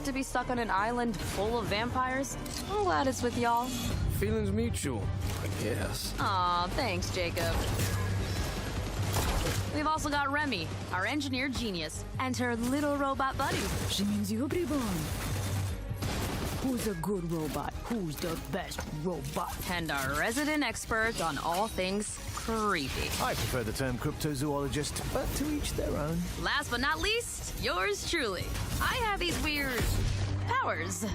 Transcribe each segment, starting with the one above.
have to be stuck on an island full of vampires. I'm glad it's with y'all. Feelings mutual, I guess. Aw, thanks, Jacob. We've also got Remy, our engineer genius, and her little robot buddy. She means you, Reborn. Who's a good robot? Who's the best robot? And our resident expert on all things creepy. I prefer the term cryptozoologist, but to each their own. Last but not least, yours truly. I have these weird powers.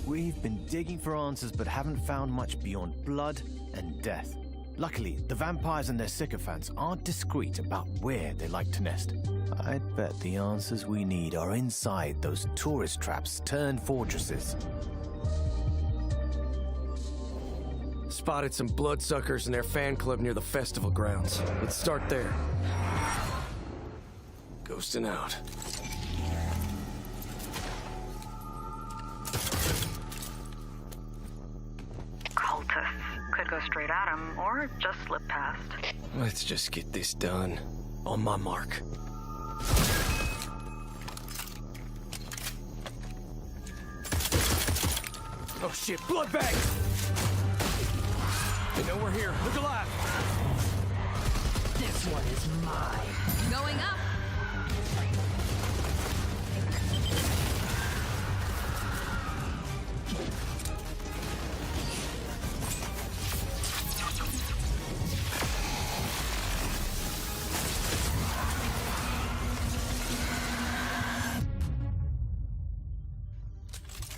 We've been digging for answers but haven't found much beyond blood and death. Luckily, the vampires and their sycophants aren't discreet about where they like to nest. I'd bet the answers we need are inside those tourist traps turned fortresses. Spotted some bloodsuckers in their fan club near the festival grounds. Let's start there. Ghosting out. Cultists. Could go straight at him, or just slip past. Let's just get this done. On my mark. Oh shit, blood bag! They know we're here. Look alive! This one is mine. Going up.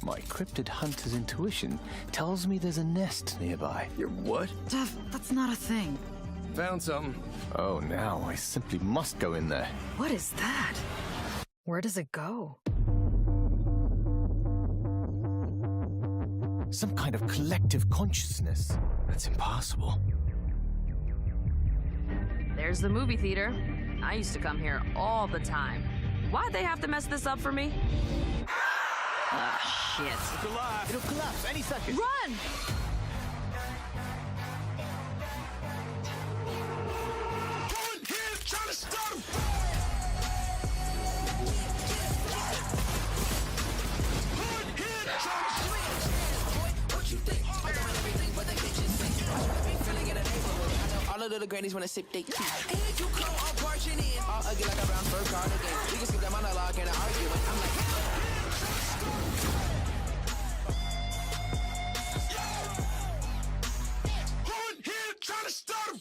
My cryptid hunter's intuition tells me there's a nest nearby. You're what? Jeff, that's not a thing. Found something. Oh, now I simply must go in there. What is that? Where does it go? Some kind of collective consciousness. That's impossible. There's the movie theater. I used to come here all the time. Why'd they have to mess this up for me? Ah, shit. Look alive! It'll collapse any second. Run! Trying to start him! What you think? I don't want everything, but they bitches think. Feeling in the neighborhood. I know all of the little grannies wanna sip they tea. And you come all barging in. All ugly like a brown fur cardigan. We can skip that monologue and an argument. I'm like, Trying to start a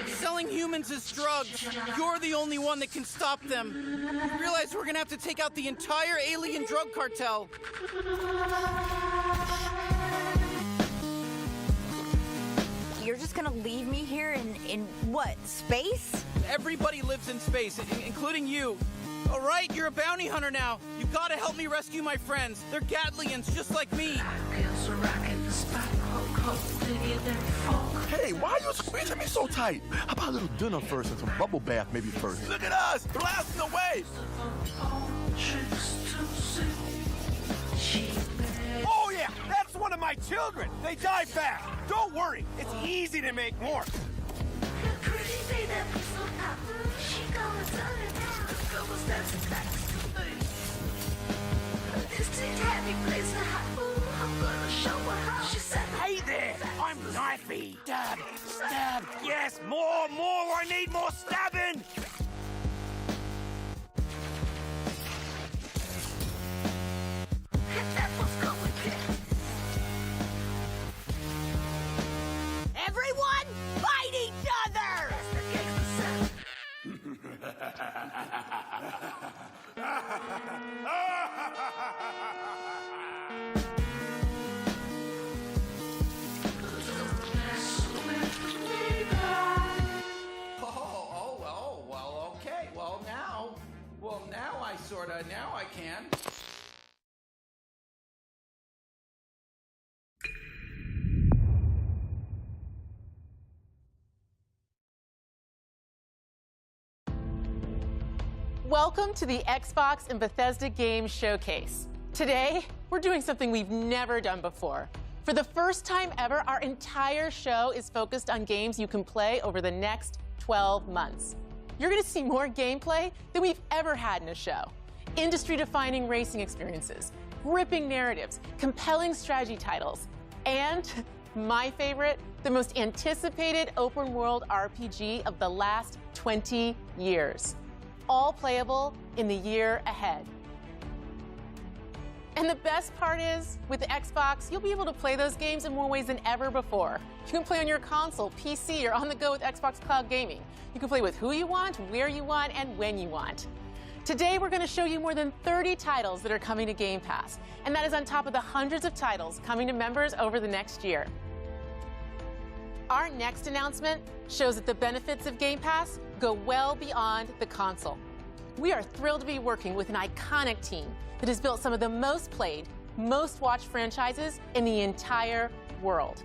Selling humans as drugs. You're the only one that can stop them. You realize we're gonna have to take out the entire alien drug cartel. You're just gonna leave me here in what, space? Everybody lives in space, including you. All right, you're a bounty hunter now. You gotta help me rescue my friends. They're Gatlians, just like me. Hey, why are you squeezing me so tight? How about a little dinner first and some bubble bath maybe first? Look at us, blasting away! Oh yeah, that's one of my children. They die fast. Don't worry, it's easy to make more. Hey there, I'm knifey. Stab, stab. Yes, more. I need more stabbing. Everyone, fight each other! Well, okay. Now I can. Welcome to the Xbox and Bethesda Games Showcase. Today, we're doing something we've never done before. For the first time ever, our entire show is focused on games you can play over the next 12 months. You're going to see more gameplay than we've ever had in a show. Industry-defining racing experiences, gripping narratives, compelling strategy titles, and my favorite, the most anticipated open-world RPG of the last 20 years. All playable in the year ahead. And the best part is, with the Xbox, you'll be able to play those games in more ways than ever before. You can play on your console, PC, or on the go with Xbox Cloud Gaming. You can play with who you want, where you want, and when you want. Today, we're going to show you more than 30 titles that are coming to Game Pass, and that is on top of the hundreds of titles coming to members over the next year. Our next announcement shows that the benefits of Game Pass go well beyond the console. We are thrilled to be working with an iconic team that has built some of the most played, most watched franchises in the entire world.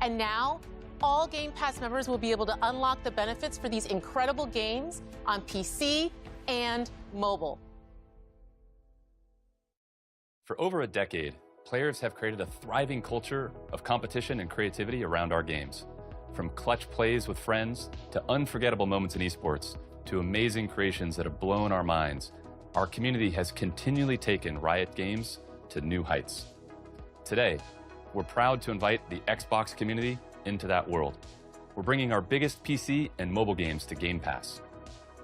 And now, all Game Pass members will be able to unlock the benefits for these incredible games on PC and mobile. For over a decade, players have created a thriving culture of competition and creativity around our games. From clutch plays with friends, to unforgettable moments in esports, to amazing creations that have blown our minds, our community has continually taken Riot Games to new heights. Today, we're proud to invite the Xbox community into that world. We're bringing our biggest PC and mobile games to Game Pass.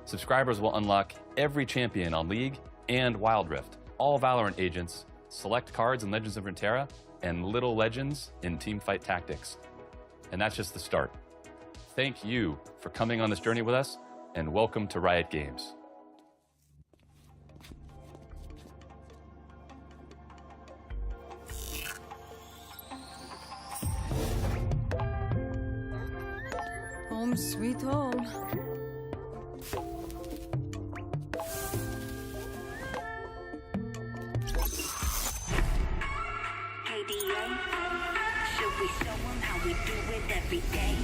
Subscribers will unlock every champion on League and Wild Rift, all Valorant agents, select cards in Legends of Runeterra, and little legends in Teamfight Tactics. And that's just the start. Thank you for coming on this journey with us, and welcome to Riot Games. Home sweet home. KDA, should we show them how we do it every day?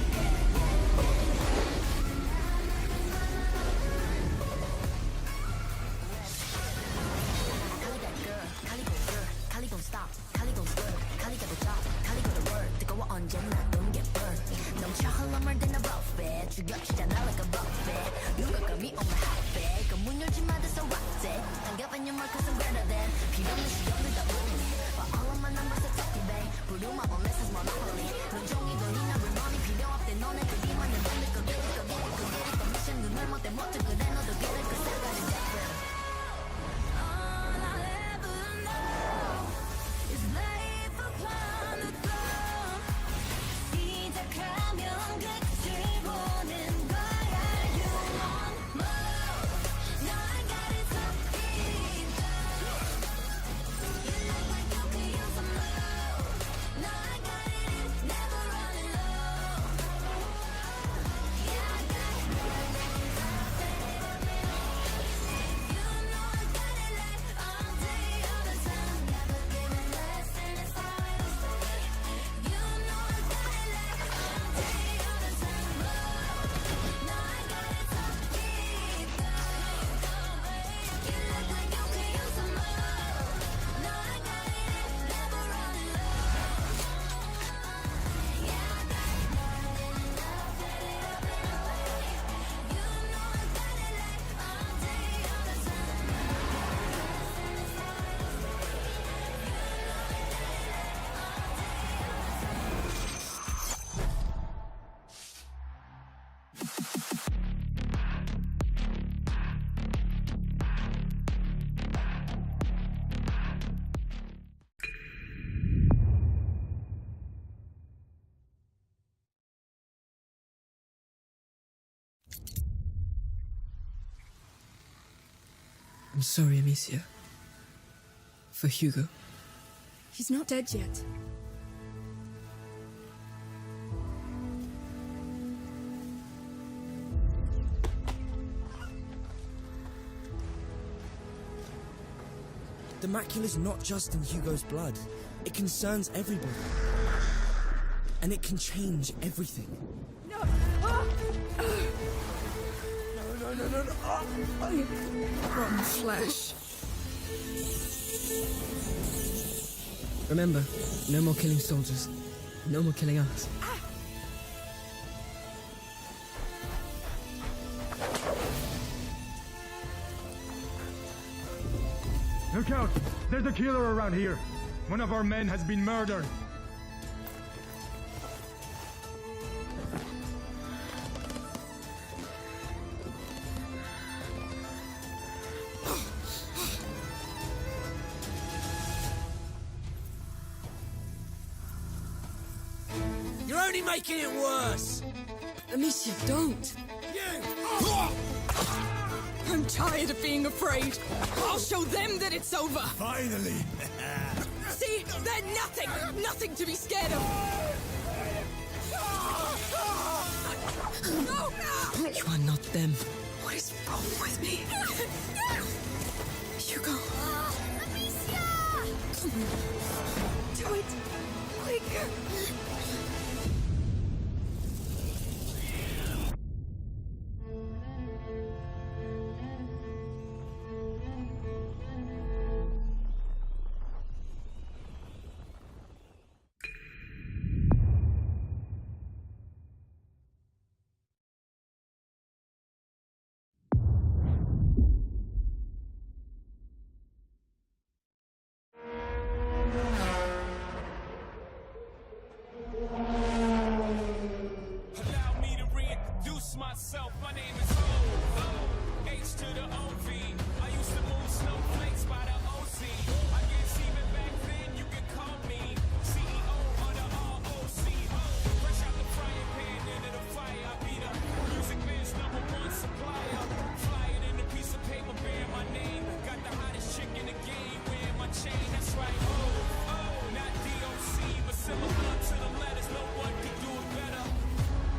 sorry, Amicia. For Hugo. He's not dead yet. The macula's not just in Hugo's blood. It concerns everybody. And it can change everything. No! No. Rotten flesh. Remember, no more killing soldiers. No more killing us. Look out! There's a killer around here. One of our men has been murdered. You're only making it worse! Amicia, don't! You! I'm tired of being afraid. I'll show them that it's over. Finally! See? They're nothing! Nothing to be scared of! No! You are not them. What is wrong with me? Hugo. Amicia! Come on. Do it. Quick. myself, my name is O, H to the OV. I used to move snowflakes by the OC. I guess even back then you could call me CEO of the ROC. Fresh out the frying pan into the fire. I be the music man's #1 supplier. Flying in a piece of paper bearing my name. Got the hottest chick in the game wearing my chain. That's right, not DOC, but similar to the letters. No one can do it better.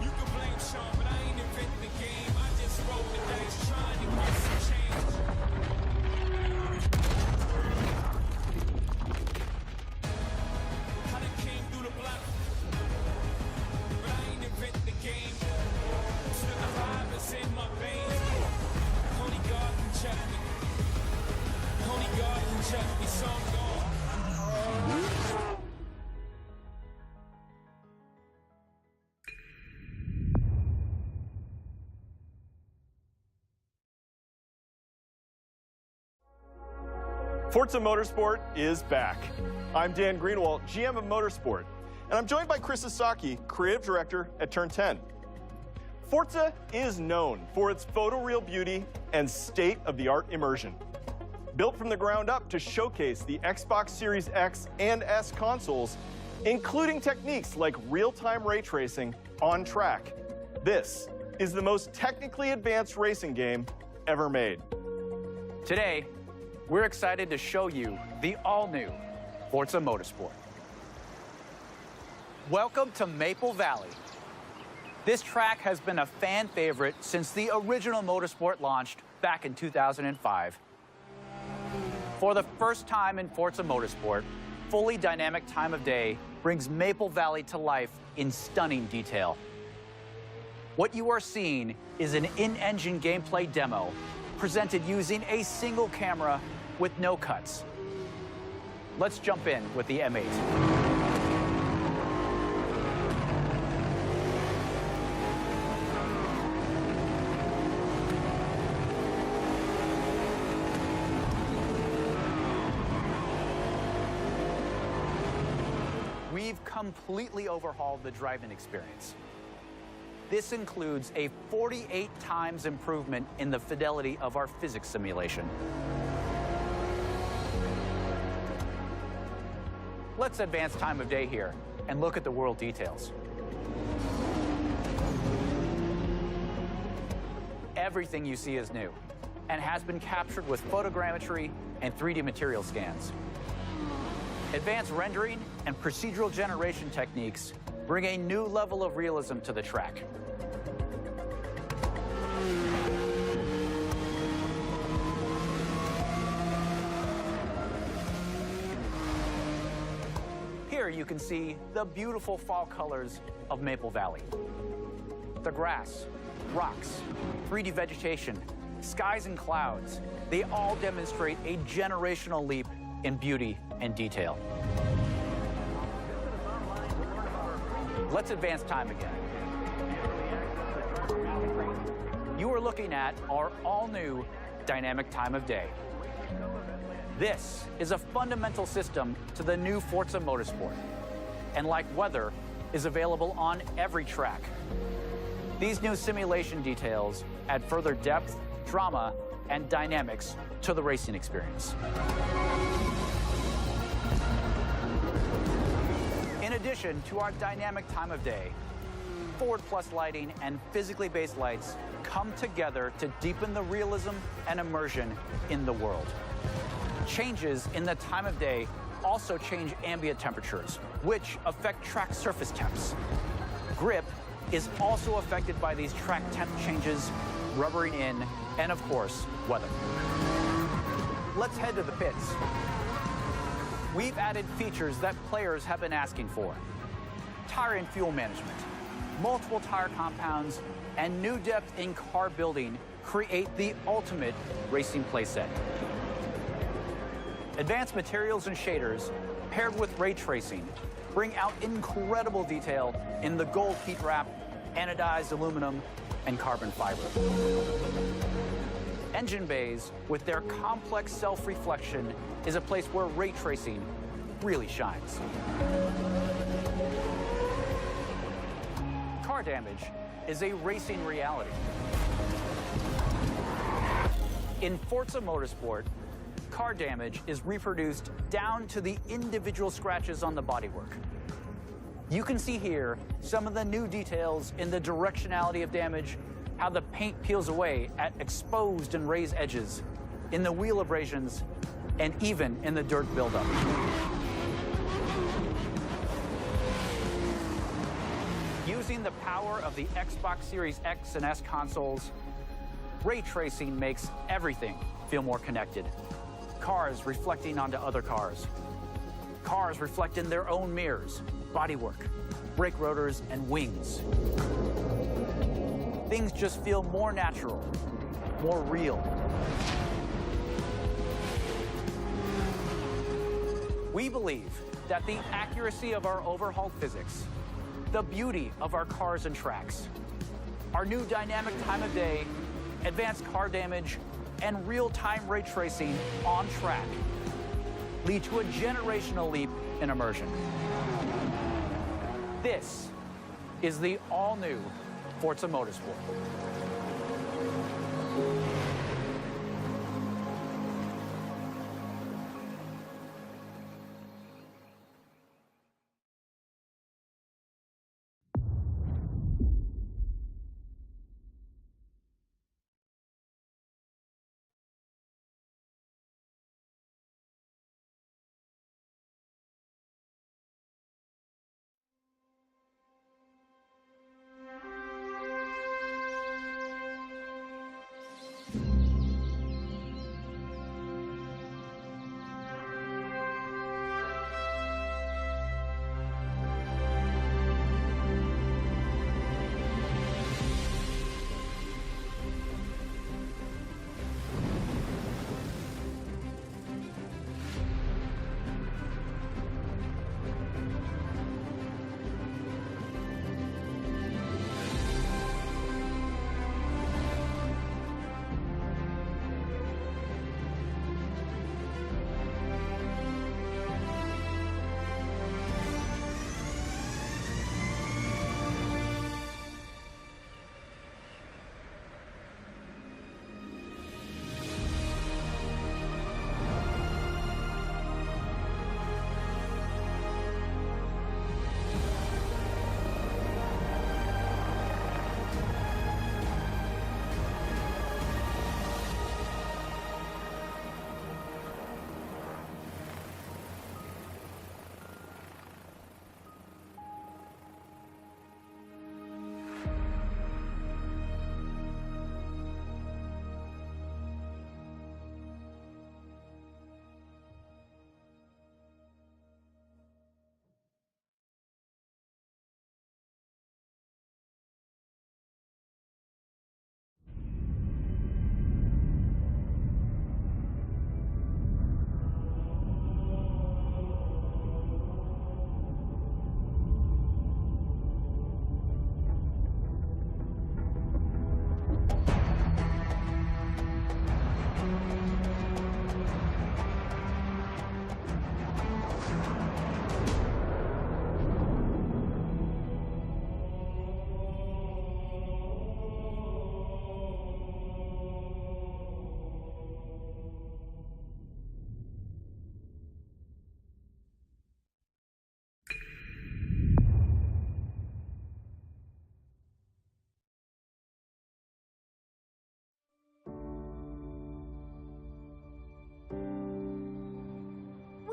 You can blame Sean, but I ain't invented the game. I just rolled the dice trying to get some change. I done came through the block, but I ain't invented the game. Still alive, it's in my veins. Only God can check me. Only God can check me, so I'm gone. Forza Motorsport is back. I'm Dan Greenwald, GM of Motorsport, and I'm joined by Chris Sasaki, Creative Director at Turn 10. Forza is known for its photoreal beauty and state-of-the-art immersion. Built from the ground up to showcase the Xbox Series X and S consoles, including techniques like real-time ray tracing on track. This is the most technically advanced racing game ever made. Today, we're excited to show you the all-new Forza Motorsport. Welcome to Maple Valley. This track has been a fan favorite since the original Motorsport launched back in 2005. For the first time in Forza Motorsport, fully dynamic time of day brings Maple Valley to life in stunning detail. What you are seeing is an in-engine gameplay demo presented using a single camera with no cuts. Let's jump in with the M8. We've completely overhauled the driving experience. This includes a 48 times improvement in the fidelity of our physics simulation. Let's advance time of day here and look at the world details. Everything you see is new. and has been captured with photogrammetry and 3D material scans. Advanced rendering and procedural generation techniques bring a new level of realism to the track. Here you can see the beautiful fall colors of Maple Valley. The grass, rocks, 3D vegetation, skies and clouds, they all demonstrate a generational leap in beauty and detail. Let's advance time again. You are looking at our all-new dynamic time of day. This is a fundamental system to the new Forza Motorsport, and like weather, is available on every track. These new simulation details add further depth, drama, and dynamics to the racing experience. In addition to our dynamic time of day, Forward Plus lighting and physically based lights come together to deepen the realism and immersion in the world. Changes in the time of day also change ambient temperatures, which affect track surface temps. Grip is also affected by these track temp changes, rubbering in, and of course, weather. Let's head to the pits. We've added features that players have been asking for. Tire and fuel management, multiple tire compounds, and new depth in car building create the ultimate racing playset. Advanced materials and shaders, paired with ray tracing, bring out incredible detail in the gold heat wrap, anodized aluminum, and carbon fiber. Engine bays, with their complex self-reflection, is a place where ray tracing really shines. Car damage is a racing reality. In Forza Motorsport, car damage is reproduced down to the individual scratches on the bodywork. You can see here some of the new details in the directionality of damage, how the paint peels away at exposed and raised edges, in the wheel abrasions, and even in the dirt buildup. Using the power of the Xbox Series X and S consoles, ray tracing makes everything feel more connected. Cars reflecting onto other cars. Cars reflect in their own mirrors, bodywork, brake rotors, and wings. Things just feel more natural, more real. We believe that the accuracy of our overhauled physics, the beauty of our cars and tracks, our new dynamic time of day, advanced car damage, and real-time ray tracing on track lead to a generational leap in immersion. This is the all-new Forza Motorsport.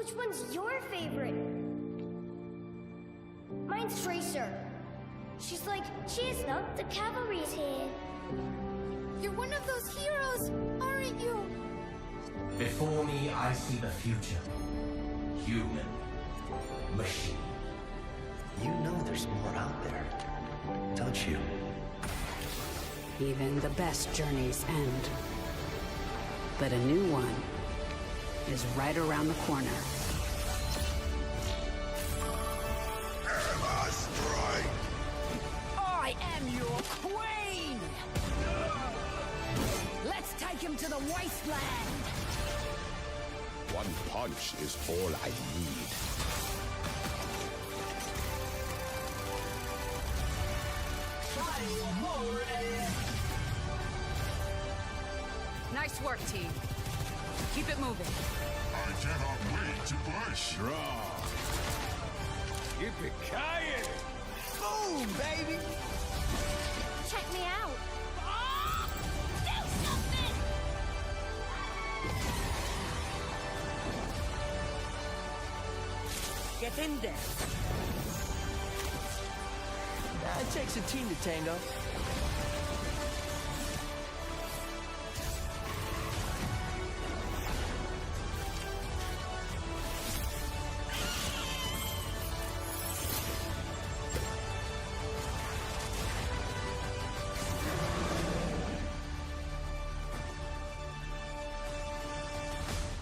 Which one's your favorite? Mine's Tracer. She's like, Chestnut, the cavalry's here. You're one of those heroes, aren't you? Before me, I see the future. Human. Machine. You know there's more out there, don't you? Even the best journeys end. But a new one is right around the corner. I am your queen! Let's take him to the wasteland! One punch is all I need. Nice work, team. Keep it moving. I cannot wait to push. Draw. Yippee-ki-yay! Boom, baby! Check me out. Do something! Get in there. It takes a team to tango.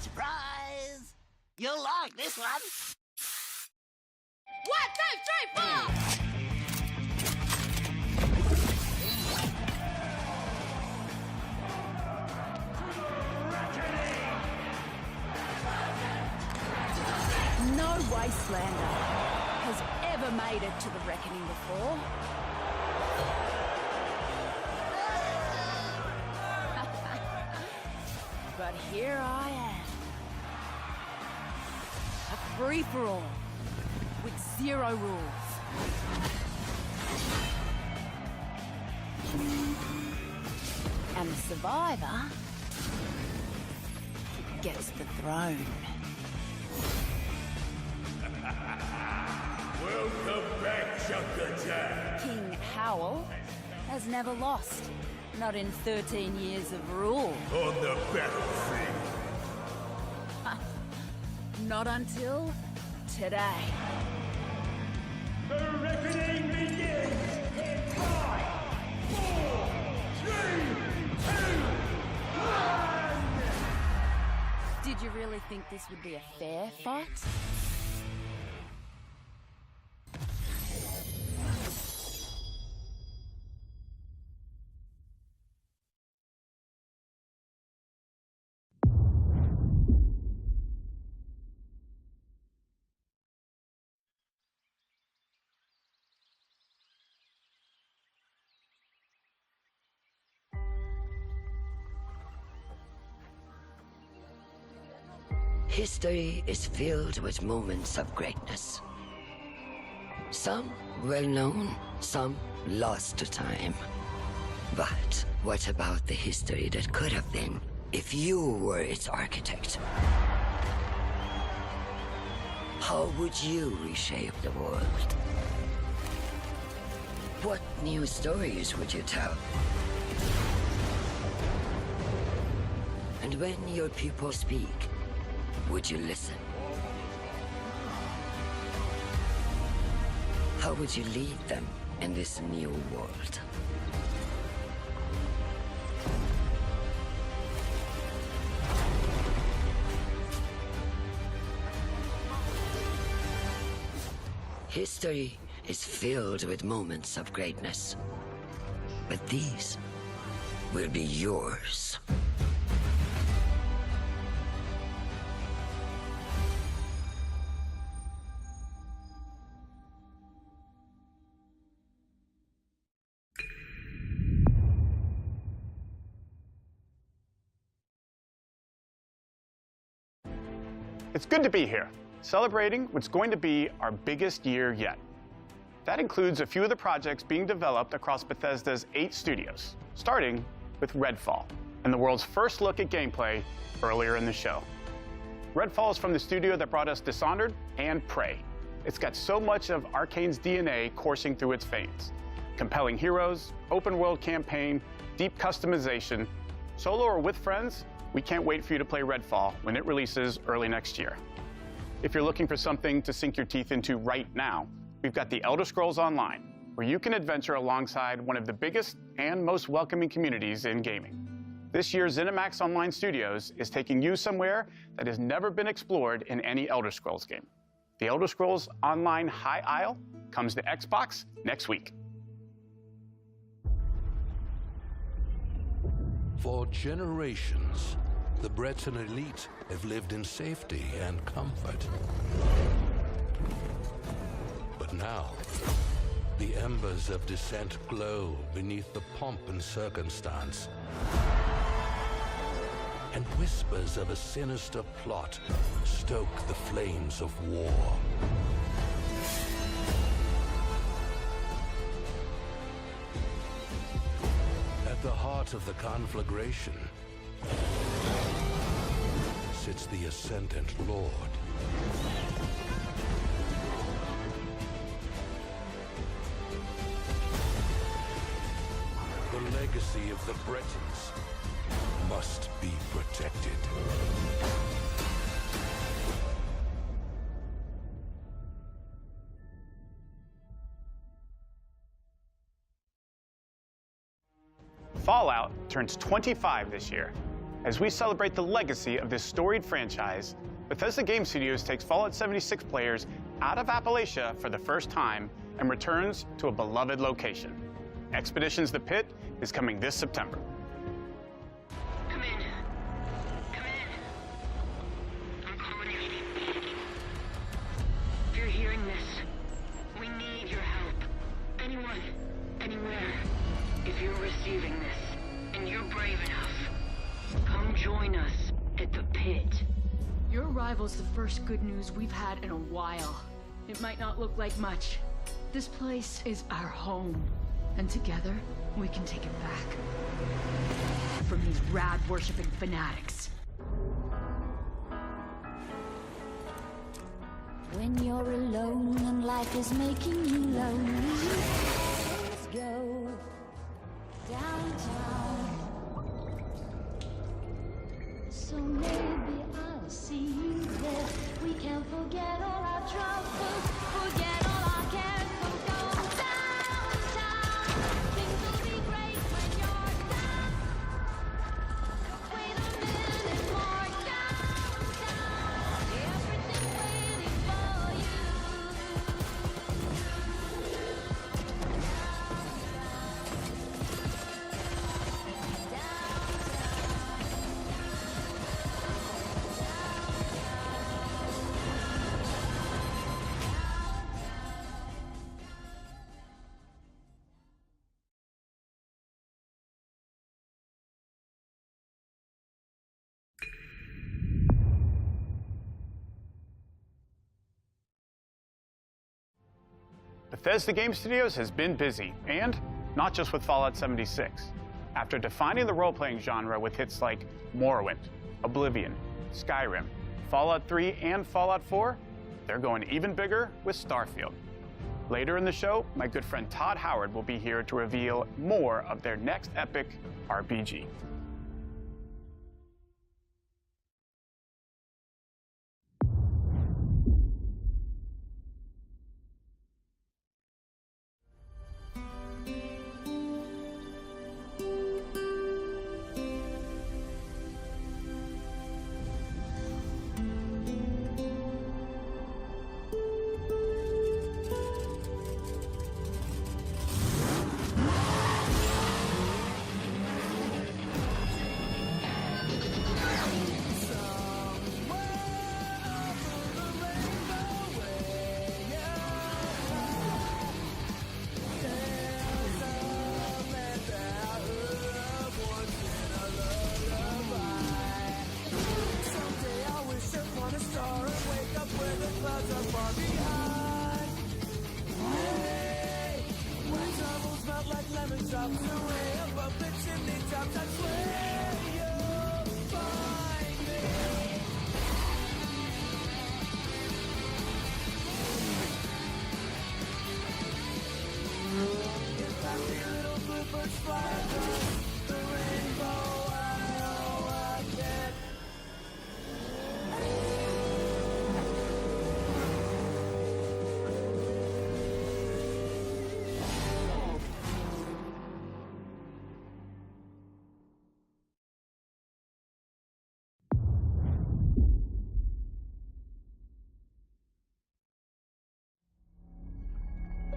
Surprise! You'll like this one. 1, 2, 3, 4! No wastelander has ever made it to the reckoning before. But here I am. A free-for-all with 0 rules. And the survivor gets the throne. Welcome back, Chunker. King Howell has never lost, not in 13 years of rule. On the battlefield. Not until today. The reckoning begins in 5, 4, 3, 2, 1. Did you really think this would be a fair fight? History is filled with moments of greatness. Some well-known, some lost to time. But what about the history that could have been if you were its architect? How would you reshape the world? What new stories would you tell? And when your people speak, would you listen? How would you lead them in this new world? History is filled with moments of greatness, but these will be yours. It's good to be here, celebrating what's going to be our biggest year yet. That includes a few of the projects being developed across Bethesda's 8 studios, starting with Redfall, and the world's first look at gameplay earlier in the show. Redfall is from the studio that brought us Dishonored and Prey. It's got so much of Arcane's DNA coursing through its veins. Compelling heroes, open-world campaign, deep customization. Solo or with friends, we can't wait for you to play Redfall when it releases early next year. If you're looking for something to sink your teeth into right now, we've got the Elder Scrolls Online, where you can adventure alongside one of the biggest and most welcoming communities in gaming. This year, ZeniMax Online Studios is taking you somewhere that has never been explored in any Elder Scrolls game. The Elder Scrolls Online High Isle comes to Xbox next week. For generations, the Breton elite have lived in safety and comfort. But now, the embers of dissent glow beneath the pomp and circumstance. And whispers of a sinister plot stoke the flames of war. At the heart of the conflagration sits the Ascendant Lord. The legacy of the Bretons must be protected. Fallout turns 25 this year. As we celebrate the legacy of this storied franchise, Bethesda Game Studios takes Fallout 76 players out of Appalachia for the first time and returns to a beloved location. Expeditions The Pit is coming this September. Come in. Come in. I'm calling you. If you're hearing this, we need your help. Anyone, anywhere. If you're receiving this, and you're brave enough, come join us at the pit. Your arrival's the first good news we've had in a while. It might not look like much. This place is our home, and together we can take it back from these rad-worshipping fanatics. When you're alone and life is making you lonely, let's go downtown. So maybe I'll see you there. We can forget all our troubles, forget all our cares, so go downtown. Things will be great when you're down. Wait a minute more, downtown. Everything's waiting for you. Bethesda Game Studios has been busy, and not just with Fallout 76. After defining the role-playing genre with hits like Morrowind, Oblivion, Skyrim, Fallout 3, and Fallout 4, they're going even bigger with Starfield. Later in the show, my good friend Todd Howard will be here to reveal more of their next epic RPG.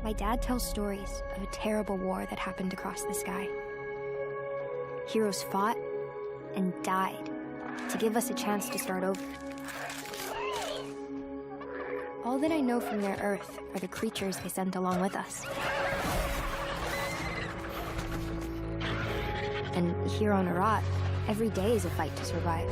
My dad tells stories of a terrible war that happened across the sky. Heroes fought and died to give us a chance to start over. All that I know from their Earth are the creatures they sent along with us. And here on Arat, every day is a fight to survive.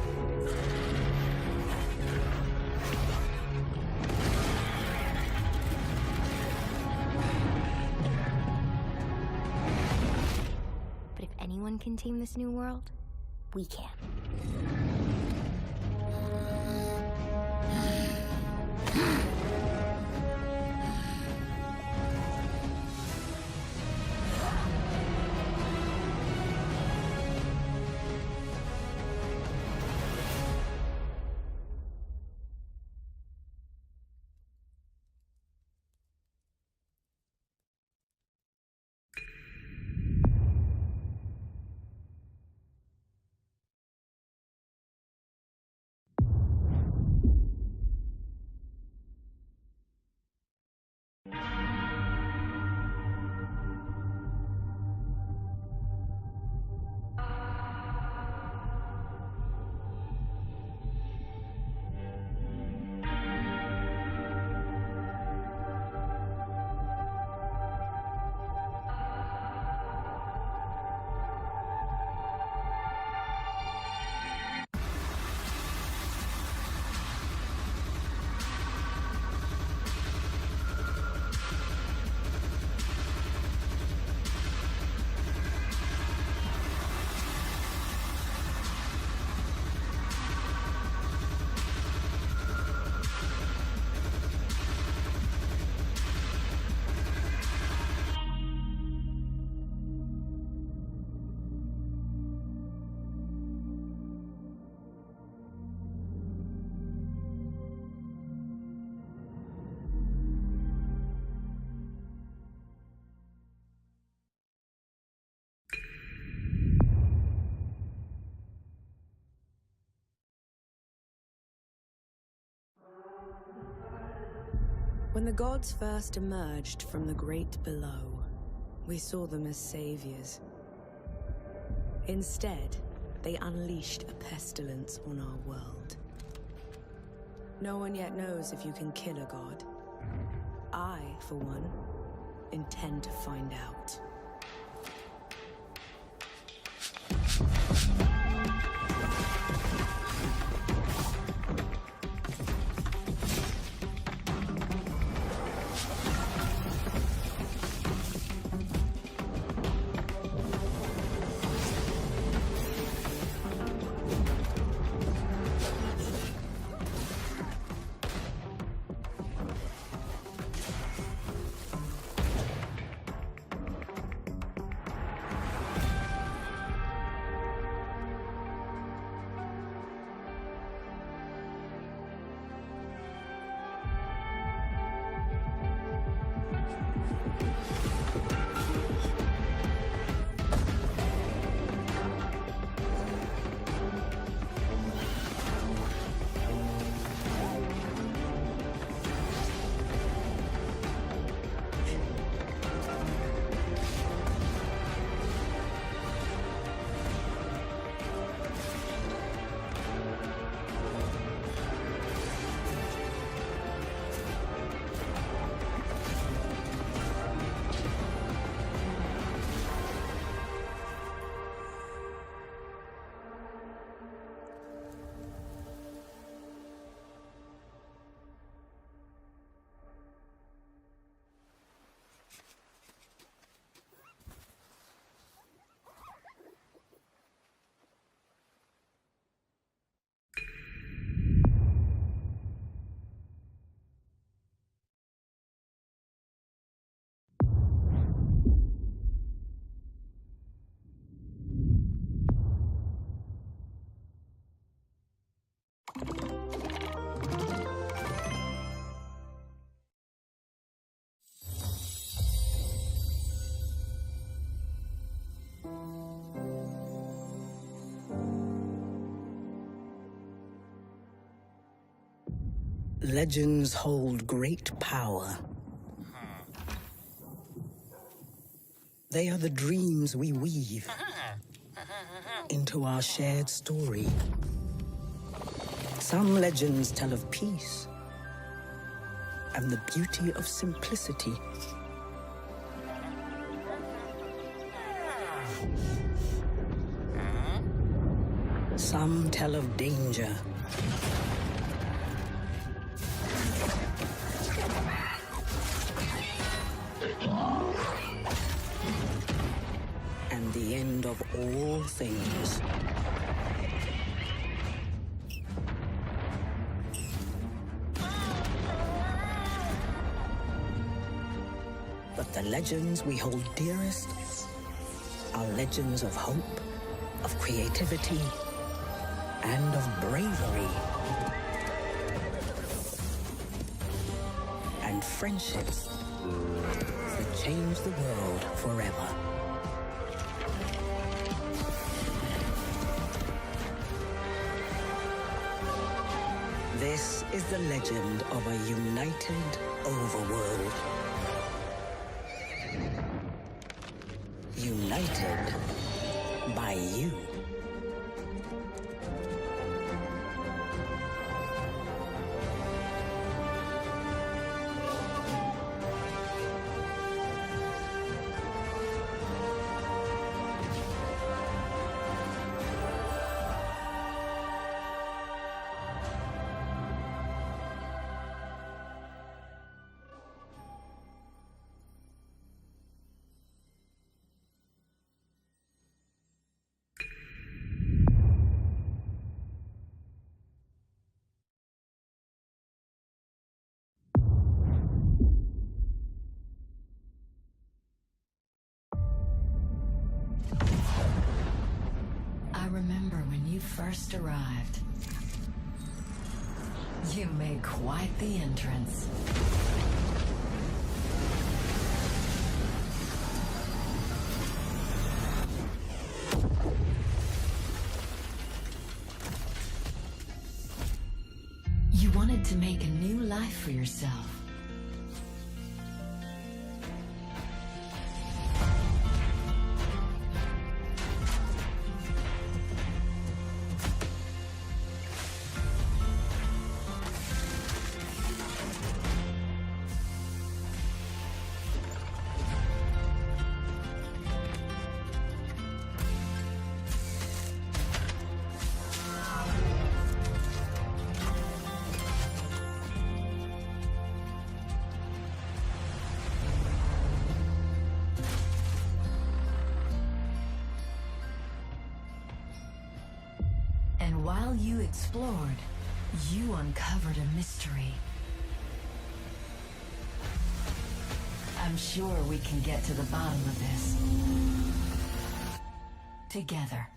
But if anyone can tame this new world, we can. When the gods first emerged from the great below, we saw them as saviors. Instead, they unleashed a pestilence on our world. No one yet knows if you can kill a god. I, for one, intend to find out. Legends hold great power. They are the dreams we weave into our shared story. Some legends tell of peace and the beauty of simplicity. Some tell of danger and the end of all things. But the legends we hold dearest are legends of hope, of creativity, and of bravery. And friendships that change the world forever. This is the legend of a united overworld. United by you. I remember when you first arrived. You made quite the entrance. You wanted to make a new life for yourself. And while you explored, you uncovered a mystery. I'm sure we can get to the bottom of this. Together.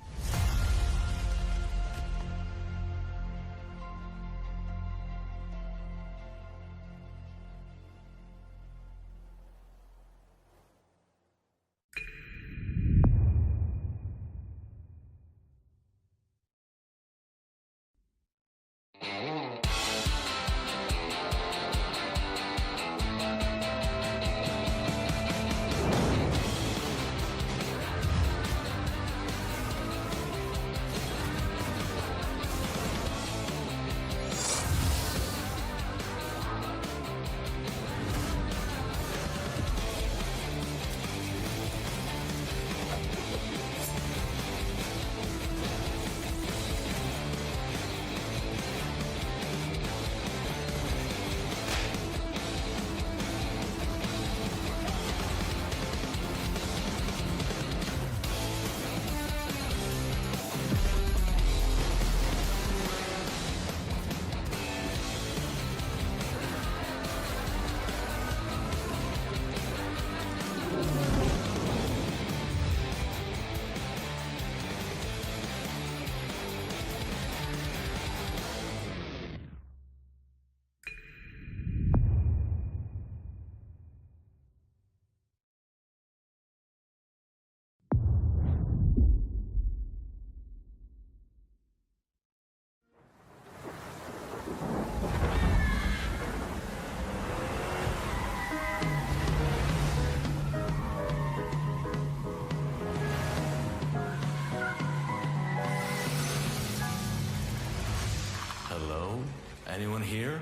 here?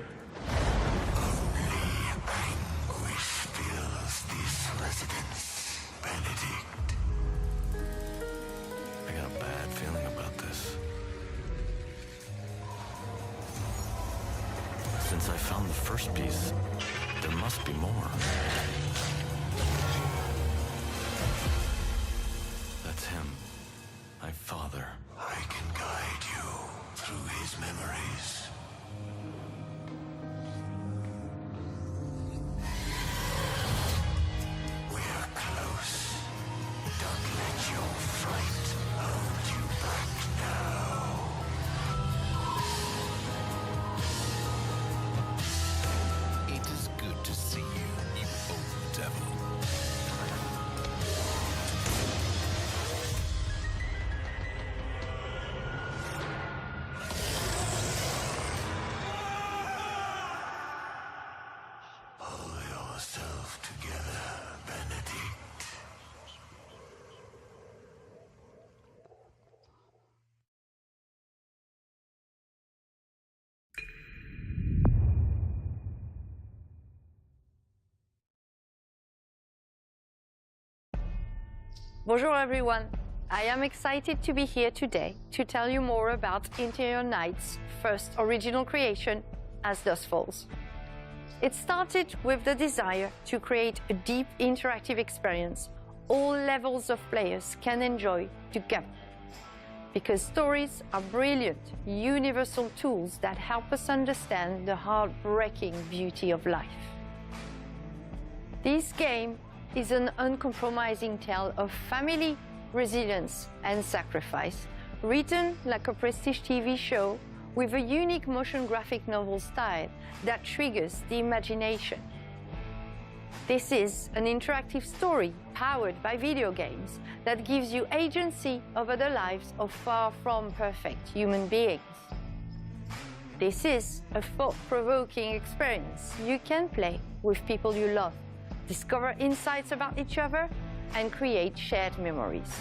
Anguish fills this residence, Benedict. I got a bad feeling about this. Since I found the first piece, there must be more. That's him. My father. I can guide you through his memories. We're close. Don't let your fright hold you back now. It is good to see you, you old devil. Pull yourself together, Benedict. Bonjour everyone. I am excited to be here today to tell you more about Interior Night's first original creation as Dusk Falls. It started with the desire to create a deep interactive experience all levels of players can enjoy together. Because stories are brilliant, universal tools that help us understand the heartbreaking beauty of life. This game is an uncompromising tale of family, resilience, and sacrifice, written like a prestige TV show with a unique motion graphic novel style that triggers the imagination. This is an interactive story powered by video games that gives you agency over the lives of far from perfect human beings. This is a thought-provoking experience you can play with people you love, discover insights about each other, and create shared memories.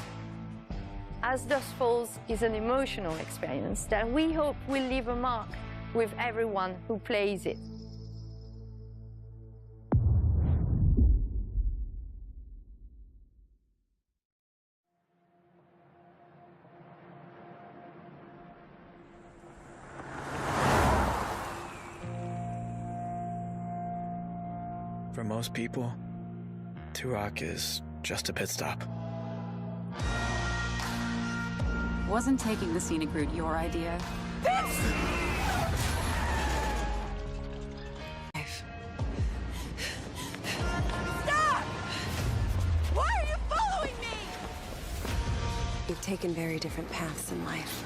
As Dusk Falls is an emotional experience that we hope will leave a mark with everyone who plays it. For most people, Turok is just a pit stop. Wasn't taking the scenic route your idea? Stop! Why are you following me? We've taken very different paths in life.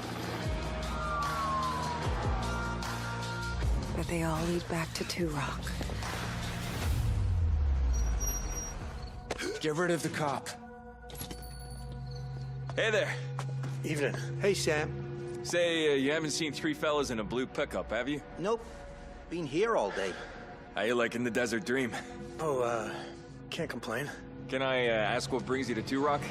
But they all lead back to Turok. Get rid of the cop. Hey there. Evening. Hey, Sam. Say, you haven't seen three fellas in a blue pickup, have you? Nope. Been here all day. How you liking the Desert Dream? Oh, can't complain. Can I ask what brings you to Turok?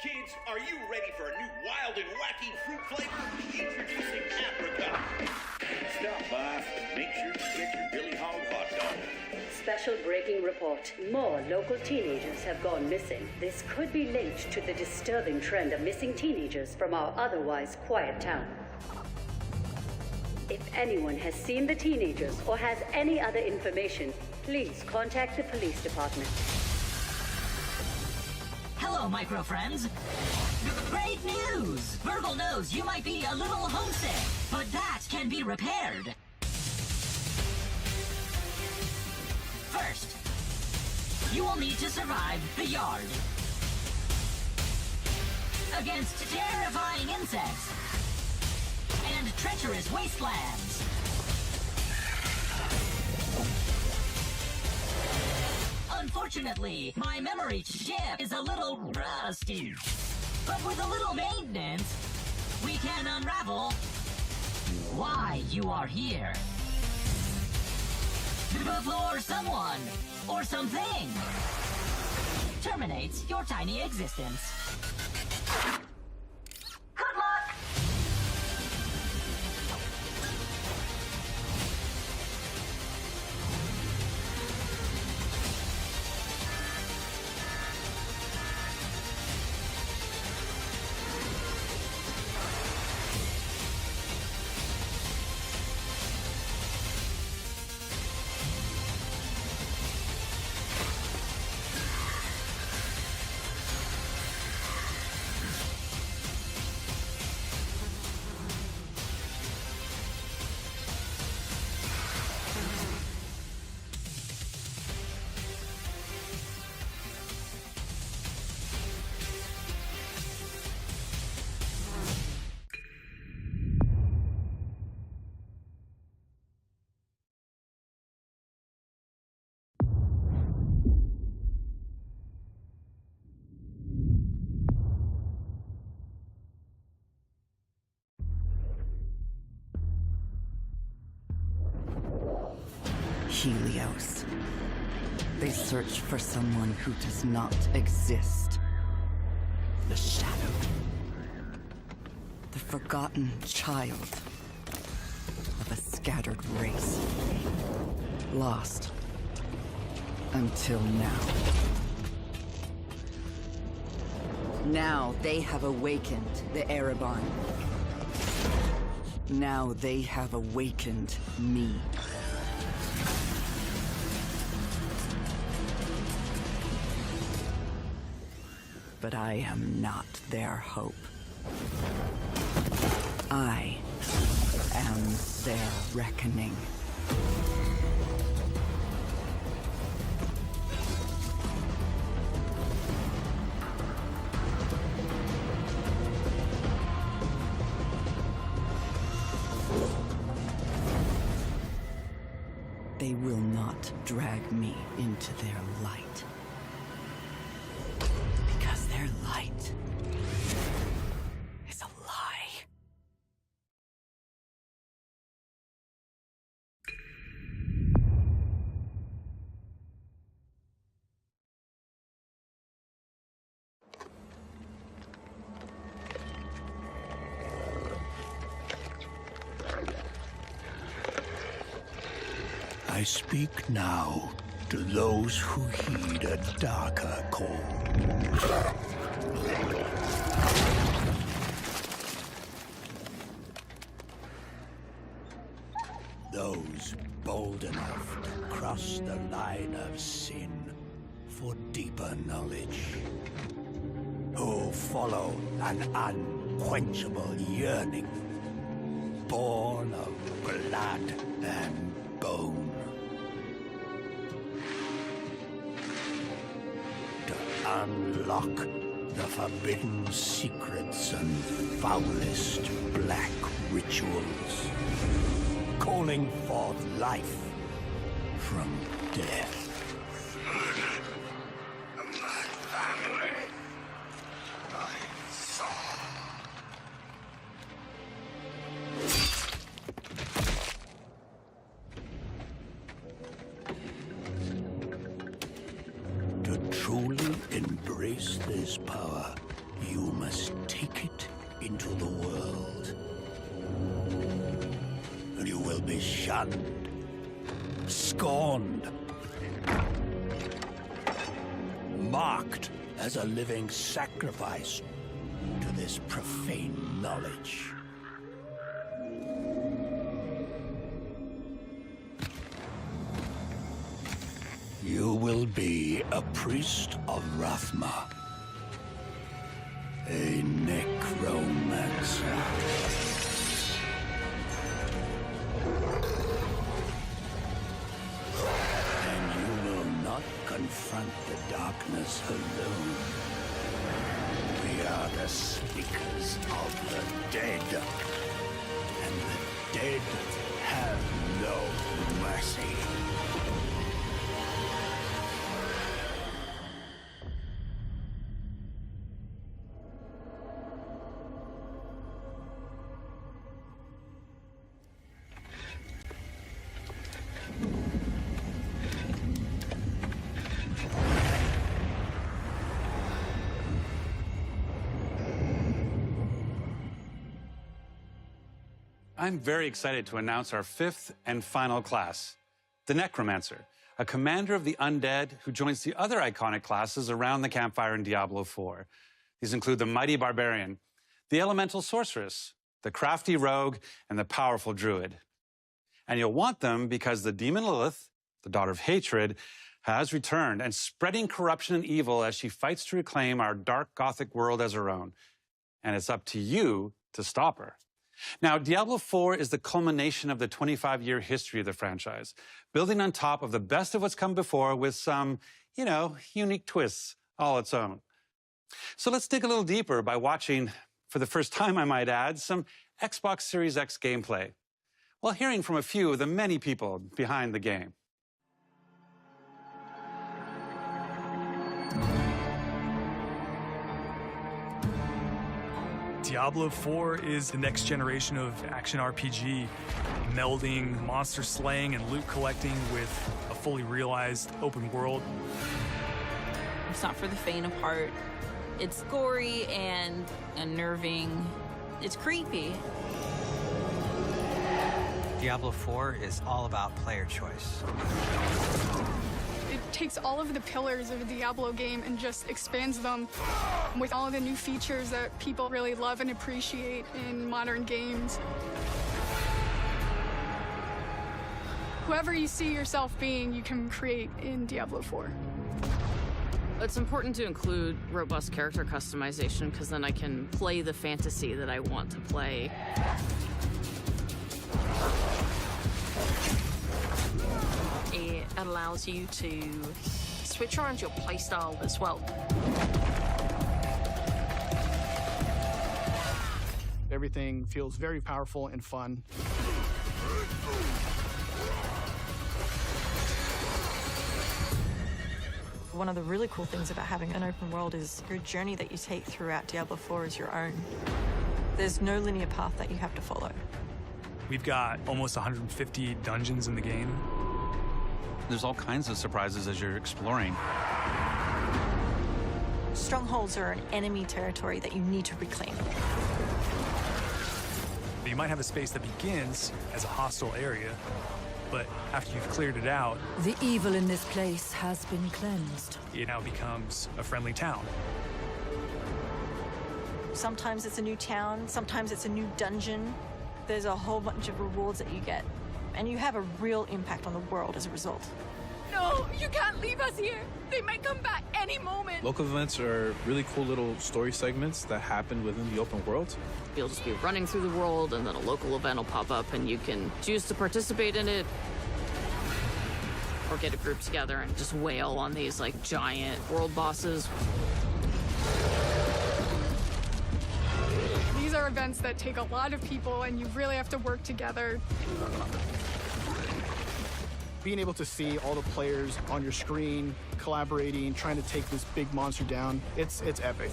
Kids, are you ready for a new wild and wacky fruit flavor? Introducing Apricot. Stop by, make sure you get your Billy Hog hot dog. Special breaking report. More local teenagers have gone missing. This could be linked to the disturbing trend of missing teenagers from our otherwise quiet town. If anyone has seen the teenagers or has any other information, please contact the police department. Hello, micro friends. Great news! Virgil knows you might be a little homesick, but that can be repaired. First, you will need to survive the yard against terrifying insects and treacherous wastelands. Unfortunately, my memory chip is a little rusty. But with a little maintenance, we can unravel why you are here. Before someone or something terminates your tiny existence. Good luck! Helios. They search for someone who does not exist. The Shadow. The forgotten child of a scattered race. Lost. Until now. Now they have awakened the Erebon. Now they have awakened me. But I am not their hope. I am their reckoning. They will not drag me into their light. Because their light is a lie. I speak now to those who heed a darker call. those bold enough to cross the line of sin for deeper knowledge, who follow an unquenchable yearning, born of blood and bone. To unlock the forbidden secrets and foulest black rituals, calling forth life from death. To truly embrace this power, you must take it into the world. You will be shunned, scorned, marked as a living sacrifice to this profane knowledge. You will be a priest of Rathma, a necromancer. And you will not confront the darkness alone. We are the speakers of the dead, and the dead have no mercy. I'm very excited to announce our 5th and final class, the Necromancer, a commander of the undead who joins the other iconic classes around the campfire in Diablo IV. These include the mighty barbarian, the elemental sorceress, the crafty rogue, and the powerful druid. And you'll want them because the demon Lilith, the daughter of hatred, has returned and spreading corruption and evil as she fights to reclaim our dark Gothic world as her own. And it's up to you to stop her. Now, Diablo IV is the culmination of the 25-year history of the franchise, building on top of the best of what's come before with some, unique twists all its own. So let's dig a little deeper by watching, for the first time I might add, some Xbox Series X gameplay, while hearing from a few of the many people behind the game. Diablo IV is the next generation of action RPG, melding monster slaying and loot collecting with a fully realized open world. It's not for the faint of heart. It's gory and unnerving. It's creepy. Diablo IV is all about player choice. It takes all of the pillars of a Diablo game and just expands them with all the new features that people really love and appreciate in modern games. Whoever you see yourself being, you can create in Diablo IV. It's important to include robust character customization because then I can play the fantasy that I want to play. It allows you to switch around your playstyle as well. Everything feels very powerful and fun. One of the really cool things about having an open world is your journey that you take throughout Diablo IV is your own. There's no linear path that you have to follow. We've got almost 150 dungeons in the game. There's all kinds of surprises as you're exploring. Strongholds are an enemy territory that you need to reclaim. You might have a space that begins as a hostile area, but after you've cleared it out, the evil in this place has been cleansed. It now becomes a friendly town. Sometimes it's a new town, sometimes it's a new dungeon. There's a whole bunch of rewards that you get and you have a real impact on the world as a result. No, you can't leave us here. They might come back any moment. Local events are really cool little story segments that happen within the open world. You'll just be running through the world, and then a local event will pop up, and you can choose to participate in it, or get a group together and just wail on these like giant world bosses. These are events that take a lot of people, and you really have to work together. Being able to see all the players on your screen, collaborating, trying to take this big monster down, it's epic.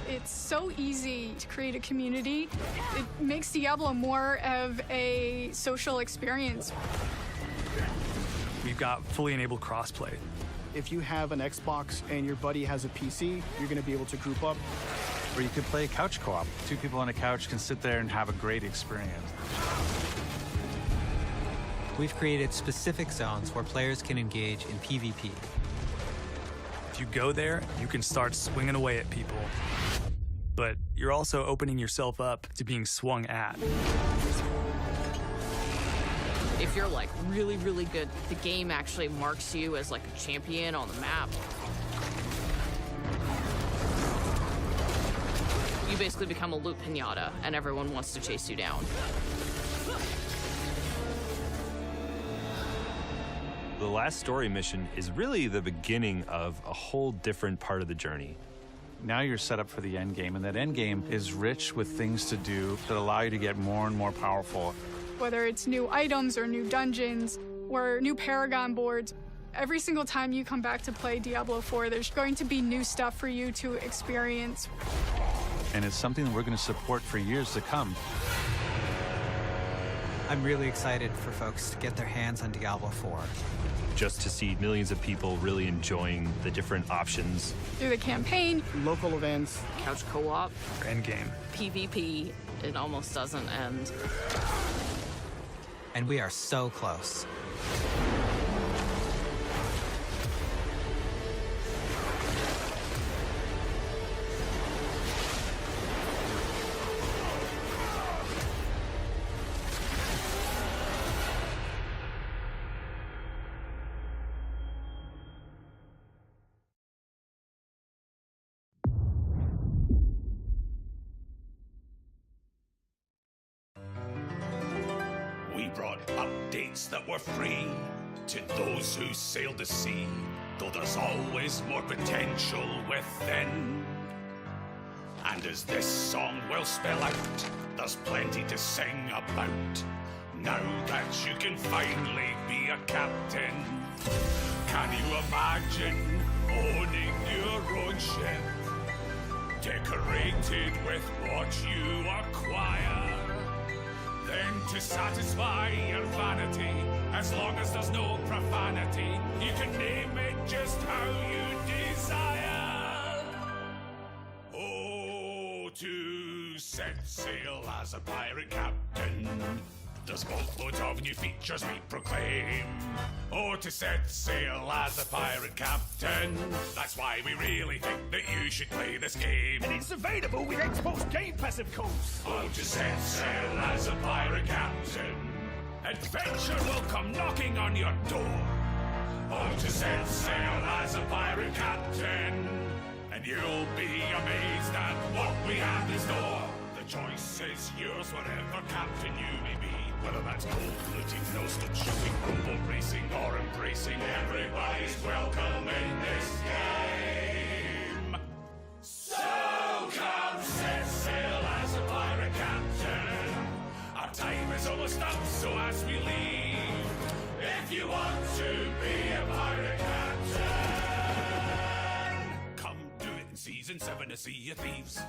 It's so easy to create a community. It makes Diablo more of a social experience. We've got fully enabled crossplay. If you have an Xbox and your buddy has a PC, you're going to be able to group up. Or you could play couch co-op. 2 people on a couch can sit there and have a great experience. We've created specific zones where players can engage in PvP. If you go there, you can start swinging away at people. But you're also opening yourself up to being swung at. If you're like really, really good, the game actually marks you as like a champion on the map. You basically become a loot pinata, and everyone wants to chase you down. The last story mission is really the beginning of a whole different part of the journey. Now you're set up for the end game, and that end game is rich with things to do that allow you to get more and more powerful. Whether it's new items or new dungeons or new Paragon boards, every single time you come back to play Diablo IV, there's going to be new stuff for you to experience. And it's something that we're going to support for years to come. I'm really excited for folks to get their hands on Diablo IV. Just to see millions of people really enjoying the different options. Through the campaign, local events, couch co-op, endgame, PvP, it almost doesn't end. And we are so close. We brought updates that were free to those who sail the sea, though there's always more potential within. And as this song will spell out, there's plenty to sing about. Now that you can finally be a captain, can you imagine owning your own ship, decorated with what you acquire? Then to satisfy your vanity, as long as there's no profanity, you can name it just how you desire. Oh, to set sail as a pirate captain, there's boatloads of new features we proclaim. Oh, to set sail as a pirate captain, that's why we really think that you should play this game. And it's available with Xbox Game Pass, of course. Oh, to set sail as a pirate captain, adventure will come knocking on your door. Oh, to set sail as a pirate captain, and you'll be amazed at what we have in store. The choice is yours, whatever captain you may be. Whether that's gold looting, no-stop shooting, rowboat racing, or embracing, everybody's welcome in this game. So come set sail as a pirate captain. Our time is almost up, so as we leave, if you want to be a pirate captain, come do it in Season 7 of Sea of Thieves.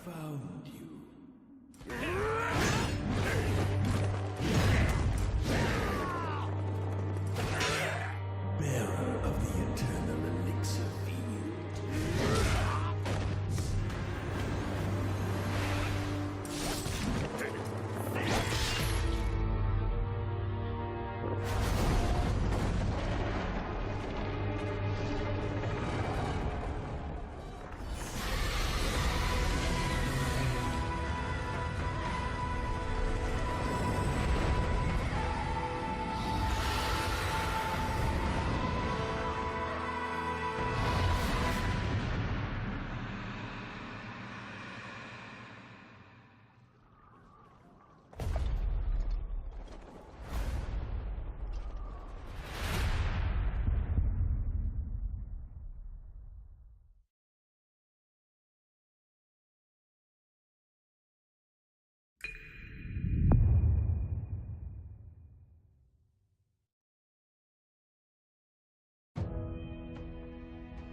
found you. Bearer of the eternal elixir field.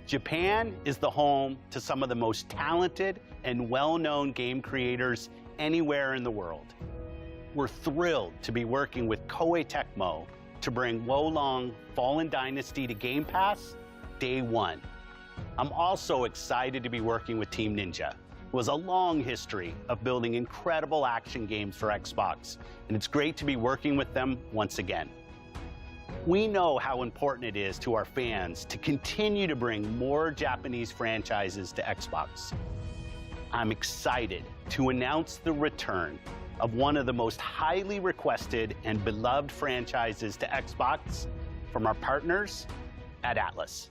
Japan is the home to some of the most talented and well-known game creators anywhere in the world. We're thrilled to be working with Koei Tecmo to bring Wolong Fallen Dynasty to Game Pass day one. I'm also excited to be working with Team Ninja, who has a long history of building incredible action games for Xbox, and it's great to be working with them once again. We know how important it is to our fans to continue to bring more Japanese franchises to Xbox. I'm excited to announce the return of one of the most highly requested and beloved franchises to Xbox from our partners at Atlus.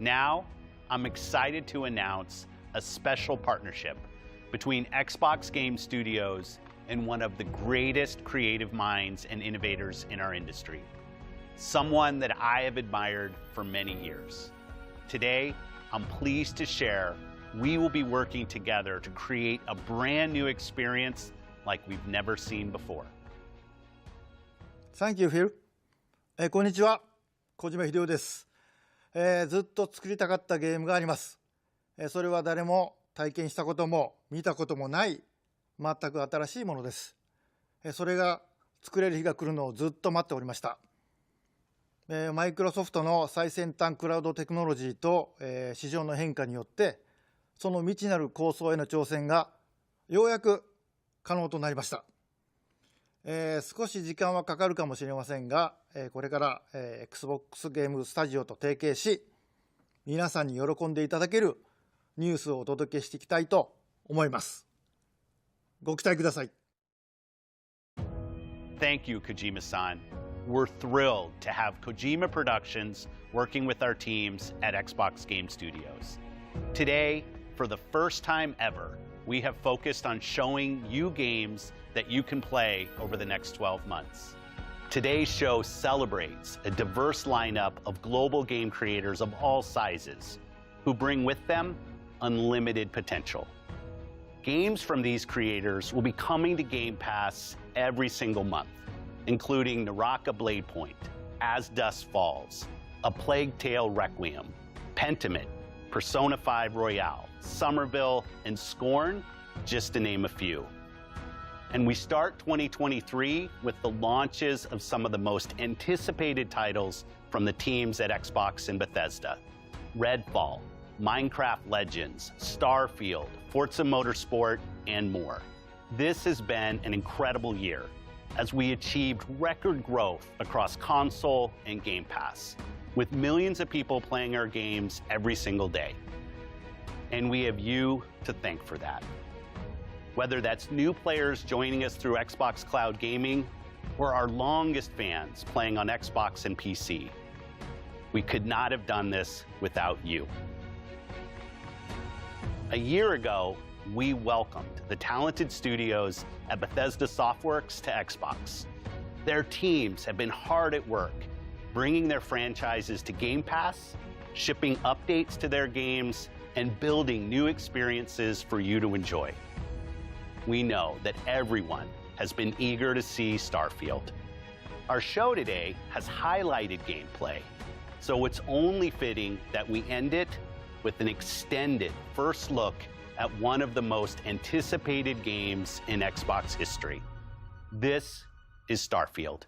Now, I'm excited to announce a special partnership between Xbox Game Studios and one of the greatest creative minds and innovators in our industry, someone that I have admired for many years. Today, I'm pleased to share we will be working together to create a brand new experience like we've never seen before. Thank you, Phil. こんにちは、小島秀夫です。ずっと作りたかったゲームがあります。それは誰も体験したことも見たこともない全く新しいものです。それが作れる日が来るのをずっと待っておりました。マイクロソフトの最先端クラウドテクノロジーと市場の変化によってその未知なる構想への挑戦がようやく可能となりました。少し時間はかかるかもしれませんが、これから、Xbox ゲームスタジオと提携し、皆さんに喜んでいただけるニュースをお届けしていきたいと思います。ご期待ください。Thank you, Kojima-san. We're thrilled to have Kojima Productions working with our teams at Xbox Game Studios. Today, For the first time ever, we have focused on showing you games that you can play over the next 12 months. Today's show celebrates a diverse lineup of global game creators of all sizes who bring with them unlimited potential. Games from these creators will be coming to Game Pass every single month, including Naraka Bladepoint, As Dusk Falls, A Plague Tale Requiem, Pentiment, Persona 5 Royale, Somerville, and Scorn, just to name a few. And we start 2023 with the launches of some of the most anticipated titles from the teams at Xbox and Bethesda: Redfall, Minecraft Legends, Starfield, Forza Motorsport, and more. This has been an incredible year as we achieved record growth across console and Game Pass, with millions of people playing our games every single day. And we have you to thank for that. Whether that's new players joining us through Xbox Cloud Gaming or our longest fans playing on Xbox and PC, we could not have done this without you. A year ago, we welcomed the talented studios at Bethesda Softworks to Xbox. Their teams have been hard at work, bringing their franchises to Game Pass, shipping updates to their games, and building new experiences for you to enjoy. We know that everyone has been eager to see Starfield. Our show today has highlighted gameplay, so it's only fitting that we end it with an extended first look at one of the most anticipated games in Xbox history. This is Starfield.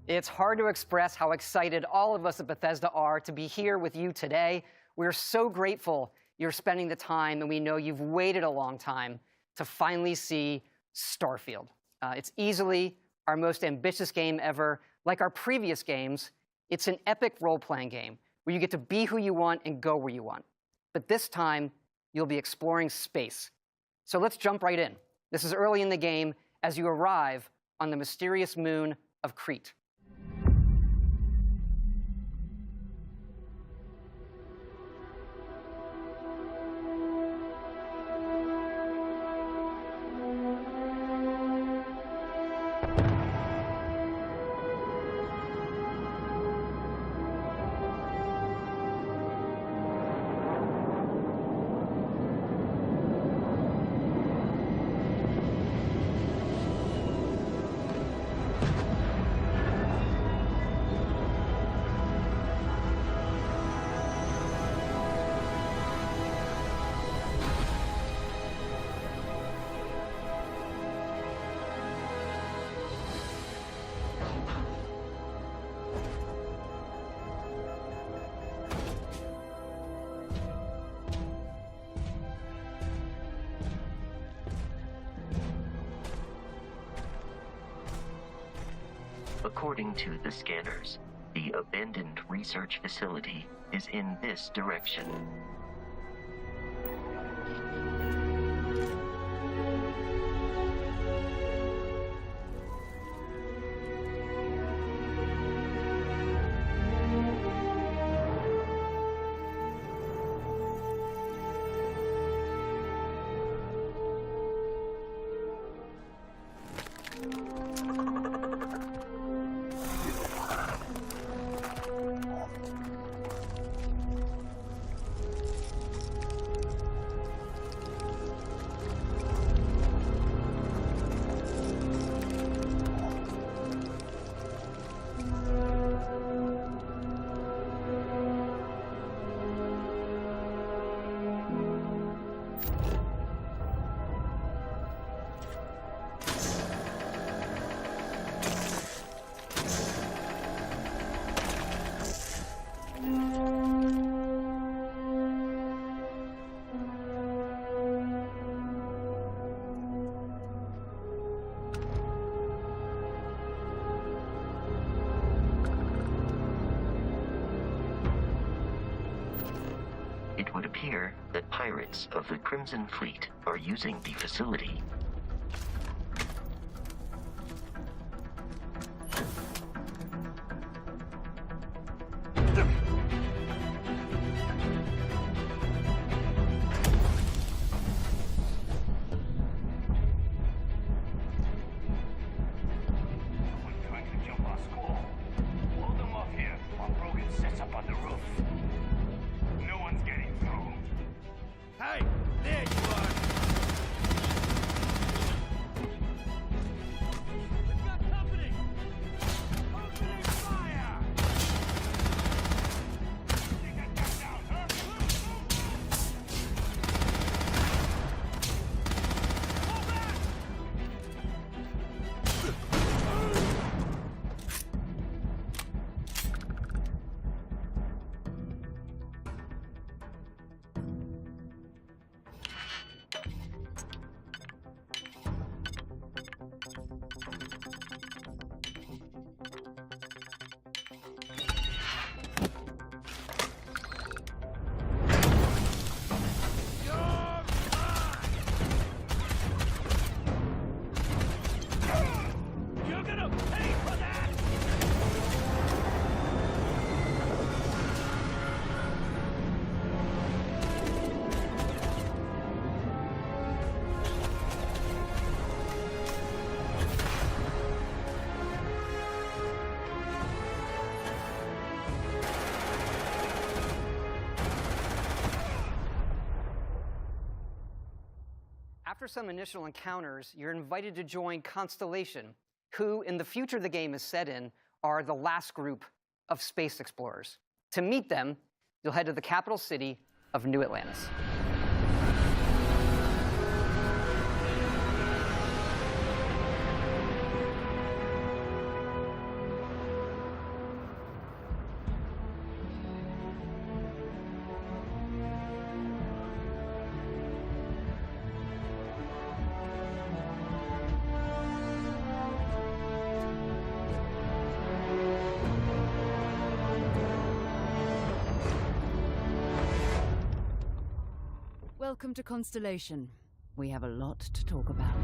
It's hard to express how excited all of us at Bethesda are to be here with you today. We're so grateful you're spending the time, and we know you've waited a long time to finally see Starfield. It's easily our most ambitious game ever. Like our previous games, it's an epic role-playing game where you get to be who you want and go where you want. But this time, you'll be exploring space. So let's jump right in. This is early in the game as you arrive on the mysterious moon of Crete. According to the scanners, the abandoned research facility is in this direction. pirates of the Crimson Fleet are using the facility. After some initial encounters, you're invited to join Constellation, who, in the future the game is set in, are the last group of space explorers. To meet them, you'll head to the capital city of New Atlantis. Welcome to Constellation. We have a lot to talk about.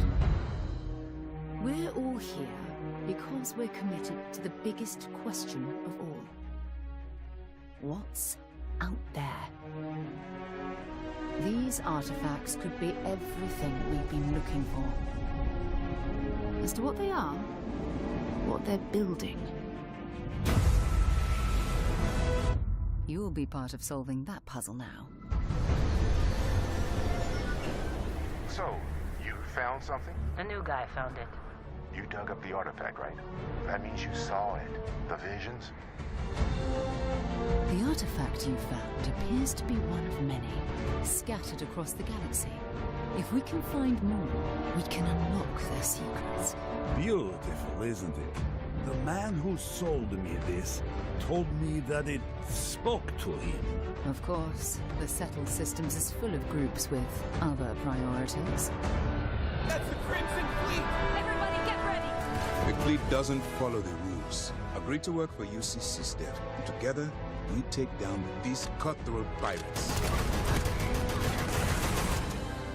We're all here because we're committed to the biggest question of all. What's out there? These artifacts could be everything we've been looking for. As to what they are, what they're building, you'll be part of solving that puzzle now. So, you found something? A new guy found it. You dug up the artifact, right? That means you saw it. The visions? The artifact you found appears to be one of many, scattered across the galaxy. If we can find more, we can unlock their secrets. Beautiful, isn't it? The man who sold me this told me that it spoke to him. Of course, the Settled Systems is full of groups with other priorities. That's the Crimson Fleet! Everybody get ready! The fleet doesn't follow the rules. Agree to work for UCC Dev. Together, we take down these cutthroat pirates.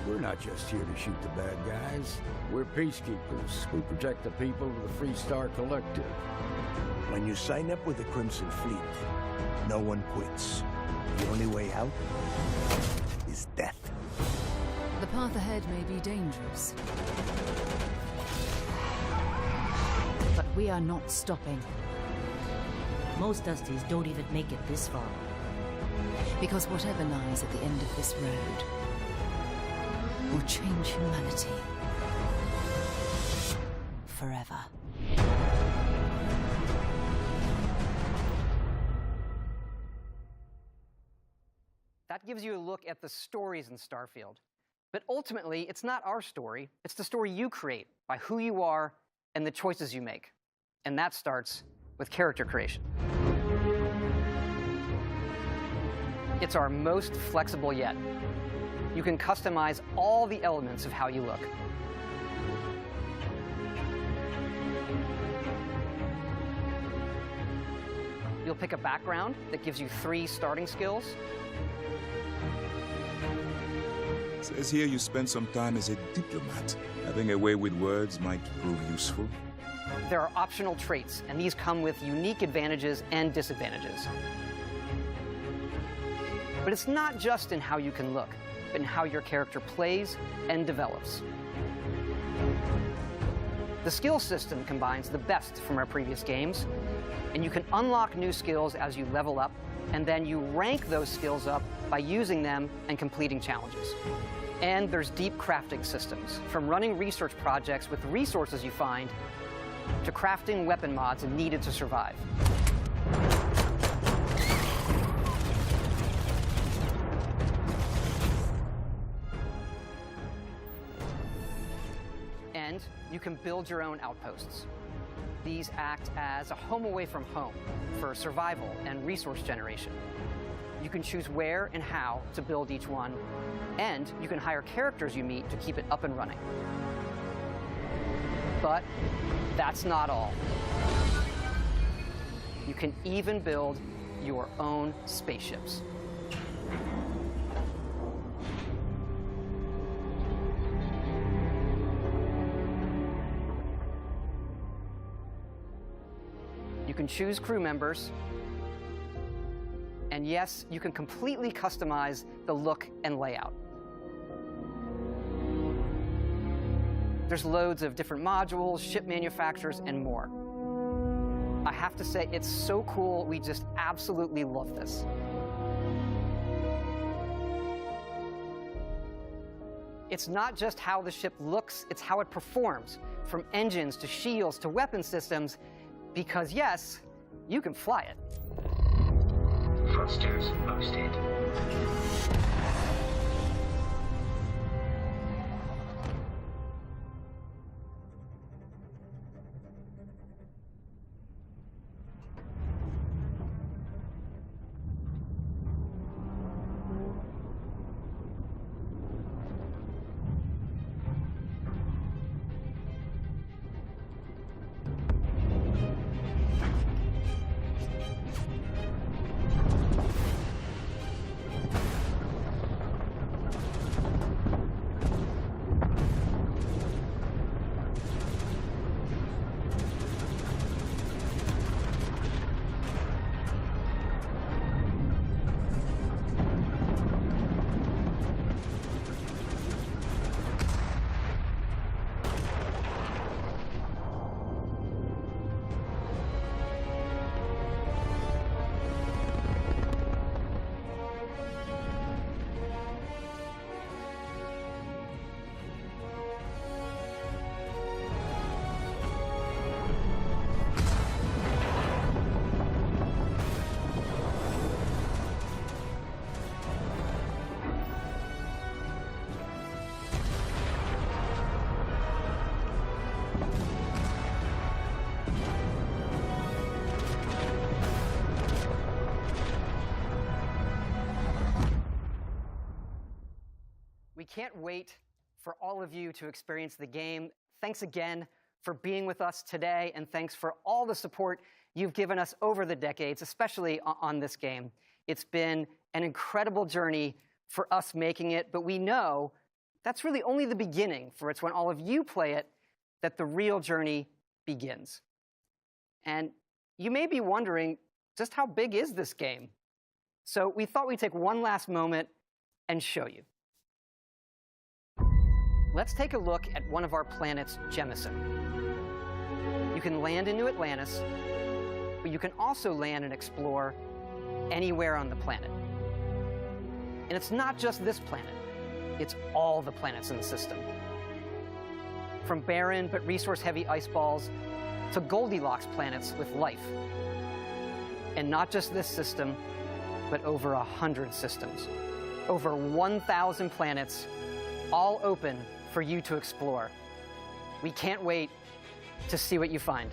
We're not just here to shoot the bad guys. We're peacekeepers. We protect the people of the Freestar Collective. When you sign up with the Crimson Fleet, no one quits. The only way out is death. The path ahead may be dangerous, but we are not stopping. Most Dusties don't even make it this far. Because whatever lies at the end of this road will change humanity forever. That gives you a look at the stories in Starfield. But ultimately, it's not our story. It's the story you create by who you are and the choices you make. And that starts with character creation. It's our most flexible yet. You can customize all the elements of how you look. You'll pick a background that gives you 3 starting skills. Says here you spent some time as a diplomat. Having a way with words might prove useful. There are optional traits, and these come with unique advantages and disadvantages. But it's not just in how you can look, but in how your character plays and develops. The skill system combines the best from our previous games, and you can unlock new skills as you level up, and then you rank those skills up by using them and completing challenges. And there's deep crafting systems, from running research projects with resources you find, to crafting weapon mods needed to survive. And you can build your own outposts. These act as a home away from home for survival and resource generation. You can choose where and how to build each one, and you can hire characters you meet to keep it up and running. But that's not all. You can even build your own spaceships. You can choose crew members, and yes, you can completely customize the look and layout. There's loads of different modules, ship manufacturers, and more. I have to say, it's so cool. We just absolutely love this. It's not just how the ship looks, it's how it performs, from engines to shields to weapon systems, because yes, you can fly it. Thrusters boosted. We can't wait for all of you to experience the game. Thanks again for being with us today, and thanks for all the support you've given us over the decades, especially on this game. It's been an incredible journey for us making it, but we know that's really only the beginning, for it's when all of you play it that the real journey begins. And you may be wondering, just how big is this game? So we thought we'd take one last moment and show you. Let's take a look at one of our planets, Jemison. You can land into Atlantis, but you can also land and explore anywhere on the planet. And it's not just this planet, it's all the planets in the system. From barren but resource-heavy ice balls to Goldilocks planets with life. And not just this system, but over 100 systems. Over 1,000 planets, all open for you to explore. We can't wait to see what you find.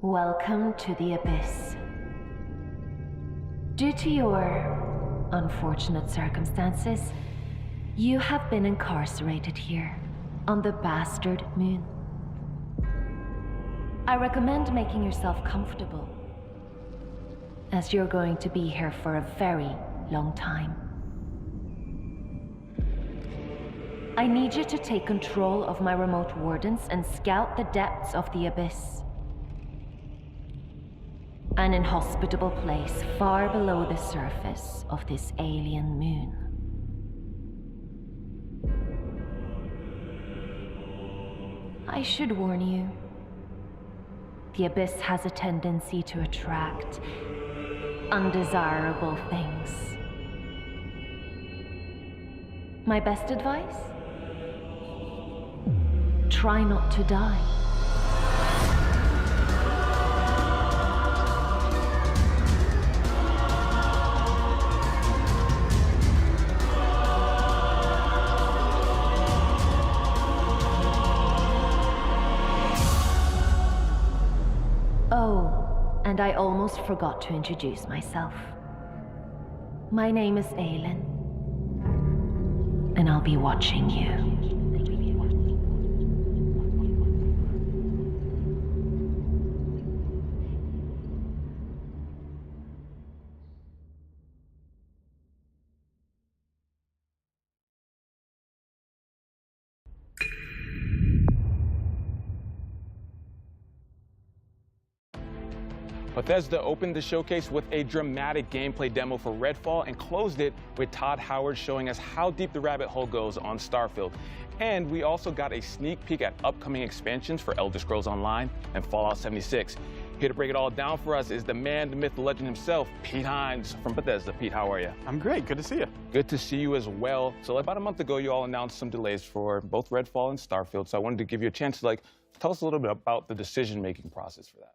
Welcome to the Abyss. Due to your unfortunate circumstances, you have been incarcerated here, on the Bastard Moon. I recommend making yourself comfortable, as you're going to be here for a very long time. I need you to take control of my remote wardens and scout the depths of the Abyss. An inhospitable place far below the surface of this alien moon. I should warn you, the Abyss has a tendency to attract undesirable things. My best advice? Try not to die. Oh, and I almost forgot to introduce myself. My name is Aylin, and I'll be watching you. Bethesda opened the showcase with a dramatic gameplay demo for Redfall and closed it with Todd Howard showing us how deep the rabbit hole goes on Starfield. And we also got a sneak peek at upcoming expansions for Elder Scrolls Online and Fallout 76. Here to break it all down for us is the man, the myth, the legend himself, Pete Hines from Bethesda. Pete, how are you? I'm great. Good to see you. Good to see you as well. So about a month ago, you all announced some delays for both Redfall and Starfield. So I wanted to give you a chance to tell us a little bit about the decision-making process for that.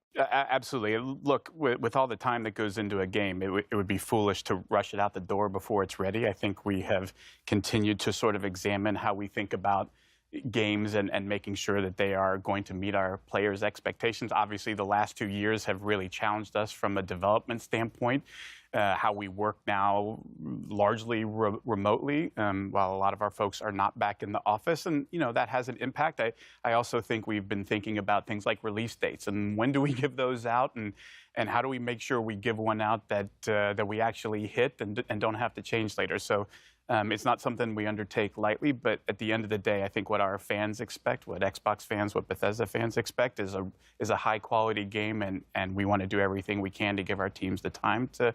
Absolutely. Look, with all the time that goes into a game, it would be foolish to rush it out the door before it's ready. I think we have continued to sort of examine how we think about games and making sure that they are going to meet our players' expectations. Obviously, the last 2 years have really challenged us from a development standpoint. How we work now largely remotely, while a lot of our folks are not back in the office. And, that has an impact. I also think we've been thinking about things like release dates and when do we give those out and how do we make sure we give one out that we actually hit and don't have to change later. So it's not something we undertake lightly, but at the end of the day, I think what our fans expect, what Xbox fans, what Bethesda fans expect is a high-quality game, and we want to do everything we can to give our teams the time to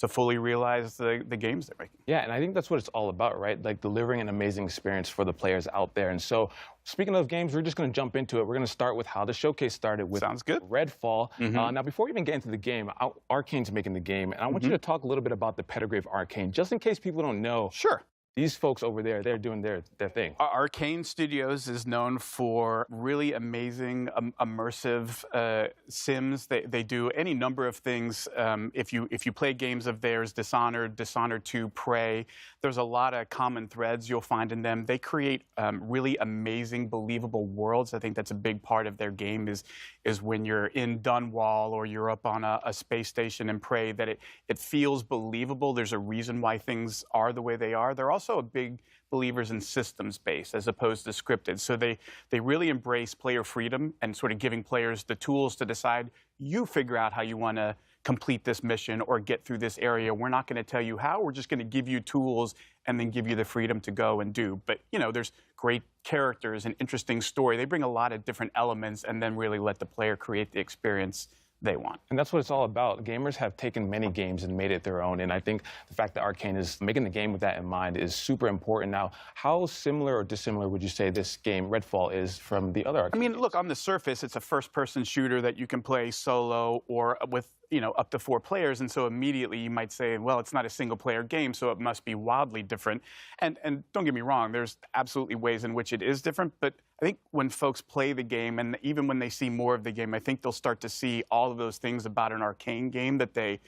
fully realize the games they're making. Yeah, and I think that's what it's all about, right? Like delivering an amazing experience for the players out there. And so, speaking of games, we're just going to jump into it. We're going to start with how the showcase started with Redfall. Now, before we even get into the game, Arcane's making the game, and I want you to talk a little bit about the pedigree of Arcane, just in case people don't know. Sure. These folks over there, they're doing their thing. Arcane Studios is known for really amazing, immersive sims. They do any number of things. If you play games of theirs, Dishonored 2, Prey, there's a lot of common threads you'll find in them. They create really amazing, believable worlds. I think that's a big part of their game is is when you're in Dunwall or you're up on a space station in Prey, that it feels believable. There's a reason why things are the way they are. They're also a big believers in systems-based as opposed to scripted. So they really embrace player freedom and sort of giving players the tools to decide, you figure out how you want to complete this mission or get through this area. We're not going to tell you how. We're just going to give you tools and then give you the freedom to go and do. But, you know, there's great characters and interesting story. They bring a lot of different elements and then really let the player create the experience they want. And that's what it's all about. Gamers have taken many games and made it their own. And I think the fact that Arcane is making the game with that in mind is super important. Now, how similar or dissimilar would you say this game, Redfall, is from the other Arcane I mean, games? look, on the surface, it's a first-person shooter that you can play solo or with, you know, up to 4 players. And so immediately you might say, well, it's not a single-player game, so it must be wildly different. And don't get me wrong, there's absolutely ways in which it is different. But I think when folks play the game, and even when they see more of the game, I think they'll start to see all of those things about an Arcane game that they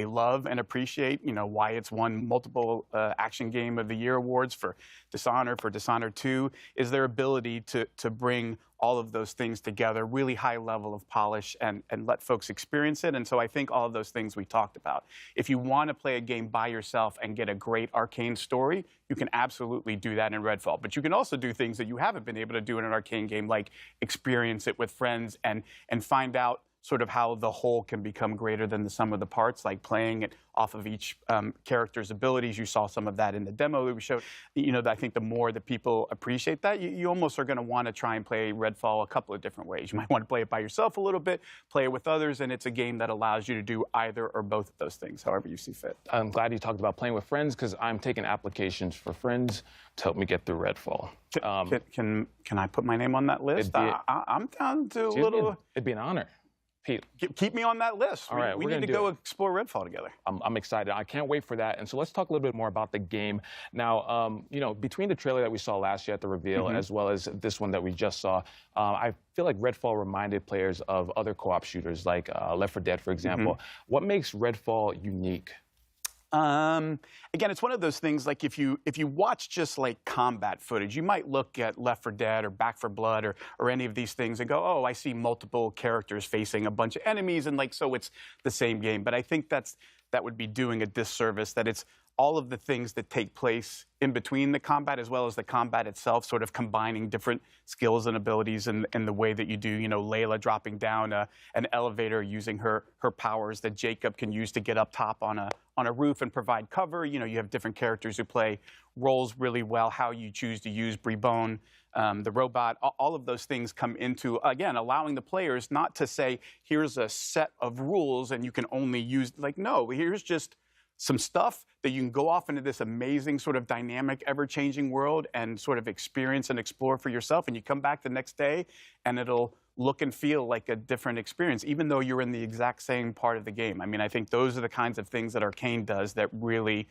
love and appreciate. You know, why it's won multiple Action Game of the Year awards for Dishonored 2, is their ability to bring all of those things together, really high level of polish, and let folks experience it. And so I think all of those things we talked about. If you want to play a game by yourself and get a great Arcane story, you can absolutely do that in Redfall. But you can also do things that you haven't been able to do in an Arcane game, like experience it with friends and find out sort of how the whole can become greater than the sum of the parts, like playing it off of each character's abilities. You saw some of that in the demo that we showed. You know, I think the more that people appreciate that, you almost are going to want to try and play Redfall a couple of different ways. You might want to play it by yourself a little bit, play it with others, and it's a game that allows you to do either or both of those things, however you see fit. I'm glad you talked about playing with friends, because I'm taking applications for friends to help me get through Redfall. Can I put my name on that list? I'm down to a little... It'd be an honor. Pete, keep me on that list. All right, we need to go explore Redfall together. I'm excited. I can't wait for that. And so let's talk a little bit more about the game. Now, you know, between the trailer that we saw last year at the reveal, as well as this one that we just saw, I feel like Redfall reminded players of other co-op shooters, like Left 4 Dead, for example. What makes Redfall unique? Again, it's one of those things, like if you watch just like combat footage, you might look at Left 4 Dead or Back 4 Blood or any of these things and go, oh, I see multiple characters facing a bunch of enemies, and like, so it's the same game. But I think that would be doing a disservice, that it's all of the things that take place in between the combat as well as the combat itself, sort of combining different skills and abilities in the way that you do, you know, Layla dropping down an elevator using her powers that Jacob can use to get up top on a roof and provide cover. You know, you have different characters who play roles really well, how you choose to use Brebone, the robot. All of those things come into, again, allowing the players not to say, here's a set of rules and you can only use, like, no, here's just some stuff that you can go off into this amazing sort of dynamic, ever-changing world and sort of experience and explore for yourself. And you come back the next day and it'll look and feel like a different experience, even though you're in the exact same part of the game. I mean, I think those are the kinds of things that Arcane does that really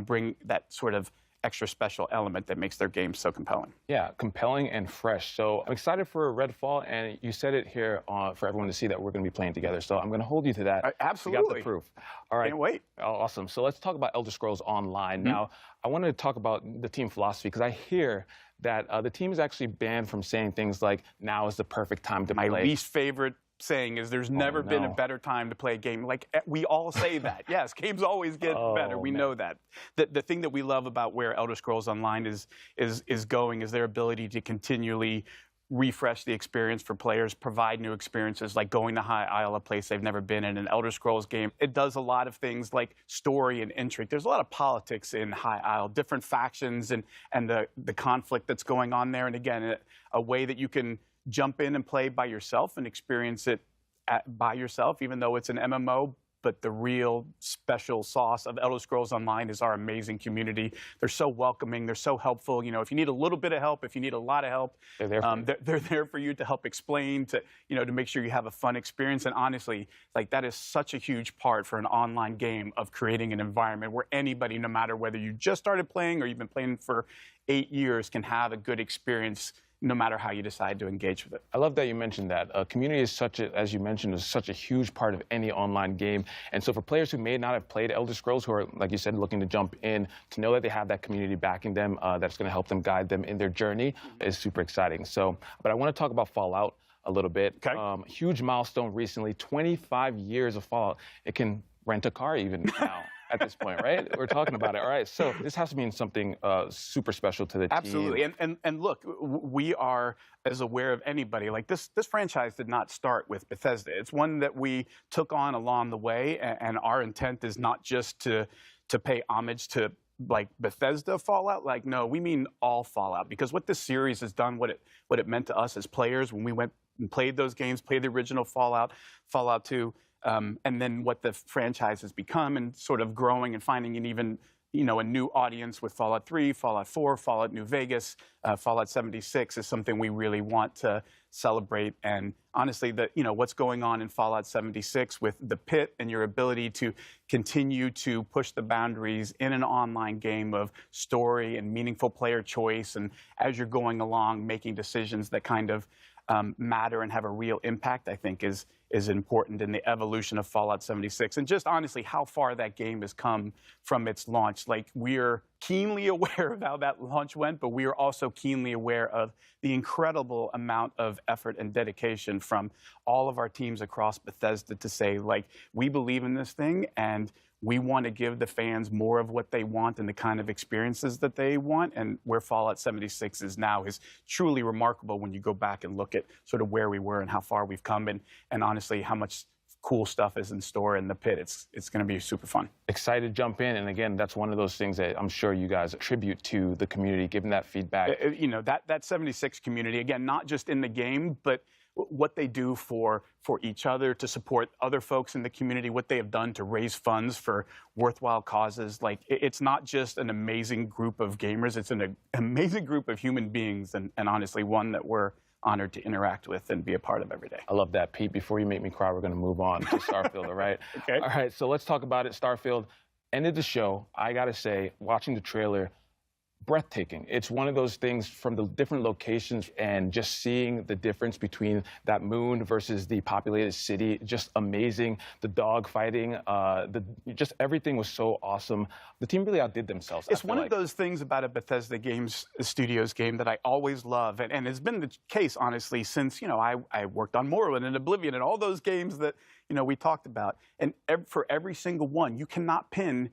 bring that sort of extra special element that makes their game so compelling. Yeah, compelling and fresh. So I'm excited for Redfall, and you said it here for everyone to see that we're going to be playing together. So I'm going to hold you to that. Absolutely. You got the proof. All right. Can't wait. Awesome. So let's talk about Elder Scrolls Online. Now, I want to talk about the team philosophy, because I hear that the team is actually banned from saying things like, now is the perfect time to play. My least favorite saying is there's never been a better time to play a game. Like, we all say that. Yes, games always get better. We know that. The thing that we love about where Elder Scrolls Online is going is their ability to continually refresh the experience for players, provide new experiences, like going to High Isle, a place they've never been in an Elder Scrolls game. It does a lot of things like story and intrigue. There's a lot of politics in High Isle, different factions and the conflict that's going on there. And again, a way that you can jump in and play by yourself and experience it by yourself, even though it's an MMO. But the real special sauce of Elder Scrolls Online is our amazing community. They're so welcoming. They're so helpful. You know, if you need a little bit of help, if you need a lot of help, they're there for you to help explain, to, you know, to make sure you have a fun experience. And honestly, like, that is such a huge part for an online game of creating an environment where anybody, no matter whether you just started playing or you've been playing for 8 years, can have a good experience, no matter how you decide to engage with it. I love that you mentioned that. Community is as you mentioned, is such a huge part of any online game. And so for players who may not have played Elder Scrolls, who are, like you said, looking to jump in, to know that they have that community backing them, that's going to help them, guide them in their journey, is super exciting. So, but I want to talk about Fallout. a little bit. Huge milestone recently, 25 years of Fallout. It can rent a car even now. At this point, right? We're talking about it. All right, so this has to mean something super special to the team. Absolutely, and look, we are as aware of anybody. Like this franchise did not start with Bethesda. It's one that we took on along the way, and our intent is not just to pay homage to like Bethesda Fallout. Like, no, we mean all Fallout, because what this series has done, what it meant to us as players when we went and played those games, played the original Fallout, Fallout 2. And then what the franchise has become, and sort of growing and finding an even, a new audience with Fallout 3, Fallout 4, Fallout New Vegas, Fallout 76 is something we really want to celebrate. And honestly, what's going on in Fallout 76 with the pit and your ability to continue to push the boundaries in an online game of story and meaningful player choice, and as you're going along, making decisions that kind of matter and have a real impact, I think is important in the evolution of Fallout 76. And just honestly, how far that game has come from its launch. Like, we're keenly aware of how that launch went, but we are also keenly aware of the incredible amount of effort and dedication from all of our teams across Bethesda to say, like, we believe in this thing, and we want to give the fans more of what they want and the kind of experiences that they want. And where Fallout 76 is now is truly remarkable when you go back and look at sort of where we were and how far we've come, and honestly, how much cool stuff is in store in the pit. It's going to be super fun. Excited to jump in, and again, that's one of those things that I'm sure you guys attribute to the community, giving that feedback. That 76 community, again, not just in the game, but what they do for each other, to support other folks in the community, what they have done to raise funds for worthwhile causes. Like, it's not just an amazing group of gamers, it's an amazing group of human beings, and honestly, one that we're honored to interact with and be a part of every day. I love that, Pete. Before you make me cry, we're going to move on to Starfield, all right? Okay. All right, so let's talk about it. Starfield ended the show. I got to say, watching the trailer, breathtaking. It's one of those things from the different locations, and just seeing the difference between that moon versus the populated city, just amazing. The dog fighting, just everything was so awesome. The team really outdid themselves. It's one of those things about a Bethesda Studios game that I always love, and it's been the case, honestly, since, I worked on Morrowind and Oblivion and all those games that, we talked about. And for every single one, you cannot pin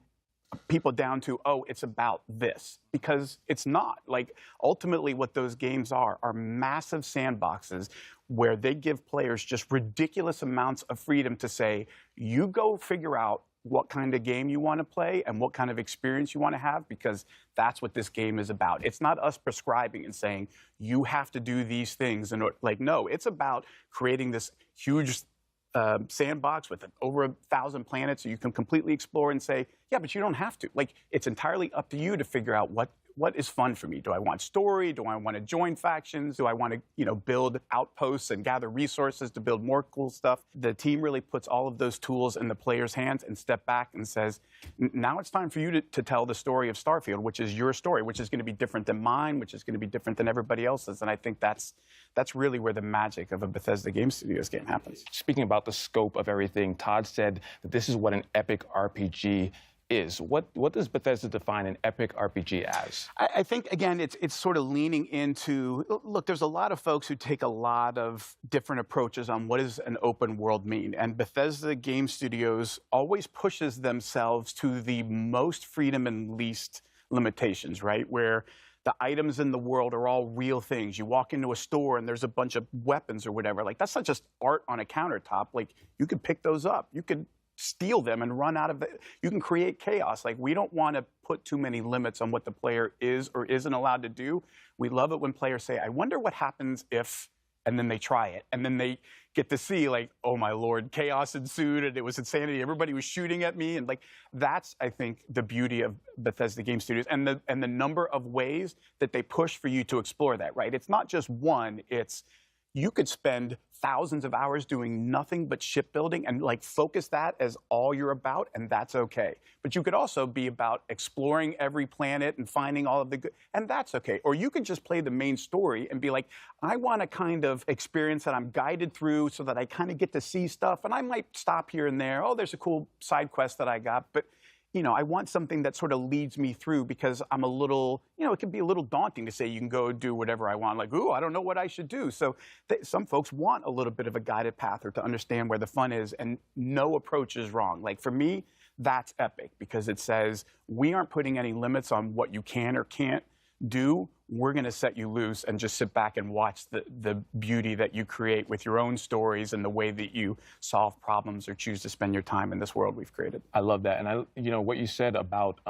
people down to, oh, it's about this, because it's not. Like, ultimately what those games are massive sandboxes where they give players just ridiculous amounts of freedom to say, you go figure out what kind of game you want to play and what kind of experience you want to have, because that's what this game is about. It's not us prescribing and saying, you have to do these things. And no, it's about creating this huge sandbox with over 1,000 planets, so you can completely explore and say, yeah, but you don't have to. Like, it's entirely up to you to figure out what is fun for me. Do I want story? Do I want to join factions? Do I want to, build outposts and gather resources to build more cool stuff? The team really puts all of those tools in the player's hands and step back and says, now it's time for you to tell the story of Starfield, which is your story, which is going to be different than mine, which is going to be different than everybody else's. And I think that's really where the magic of a Bethesda Game Studios game happens. Speaking about the scope of everything, Todd said that this is what an epic RPG is. What does Bethesda define an epic RPG as? I think, again, it's sort of leaning into, look, there's a lot of folks who take a lot of different approaches on what does an open world mean. And Bethesda Game Studios always pushes themselves to the most freedom and least limitations, right? Where the items in the world are all real things. You walk into a store and there's a bunch of weapons or whatever. Like, that's not just art on a countertop. Like, you could pick those up. You could steal them and run out of it. You can create chaos. Like, we don't want to put too many limits on what the player is or isn't allowed to do. We love it when players say, I wonder what happens if, and then they try it. And then they get to see, like, oh my Lord, chaos ensued and it was insanity. Everybody was shooting at me. And like, that's, I think, the beauty of Bethesda Game Studios and the number of ways that they push for you to explore that, right? It's not just one, it's, you could spend thousands of hours doing nothing but shipbuilding and like focus that as all you're about, and that's okay. But you could also be about exploring every planet and finding all of the good, and that's okay. Or you could just play the main story and be like, I want a kind of experience that I'm guided through so that I kind of get to see stuff, and I might stop here and there. Oh, there's a cool side quest that I got, but I want something that sort of leads me through, because I'm a little, it can be a little daunting to say you can go do whatever I want. Like, ooh, I don't know what I should do. So some folks want a little bit of a guided path, or to understand where the fun is, and no approach is wrong. Like for me, that's Epic, because it says we aren't putting any limits on what you can or can't do. We're going to set you loose and just sit back and watch the beauty that you create with your own stories and the way that you solve problems or choose to spend your time in this world we've created. I love that. And what you said about,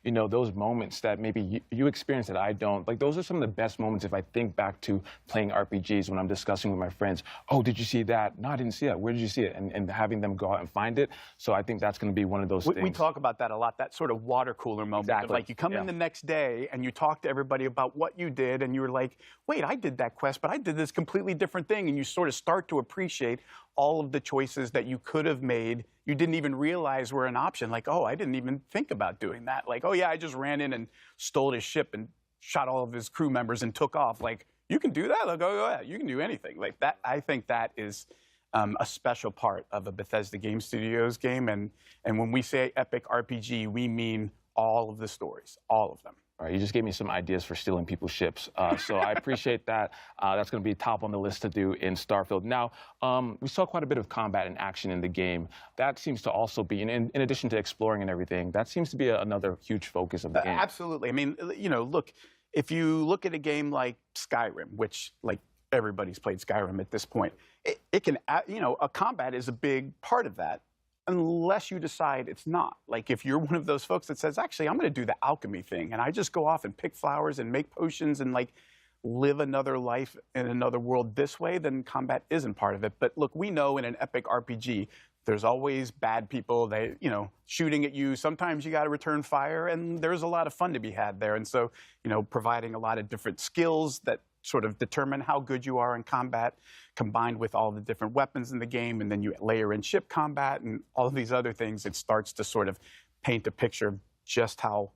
those moments that maybe you experience that I don't, like those are some of the best moments if I think back to playing RPGs when I'm discussing with my friends. Oh, did you see that? No, I didn't see that. Where did you see it? And having them go out and find it. So I think that's going to be one of those things. We talk about that a lot, that sort of water cooler moment. Exactly. Of like you come in the next day and you talk to everybody about what you did, and you were like, wait, I did that quest, but I did this completely different thing. And you sort of start to appreciate all of the choices that you could have made. You didn't even realize were an option. Like, oh, I didn't even think about doing that. Like, oh yeah, I just ran in and stole his ship and shot all of his crew members and took off. Like, you can do that? Like, oh yeah, you can do anything. Like that, I think that is a special part of a Bethesda Game Studios game. And when we say epic RPG, we mean all of the stories, all of them. All right, you just gave me some ideas for stealing people's ships, so I appreciate that. That's going to be top on the list to do in Starfield. Now, we saw quite a bit of combat and action in the game. That seems to also be, in addition to exploring and everything, that seems to be another huge focus of the game. Absolutely. I mean, look, if you look at a game like Skyrim, which, like, everybody's played Skyrim at this point, it can, a combat is a big part of that. Unless you decide it's not. Like if you're one of those folks that says, actually, I'm going to do the alchemy thing, and I just go off and pick flowers and make potions and like live another life in another world this way, then combat isn't part of it. But look, we know in an epic RPG, there's always bad people, shooting at you. Sometimes you got to return fire, and there's a lot of fun to be had there. And so, providing a lot of different skills that sort of determine how good you are in combat, combined with all the different weapons in the game, and then you layer in ship combat and all of these other things, it starts to sort of paint a picture of just how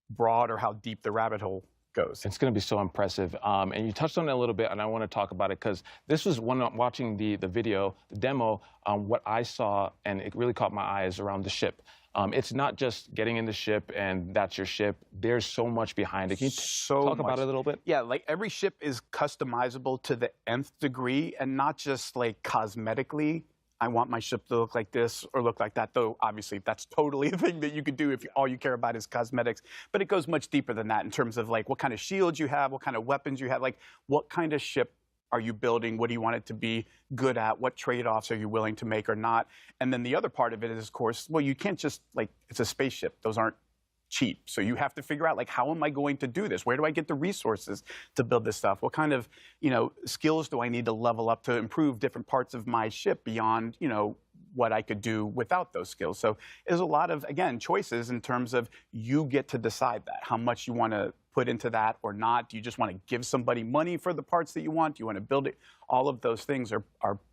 broad or how deep the rabbit hole goes. It's going to be so impressive. And you touched on it a little bit, and I want to talk about it because this was watching the video, the demo, what I saw, and it really caught my eyes around the ship. It's not just getting in the ship and that's your ship. There's so much behind it. Can you talk about it a little bit? Yeah, like every ship is customizable to the nth degree, and not just like cosmetically. I want my ship to look like this or look like that, though obviously that's totally a thing that you could do if all you care about is cosmetics. But it goes much deeper than that in terms of like what kind of shields you have, what kind of weapons you have, like what kind of ship are you building? What do you want it to be good at? What trade-offs are you willing to make or not? And then the other part of it is, of course, well, you can't just, like, it's a spaceship. Those aren't cheap. So you have to figure out, like, how am I going to do this? Where do I get the resources to build this stuff? What kind of, skills do I need to level up to improve different parts of my ship beyond, what I could do without those skills? So there's a lot of, again, choices in terms of you get to decide that, how much you want to put into that or not. Do you just want to give somebody money for the parts that you want? Do you want to build it? All of those things are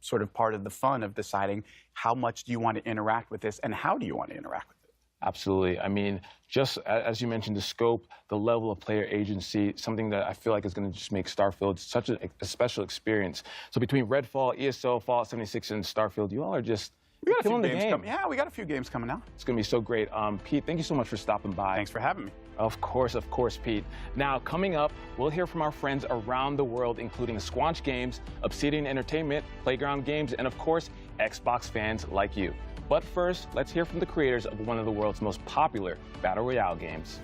sort of part of the fun of deciding how much do you want to interact with this and how do you want to interact with it. Absolutely. I mean, just as you mentioned, the scope, the level of player agency, something that I feel like is going to just make Starfield such a special experience. So between Redfall, ESO, Fallout 76, and Starfield, you all are just killing the game. Yeah, we got a few games coming out. It's going to be so great. Pete, thank you so much for stopping by. Thanks for having me. Of course, Pete. Now, coming up, we'll hear from our friends around the world, including Squanch Games, Obsidian Entertainment, Playground Games, and of course, Xbox fans like you. But first, let's hear from the creators of one of the world's most popular Battle Royale games.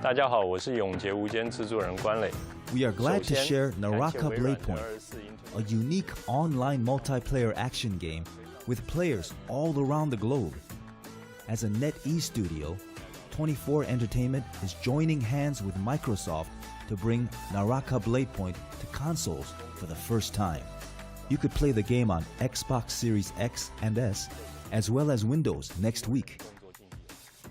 大家好，我是永劫无间制作人关磊。 We are glad to share Naraka Bladepoint, a unique online multiplayer action game with players all around the globe. As a NetEase studio, 24 Entertainment is joining hands with Microsoft to bring Naraka Bladepoint to consoles for the first time. You could play the game on Xbox Series X and S, as well as Windows next week.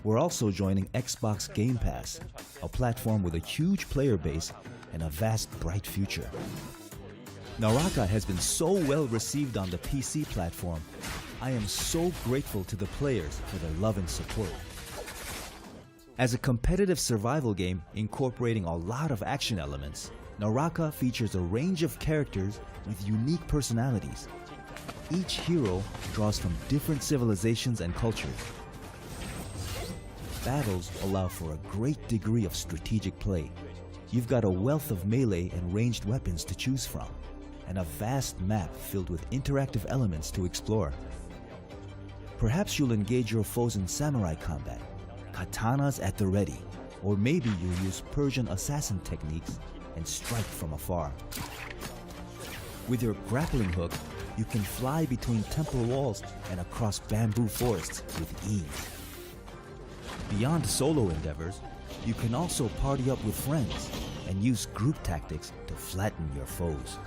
We're also joining Xbox Game Pass, a platform with a huge player base and a vast, bright future. Naraka has been so well received on the PC platform. I am so grateful to the players for their love and support. As a competitive survival game incorporating a lot of action elements, Naraka features a range of characters with unique personalities. Each hero draws from different civilizations and cultures. Battles allow for a great degree of strategic play. You've got a wealth of melee and ranged weapons to choose from, and a vast map filled with interactive elements to explore. Perhaps you'll engage your foes in samurai combat, katanas at the ready, or maybe you'll use Persian assassin techniques and strike from afar. With your grappling hook, you can fly between temple walls and across bamboo forests with ease. Beyond solo endeavors, you can also party up with friends and use group tactics to flatten your foes.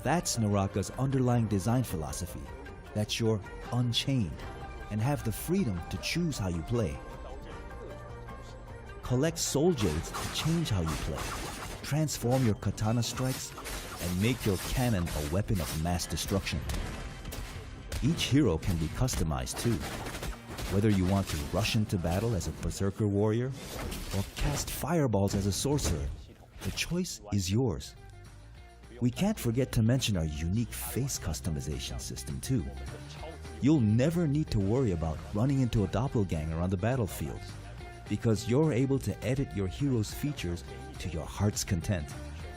That's Naraka's underlying design philosophy, that you're unchained and have the freedom to choose how you play. Collect soul jades to change how you play, transform your katana strikes, and make your cannon a weapon of mass destruction. Each hero can be customized too. Whether you want to rush into battle as a berserker warrior or cast fireballs as a sorcerer, the choice is yours. We can't forget to mention our unique face customization system too. You'll never need to worry about running into a doppelganger on the battlefield, because you're able to edit your hero's features to your heart's content.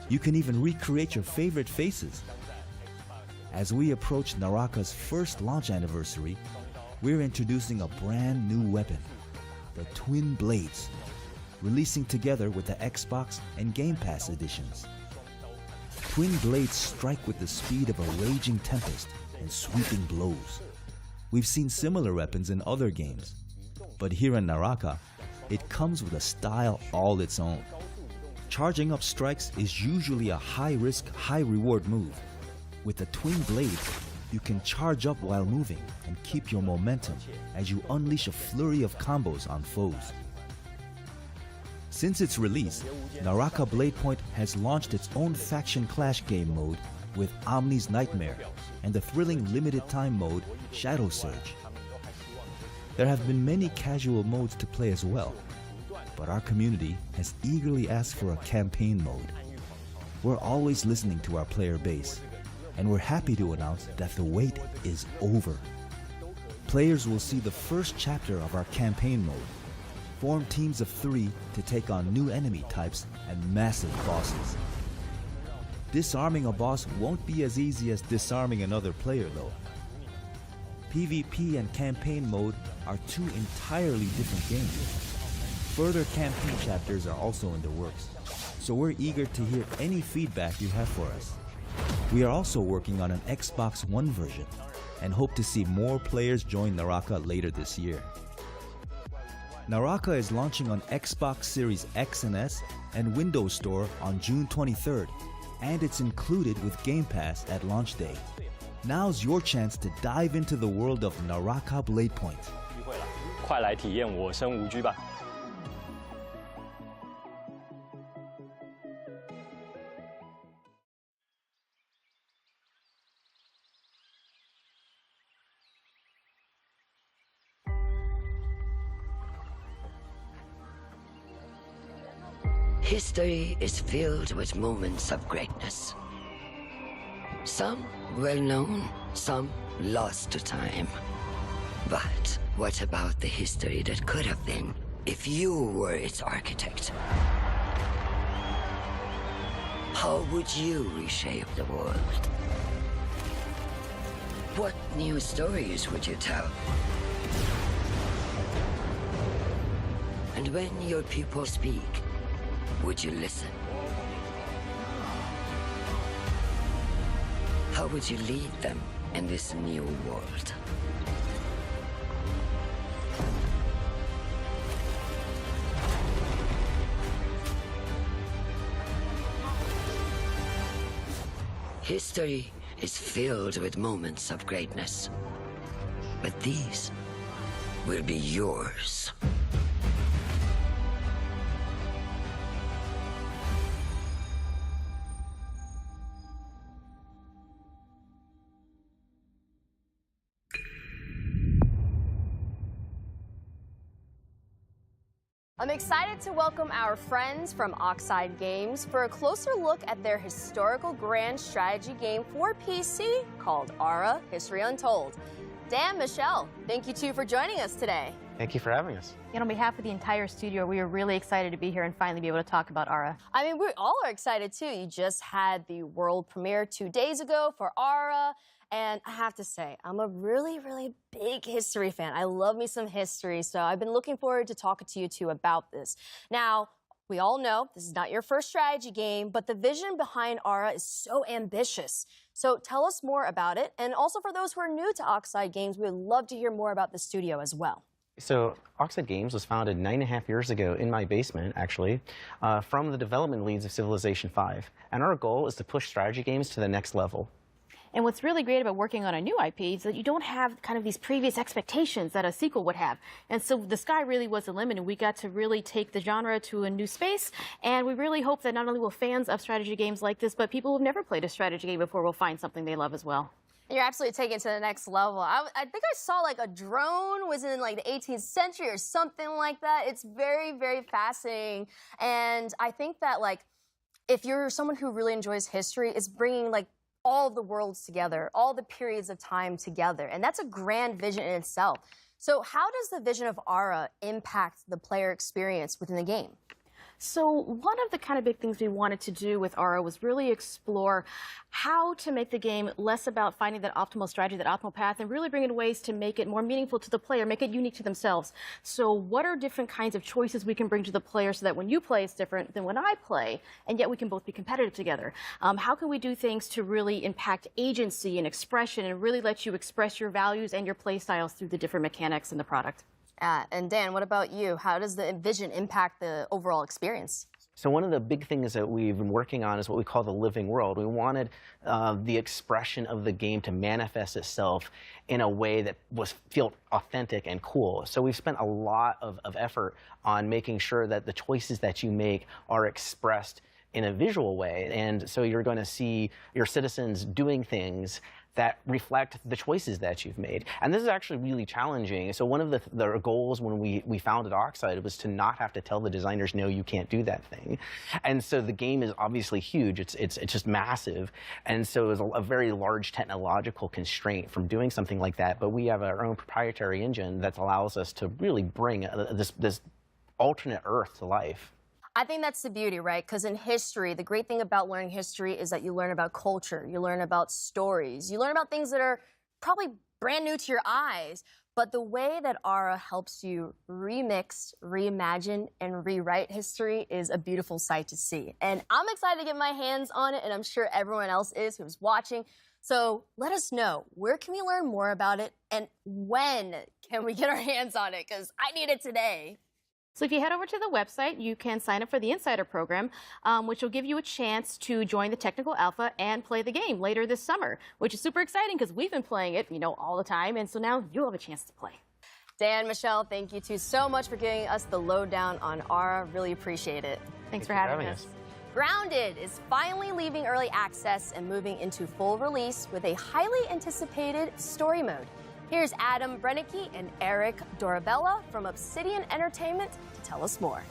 You can even recreate your favorite faces. As we approach Naraka's first launch anniversary, we're introducing a brand new weapon, the Twin Blades, releasing together with the Xbox and Game Pass editions. Twin Blades strike with the speed of a raging tempest and sweeping blows. We've seen similar weapons in other games, but here in Naraka, it comes with a style all its own. Charging up strikes is usually a high-risk, high-reward move. With the Twin Blades, you can charge up while moving and keep your momentum as you unleash a flurry of combos on foes. Since its release, Naraka Bladepoint has launched its own faction clash game mode with Omni's Nightmare and the thrilling limited-time mode Shadow Surge. There have been many casual modes to play as well, but our community has eagerly asked for a campaign mode. We're always listening to our player base, and we're happy to announce that the wait is over. Players will see the first chapter of our campaign mode. Form teams of 3 to take on new enemy types and massive bosses. Disarming a boss won't be as easy as disarming another player though. PvP and campaign mode are two entirely different games. Further campaign chapters are also in the works, so we're eager to hear any feedback you have for us. We are also working on an Xbox One version and hope to see more players join Naraka later this year. Naraka is launching on Xbox Series X and S and Windows Store on June 23rd, and it's included with Game Pass at launch day. Now's your chance to dive into the world of Naraka Bladepoint. 快来体验我生无拘吧！ History is filled with moments of greatness. Some well-known, some lost to time. But what about the history that could have been if you were its architect? How would you reshape the world? What new stories would you tell? And when your people speak, would you listen? How would you lead them in this new world? History is filled with moments of greatness, but these will be yours. I'm excited to welcome our friends from Oxide Games for a closer look at their historical grand strategy game for PC called Ara: History Untold. Dan, Michelle, thank you two for joining us today. Thank you for having us. And on behalf of the entire studio, we are really excited to be here and finally be able to talk about Ara. I mean, we all are excited too. You just had the world premiere 2 days ago for Ara. And I have to say, I'm a really, really big history fan. I love me some history, so I've been looking forward to talking to you two about this. Now, we all know this is not your first strategy game, but the vision behind Ara is so ambitious. So tell us more about it. And also for those who are new to Oxide Games, we would love to hear more about the studio as well. So Oxide Games was founded 9.5 years ago in my basement, actually, from the development leads of Civilization V. And our goal is to push strategy games to the next level. And what's really great about working on a new IP is that you don't have kind of these previous expectations that a sequel would have. And so the sky really was the limit, and we got to really take the genre to a new space. And we really hope that not only will fans of strategy games like this, but people who've never played a strategy game before will find something they love as well. You're absolutely taking it to the next level. I think I saw like a drone was in like the 18th century or something like that. It's very, very fascinating. And I think that like if you're someone who really enjoys history, it's bringing like all the worlds together, all the periods of time together. And that's a grand vision in itself. So how does the vision of Ara impact the player experience within the game? So one of the kind of big things we wanted to do with Ara was really explore how to make the game less about finding that optimal strategy, that optimal path, and really bring in ways to make it more meaningful to the player, make it unique to themselves. So what are different kinds of choices we can bring to the player so that when you play it's different than when I play, and yet we can both be competitive together? How can we do things to really impact agency and expression and really let you express your values and your play styles through the different mechanics in the product? And Dan, what about you? How does the vision impact the overall experience? So one of the big things that we've been working on is what we call the living world. We wanted the expression of the game to manifest itself in a way that felt authentic and cool. So we've spent a lot of effort on making sure that the choices that you make are expressed in a visual way. And so you're going to see your citizens doing things that reflect the choices that you've made. And this is actually really challenging. So one of the goals when we founded Oxide was to not have to tell the designers, no, you can't do that thing. And so the game is obviously huge. It's just massive. And so it was a very large technological constraint from doing something like that. But we have our own proprietary engine that allows us to really bring this alternate Earth to life. I think that's the beauty, right? Because in history, the great thing about learning history is that you learn about culture, you learn about stories, you learn about things that are probably brand new to your eyes. But the way that Ara helps you remix, reimagine, and rewrite history is a beautiful sight to see. And I'm excited to get my hands on it, and I'm sure everyone else is who's watching. So let us know, where can we learn more about it, and when can we get our hands on it? Because I need it today. So if you head over to the website, you can sign up for the Insider program, which will give you a chance to join the technical alpha and play the game later this summer, which is super exciting because we've been playing it, all the time, and so now you'll have a chance to play. Dan, Michelle, thank you two so much for giving us the lowdown on Ara. Really appreciate it. Thanks for having us. Grounded is finally leaving early access and moving into full release with a highly anticipated story mode. Here's Adam Brennicke and Eric Dorabella from Obsidian Entertainment to tell us more.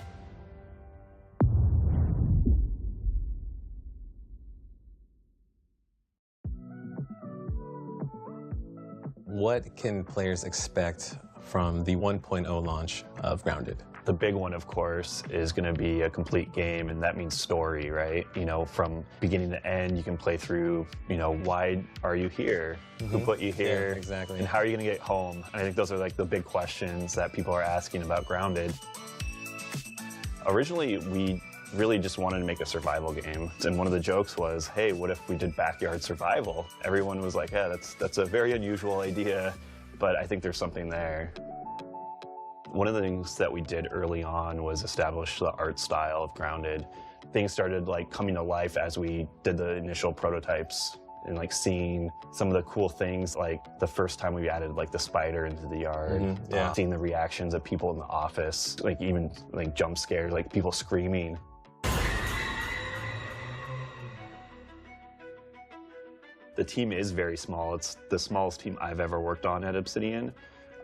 What can players expect from the 1.0 launch of Grounded? The big one, of course, is going to be a complete game, and that means story, right? From beginning to end, you can play through, why are you here? Who put you here? Yeah, exactly. And how are you going to get home? And I think those are like the big questions that people are asking about Grounded. Originally, we really just wanted to make a survival game. And one of the jokes was, hey, what if we did backyard survival? Everyone was like, yeah, that's a very unusual idea, but I think there's something there. One of the things that we did early on was establish the art style of Grounded. Things started coming to life as we did the initial prototypes and seeing some of the cool things, like the first time we added the spider into the yard, seeing the reactions of people in the office, even jump scares, people screaming. The team is very small. It's the smallest team I've ever worked on at Obsidian.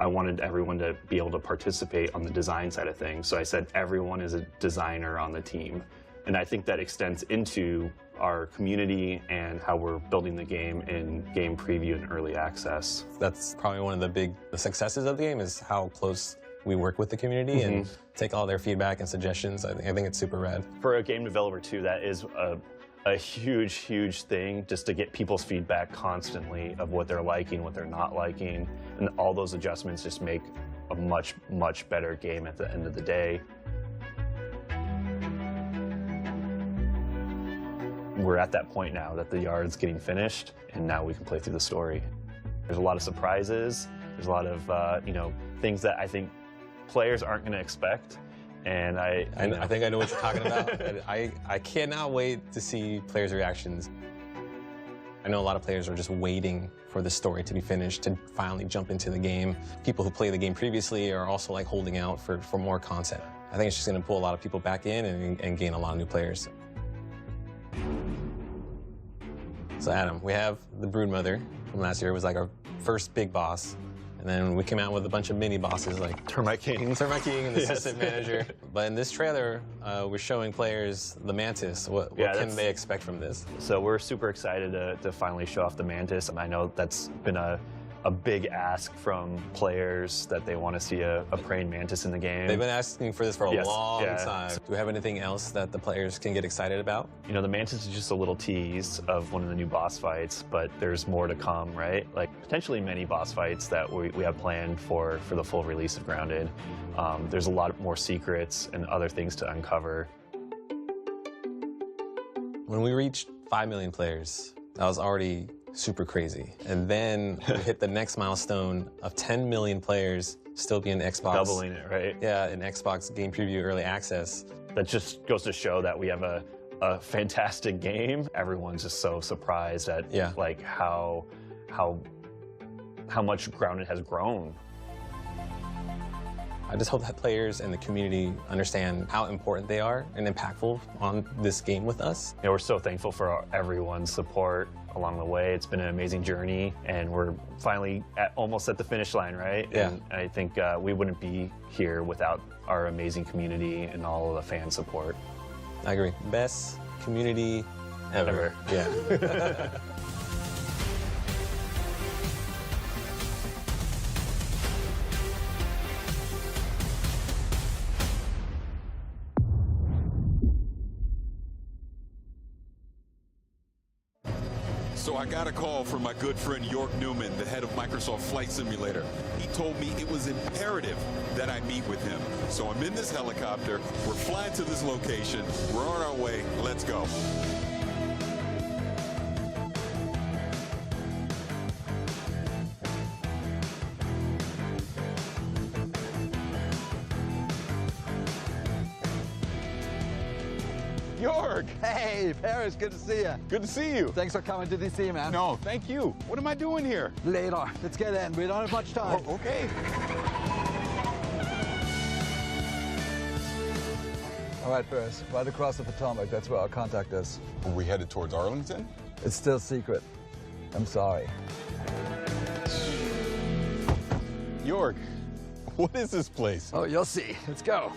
I wanted everyone to be able to participate on the design side of things. So I said everyone is a designer on the team. And I think that extends into our community and how we're building the game in game preview and early access. That's probably one of the big successes of the game, is how close we work with the community and take all their feedback and suggestions. I think it's super rad. For a game developer too, that is a huge, huge thing, just to get people's feedback constantly of what they're liking, what they're not liking, and all those adjustments just make a much, much better game at the end of the day. We're at that point now that the yard's getting finished, and now we can play through the story. There's a lot of surprises. There's a lot of things that I think players aren't going to expect. And I think I know what you're talking about. I cannot wait to see players' reactions. I know a lot of players are just waiting for the story to be finished to finally jump into the game. People who played the game previously are also like holding out for more content. I think it's just going to pull a lot of people back in and gain a lot of new players. So Adam, we have the Broodmother from last year. It was like our first big boss. And then we came out with a bunch of mini bosses like Termite King and the Assistant Manager. But in this trailer, we're showing players the Mantis. What can they expect from this? So we're super excited to finally show off the Mantis. And I know that's been a big ask from players that they want to see a praying mantis in the game. They've been asking for this for a long time. Do we have anything else that the players can get excited about? You know, the mantis is just a little tease of one of the new boss fights, but there's more to come, right? Like potentially many boss fights that we have planned for the full release of Grounded. There's a lot more secrets and other things to uncover. When we reached 5 million players, that was already super crazy. And then we hit the next milestone of 10 million players still being Xbox. Doubling it, right? Yeah, in Xbox Game Preview Early Access. That just goes to show that we have a fantastic game. Everyone's just so surprised at like how much Grounded has grown. I just hope that players and the community understand how important they are and impactful on this game with us. You know, we're so thankful for everyone's support along the way. It's been an amazing journey, and we're finally almost at the finish line, right? Yeah. And I think we wouldn't be here without our amazing community and all of the fan support. I agree. Best community ever. Yeah. So I got a call from my good friend York Newman, the head of Microsoft Flight Simulator. He told me it was imperative that I meet with him. So I'm in this helicopter, we're flying to this location, we're on our way, let's go. York! Hey, Paris, good to see you. Good to see you. Thanks for coming to DC, man. No, thank you. What am I doing here? Later. Let's get in. We don't have much time. Oh, okay. All right, Paris. Right across the Potomac. That's where our contact is. Are we headed towards Arlington? It's still secret. I'm sorry. York, what is this place? Oh, you'll see. Let's go.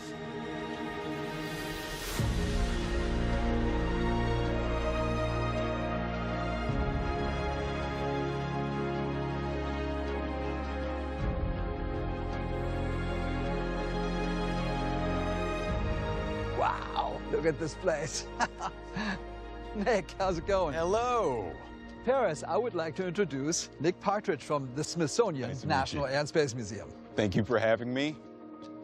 Wow, look at this place. Nick, how's it going? Hello. Paris, I would like to introduce Nick Partridge from the Smithsonian National Air and Space Museum. Thank you for having me.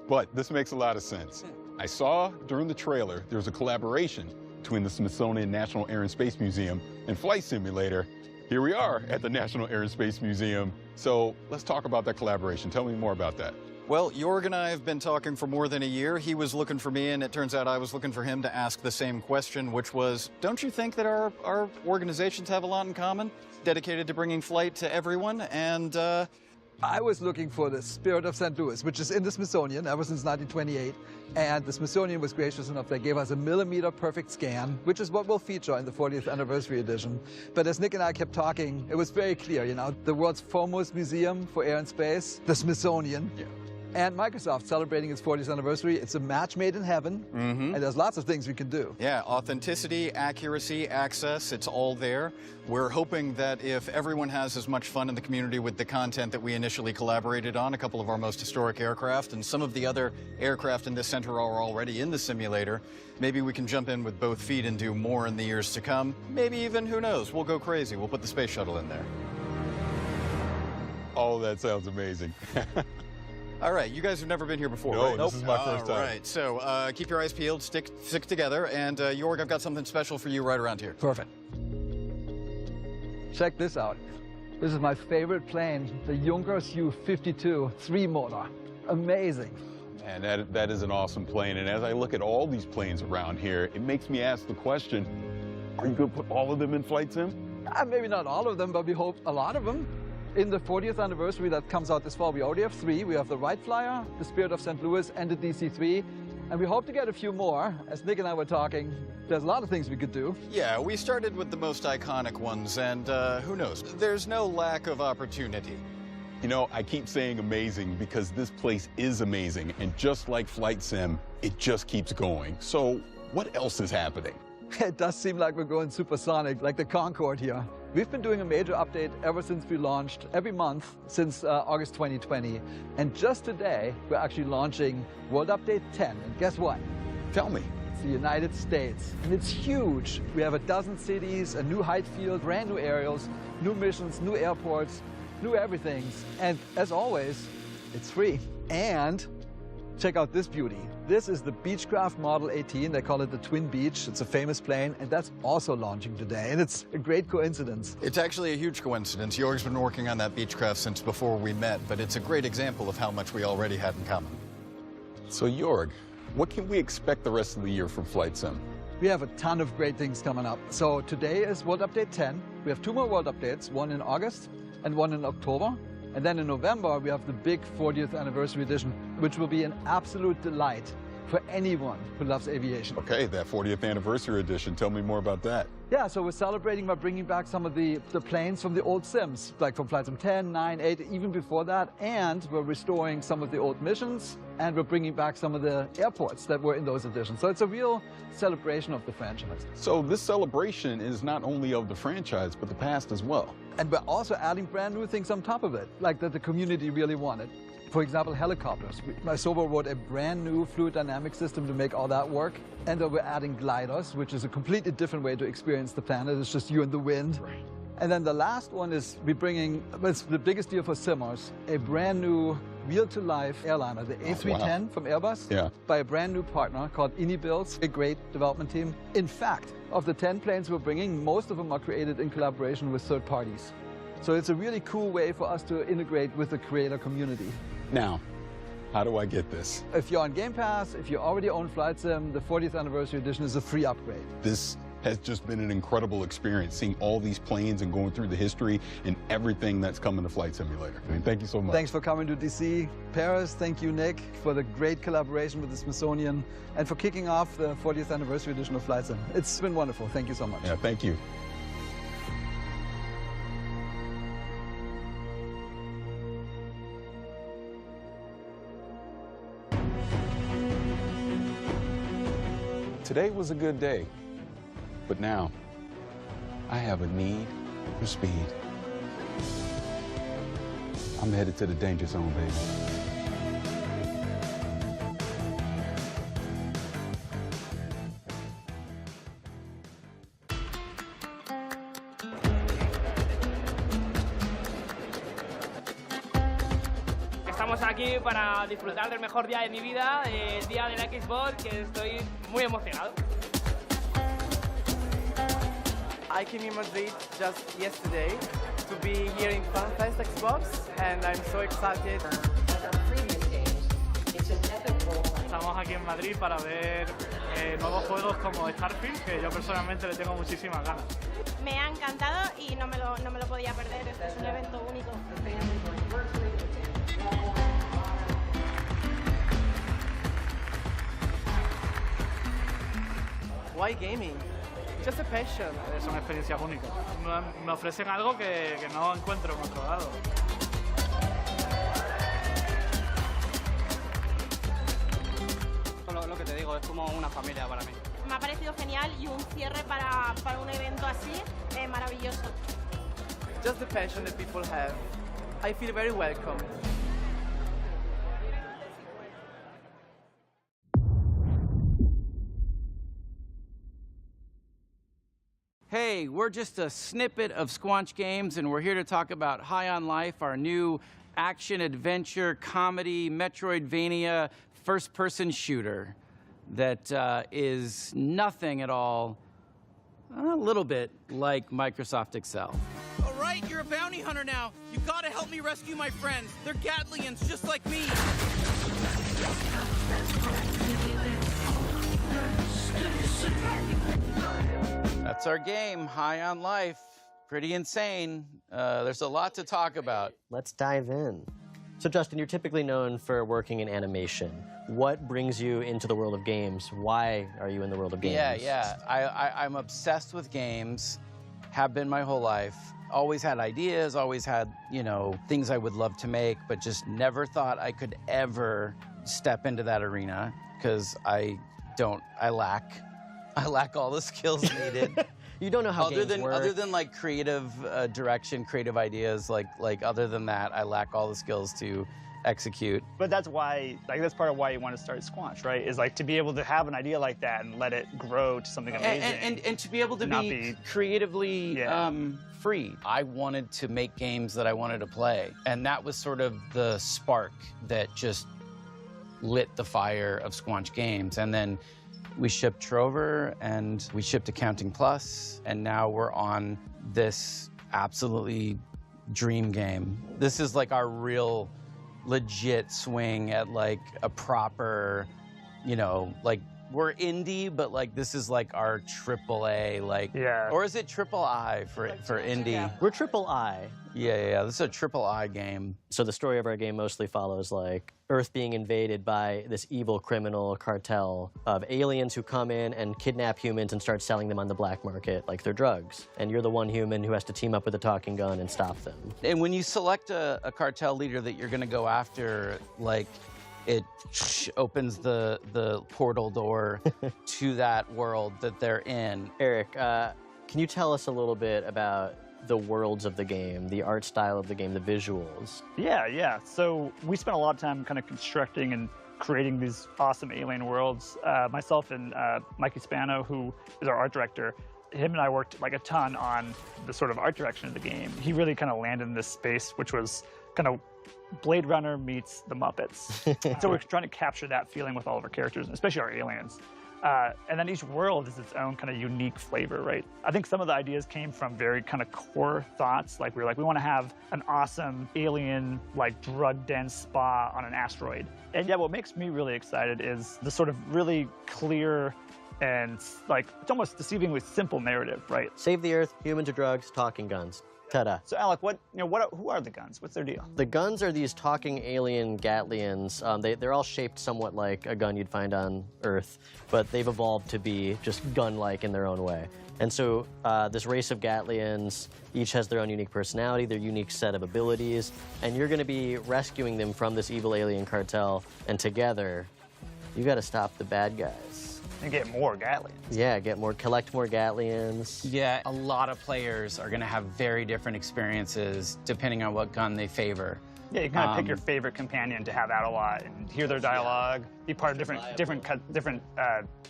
But this makes a lot of sense. I saw during the trailer there was a collaboration between the Smithsonian National Air and Space Museum and Flight Simulator. Here we are at the National Air and Space Museum. So let's talk about that collaboration. Tell me more about that. Well, Jorg and I have been talking for more than a year. He was looking for me, and it turns out I was looking for him to ask the same question, which was, don't you think that our organizations have a lot in common, dedicated to bringing flight to everyone? And I was looking for the Spirit of St. Louis, which is in the Smithsonian ever since 1928. And the Smithsonian was gracious enough. They gave us a millimeter perfect scan, which is what we'll feature in the 40th anniversary edition. But as Nick and I kept talking, it was very clear, you know, the world's foremost museum for air and space, the Smithsonian. Yeah. And Microsoft celebrating its 40th anniversary. It's a match made in heaven, and there's lots of things we can do. Yeah, authenticity, accuracy, access, it's all there. We're hoping that if everyone has as much fun in the community with the content that we initially collaborated on, a couple of our most historic aircraft, and some of the other aircraft in this center are already in the simulator, maybe we can jump in with both feet and do more in the years to come. Maybe even, who knows, we'll go crazy. We'll put the space shuttle in there. Oh, that sounds amazing. All right, you guys have never been here before, no, right? This is my first time. All right, so keep your eyes peeled, stick together, and Jorg, I've got something special for you right around here. Perfect. Check this out. This is my favorite plane, the Junkers Ju-52 3-motor. Amazing. And that is an awesome plane. And as I look at all these planes around here, it makes me ask the question, are you going to put all of them in flight sim? Maybe not all of them, but we hope a lot of them. In the 40th anniversary that comes out this fall, we already have 3. We have the Wright Flyer, the Spirit of St. Louis, and the DC-3. And we hope to get a few more. As Nick and I were talking, there's a lot of things we could do. Yeah, we started with the most iconic ones, and who knows? There's no lack of opportunity. You know, I keep saying amazing because this place is amazing. And just like Flight Sim, it just keeps going. So what else is happening? It does seem like we're going supersonic, like the Concorde here. We've been doing a major update ever since we launched, every month since August 2020. And just today, we're actually launching World Update 10. And guess what? Tell me. It's the United States. And it's huge. We have 12 cities, a new height field, brand new aerials, new missions, new airports, new everything. And as always, it's free. And check out this beauty. This is the Beechcraft Model 18. They call it the Twin Beach. It's a famous plane, and that's also launching today. And it's a great coincidence. It's actually a huge coincidence. Jorg's been working on that Beechcraft since before we met, but it's a great example of how much we already had in common. So Jorg, what can we expect the rest of the year from Flight Sim? We have a ton of great things coming up. So today is World Update 10. We have 2 more World Updates, one in August and one in October. And then in November, we have the big 40th anniversary edition, which will be an absolute delight for anyone who loves aviation. Okay, that 40th anniversary edition, tell me more about that. Yeah, so we're celebrating by bringing back some of the planes from the old sims, like from Flight Sim 10, 9, 8, even before that. And we're restoring some of the old missions, and we're bringing back some of the airports that were in those editions. So it's a real celebration of the franchise. So this celebration is not only of the franchise, but the past as well. And we're also adding brand new things on top of it, like that the community really wanted. For example, helicopters. Sobo wrote a brand new fluid dynamic system to make all that work. And then we're adding gliders, which is a completely different way to experience the planet. It's just you and the wind. Right. And then the last one is we're bringing, it's the biggest deal for simmers, a brand new real-to-life airliner, the A310 from Airbus, by a brand new partner called Builds, a great development team. In fact, of the 10 planes we're bringing, most of them are created in collaboration with third parties. So it's a really cool way for us to integrate with the creator community. Now, how do I get this? If you're on Game Pass, if you already own Flight Sim, the 40th anniversary edition is a free upgrade. This has just been an incredible experience, seeing all these planes and going through the history and everything that's coming to Flight Simulator. I mean, thank you so much. Thanks for coming to DC. Paris, thank you, Nick, for the great collaboration with the Smithsonian and for kicking off the 40th anniversary edition of Flight Sim. It's been wonderful. Thank you so much. Yeah, thank you. Today was a good day, but now I have a need for speed. I'm headed to the danger zone, baby. Estamos aquí para disfrutar del mejor día de mi vida, el día de la Xbox, que estoy muy emocionado. I came in Madrid just yesterday to be here in FanFest Xbox, and I'm so excited. Like our previous games, Estamos aquí en Madrid para ver nuevos juegos como Starfield, que yo personalmente le tengo muchísimas ganas. Me ha encantado y no me lo podía perder, este es un evento único. Why gaming? Just a passion. Son experiencias únicas. Me ofrecen algo que no encuentro en otro lado. Lo que te digo, es como una familia para mí. Me ha parecido genial y un cierre para un evento así maravilloso. Just the passion that people have. I feel very welcome. Hey, we're just a snippet of Squanch Games, and we're here to talk about High on Life, our new action-adventure, comedy, Metroidvania, first-person shooter that is nothing at all, a little bit like Microsoft Excel. All right, you're a bounty hunter now. You gotta help me rescue my friends. They're Gatlians, just like me. That's our game, High on Life. Pretty insane. There's a lot to talk about. Let's dive in. So Justin, you're typically known for working in animation. What brings you into the world of games? Why are you in the world of games? Yeah. I'm obsessed with games, have been my whole life. Always had ideas, always had, things I would love to make, but just never thought I could ever step into that arena because I lack all the skills needed. You don't know how games work. Other than like creative direction, creative ideas, like other than that, I lack all the skills to execute. But that's why, that's part of why you want to start Squanch, right? Is like to be able to have an idea like that and let it grow to something amazing. And to be able to be creatively free. I wanted to make games that I wanted to play. And that was sort of the spark that just lit the fire of Squanch Games. And then we shipped Trover and we shipped Accounting Plus, and now we're on this absolutely dream game. This is like our real legit swing at like a proper, like we're indie, but like this is like our AAA, or is it triple I for indie? Yeah. We're triple I. Yeah. This is a triple I game. So the story of our game mostly follows like Earth being invaded by this evil criminal cartel of aliens who come in and kidnap humans and start selling them on the black market like they're drugs. And you're the one human who has to team up with a talking gun and stop them. And when you select a cartel leader that you're gonna go after, like, it opens the portal door to that world that they're in. Eric, can you tell us a little bit about the worlds of the game, the art style of the game, the visuals? Yeah. So we spent a lot of time kind of constructing and creating these awesome alien worlds. Myself and Mikey Spano, who is our art director, him and I worked like a ton on the sort of art direction of the game. He really kind of landed in this space, which was kind of Blade Runner meets the Muppets. So we're trying to capture that feeling with all of our characters, especially our aliens. And then each world is its own kind of unique flavor, right? I think some of the ideas came from very kind of core thoughts. Like we want to have an awesome alien, like drug-dense spa on an asteroid. And yeah, what makes me really excited is the sort of really clear and like it's almost deceivingly simple narrative, right? Save the Earth, humans or drugs, talking guns. Ta-da. So Alec, who are the guns? What's their deal? The guns are these talking alien Gatlians. They're all shaped somewhat like a gun you'd find on Earth, but they've evolved to be just gun-like in their own way. And so this race of Gatlians each has their own unique personality, their unique set of abilities, and you're going to be rescuing them from this evil alien cartel, and together, you got to stop the bad guys. And get more Gatlians. Yeah, collect more Gatlians. Yeah, a lot of players are gonna have very different experiences depending on what gun they favor. Yeah, you kind of pick your favorite companion to have out a lot and hear their dialogue, be part of different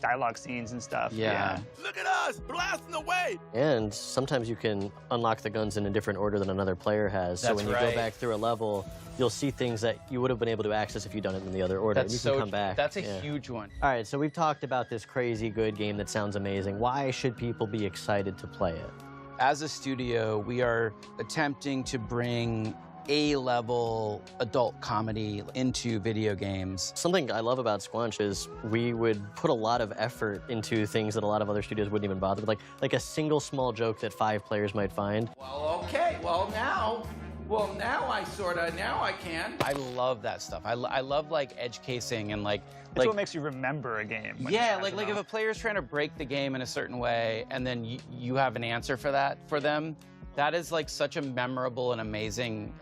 dialogue scenes and stuff. Yeah. Look at us, blasting away! And sometimes you can unlock the guns in a different order than another player has. So when you go back through a level, you'll see things that you would have been able to access if you'd done it in the other order. That's and you can come back. That's a huge one. All right, so we've talked about this crazy good game that sounds amazing. Why should people be excited to play it? As a studio, we are attempting to bring A-level adult comedy into video games. Something I love about Squanch is we would put a lot of effort into things that a lot of other studios wouldn't even bother with, like a single small joke that 5 players might find. Well, okay, now I can. I love that stuff. I love like edge casing and like what makes you remember a game. Yeah, like if a player's trying to break the game in a certain way and then you have an answer for that for them, that is like such a memorable and amazing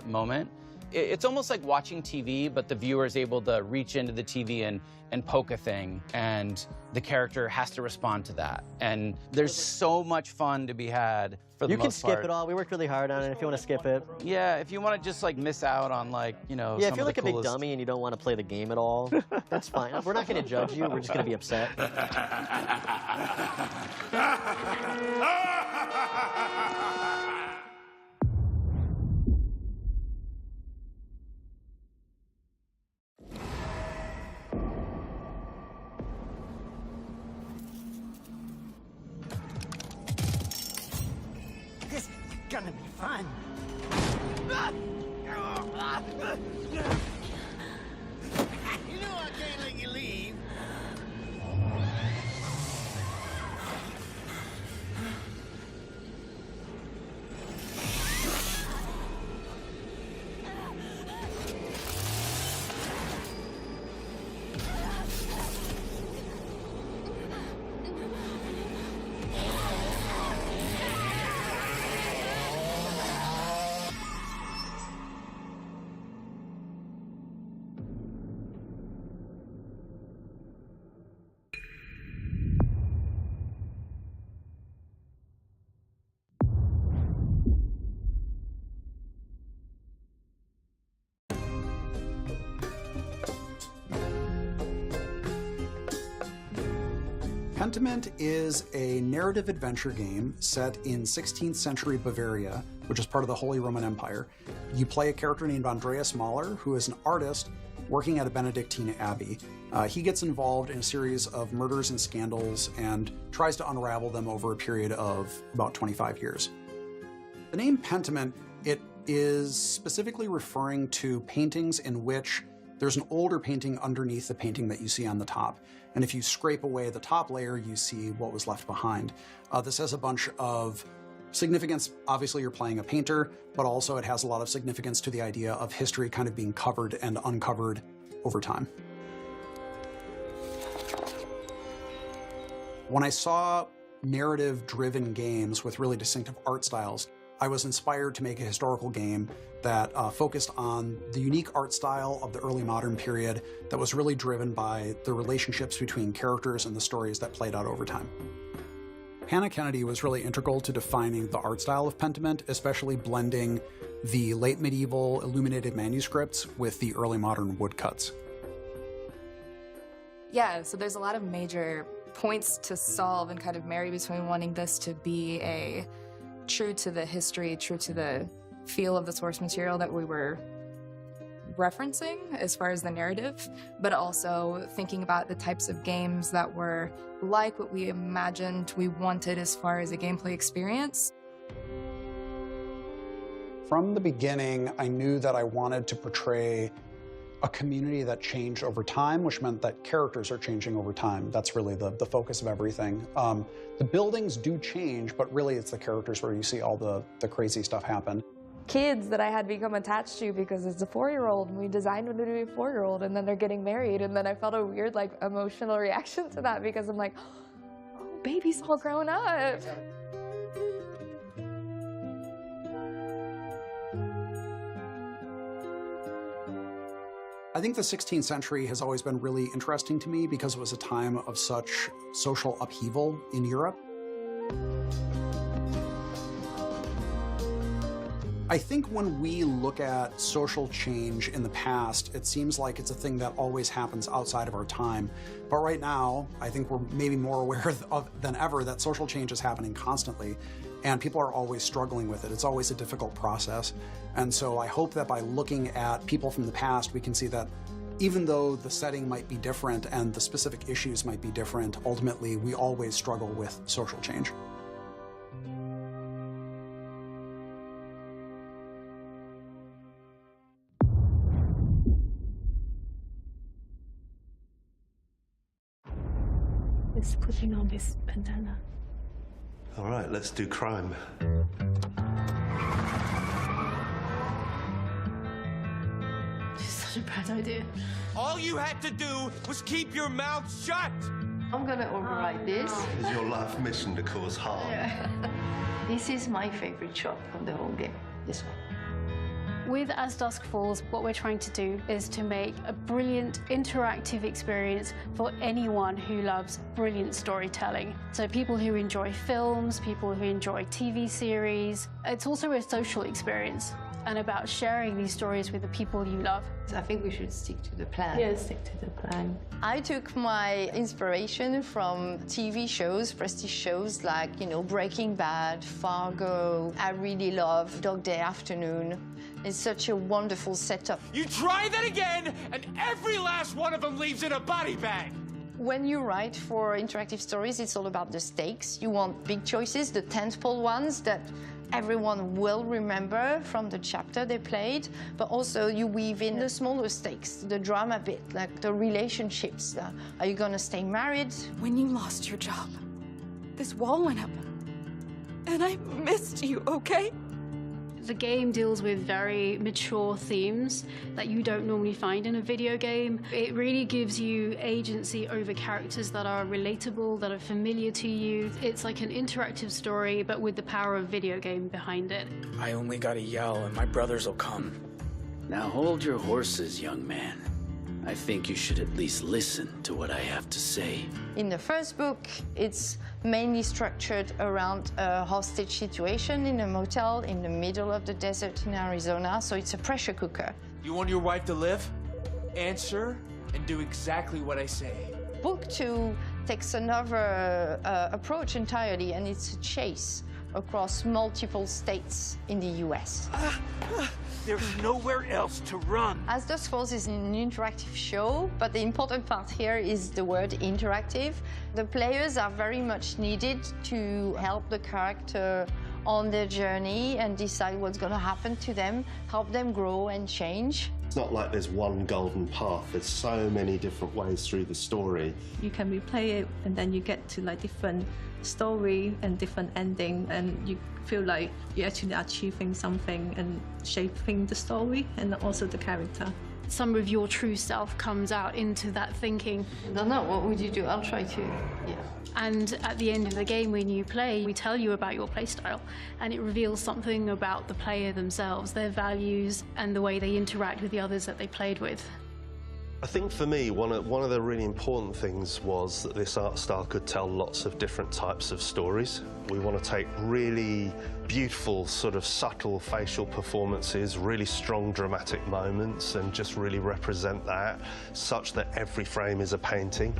moment. It's almost like watching TV, but the viewer is able to reach into the TV and poke a thing, and the character has to respond to that. And there's so much fun to be had for the most part. You can skip it all. We worked really hard on it if you want to skip it. Yeah, if you want to just like miss out on like, you know, yeah, some if you're of like the a big coolest... dummy and you don't want to play the game at all, that's fine. We're not going to judge you. We're just going to be upset. This is gonna be fun. You know I can't let you leave. Pentiment is a narrative adventure game set in 16th century Bavaria, which is part of the Holy Roman Empire. You play a character named Andreas Mahler, who is an artist working at a Benedictine abbey. He gets involved in a series of murders and scandals and tries to unravel them over a period of about 25 years. The name Pentiment, it is specifically referring to paintings in which there's an older painting underneath the painting that you see on the top. And if you scrape away the top layer, you see what was left behind. This has a bunch of significance. Obviously, you're playing a painter, but also it has a lot of significance to the idea of history kind of being covered and uncovered over time. When I saw narrative-driven games with really distinctive art styles, I was inspired to make a historical game that focused on the unique art style of the early modern period that was really driven by the relationships between characters and the stories that played out over time. Hannah Kennedy was really integral to defining the art style of Pentiment, especially blending the late medieval illuminated manuscripts with the early modern woodcuts. Yeah, so there's a lot of major points to solve and kind of marry between wanting this to be a true to the history, true to the feel of the source material that we were referencing as far as the narrative, but also thinking about the types of games that were like what we imagined we wanted as far as a gameplay experience. From the beginning, I knew that I wanted to portray a community that changed over time, which meant that characters are changing over time. That's really the focus of everything. The buildings do change, but really it's the characters where you see all the crazy stuff happen. Kids that I had become attached to because it's a 4-year-old, and we designed them to be a 4-year-old, and then they're getting married, and then I felt a weird, like, emotional reaction to that because I'm like, oh, baby's all grown up. I think the 16th century has always been really interesting to me because it was a time of such social upheaval in Europe. I think when we look at social change in the past, it seems like it's a thing that always happens outside of our time. But right now, I think we're maybe more aware than ever that social change is happening constantly, and people are always struggling with it. It's always a difficult process. And so I hope that by looking at people from the past, we can see that even though the setting might be different and the specific issues might be different, ultimately we always struggle with social change. is putting on this bandana. All right, let's do crime. This is such a bad idea. All you had to do was keep your mouth shut. I'm gonna override this. Is your life mission to cause harm? Yeah. This is my favorite shot of the whole game, this one. With As Dusk Falls, what we're trying to do is to make a brilliant interactive experience for anyone who loves brilliant storytelling. So people who enjoy films, people who enjoy TV series. It's also a social experience and about sharing these stories with the people you love. I think we should stick to the plan. Yeah, stick to the plan. I took my inspiration from TV shows, prestige shows like, Breaking Bad, Fargo. I really love Dog Day Afternoon. It's such a wonderful setup. You try that again, and every last one of them leaves in a body bag. When you write for interactive stories, it's all about the stakes. You want big choices, the tentpole ones that everyone will remember from the chapter they played, but also you weave in the smaller stakes, the drama bit, like the relationships. Are you gonna stay married? When you lost your job, this wall went up, and I missed you, okay? The game deals with very mature themes that you don't normally find in a video game. It really gives you agency over characters that are relatable, that are familiar to you. It's like an interactive story, but with the power of video game behind it. I only gotta yell and my brothers will come. Now hold your horses, young man. I think you should at least listen to what I have to say. In the first book, it's mainly structured around a hostage situation in a motel in the middle of the desert in Arizona, so it's a pressure cooker. You want your wife to live? Answer and do exactly what I say. Book 2 takes another approach entirely, and it's a chase across multiple states in the US. There's nowhere else to run. As Dusk Falls is an interactive show, but the important part here is the word interactive. The players are very much needed to help the character on their journey and decide what's going to happen to them, help them grow and change. It's not like there's one golden path. There's so many different ways through the story. You can replay it, and then you get to different story and different ending, and you feel like you're actually achieving something and shaping the story and also the character. Some of your true self comes out into that thinking. I don't know, what would you do? I'll try to, And at the end of the game, when you play, we tell you about your playstyle, and it reveals something about the player themselves, their values, and the way they interact with the others that they played with. I think for me, one of the really important things was that this art style could tell lots of different types of stories. We want to take really beautiful, sort of subtle facial performances, really strong dramatic moments, and just really represent that such that every frame is a painting.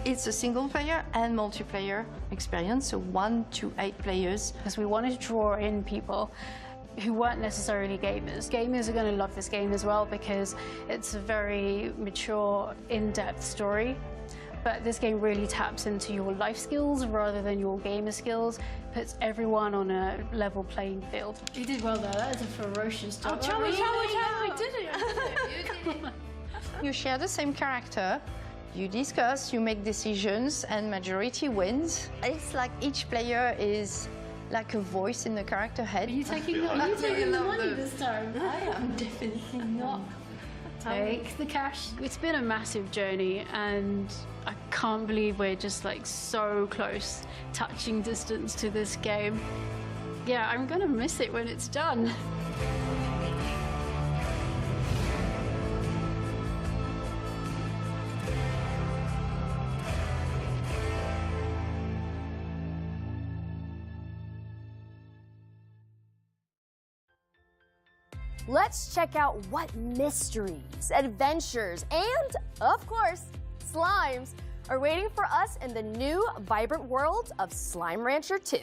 It's a single player and multiplayer experience, so 1 to 8 players. Because we wanted to draw in people who weren't necessarily gamers. Gamers are going to love this game as well because it's a very mature, in-depth story. But this game really taps into your life skills rather than your gamer skills, puts everyone on a level playing field. You did well there, that is a ferocious job. I did it. You share the same character, you discuss, you make decisions, and majority wins. It's like each player is like a voice in the character head. Are you taking the money this time? I am definitely not. Take the cash. It's been a massive journey, and I can't believe we're just so close, touching distance to this game. Yeah, I'm gonna miss it when it's done. Let's check out what mysteries, adventures, and, of course, slimes are waiting for us in the new, vibrant world of Slime Rancher 2.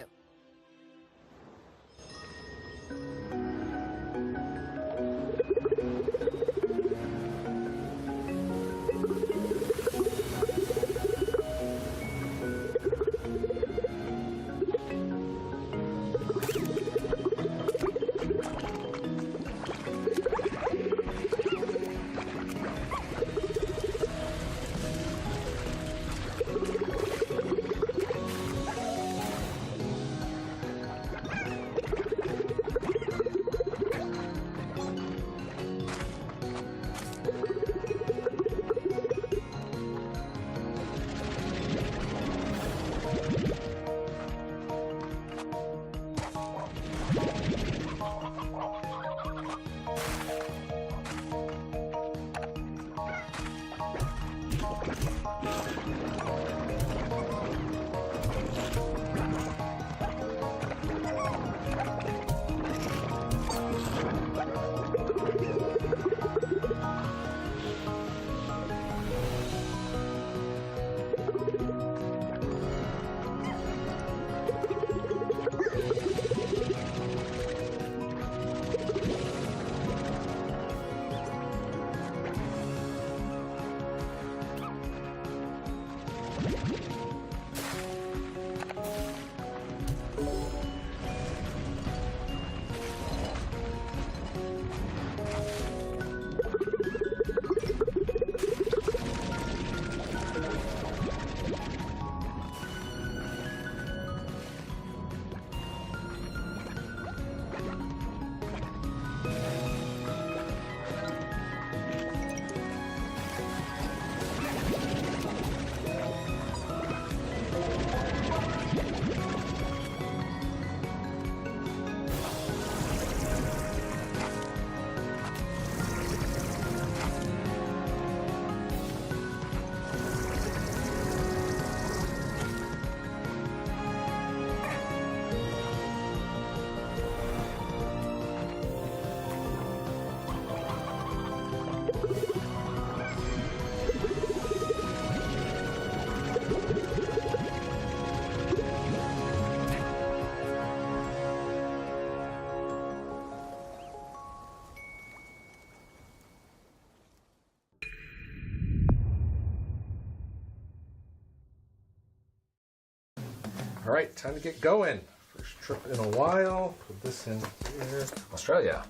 All right, time to get going. First trip in a while. Put this in here. Australia.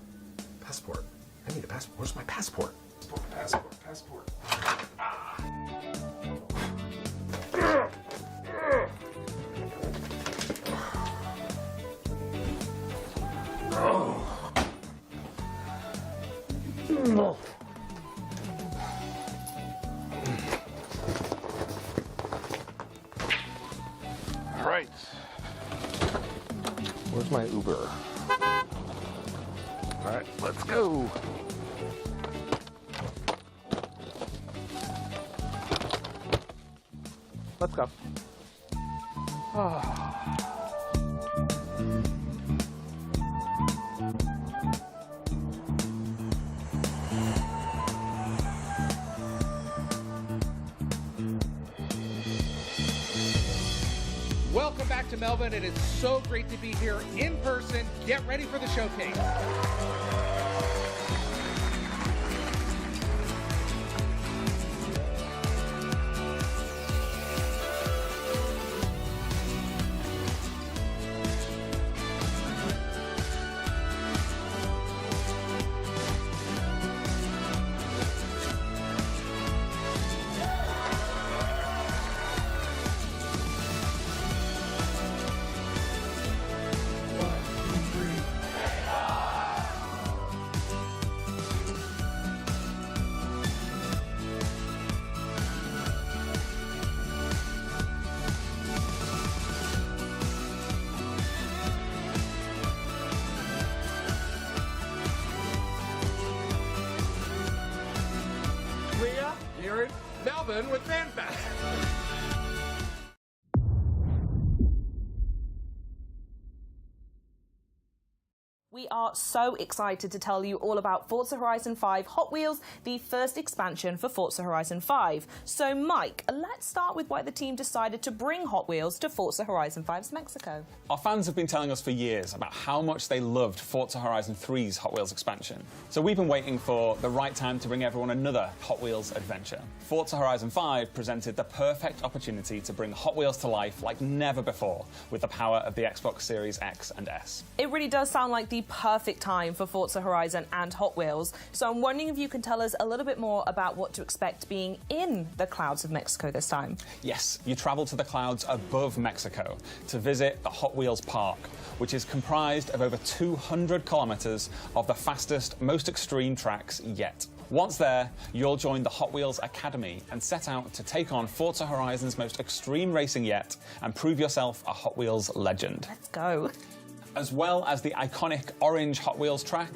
Passport. I need a passport. Where's my passport? Passport. All right. Where's my Uber? All right, let's go. Let's go. Welcome back to Melbourne. It is so great to be here in person. Get ready for the showcase. Here in Melbourne with FanFest. We are so excited to tell you all about Forza Horizon 5 Hot Wheels, the first expansion for Forza Horizon 5. So Mike, let's start with why the team decided to bring Hot Wheels to Forza Horizon 5's Mexico. Our fans have been telling us for years about how much they loved Forza Horizon 3's Hot Wheels expansion. So we've been waiting for the right time to bring everyone another Hot Wheels adventure. Forza Horizon 5 presented the perfect opportunity to bring Hot Wheels to life like never before with the power of the Xbox Series X and S. It really does sound like the perfect time for Forza Horizon and Hot Wheels, so I'm wondering if you can tell us a little bit more about what to expect being in the clouds of Mexico this time. Yes, you travel to the clouds above Mexico to visit the Hot Wheels Park, which is comprised of over 200 kilometers of the fastest, most extreme tracks yet. Once there, you'll join the Hot Wheels Academy and set out to take on Forza Horizon's most extreme racing yet and prove yourself a Hot Wheels legend. Let's go. As well as the iconic orange Hot Wheels track,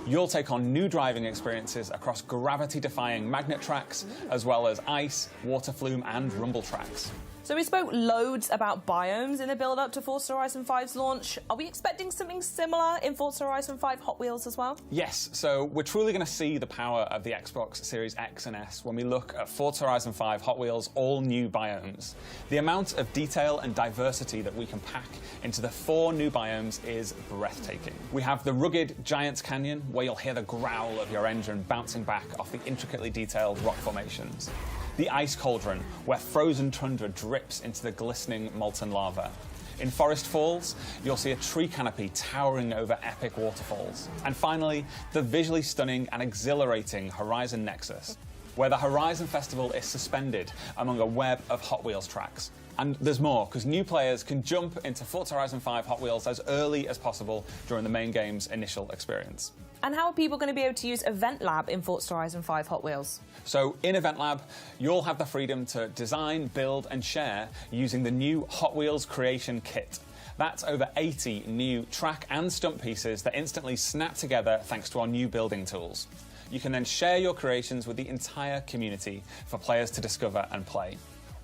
you'll take on new driving experiences across gravity-defying magnet tracks, as well as ice, water flume, and rumble tracks. So we spoke loads about biomes in the build-up to Forza Horizon 5's launch. Are we expecting something similar in Forza Horizon 5 Hot Wheels as well? Yes, so we're truly going to see the power of the Xbox Series X and S when we look at Forza Horizon 5 Hot Wheels' all-new biomes. The amount of detail and diversity that we can pack into the 4 new biomes is breathtaking. We have the rugged Giants Canyon, where you'll hear the growl of your engine bouncing back off the intricately detailed rock formations. The Ice Cauldron, where frozen tundra drips into the glistening molten lava. In Forest Falls, you'll see a tree canopy towering over epic waterfalls. And finally, the visually stunning and exhilarating Horizon Nexus, where the Horizon Festival is suspended among a web of Hot Wheels tracks. And there's more, because new players can jump into Forza Horizon 5 Hot Wheels as early as possible during the main game's initial experience. And how are people going to be able to use Event Lab in Forza Horizon 5 Hot Wheels? So in Event Lab, you'll have the freedom to design, build and share using the new Hot Wheels Creation Kit. That's over 80 new track and stunt pieces that instantly snap together thanks to our new building tools. You can then share your creations with the entire community for players to discover and play.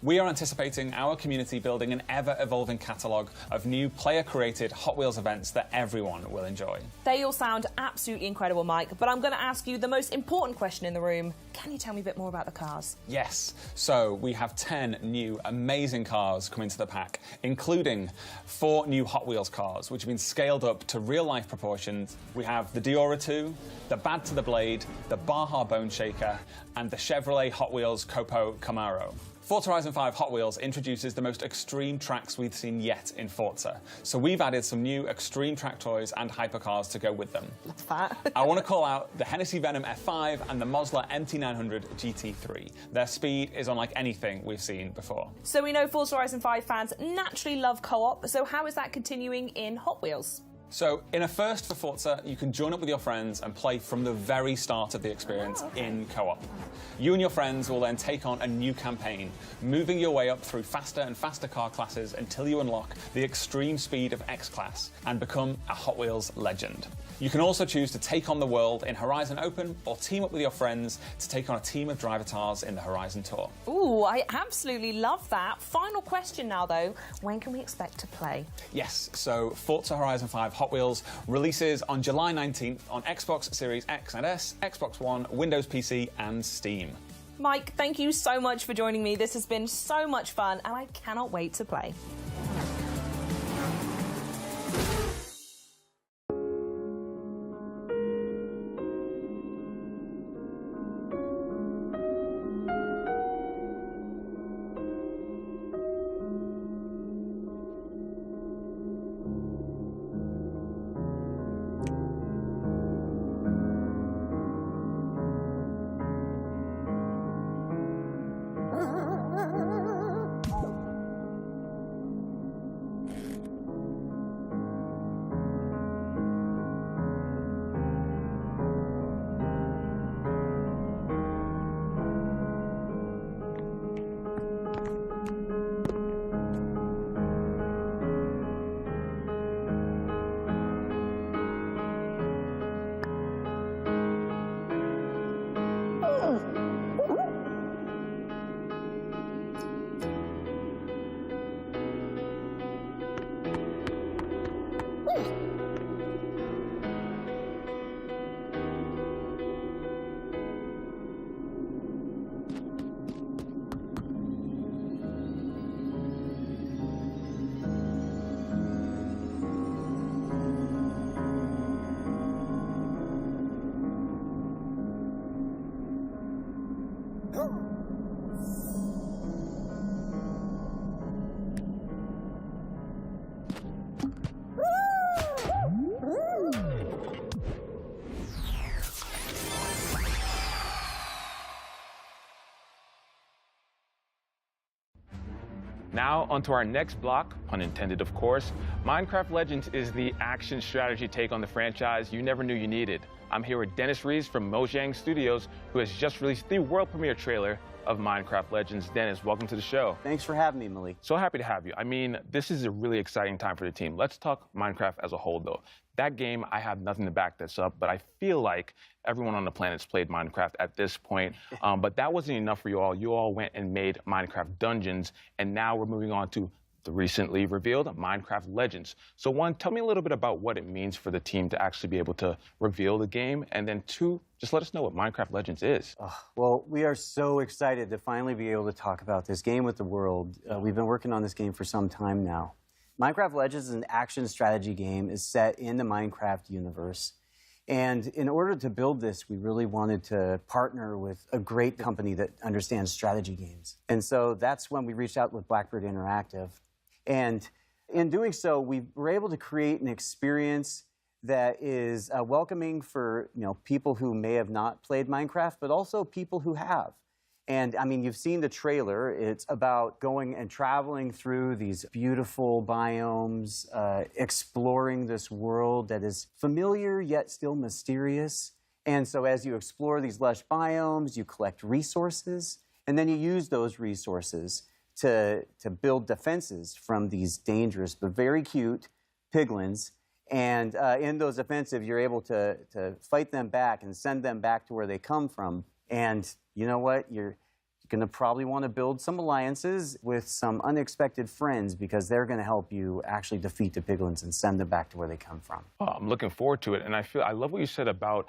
We are anticipating our community building an ever-evolving catalogue of new player-created Hot Wheels events that everyone will enjoy. They all sound absolutely incredible, Mike, but I'm going to ask you the most important question in the room. Can you tell me a bit more about the cars? Yes. So we have 10 new amazing cars coming to the pack, including 4 new Hot Wheels cars, which have been scaled up to real-life proportions. We have the Diora 2, the Bad to the Blade, the Baja Bone Shaker, and the Chevrolet Hot Wheels Copo Camaro. Forza Horizon 5 Hot Wheels introduces the most extreme tracks we've seen yet in Forza. So we've added some new extreme track toys and hypercars to go with them. That's fat. I want to call out the Hennessy Venom F5 and the Mosler MT900 GT3. Their speed is unlike anything we've seen before. So we know Forza Horizon 5 fans naturally love co-op, so how is that continuing in Hot Wheels? So, in a first for Forza, you can join up with your friends and play from the very start of the experience in co-op. You and your friends will then take on a new campaign, moving your way up through faster and faster car classes until you unlock the extreme speed of X-Class and become a Hot Wheels legend. You can also choose to take on the world in Horizon Open or team up with your friends to take on a team of drivatars in the Horizon Tour. Ooh, I absolutely love that. Final question now, though. When can we expect to play? Yes, so Forza Horizon 5 Hot Wheels releases on July 19th on Xbox Series X and S, Xbox One, Windows PC, and Steam. Mike, thank you so much for joining me. This has been so much fun, and I cannot wait to play. Now, onto our next block, pun intended of course. Minecraft Legends is the action strategy take on the franchise you never knew you needed. I'm here with Dennis Rees from Mojang Studios, who has just released the world premiere trailer of Minecraft Legends. Dennis, welcome to the show. Thanks for having me, Malik. So happy to have you. I mean, this is a really exciting time for the team. Let's talk Minecraft as a whole, though. That game, I have nothing to back this up, but I feel like everyone on the planet's played Minecraft at this point. But that wasn't enough for you all. You all went and made Minecraft Dungeons, and now we're moving on to the recently revealed Minecraft Legends. So one, tell me a little bit about what it means for the team to actually be able to reveal the game, and then two, just let us know what Minecraft Legends is. Well, we are so excited to finally be able to talk about this game with the world. We've been working on this game for some time now. Minecraft Legends is an action strategy game is set in the Minecraft universe. And in order to build this, we really wanted to partner with a great company that understands strategy games. And so that's when we reached out with Blackbird Interactive. And in doing so, we were able to create an experience that is welcoming for people who may have not played Minecraft, but also people who have. And I mean, you've seen the trailer. It's about going and traveling through these beautiful biomes, exploring this world that is familiar yet still mysterious. And so as you explore these lush biomes, you collect resources, and then you use those resources to build defenses from these dangerous but very cute piglins. And in those offensives, you're able to fight them back and send them back to where they come from. And you know what? You're going to probably want to build some alliances with some unexpected friends because they're going to help you actually defeat the piglins and send them back to where they come from. Oh, I'm looking forward to it. And I love what you said about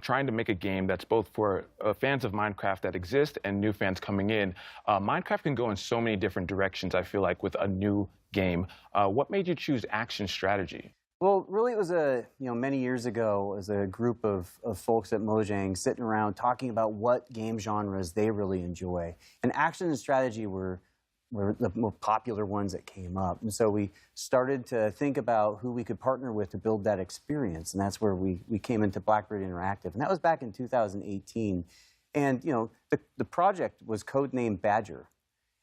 trying to make a game that's both for fans of Minecraft that exist and new fans coming in. Minecraft can go in so many different directions, I feel like, with a new game. What made you choose action strategy? Well, really, it was many years ago, as a group of folks at Mojang sitting around talking about what game genres they really enjoy. And action and strategy were the more popular ones that came up. And so we started to think about who we could partner with to build that experience. And that's where we came into Blackbird Interactive. And that was back in 2018. And, the project was codenamed Badger.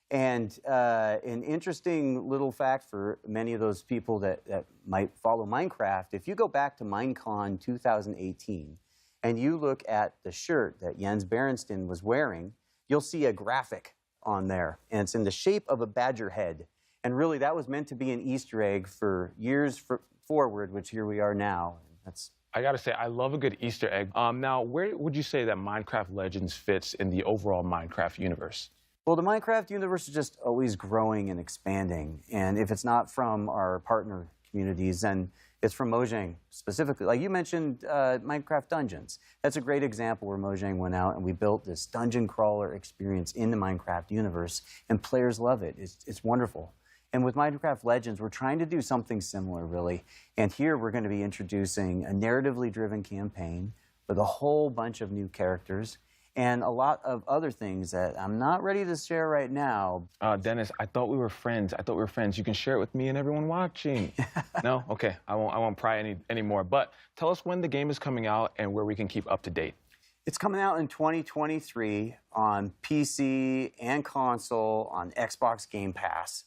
And an interesting little fact for many of those people that might follow Minecraft, if you go back to Minecon 2018 and you look at the shirt that Jens Berenstain was wearing, you'll see a graphic on there. And it's in the shape of a badger head. And really, that was meant to be an Easter egg for years forward, which here we are now. I gotta say, I love a good Easter egg. Now, where would you say that Minecraft Legends fits in the overall Minecraft universe? Well, the Minecraft universe is just always growing and expanding. And if it's not from our partner communities, then it's from Mojang specifically. Like you mentioned, Minecraft Dungeons. That's a great example where Mojang went out and we built this dungeon crawler experience in the Minecraft universe, and players love it. It's wonderful. And with Minecraft Legends, we're trying to do something similar, really. And here we're going to be introducing a narratively driven campaign with a whole bunch of new characters and a lot of other things that I'm not ready to share right now. Dennis, I thought we were friends. You can share it with me and everyone watching. No? Okay, I won't pry anymore. But tell us when the game is coming out and where we can keep up to date. It's coming out in 2023 on PC and console on Xbox Game Pass.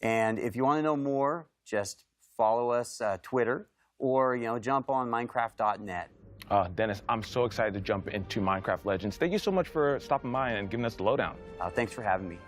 And if you want to know more, just follow us Twitter or jump on Minecraft.net. Dennis, I'm so excited to jump into Minecraft Legends. Thank you so much for stopping by and giving us the lowdown. Thanks for having me.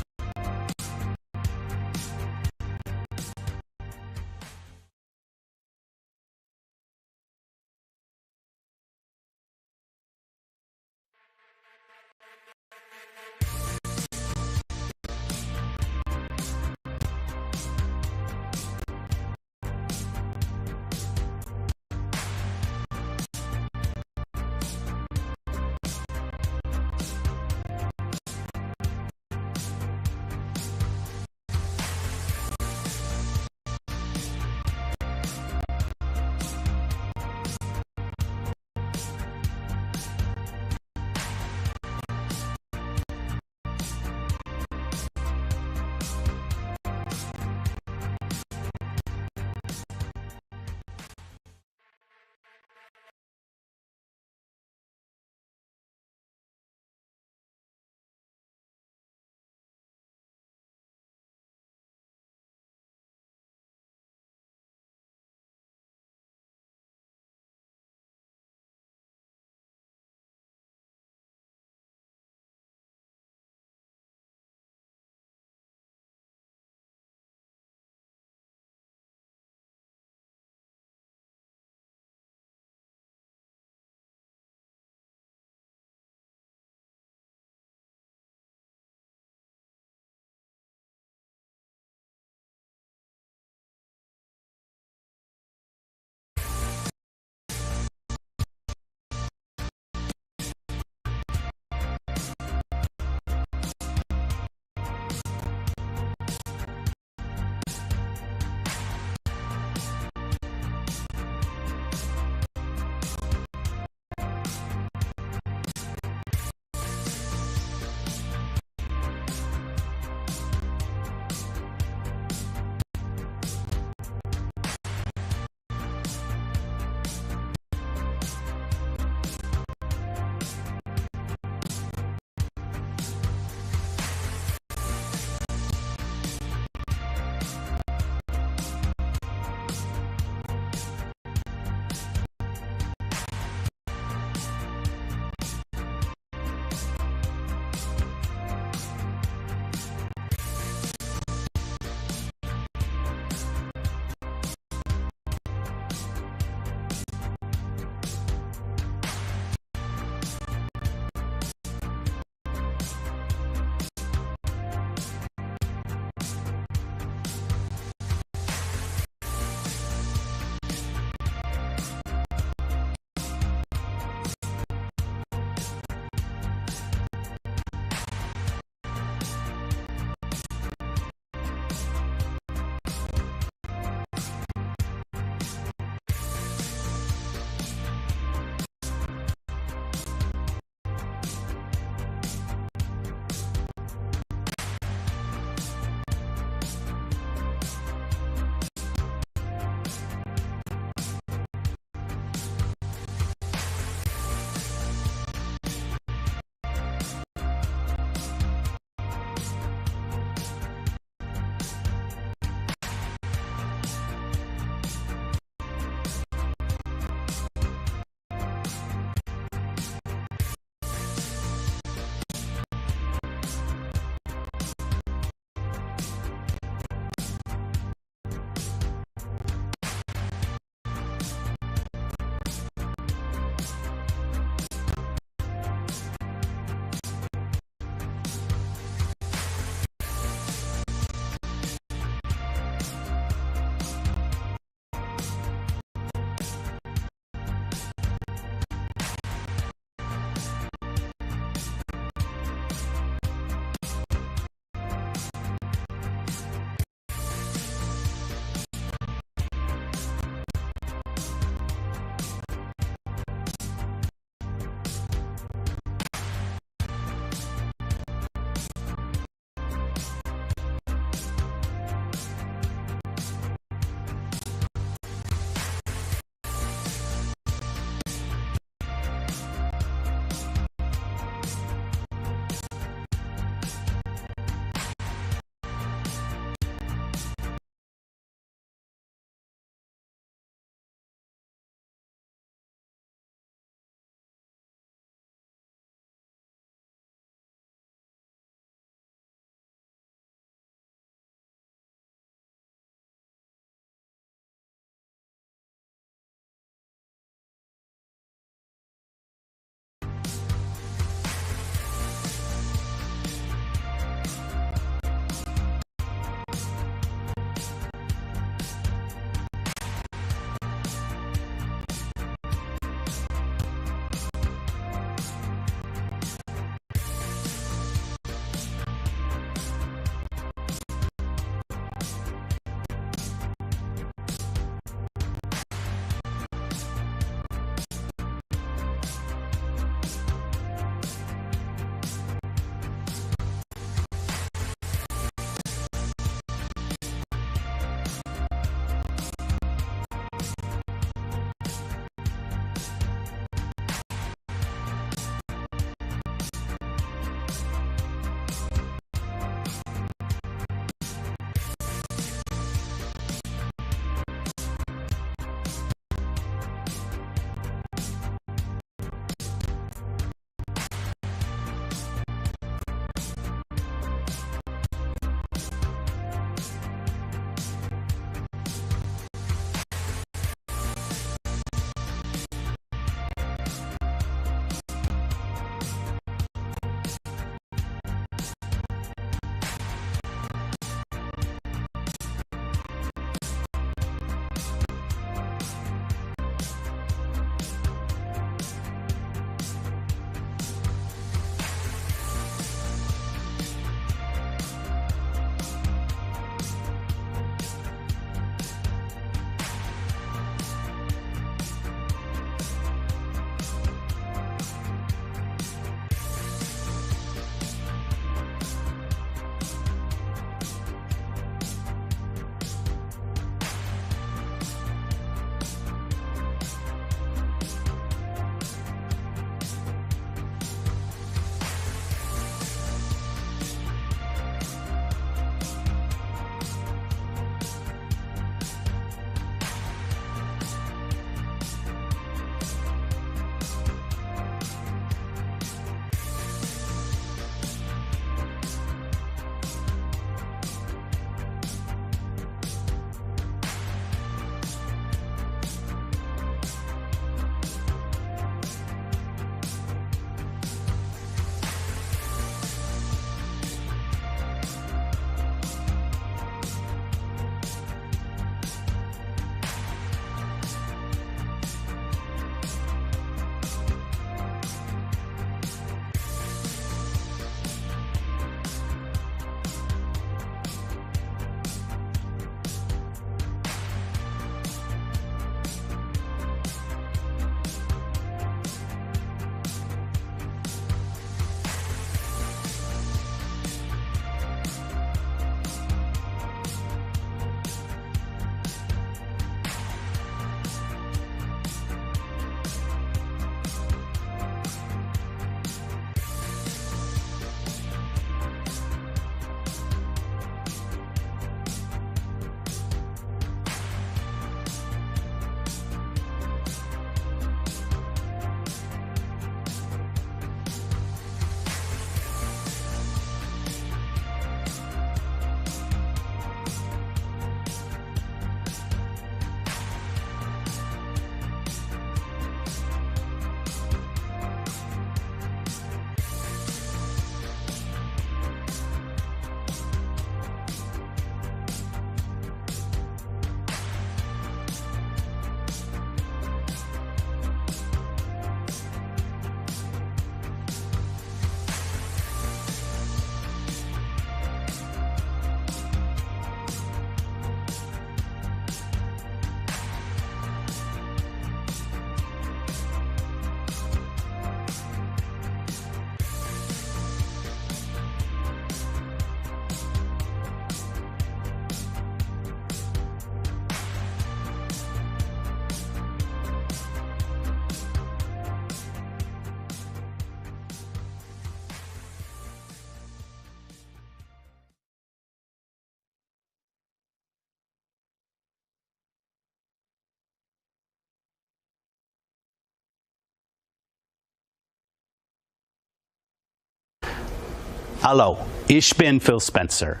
Hello, ich bin Phil Spencer.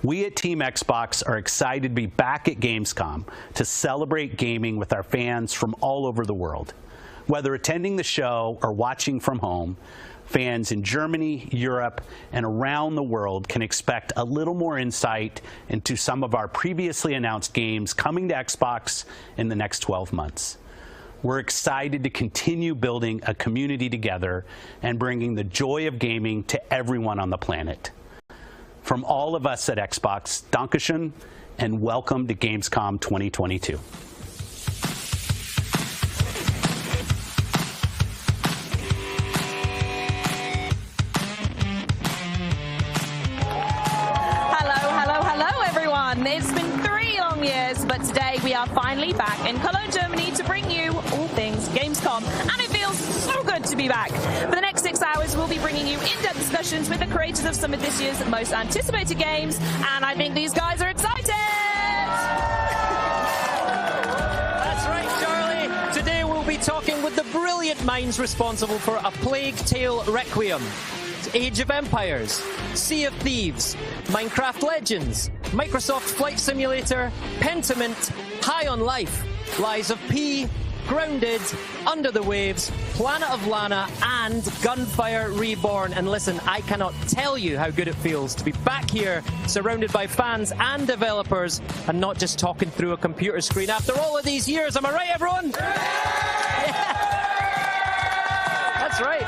We at Team Xbox are excited to be back at Gamescom to celebrate gaming with our fans from all over the world. Whether attending the show or watching from home, fans in Germany, Europe, and around the world can expect a little more insight into some of our previously announced games coming to Xbox in the next 12 months. We're excited to continue building a community together and bringing the joy of gaming to everyone on the planet. From all of us at Xbox, Dankeschön, and welcome to Gamescom 2022. It's been 3 long years, but today we are finally back in Cologne, Germany to bring you all things Gamescom. And it feels so good to be back. For the next 6 hours, we'll be bringing you in-depth discussions with the creators of some of this year's most anticipated games. And I think these guys are excited! That's right, Charlie. Today we'll be talking with the brilliant minds responsible for A Plague Tale Requiem, Age of Empires, Sea of Thieves, Minecraft Legends, Microsoft Flight Simulator, Pentiment, High on Life, Lies of P, Grounded, Under the Waves, Planet of Lana, and Gunfire Reborn. And listen, I cannot tell you how good it feels to be back here, surrounded by fans and developers, and not just talking through a computer screen after all of these years. Am I right, everyone? Yeah. That's right.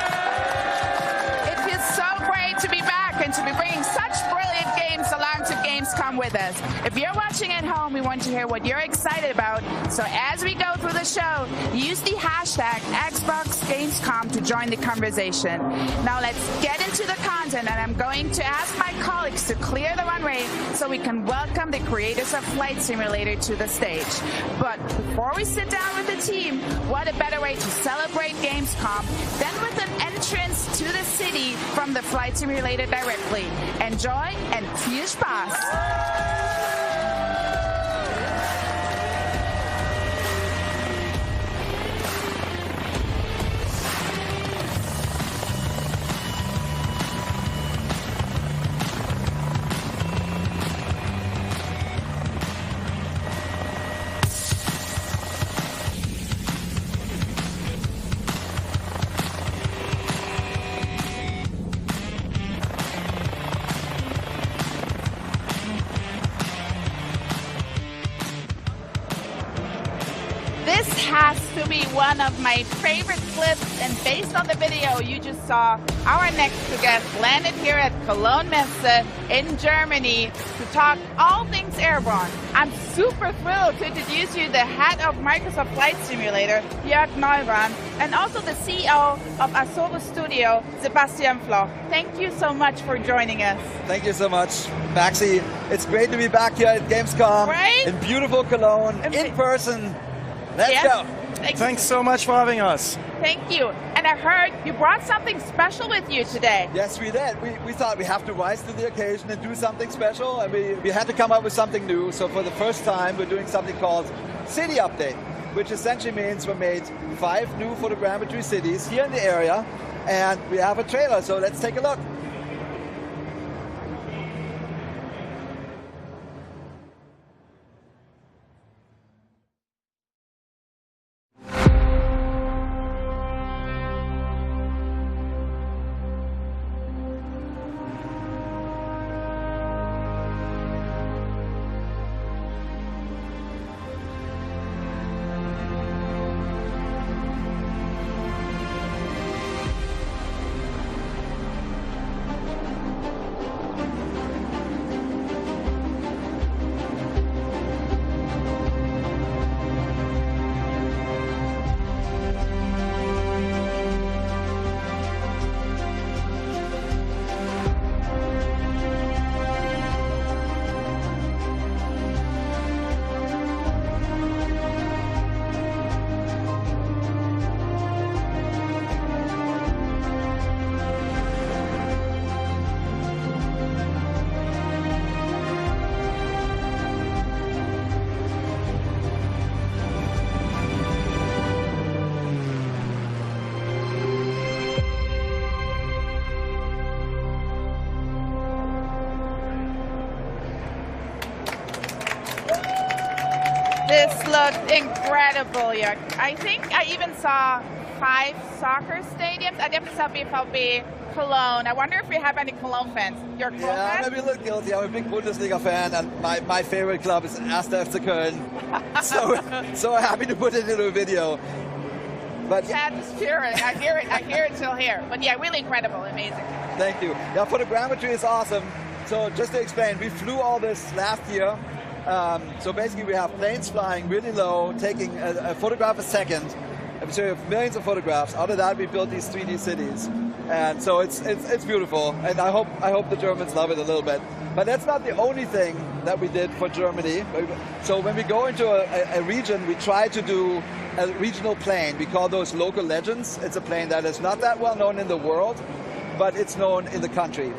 To be back and to be bringing such brilliant games along to Gamescom with us. If you're watching at home, we want to hear what you're excited about. So as we go through the show, use the hashtag #XboxGamescom to join the conversation. Now let's get into the content, and I'm going to ask my colleagues to clear the runway so we can welcome the creators of Flight Simulator to the stage. But before we sit down with the team, what a better way to celebrate Gamescom than with an entrance to the city from the Flight Simulator directly. Enjoy and viel Spaß! One of my favorite clips, and based on the video you just saw, our next guest landed here at Cologne Messe in Germany to talk all things airborne. I'm super thrilled to introduce you the head of Microsoft Flight Simulator, Jörg Neubrand, and also the CEO of Asobo Studio, Sebastian Floch. Thank you so much for joining us. Thank you so much, Maxi. It's great to be back here at Gamescom, right? In beautiful Cologne, in person. Let's go. Thanks so much for having us. Thank you. And I heard you brought something special with you today. Yes, we did. We thought we have to rise to the occasion and do something special, and we had to come up with something new. So for the first time, we're doing something called City Update, which essentially means we made 5 new photogrammetry cities here in the area, and we have a trailer, so let's take a look. This looked incredible. Yeah. I think I even saw 5 soccer stadiums. I definitely saw BVB Cologne. I wonder if we have any Cologne fans. You're a Cologne fan? I'm maybe a little guilty. I'm a big Bundesliga fan, and my favorite club is 1. FC Köln. so happy to put it into a video. But yeah, the spirit. I hear it till here. But yeah, really incredible, amazing. Thank you. Yeah, photogrammetry is awesome. So just to explain, we flew all this last year. So basically we have planes flying really low, taking a photograph a second. And so we have millions of photographs. Out of that, we built these 3D cities. And so it's beautiful. And I hope the Germans love it a little bit. But that's not the only thing that we did for Germany. So when we go into a region, we try to do a regional plane. We call those local legends. It's a plane that is not that well known in the world, but it's known in the country.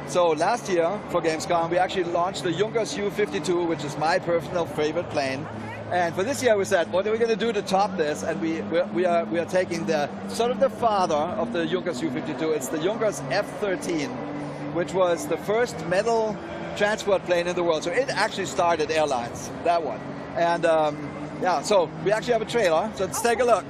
So last year for Gamescom, we actually launched the Junkers Ju-52, which is my personal favorite plane. And for this year, we said, what are we going to do to top this? And we are taking the sort of the father of the Junkers Ju-52. It's the Junkers F-13, which was the first metal transport plane in the world. So it actually started airlines, that one. And yeah, so we actually have a trailer. So let's take a look.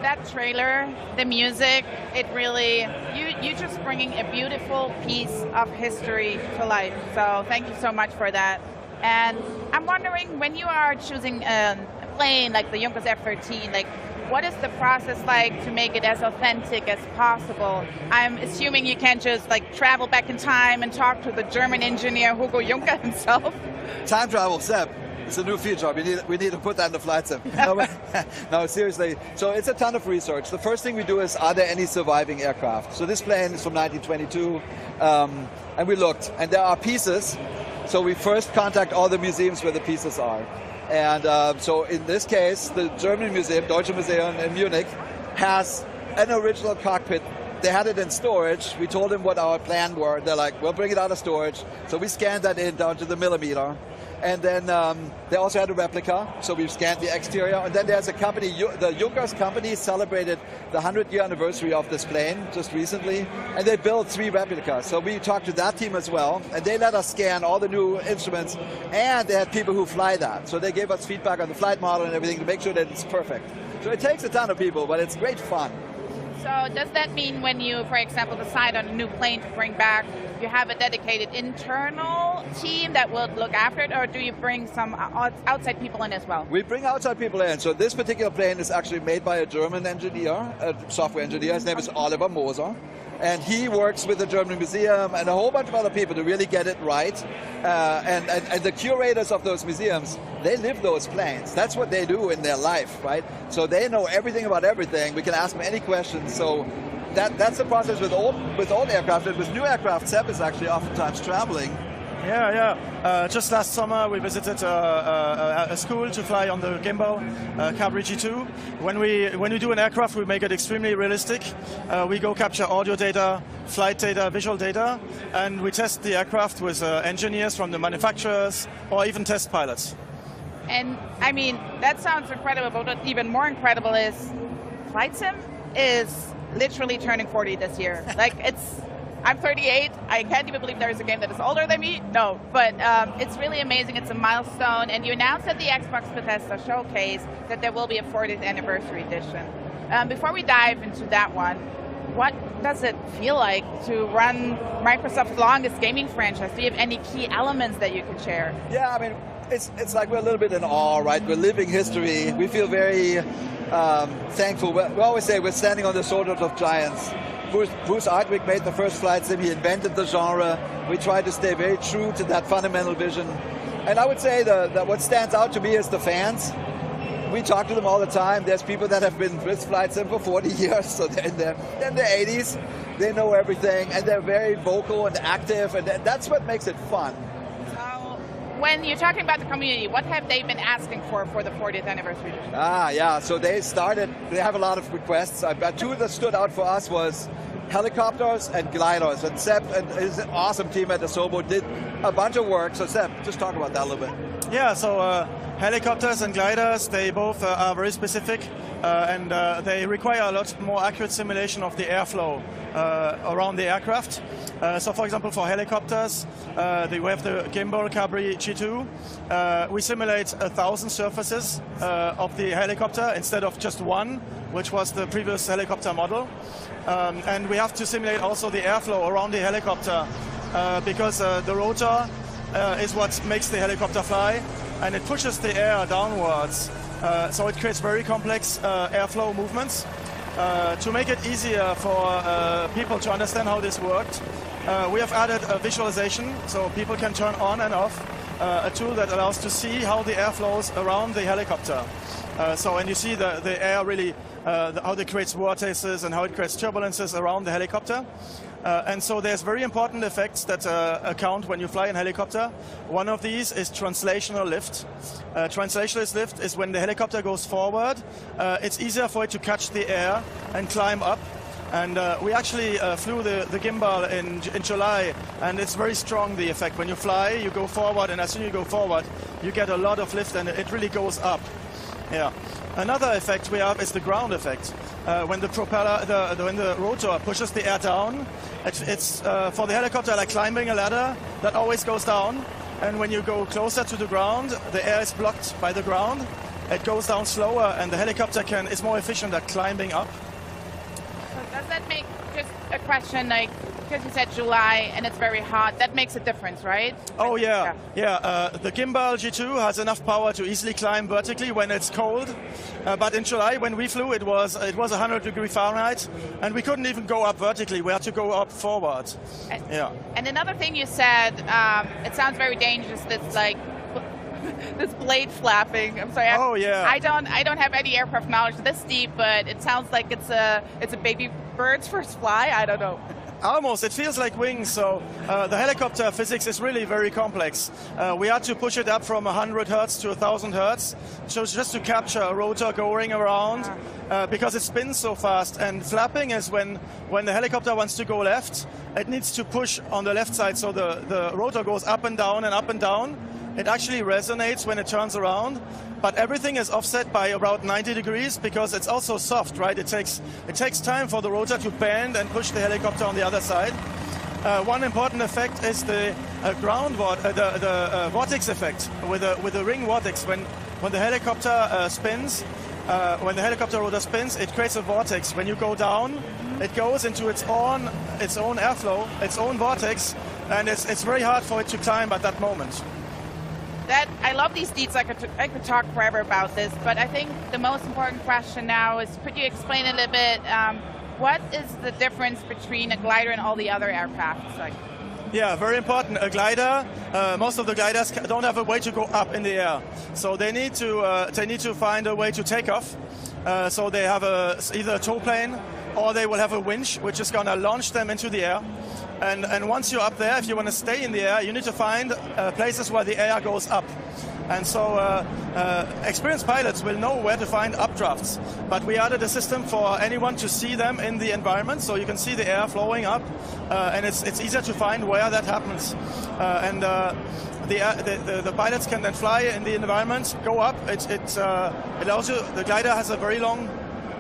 That trailer, the music, it really, you just bringing a beautiful piece of history to life. So thank you so much for that. And I'm wondering, when you are choosing a plane like the Junkers F-13, like, what is the process like to make it as authentic as possible? I'm assuming you can't just like travel back in time and talk to the German engineer Hugo Juncker himself. Time travel, Seb. It's a new feature. We need to put that in the flight sim. No, seriously. So it's a ton of research. The first thing we do is, are there any surviving aircraft? So this plane is from 1922, and we looked, and there are pieces. So we first contact all the museums where the pieces are. And so in this case, the German museum, Deutsche Museum in Munich, has an original cockpit. They had it in storage. We told them what our plan were. They're like, we'll bring it out of storage. So we scanned that in down to the millimeter. And then they also had a replica, so we've scanned the exterior. And then there's a company, the Junkers company celebrated the 100-year anniversary of this plane just recently, and they built 3 replicas. So we talked to that team as well, and they let us scan all the new instruments, and they had people who fly that. So they gave us feedback on the flight model and everything to make sure that it's perfect. So it takes a ton of people, but it's great fun. So does that mean when you, for example, decide on a new plane to bring back, you have a dedicated internal team that will look after it, or do you bring some outside people in as well? We bring outside people in. So this particular plane is actually made by a German engineer, a software engineer. His name is Oliver Moser. And he works with the German Museum and a whole bunch of other people to really get it right. And the curators of those museums, they live those planes. That's what they do in their life, right? So they know everything about everything. We can ask them any questions. So that's the process with old aircraft. And with new aircraft, Seb is actually oftentimes traveling Just last summer, we visited a school to fly on the gimbal Cabri G2. When we do an aircraft, we make it extremely realistic. We go capture audio data, flight data, visual data, and we test the aircraft with engineers from the manufacturers or even test pilots. And I mean, that sounds incredible, but what's even more incredible is Flight Sim is literally turning 40 this year. Like, I'm 38. I can't even believe there's a game that is older than me. No, but it's really amazing. It's a milestone. And you announced at the Xbox Bethesda showcase that there will be a 40th anniversary edition. Before we dive into that one, what does it feel like to run Microsoft's longest gaming franchise? Do you have any key elements that you could share? Yeah, I mean, it's like we're a little bit in awe, right? We're living history. We feel very thankful. We always say we're standing on the shoulders of giants. Bruce Ardwick made the first flight sim. He invented the genre. We try to stay very true to that fundamental vision. And I would say that what stands out to me is the fans. We talk to them all the time. There's people that have been with flight sim for 40 years, so they're in their 80s. They know everything, and they're very vocal and active, and that's what makes it fun. When you're talking about the community, what have they been asking for the 40th anniversary edition? So they have a lot of requests. Two that stood out for us was helicopters and gliders. And Seb and his awesome team at Asobo did a bunch of work. So Seb, just talk about that a little bit. Yeah, so helicopters and gliders, they both are very specific and they require a lot more accurate simulation of the airflow around the aircraft. So for example, for helicopters, we have the gimbal Cabri G2. We simulate 1,000 surfaces of the helicopter instead of just one, which was the previous helicopter model. And we have to simulate also the airflow around the helicopter because the rotor is what makes the helicopter fly, and it pushes the air downwards. So it creates very complex airflow movements. To make it easier for people to understand how this worked, we have added a visualization so people can turn on and off a tool that allows to see how the air flows around the helicopter. And you see the air really, how it creates vortices and how it creates turbulences around the helicopter. And so there's very important effects that account when you fly in helicopter. One of these is translational lift. Translational lift is when the helicopter goes forward, it's easier for it to catch the air and climb up. And we actually flew the gimbal in July, and it's very strong, the effect. When you fly, you go forward, and as soon as you go forward, you get a lot of lift, and it really goes up. Yeah. Another effect we have is the ground effect. When the propeller, when the rotor pushes the air down, it's for the helicopter like climbing a ladder that always goes down. And when you go closer to the ground, the air is blocked by the ground. It goes down slower, and the helicopter is more efficient at climbing up. So does that make, just a question, like, because you said July and it's very hot, that makes a difference, right? Oh yeah. The gimbal G2 has enough power to easily climb vertically when it's cold, but in July when we flew, it was 100 Fahrenheit, and we couldn't even go up vertically. We had to go up forward. And another thing you said, it sounds very dangerous. That's like this blade flapping. I'm sorry. I don't have any aircraft knowledge this deep, but it sounds like it's a baby bird's first fly. I don't know. Almost. It feels like wings. So the helicopter physics is really very complex. We had to push it up from 100 hertz to 1,000 hertz, so just to capture a rotor going around because it spins so fast. And flapping is when the helicopter wants to go left, it needs to push on the left side, so the rotor goes up and down and up and down. It actually resonates when it turns around, but everything is offset by about 90 degrees because it's also soft, right? It takes time for the rotor to bend and push the helicopter on the other side. One important effect is the vortex effect with the ring vortex. When the helicopter spins, when the helicopter rotor spins, it creates a vortex. When you go down, it goes into its own airflow, its own vortex, and it's very hard for it to climb at that moment. I love these deets. I could talk forever about this, but I think the most important question now is, could you explain a little bit what is the difference between a glider and all the other aircrafts? Yeah, very important. A glider, most of the gliders don't have a way to go up in the air, so they need to find a way to take off. So they have either a tow plane or they will have a winch, which is going to launch them into the air. And once you're up there, if you want to stay in the air, you need to find places where the air goes up. And so experienced pilots will know where to find updrafts. But we added a system for anyone to see them in the environment, so you can see the air flowing up, and it's easier to find where that happens. The pilots can then fly in the environment, go up. It allows you, the glider has a very long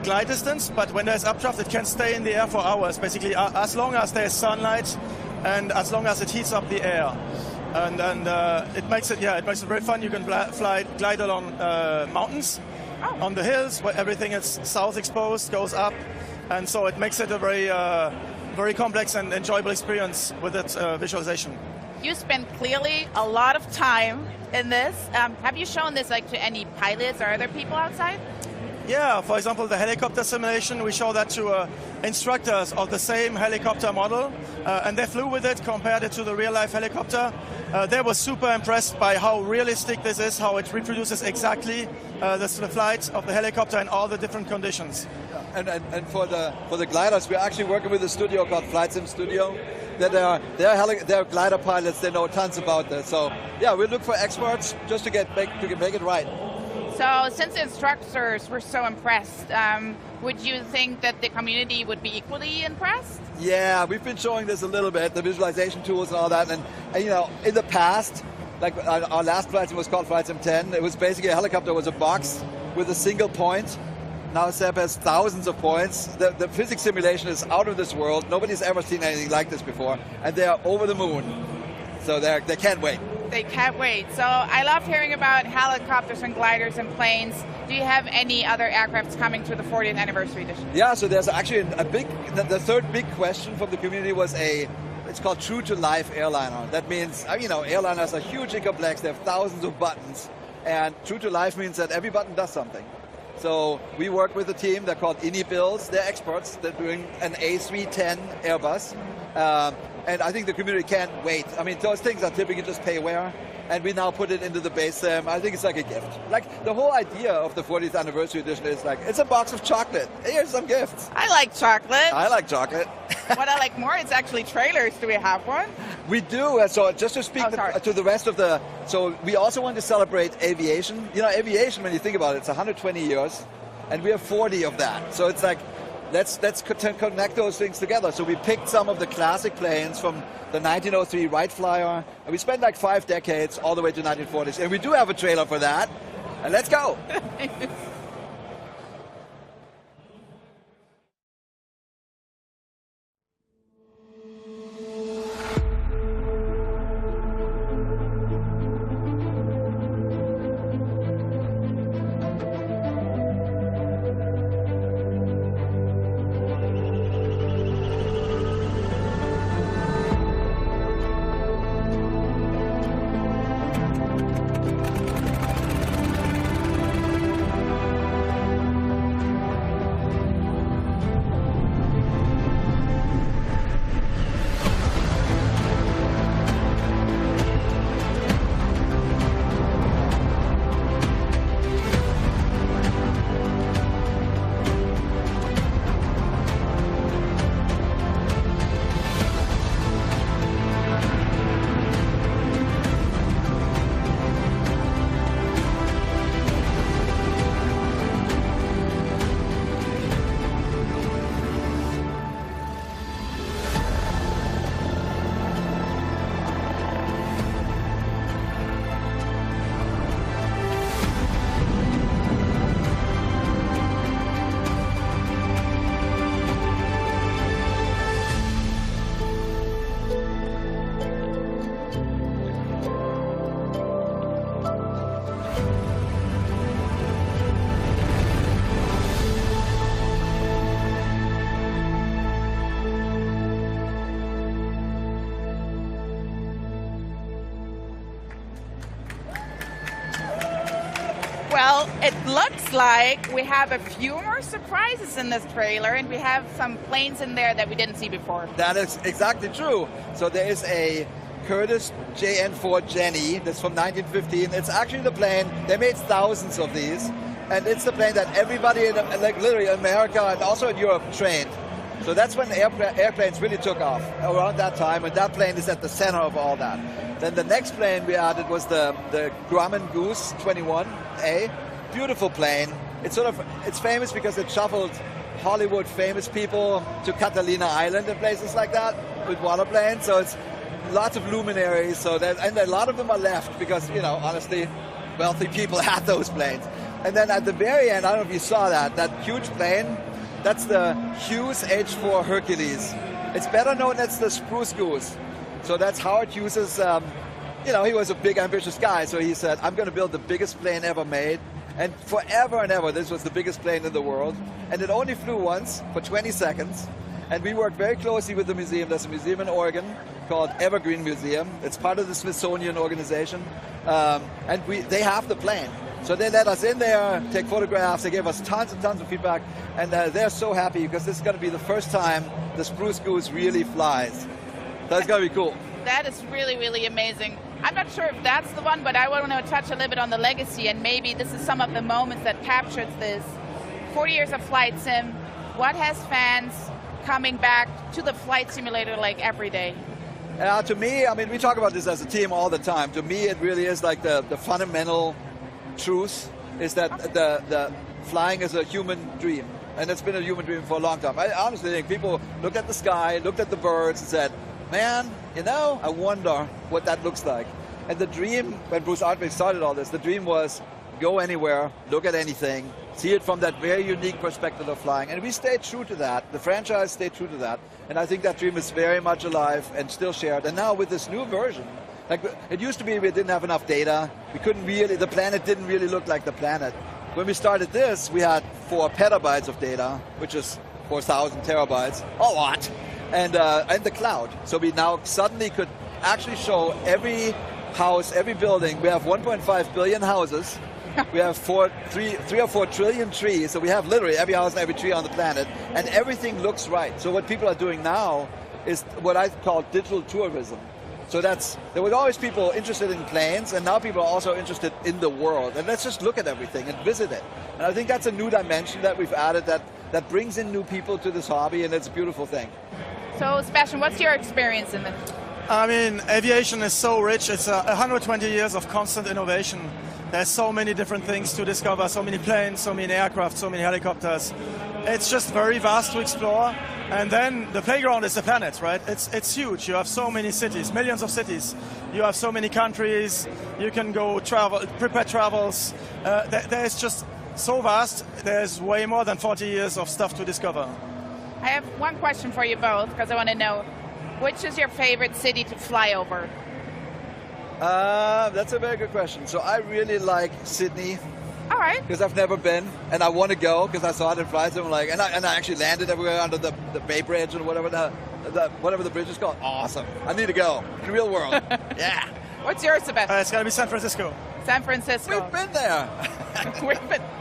glide distance, but when there's updraft, it can stay in the air for hours, basically, as long as there's sunlight and as long as it heats up the air. And it makes it very fun. You can glide along mountains, on the hills, where everything is south exposed, goes up, and so it makes it a very complex and enjoyable experience with its visualization. You spent clearly a lot of time in this. Have you shown this to any pilots or other people outside? Yeah, for example, the helicopter simulation, we show that to instructors of the same helicopter model, and they flew with it, compared it to the real-life helicopter. They were super impressed by how realistic this is, how it reproduces exactly the flight of the helicopter in all the different conditions. And for the gliders, we're actually working with a studio called Flight Sim Studio. They're glider pilots, they know tons about this. So yeah, we look for experts just to make it right. So since the instructors were so impressed, would you think that the community would be equally impressed? Yeah, we've been showing this a little bit, the visualization tools and all that. And you know, in the past, like our last flight sim was called Flight Sim 10. It was basically a helicopter was a box with a single point. Now SEP has thousands of points. The physics simulation is out of this world. Nobody's ever seen anything like this before. And they are over the moon. So they can't wait. They can't wait. So I love hearing about helicopters and gliders and planes. Do you have any other aircrafts coming to the 40th anniversary edition? Yeah, so there's actually the third big question from the community was it's called True to Life airliner. That means, you know, airliners are hugely complex. They have thousands of buttons. And True to Life means that every button does something. So we work with a team, they're called InnyBuilds. They're experts. They're doing an A310 Airbus. And I think the community can't wait. I mean, those things are typically just pay-wear, and we now put it into the base sim. I think it's like a gift. Like, the whole idea of the 40th anniversary edition is like, it's a box of chocolate. Here's some gifts. I like chocolate. I like chocolate. What I like more is actually trailers. Do we have one? We do. So just to speak to the rest of so we also want to celebrate aviation. You know, aviation, when you think about it, it's 120 years, and we have 40 of that. So it's like, let's connect those things together. So we picked some of the classic planes from the 1903 Wright Flyer, and we spent like 5 decades all the way to 1940s. And we do have a trailer for that. And let's go. Well, it looks like we have a few more surprises in this trailer, and we have some planes in there that we didn't see before. That is exactly true. So there is a Curtiss JN4 Jenny that's from 1915. It's actually the plane. They made thousands of these. And it's the plane that everybody in, like literally America and also in Europe trained. So that's when airplanes really took off, around that time, and that plane is at the center of all that. Then the next plane we added was the Grumman Goose 21A. Beautiful plane. It's famous because it shuffled Hollywood famous people to Catalina Island and places like that with waterplanes. So it's lots of luminaries. So and a lot of them are left because, you know, honestly, wealthy people had those planes. And then at the very end, I don't know if you saw that huge plane, that's the Hughes H-4 Hercules. It's better known as the Spruce Goose. So that's Howard Hughes's, you know, he was a big, ambitious guy. So he said, I'm going to build the biggest plane ever made. And forever and ever, this was the biggest plane in the world. And it only flew once for 20 seconds. And we worked very closely with the museum. There's a museum in Oregon called Evergreen Museum. It's part of the Smithsonian organization. And they have the plane. So they let us in there, take photographs. They gave us tons and tons of feedback. And they're so happy because this is going to be the first time the Spruce Goose really flies. That's going to be cool. That is really, really amazing. I'm not sure if that's the one, but I want to touch a little bit on the legacy, and maybe this is some of the moments that captures this. 40 years of flight sim. What has fans coming back to the flight simulator like every day? To me, I mean, we talk about this as a team all the time. To me, it really is like the fundamental truth is that the flying is a human dream. And it's been a human dream for a long time. I honestly think people looked at the sky, looked at the birds and said, man, you know, I wonder what that looks like. And the dream, when Bruce Artwick started all this, the dream was go anywhere, look at anything, see it from that very unique perspective of flying. And we stayed true to that. The franchise stayed true to that. And I think that dream is very much alive and still shared. And now with this new version, like it used to be we didn't have enough data. We couldn't really, the planet didn't really look like the planet. When we started this, we had 4 petabytes of data, which is 4,000 terabytes, a lot. And the cloud. So we now suddenly could actually show every house, every building. We have 1.5 billion houses. We have 3 or 4 trillion trees. So we have literally every house and every tree on the planet. And everything looks right. So what people are doing now is what I call digital tourism. So there were always people interested in planes, and now people are also interested in the world. And let's just look at everything and visit it. And I think that's a new dimension that we've added that brings in new people to this hobby, and it's a beautiful thing. So, Sebastian, what's your experience in this? I mean, aviation is so rich. It's 120 years of constant innovation. There's so many different things to discover, so many planes, so many aircraft, so many helicopters. It's just very vast to explore. And then the playground is the planet, right? It's huge. You have so many cities, millions of cities. You have so many countries. You can go travel, prepare travels. There's just so vast. There's way more than 40 years of stuff to discover. I have one question for you both, because I want to know, which is your favorite city to fly over? That's a very good question. So I really like Sydney. All right. Because I've never been, and I want to go because I saw it in flights. And and I actually landed everywhere under the Bay Bridge and whatever the bridge is called. Awesome. I need to go. The real world. Yeah. What's yours, Sebastian? It's gotta be San Francisco. San Francisco. We've been there.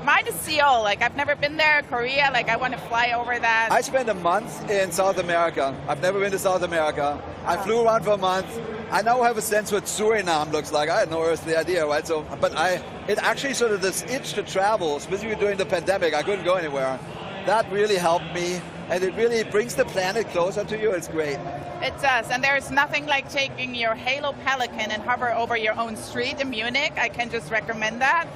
Mine is Seoul. Like, I've never been there. Korea. Like, I want to fly over that. I spent a month in South America. I've never been to South America. I flew around for a month. I now have a sense what Suriname looks like. I had no earthly idea, right? So, but it actually sort of this itch to travel, especially during the pandemic. I couldn't go anywhere. That really helped me, and it really brings the planet closer to you. It's great. It does, and there's nothing like taking your Halo Pelican and hover over your own street in Munich. I can just recommend that.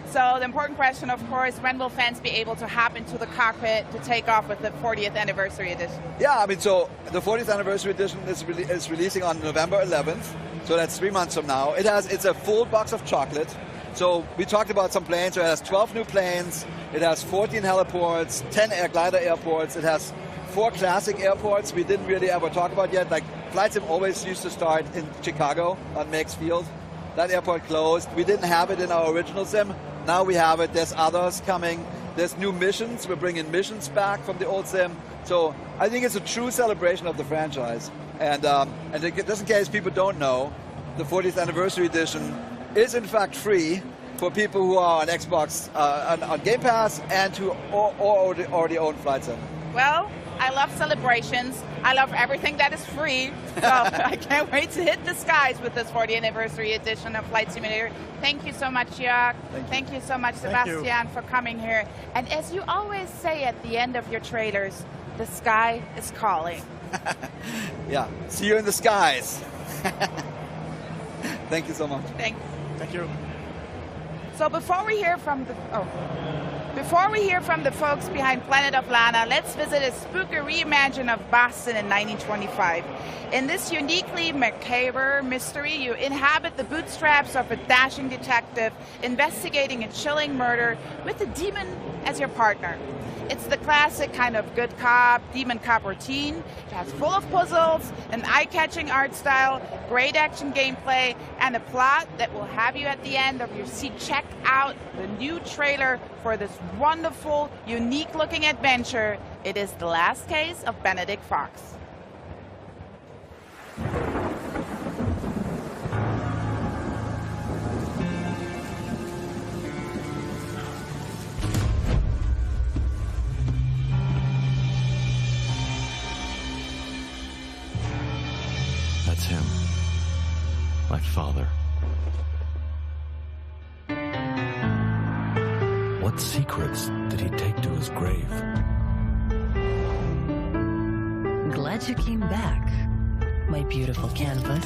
So the important question, of course, when will fans be able to hop into the cockpit to take off with the 40th anniversary edition? Yeah, I mean, so the 40th anniversary edition is releasing on November 11th, so that's 3 months from now. It's a full box of chocolate. So we talked about some planes. So it has 12 new planes. It has 14 heliports, 10 glider airports. It has 4 classic airports we didn't really ever talk about yet. Like Flight Sim always used to start in Chicago on Meigs Field. That airport closed. We didn't have it in our original sim. Now we have it. There's others coming. There's new missions. We're bringing missions back from the old sim. So I think it's a true celebration of the franchise. And just in case people don't know, the 40th anniversary edition is in fact free for people who are on Xbox, on Game Pass, and who already own Flight Sim. Well, I love celebrations. I love everything that is free. So I can't wait to hit the skies with this 40th anniversary edition of Flight Simulator. Thank you so much, Jörg. Thank you so much, Sebastian, for coming here. And as you always say at the end of your trailers, the sky is calling. Yeah, see you in the skies. Thank you so much. Thank you. Thank you. So before we hear from the folks behind Planet of Lana, let's visit a spooky reimagine of Boston in 1925. In this uniquely macabre mystery, you inhabit the bootstraps of a dashing detective investigating a chilling murder with a demon as your partner. It's the classic kind of good cop, demon cop routine. It has full of puzzles, an eye-catching art style, great action gameplay, and a plot that will have you at the end of your seat check out the new trailer for this wonderful, unique-looking adventure. It is The Last Case of Benedict Fox. That's him. My father. What secrets did he take to his grave? Glad you came back, my beautiful canvas.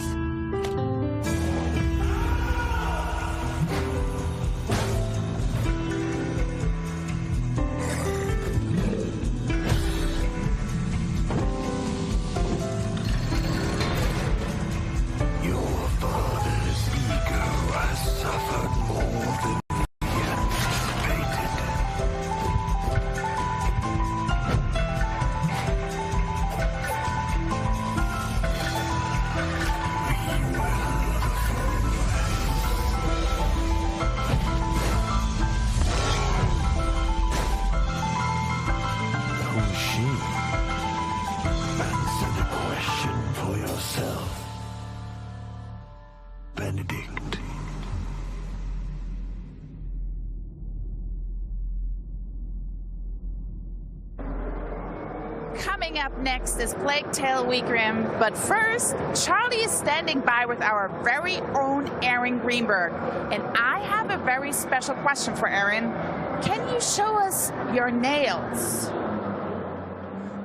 Benedict. Coming up next is Plague Tale Requiem, but first, Charlie is standing by with our very own Aaron Greenberg, and I have a very special question for Aaron. Can you show us your nails?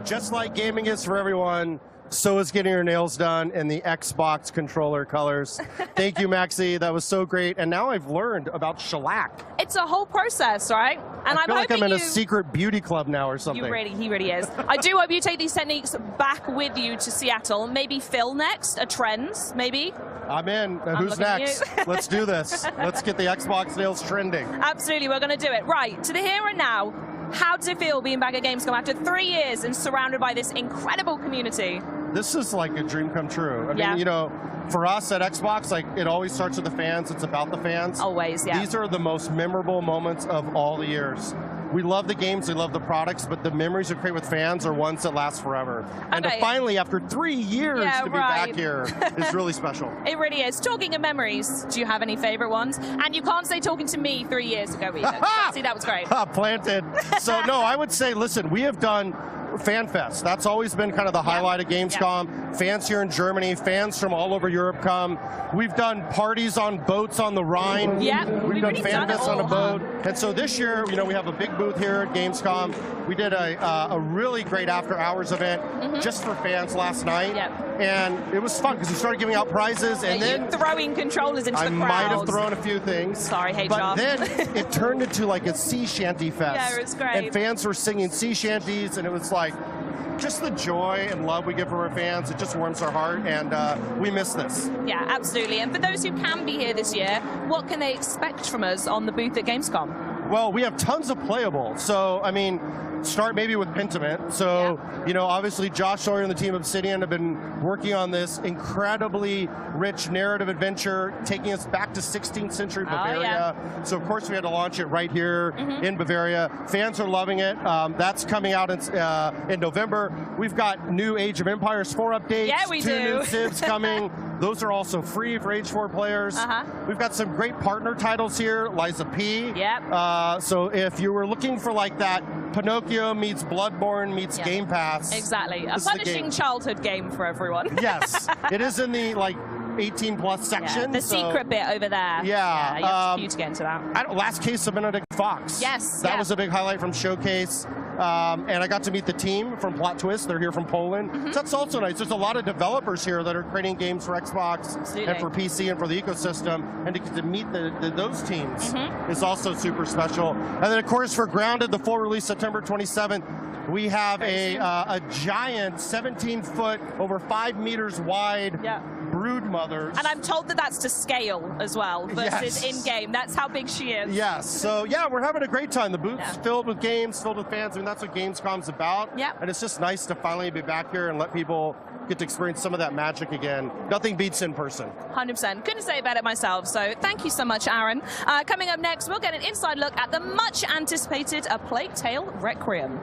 Just like gaming is for everyone, so is getting your nails done in the Xbox controller colors. Thank you, Maxie. That was so great. And now I've learned about shellac. It's a whole process, right? And I feel like I'm in you... a secret beauty club now or something. He really is. I do hope you take these techniques back with you to Seattle. Maybe Phil next, a Trends, maybe? I'm in. Who's next? Let's do this. Let's get the Xbox nails trending. Absolutely, we're going to do it. Right, to the here and now, how does it feel being back at Gamescom after 3 years and surrounded by this incredible community? This is like a dream come true. I mean, you know, for us at Xbox, like it always starts with the fans. It's about the fans. Always, yeah. These are the most memorable moments of all the years. We love the games, we love the products, but the memories we create with fans are ones that last forever. And to finally, after 3 years, to be back here is really special. It really is. Talking of memories, do you have any favorite ones? And you can't say talking to me 3 years ago either. See, that was great. Planted. So, no, I would say, listen, we have done FanFest. That's always been kind of the highlight of Gamescom. Fans here in Germany, fans from all over Europe come. We've done parties on boats on the Rhine. We've done FanFest on a boat. And so this year, you know, we have a big booth here at Gamescom. We did a really great after-hours event just for fans last night. And it was fun because we started giving out prizes and then throwing controllers into the crowd. I might have thrown a few things. Sorry, HR. But then it turned into like a sea shanty fest. Yeah, it was great. And fans were singing sea shanties, and it was like just the joy and love we get from our fans. It just warms our heart, and we miss this. Yeah, absolutely. And for those who can be here this year, what can they expect from us on the booth at Gamescom? Well, we have tons of playable. So, I mean, start maybe with Pentiment. So, you know, obviously Josh Sawyer and the team of Obsidian have been working on this incredibly rich narrative adventure, taking us back to 16th century Bavaria. So, of course, we had to launch it right here in Bavaria. Fans are loving it. That's coming out in November. We've got new Age of Empires 4 updates. Yeah, we 2 do. new Civs coming. Those are also free for Age 4 players. We've got some great partner titles here. Liza P. Yep. So if you were looking for like that Pinocchio meets Bloodborne meets Game Pass. Exactly. A This is the punishing game. childhood game for everyone. Yes, it is in the 18+ section. The so- secret bit over there. Yeah, you have to get into that. Last case of Benedict Fox. Yes, That yeah. was a big highlight from Showcase. And I got to meet the team from Plot Twist. They're here from Poland. So that's also nice. There's a lot of developers here that are creating games for Xbox and for PC and for the ecosystem. And to get to meet those teams is also super special. And then, of course, for Grounded, the full release September 27th, we have a giant 17-foot, over 5 meters wide brood mothers. And I'm told that that's to scale as well versus Yes. in-game. That's how big she is. Yes. So, yeah, we're having a great time. The booth's filled with games, filled with fans. I mean, that's what Gamescom's about. Yeah. And it's just nice to finally be back here and let people get to experience some of that magic again. Nothing beats in person. 100%. Couldn't say it better myself. So thank you so much, Aaron. Coming up next, we'll get an inside look at the much anticipated A Plague Tale Requiem.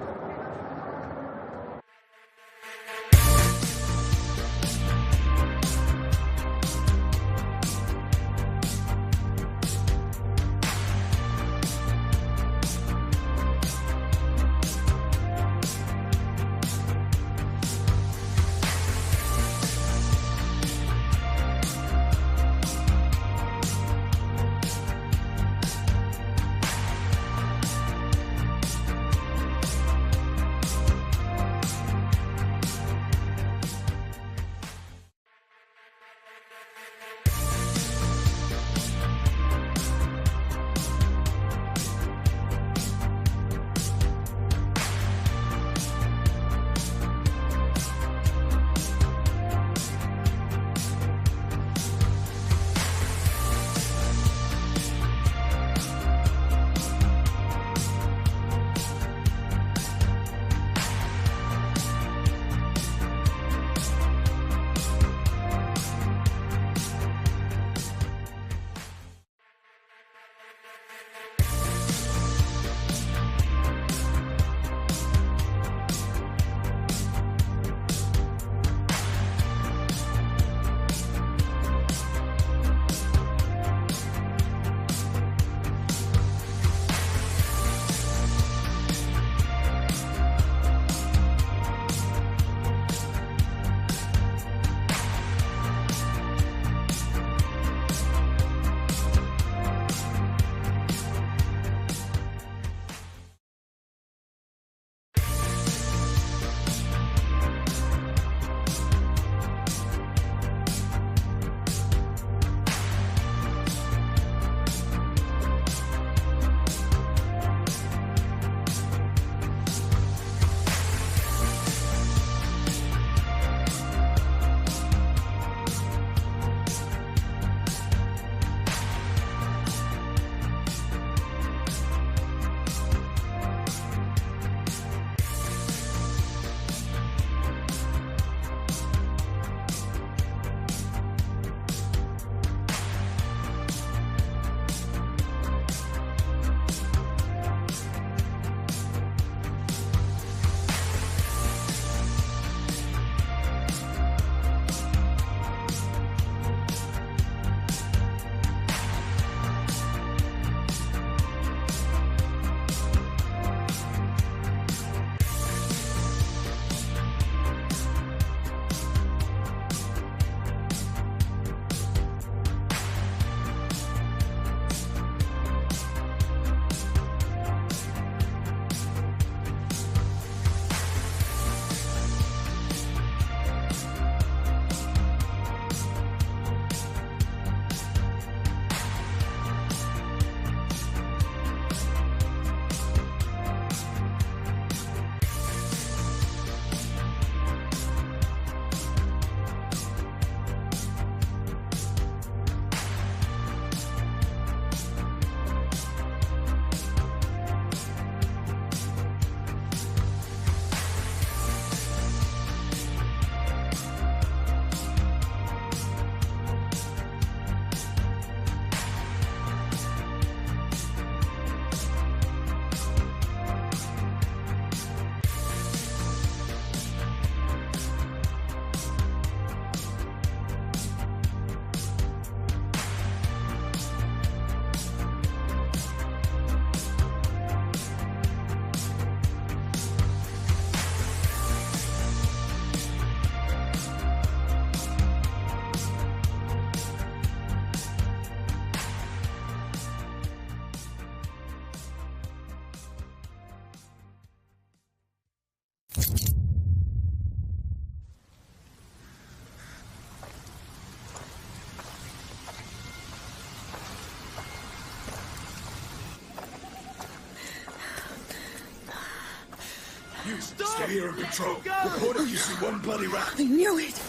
You stay here and patrol. Report if you see one bloody rat. I knew it.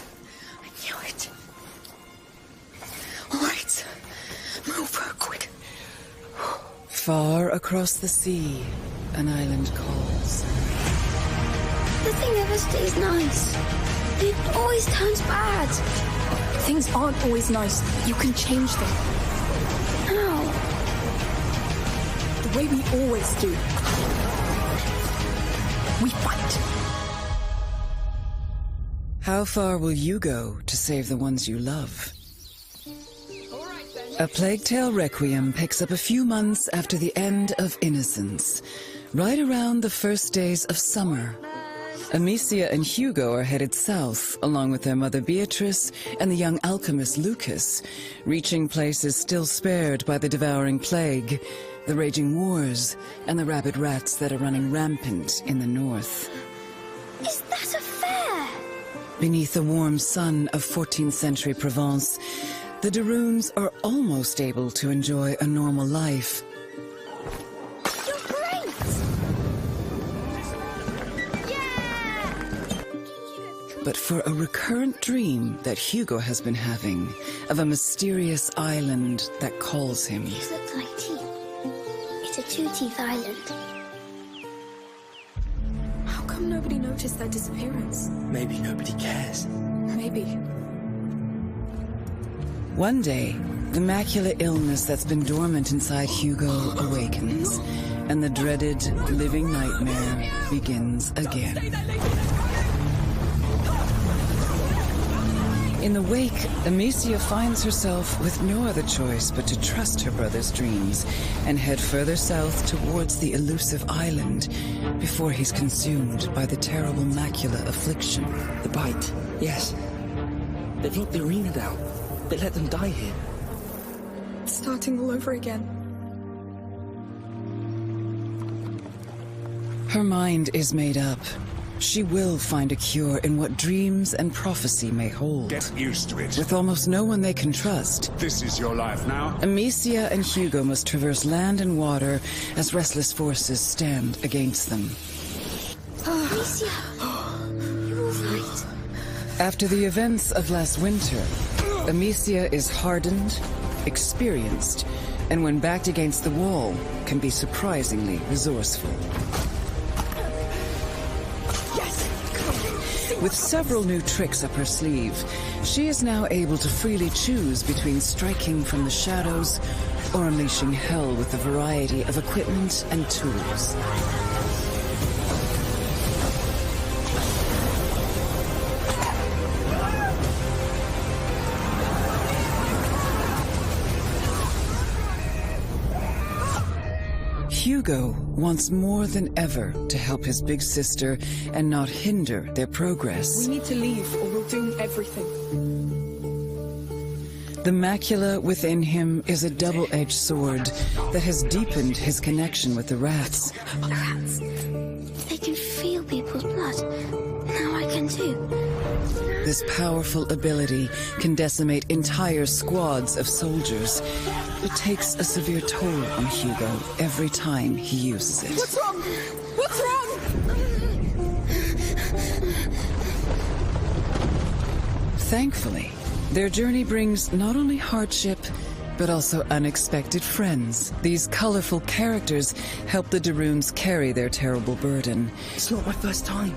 I knew it. All right. Move, quick. Far across the sea, an island calls. Nothing ever stays nice. It always turns bad. Things aren't always nice. You can change them. How? The way we always do. We fight. How far will you go to save the ones you love? A Plague Tale Requiem picks up a few months after the end of Innocence, right around the first days of summer. Amicia and Hugo are headed south, along with their mother Beatrice and the young alchemist Lucas, reaching places still spared by the devouring plague, the raging wars, and the rabid rats that are running rampant in the north. Is that a fair? Beneath the warm sun of 14th century Provence, the Daroons are almost able to enjoy a normal life. You're great! But for a recurrent dream that Hugo has been having of a mysterious island that calls him. These look like teeth. It's a two-teeth island. How come nobody noticed their disappearance? Maybe nobody cares. Maybe. One day, the macular illness that's been dormant inside Hugo awakens, and the dreaded living nightmare begins again. In the wake, Amicia finds herself with no other choice but to trust her brother's dreams and head further south towards the elusive island before he's consumed by the terrible macular affliction. The bite, yes. They've locked the arena down. They let them die here. It's starting all over again. Her mind is made up. She will find a cure in what dreams and prophecy may hold. Get used to it. With almost no one they can trust, This is your life now. Amicia and Hugo must traverse land and water as restless forces stand against them. Amicia, you're all right. After the events of last winter, Amicia is hardened, experienced, and when backed against the wall, can be surprisingly resourceful. With several new tricks up her sleeve, she is now able to freely choose between striking from the shadows or unleashing hell with a variety of equipment and tools. Hugo wants more than ever to help his big sister and not hinder their progress. We need to leave or we'll doom everything. The macula within him is a double-edged sword that has deepened his connection with the rats. Rats. They can feel people's blood. Now I can too. This powerful ability can decimate entire squads of soldiers. It takes a severe toll on Hugo every time he uses it. What's wrong? What's wrong? Thankfully, their journey brings not only hardship, but also unexpected friends. These colorful characters help the Daroons carry their terrible burden. It's not my first time.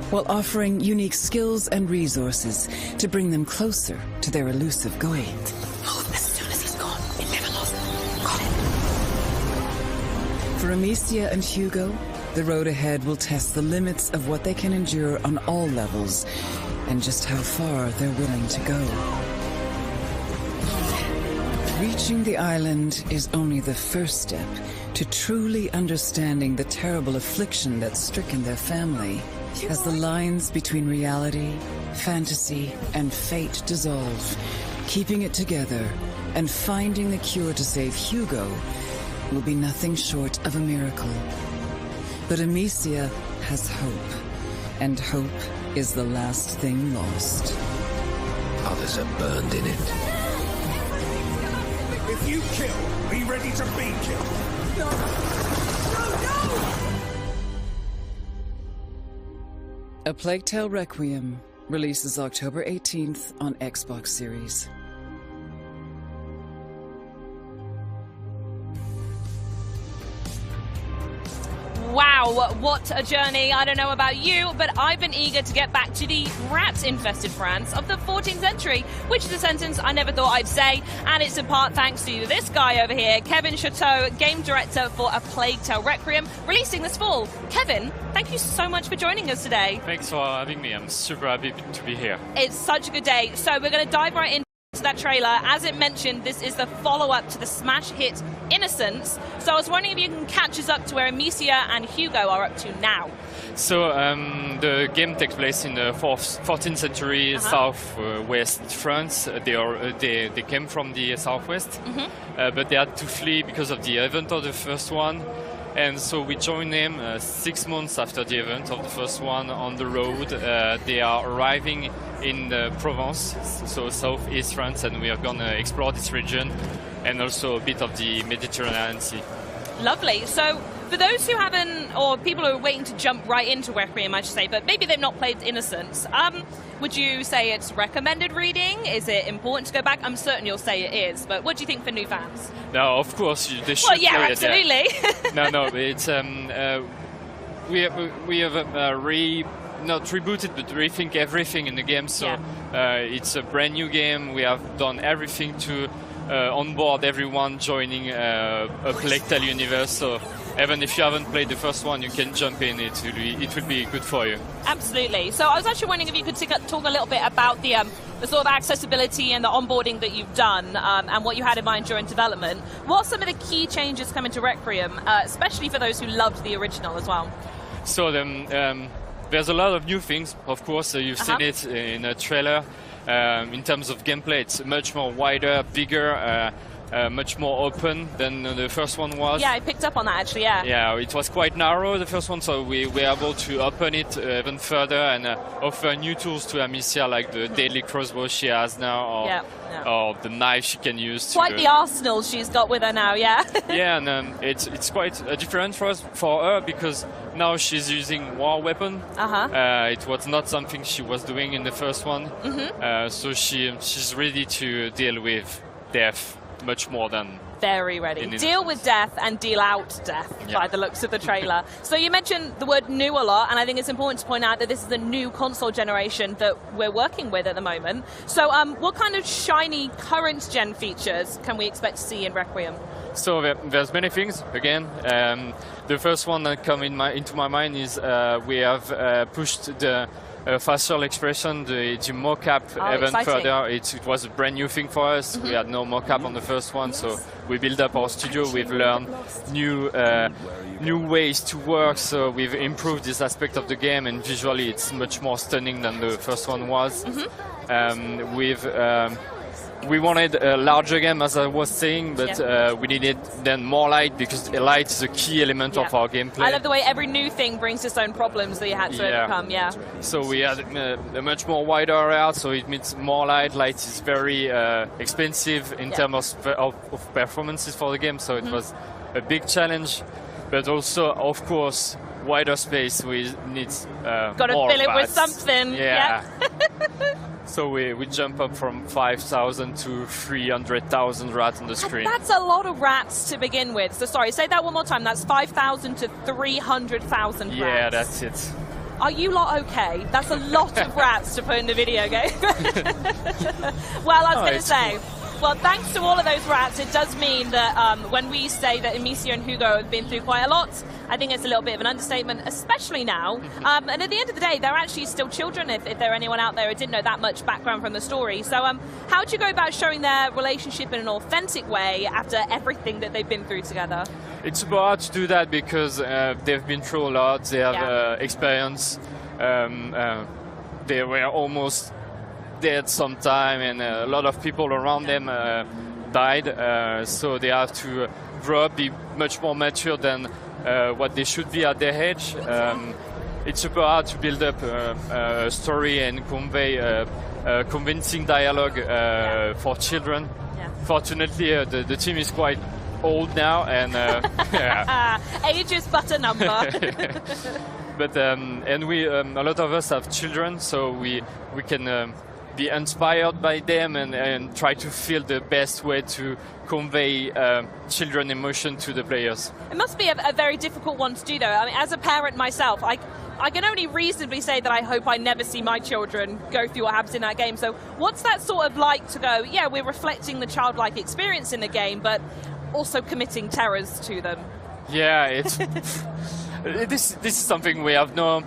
While offering unique skills and resources to bring them closer to their elusive goal. As soon as he's gone, it never lost. Got it. For Amicia and Hugo, the road ahead will test the limits of what they can endure on all levels, and just how far they're willing to go. Reaching the island is only the first step to truly understanding the terrible affliction that's stricken their family. As the lines between reality, fantasy, and fate dissolve, keeping it together and finding the cure to save Hugo will be nothing short of a miracle. But Amicia has hope. and hope is the last thing lost. Others are burned in it. If you kill, be ready to be killed. No! No, no! A Plague Tale Requiem releases October 18th on Xbox Series. Wow, what a journey. I don't know about you, but I've been eager to get back to the rat-infested France of the 14th century, which is a sentence I never thought I'd say, and it's in part thanks to this guy over here, Kevin Chateau, game director for A Plague Tale Requiem, releasing this fall. Kevin, thank you so much for joining us today. Thanks for having me. I'm super happy to be here. It's such a good day. So we're going to dive right into that trailer. As it mentioned, this is the follow-up to the smash hit Innocence. So I was wondering if you can catch us up to where Amicia and Hugo are up to now. So the game takes place in the 14th century southwest France. They came from the southwest, but they had to flee because of the event of the first one. And so we joined them 6 months after the event of the first one on the road. They are arriving in Provence, so southeast France, and we are going to explore this region and also a bit of the Mediterranean Sea. Lovely. So for those who haven't, or people who are waiting to jump right into Requiem, I should say, but maybe they've not played Innocence, would you say it's recommended reading? Is it important to go back? I'm certain you'll say it is, but what do you think for new fans? No, of course they should. Well, yeah, play absolutely. It, yeah. No, it's we have not rebooted, but rethink everything in the game. So it's a brand new game. We have done everything to onboard everyone joining a Plague Tale universe. So even if you haven't played the first one, you can jump in. It will be good for you. Absolutely. So I was actually wondering if you could talk a little bit about the sort of accessibility and the onboarding that you've done and what you had in mind during development. What are some of the key changes coming to Requiem, especially for those who loved the original as well? So there's a lot of new things, of course. You've seen it in a trailer. In terms of gameplay, it's much more wider, bigger, much more open than the first one was. Yeah, I picked up on that actually, yeah. Yeah, it was quite narrow, the first one, so we were able to open it even further and offer new tools to Amicia, like the deadly crossbow she has now, or the knife she can use. Quite the arsenal she's got with her now, yeah. Yeah, and it's quite different for her because now she's using war weapon. It was not something she was doing in the first one, so she's ready to deal with death much more than... Very ready. Deal with death and deal out death by the looks of the trailer. So you mentioned the word new a lot, and I think it's important to point out that this is a new console generation that we're working with at the moment. So what kind of shiny current gen features can we expect to see in Requiem? So there's many things. Again, the first one that come into my mind is we have pushed the facial expression, the mocap even further. It was a brand new thing for us. We had no mocap on the first one, so we built up our studio. We've learned new ways to work, so we've improved this aspect of the game, and visually it's much more stunning than the first one was. We wanted a larger game, as I was saying, but we needed then more light, because light is a key element of our gameplay. I love the way every new thing brings its own problems that you had to overcome, So we had a much more wider area, so it means more light. Light is very expensive in terms of performances for the game, so it was a big challenge. But also, of course, wider space, we need Got to more fill it with rats. something. Yeah. So we jump up from 5,000 to 300,000 rats on the screen. That's a lot of rats to begin with. So sorry, say that one more time. That's 5,000 to 300,000 rats. Yeah, that's it. Are you lot okay? That's a lot of rats to put in a video game. Well, I was going to say, well, thanks to all of those rats, it does mean that when we say that Amicia and Hugo have been through quite a lot, I think it's a little bit of an understatement, especially now. And at the end of the day, they're actually still children, if there are anyone out there who didn't know that much background from the story. So how do you go about showing their relationship in an authentic way after everything that they've been through together? It's super hard to do that because they've been through a lot. They have experience. They were almost dead sometime, and a lot of people around them died. So they have to grow up, be much more mature than what they should be at their age. it's super hard to build up a story and convey convincing dialogue for children. Yeah. Fortunately, the team is quite old now, and age is but a number. But and we a lot of us have children, so we can be inspired by them and try to feel the best way to convey children emotion to the players. It must be a very difficult one to do, though. I mean, as a parent myself, I can only reasonably say that I hope I never see my children go through what happens in that game. So what's that sort of like to go, yeah, we're reflecting the childlike experience in the game, but also committing terrors to them? Yeah, it's this is something we have no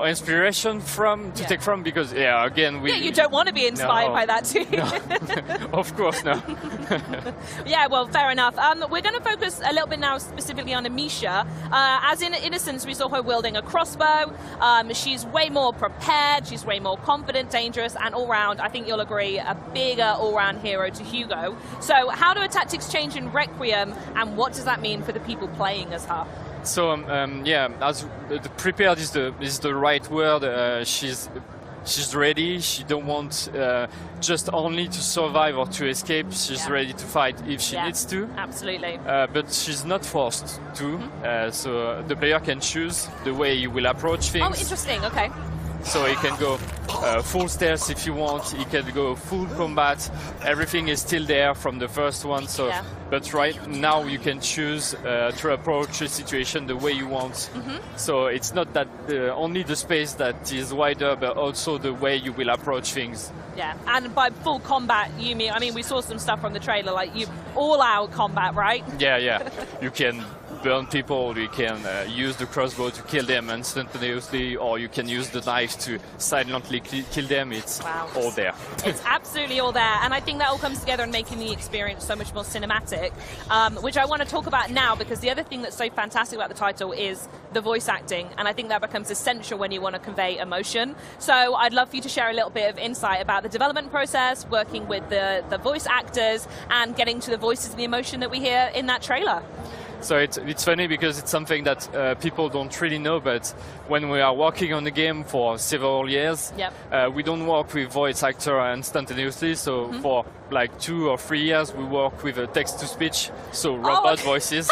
inspiration from to take from, because again you don't want to be inspired by that too. No. Of course no. Yeah, well, fair enough. We're going to focus a little bit now specifically on Amicia. As in Innocence, we saw her wielding a crossbow. She's way more prepared, she's way more confident, dangerous, and all round, I think you'll agree, a bigger all-round hero to Hugo. So how do her tactics change in Requiem, and what does that mean for the people playing as her? So as prepared is the right word. She's ready. She don't want just only to survive or to escape. She's ready to fight if she needs to. Absolutely. But she's not forced to. So the player can choose the way he will approach things. Oh, interesting. Okay. So he can go full stealth if you want. He can go full combat. Everything is still there from the first one. So, but right now you can choose to approach a situation the way you want. So it's not that only the space that is wider, but also the way you will approach things. Yeah, and by full combat, you mean? I mean, we saw some stuff from the trailer, like you all-out combat, right? Yeah. You can burn people, you can use the crossbow to kill them instantaneously, or you can use the knife to silently kill them. It's all there. It's absolutely all there, and I think that all comes together in making the experience so much more cinematic, which I want to talk about now, because the other thing that's so fantastic about the title is the voice acting, and I think that becomes essential when you want to convey emotion. So I'd love for you to share a little bit of insight about the development process, working with the voice actors, and getting to the voices and the emotion that we hear in that trailer. So it's funny because it's something that people don't really know, but when we are working on the game for several years, we don't work with voice actor instantaneously. So for like 2 or 3 years, we work with text-to-speech, so robot voices.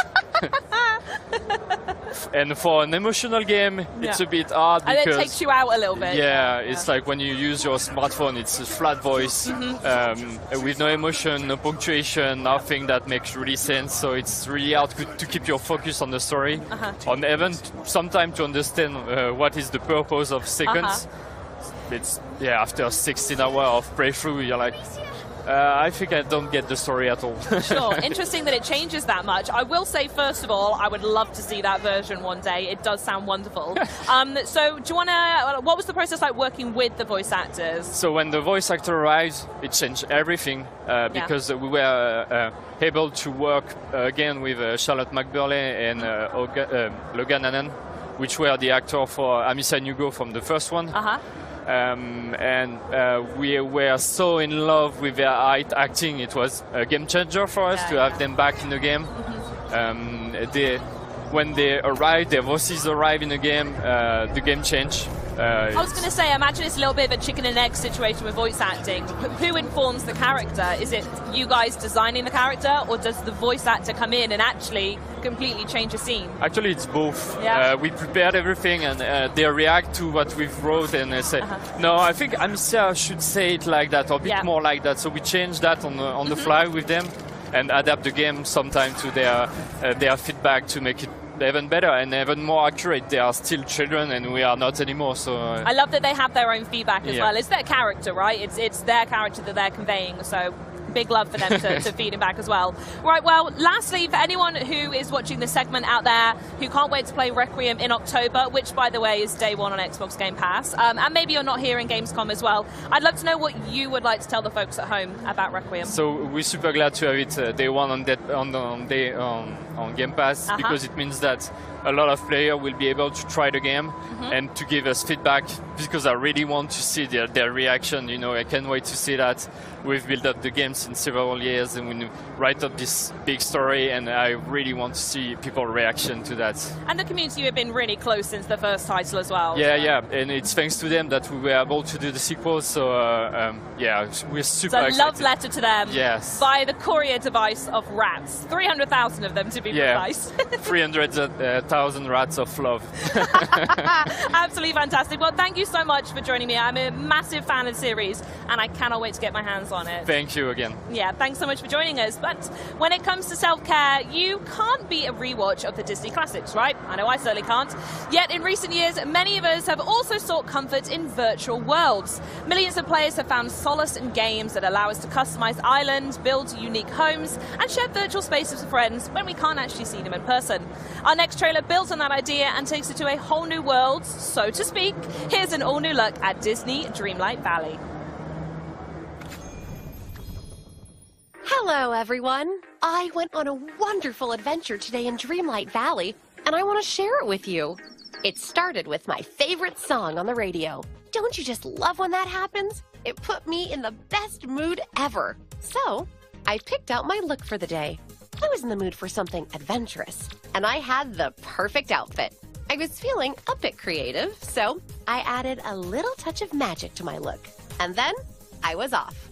And for an emotional game, it's a bit hard because... And it takes you out a little bit. Yeah, it's like when you use your smartphone, it's a flat voice with no emotion, no punctuation, nothing that makes really sense. So it's really hard to keep your focus on the story, on even sometimes to understand what is the purpose of seconds. It's after 16 hours of playthrough, you're like, I think I don't get the story at all. Sure, interesting that it changes that much. I will say, first of all, I would love to see that version one day. It does sound wonderful. So do you want to, what was the process like working with the voice actors? So when the voice actor arrives, it changed everything because we were able to work again with Charlotte McBurley and Logan Hannan, which were the actor for Amicia and Hugo from the first one. And we were so in love with their acting. It was a game changer for us to have them back in the game. When they arrived, their voices arrived in the game changed. I was going to say, I imagine it's a little bit of a chicken and egg situation with voice acting. Who informs the character? Is it you guys designing the character, or does the voice actor come in and actually completely change a scene? Actually, it's both. We prepared everything, and they react to what we've wrote, and they say, no, I think Amicia should say it like that, or a bit more like that. So we change that on the fly with them, and adapt the game sometimes to their feedback to make it even better and even more accurate. They are still children and we are not anymore. So I love that they have their own feedback as well. It's their character, right? It's their character that they're conveying. So big love for them to feed him back as well. Right, well, lastly, for anyone who is watching this segment out there who can't wait to play Requiem in October, which, by the way, is day one on Xbox Game Pass, and maybe you're not here in Gamescom as well, I'd love to know what you would like to tell the folks at home about Requiem. So we're super glad to have it day one on on Game Pass because it means that a lot of players will be able to try the game and to give us feedback because I really want to see their reaction. You know, I can't wait to see that. We've built up the game since several years and we write up this big story, and I really want to see people's reaction to that. And the community have been really close since the first title as well. Yeah, and it's thanks to them that we were able to do the sequel. So yeah, we're super excited. It's a love letter to them. Yes. By the courier device of rats. 300,000 of them to be precise. 300,000 rats of love. Absolutely fantastic. Well, thank you so much for joining me. I'm a massive fan of the series, and I cannot wait to get my hands on it. Thank you again. Yeah, thanks so much for joining us. But when it comes to self-care, you can't beat a rewatch of the Disney classics, right? I know I certainly can't. Yet in recent years, many of us have also sought comfort in virtual worlds. Millions of players have found solace in games that allow us to customize islands, build unique homes, and share virtual spaces with friends when we can't actually see them in person. Our next trailer builds on that idea and takes it to a whole new world, so to speak. Here's an all-new look at Disney Dreamlight Valley. Hello, everyone. I went on a wonderful adventure today in Dreamlight Valley, and I want to share it with you. It started with my favorite song on the radio. Don't you just love when that happens? It put me in the best mood ever. So, I picked out my look for the day. I was in the mood for something adventurous, and I had the perfect outfit. I was feeling a bit creative, so I added a little touch of magic to my look. And then, I was off.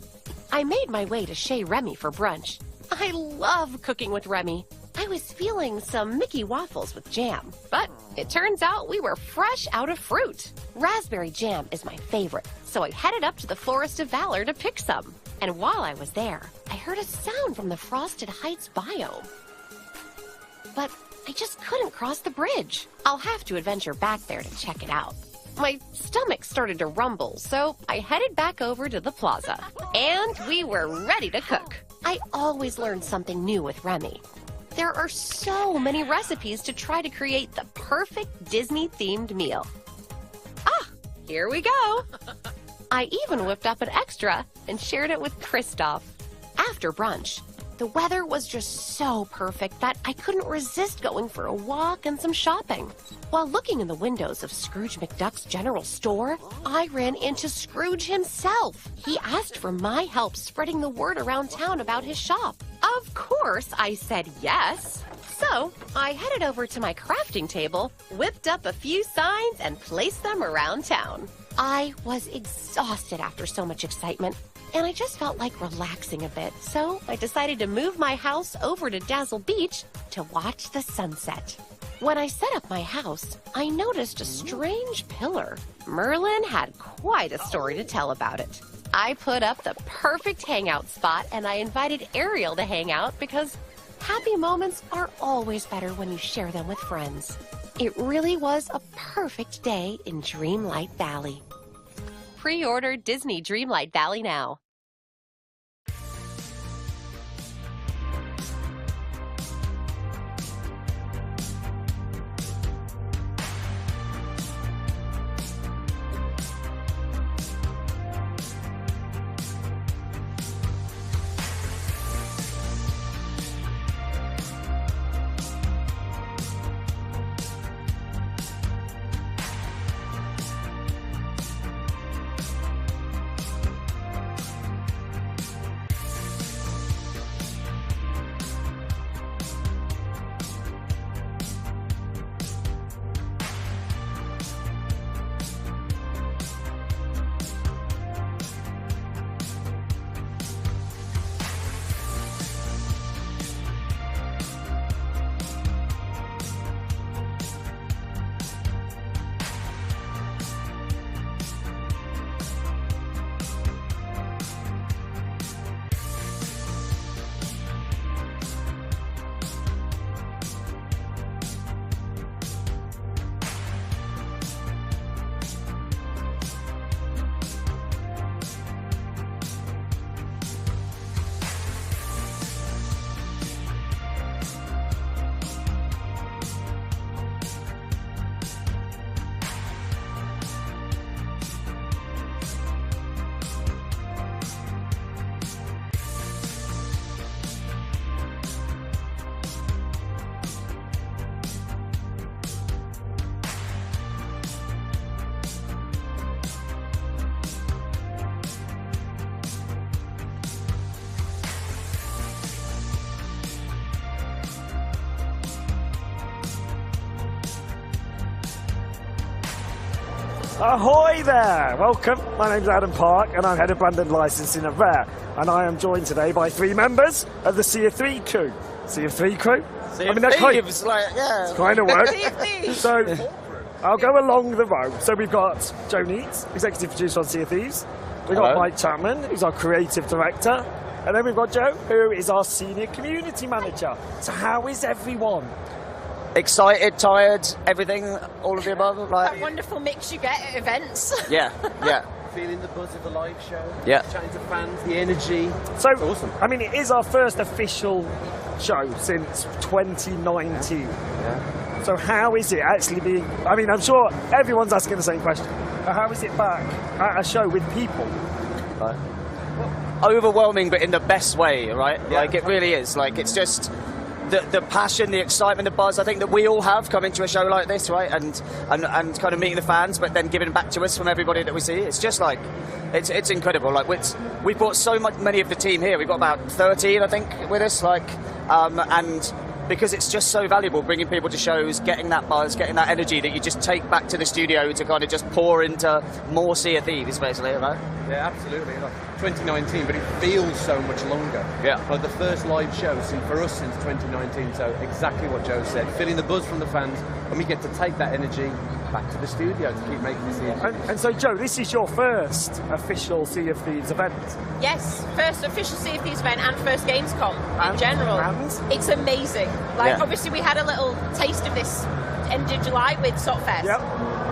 I made my way to Chez Remy for brunch. I love cooking with Remy. I was feeling some Mickey waffles with jam, but it turns out we were fresh out of fruit. Raspberry jam is my favorite, so I headed up to the Forest of Valor to pick some. And while I was there, I heard a sound from the Frosted Heights biome. But I just couldn't cross the bridge. I'll have to adventure back there to check it out. My stomach started to rumble, so I headed back over to the plaza. And we were ready to cook. I always learn something new with Remy. There are so many recipes to try to create the perfect Disney-themed meal. Ah, here we go. I even whipped up an extra and shared it with Kristoff. After brunch, the weather was just so perfect that I couldn't resist going for a walk and some shopping. While looking in the windows of Scrooge McDuck's general store, I ran into Scrooge himself. He asked for my help spreading the word around town about his shop. Of course, I said yes. So I headed over to my crafting table, whipped up a few signs, and placed them around town. I was exhausted after so much excitement, and I just felt like relaxing a bit, so I decided to move my house over to Dazzle Beach to watch the sunset. When I set up my house, I noticed a strange pillar. Merlin had quite a story to tell about it. I put up the perfect hangout spot, and I invited Ariel to hang out because happy moments are always better when you share them with friends. It really was a perfect day in Dreamlight Valley. Pre-order Disney Dreamlight Valley now. Ahoy there! Welcome. My name's Adam Park, and I'm head of brand and licensing at Rare. And I am joined today by 3 members of the Sea of Thieves crew. Sea of Thieves crew? Sea of Thieves, like, yeah. Kind of work. Sea of Thieves. So, I'll go along the row. So we've got Joe Neats, executive producer on Sea of Thieves. We've got Mike Chapman, who's our creative director. And then we've got Joe, who is our senior community manager. So how is everyone? Excited, tired, everything, all of the above. Like, that wonderful mix you get at events. Yeah, yeah. Feeling the buzz of the live show. Yeah. Chatting to fans, the energy. So, it's awesome. I mean, it is our first official show since 2019. Yeah. So how is it actually being... I mean, I'm sure everyone's asking the same question. How is it back at a show with people? Right. Overwhelming, but in the best way, right? Yeah. Like, it really is. Like, it's just... The passion, the excitement, the buzz, I think that we all have coming to a show like this, right? And kind of meeting the fans, but then giving back to us from everybody that we see. It's just like, it's incredible. Like, we've brought so many of the team here. We've got about 13, I think, with us. Like, and because it's just so valuable bringing people to shows, getting that buzz, getting that energy that you just take back to the studio to kind of just pour into more Sea of Thieves, basically, right? Yeah, absolutely. Like 2019, but it feels so much longer. Yeah. Like the first live show for us since 2019, so exactly what Joe said, feeling the buzz from the fans, and we get to take that energy back to the studio to keep making this here. And so, Joe, this is your first official Sea of Thieves event. Yes, first official Sea of Thieves event and first Gamescom in general. It's amazing. Like, obviously, we had a little taste of this end of July with Sotfest. Yep.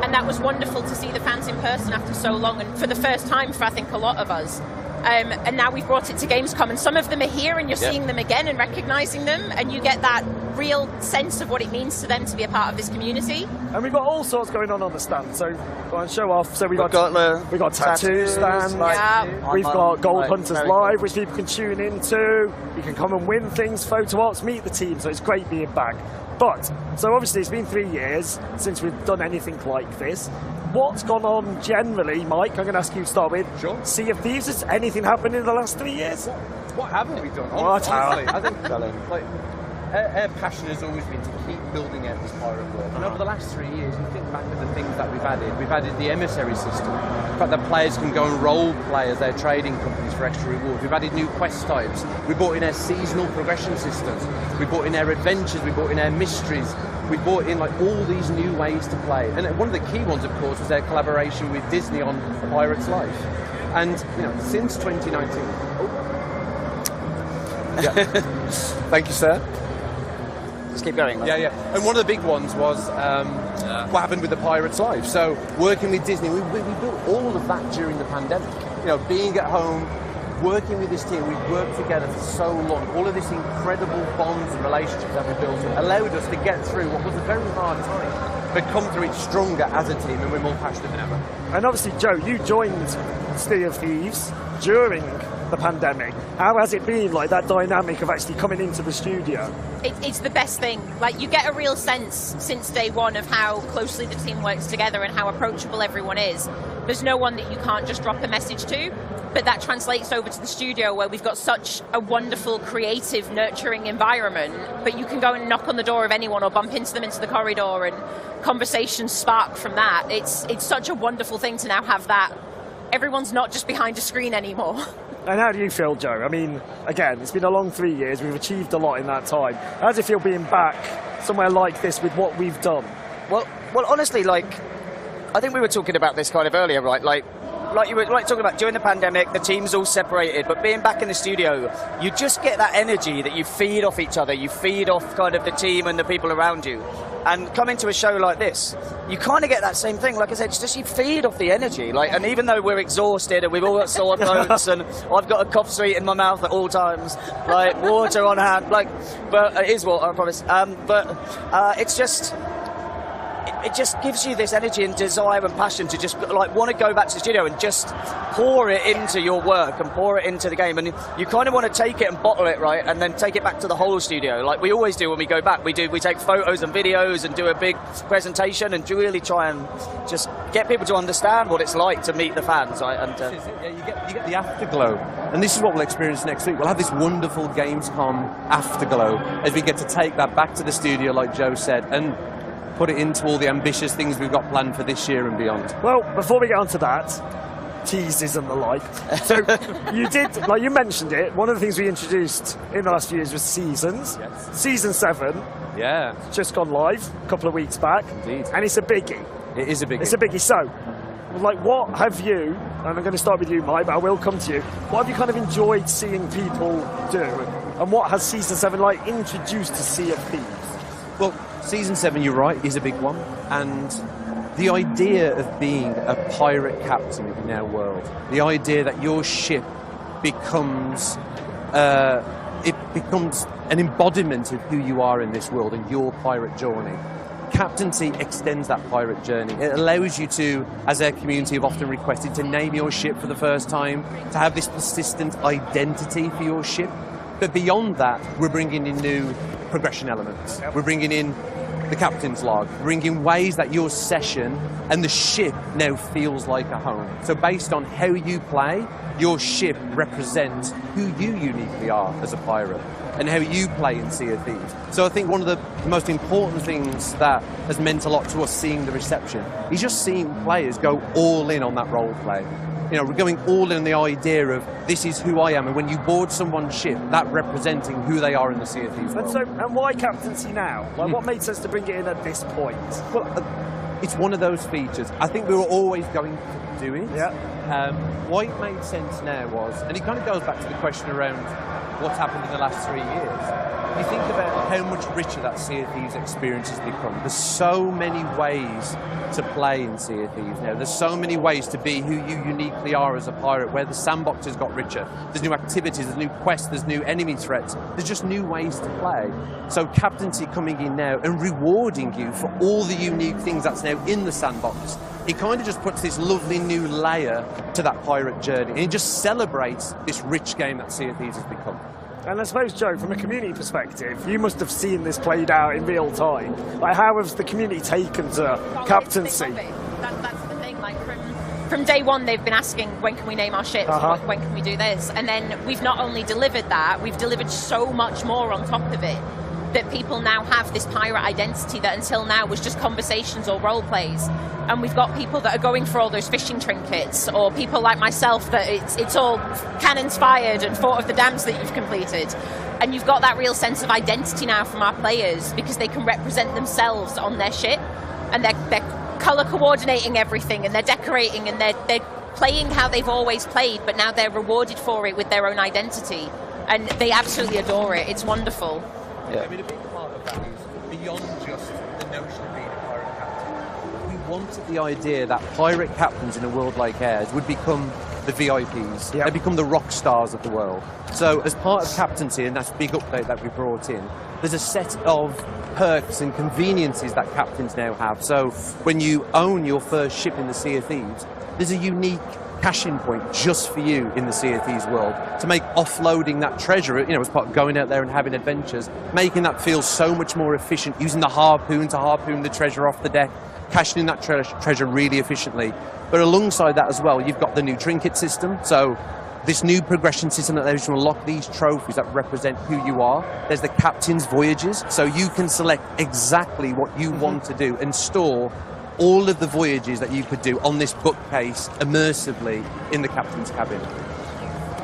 And that was wonderful to see the fans in person after so long, and for the first time for, I think, a lot of us. And now we've brought it to Gamescom, and some of them are here, and you're seeing them again and recognising them, and you get that real sense of what it means to them to be a part of this community. And we've got all sorts going on the stand, so go on, show off. So we've got tattoo stands, we've got Gold Hunters Live, which people can tune into. You can come and win things, photo ops, meet the team, so it's great being back. But, so obviously it's been 3 years since we've done anything like this. What's gone on generally, Mike? I'm going to ask you to start with. Sure. Sea of Thieves, has anything happened in the last 3 years? What haven't we done? What? Honestly, I think like, our passion has always been to keep building out this pirate world. And over the last 3 years, you think back to the things that we've added the emissary system. The fact that players can go and role play as their trading companies for extra rewards. We've added new quest types. We brought in our seasonal progression systems. We brought in our adventures. We brought in our mysteries. We brought in like all these new ways to play. And one of the key ones, of course, was our collaboration with Disney on A Pirate's Life. And since 2019. Thank you, sir. Just keep going. Yeah. And one of the big ones was what happened with The Pirate's Life. So working with Disney, we built all of that during the pandemic. Being at home, working with this team, we've worked together for so long. All of this incredible bonds and relationships that we built allowed us to get through what was a very hard time, but come through it stronger as a team, and we're more passionate than ever. And obviously, Joe, you joined Sea of Thieves during the pandemic. How has it been, like, that dynamic of actually coming into the studio? It's the best thing. Like, you get a real sense since day one of how closely the team works together and how approachable everyone is. There's no one that you can't just drop a message to, but that translates over to the studio where we've got such a wonderful, creative, nurturing environment, but you can go and knock on the door of anyone or bump into them into the corridor and conversations spark from that. It's such a wonderful thing to now have that. Everyone's not just behind a screen anymore. And how do you feel, Joe? I mean, again, it's been a long 3 years. We've achieved a lot in that time. How does it feel being back somewhere like this with what we've done? Well, honestly, like, I think we were talking about this kind of earlier, right? Like you were talking about during the pandemic, the team's all separated, but being back in the studio, you just get that energy that you feed off each other. You feed off kind of the team and the people around you. And coming to a show like this, you kind of get that same thing. Like I said, it's just you feed off the energy. Like, and even though we're exhausted and we've all got sore throats and I've got a cough sweet in my mouth at all times, like water on hand, like, but it is water, I promise. It's just. It just gives you this energy and desire and passion to just like want to go back to the studio and just pour it into your work and pour it into the game, and you kind of want to take it and bottle it, right, and then take it back to the whole studio like we always do when we go back. We take photos and videos and do a big presentation and really try and just get people to understand what it's like to meet the fans, right? And you get the afterglow, and this is what we'll experience next week. We'll have this wonderful Gamescom afterglow as we get to take that back to the studio, like Joe said, and put it into all the ambitious things we've got planned for this year and beyond. Well, before we get on to that, teases and the like. So you did, like you mentioned it, one of the things we introduced in the last few years was seasons. Yes. Season 7. Yeah. Just gone live a couple of weeks back. Indeed. And it's a biggie. It is a biggie. It's a biggie. So, like, what have you, and I'm going to start with you, Mike, but I will come to you, what have you kind of enjoyed seeing people do? And what has Season 7, like, introduced to Sea of Thieves? Well, Season 7, you're right, is a big one. And the idea of being a pirate captain in our world, the idea that your ship becomes, it becomes an embodiment of who you are in this world and your pirate journey. Captaincy extends that pirate journey. It allows you to, as our community have often requested, to name your ship for the first time, to have this persistent identity for your ship. But beyond that, we're bringing in new progression elements. We're bringing in the captain's log, bringing ways that your session and the ship now feels like a home. So based on how you play, your ship represents who you uniquely are as a pirate and how you play in Sea of Thieves. So I think one of the most important things that has meant a lot to us seeing the reception is just seeing players go all in on that role play. You know, we're going all in the idea of this is who I am, and when you board someone's ship, that representing who they are in the Sea of Thieves world. And why Captaincy now? Like, what made sense to bring it in at this point? Well, it's one of those features. I think we were always going to do it. Yeah. Why it made sense now was, and it kind of goes back to the question around what's happened in the last 3 years. You think about how much richer that Sea of Thieves experience has become. There's so many ways to play in Sea of Thieves now. There's so many ways to be who you uniquely are as a pirate, where the sandbox has got richer. There's new activities, there's new quests, there's new enemy threats. There's just new ways to play. So Captaincy coming in now and rewarding you for all the unique things that's now in the sandbox, it kind of just puts this lovely new layer to that pirate journey, and it just celebrates this rich game that Sea of Thieves has become. And I suppose, Joe, from a community perspective, you must have seen this played out in real time. Like, how has the community taken to Captaincy? That's the thing. Like, from day one, they've been asking, when can we name our ships? When can we do this? And then we've not only delivered that, we've delivered so much more on top of it, that people now have this pirate identity that until now was just conversations or role plays. And we've got people that are going for all those fishing trinkets, or people like myself that it's all cannons fired and fought of the dams that you've completed. And you've got that real sense of identity now from our players, because they can represent themselves on their ship, and they're colour coordinating everything, and they're decorating, and they're playing how they've always played, but now they're rewarded for it with their own identity. And they absolutely adore it. It's wonderful. Yeah. I mean, a big part of that is beyond just the notion of being a pirate captain. We wanted the idea that pirate captains in a world like ours would become the VIPs. Yep. They become the rock stars of the world. So as part of Captaincy, and that's a big update that we brought in, there's a set of perks and conveniences that captains now have. So when you own your first ship in the Sea of Thieves, there's a unique cash-in point just for you in the Sea of Thieves world to make offloading that treasure, you know, as part of going out there and having adventures, making that feel so much more efficient, using the harpoon to harpoon the treasure off the deck, cashing in that treasure really efficiently. But alongside that as well, you've got the new trinket system. So this new progression system that allows you to unlock these trophies that represent who you are. There's the captain's voyages, so you can select exactly what you want to do and store all of the voyages that you could do on this bookcase immersively in the captain's cabin.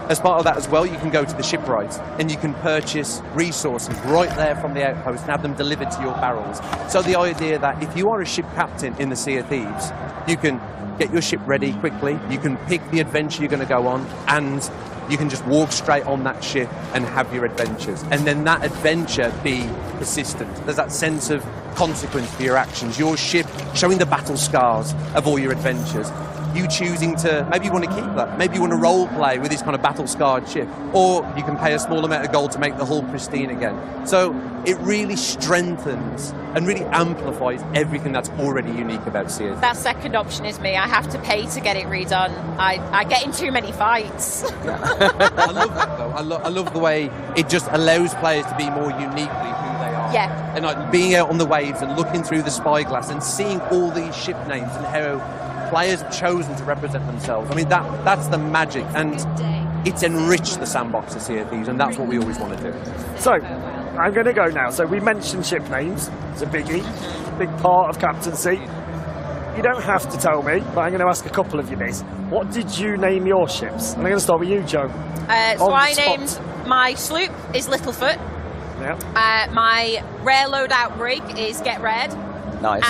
As part of that as well, you can go to the shipwright and you can purchase resources right there from the outpost and have them delivered to your barrels. So the idea that if you are a ship captain in the Sea of Thieves, you can get your ship ready quickly, you can pick the adventure you're going to go on, and you can just walk straight on that ship and have your adventures. And then that adventure be persistent. There's that sense of consequence for your actions. Your ship showing the battle scars of all your adventures. You choosing to, maybe you want to keep that. Maybe you want to role play with this kind of battle-scarred ship. Or you can pay a small amount of gold to make the hull pristine again. So it really strengthens and really amplifies everything that's already unique about Sea of Thieves. That second option is me. I have to pay to get it redone. I get in too many fights. Yeah. I love that though. I love the way it just allows players to be more uniquely who they are. Yeah. And like being out on the waves and looking through the spyglass and seeing all these ship names and how players have chosen to represent themselves. I mean, that's the magic, and it's enriched the sandbox of Sea of Thieves, and that's what we always want to do. So, I'm going to go now. So we mentioned ship names. It's a biggie, big part of Captaincy. You don't have to tell me, but I'm going to ask a couple of you this. What did you name your ships? And I'm going to start with you, Joe. So I named my sloop is Littlefoot. Yeah. My rare loadout brig is Get Red. Nice.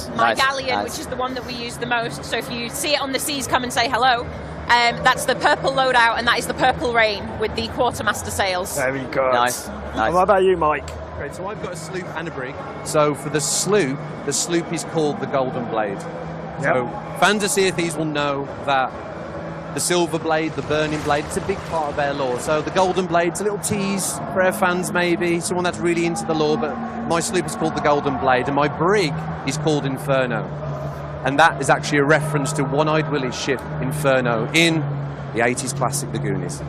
And my galleon, which is the one that we use the most. So if you see it on the seas, come and say hello. That's the purple loadout, and that is the Purple Rain with the quartermaster sails. Very good. Nice. And what about you, Mike? Great, so I've got a sloop and a brig. So for the sloop is called the Golden Blade. Yep. So fans of Sea of Thieves will know that the Silver Blade, the Burning Blade, it's a big part of their lore. So the Golden Blade's a little tease for our fans maybe, someone that's really into the lore, but my sloop is called the Golden Blade, and my brig is called Inferno. And that is actually a reference to One-Eyed Willie's ship, Inferno, in the 80s classic The Goonies.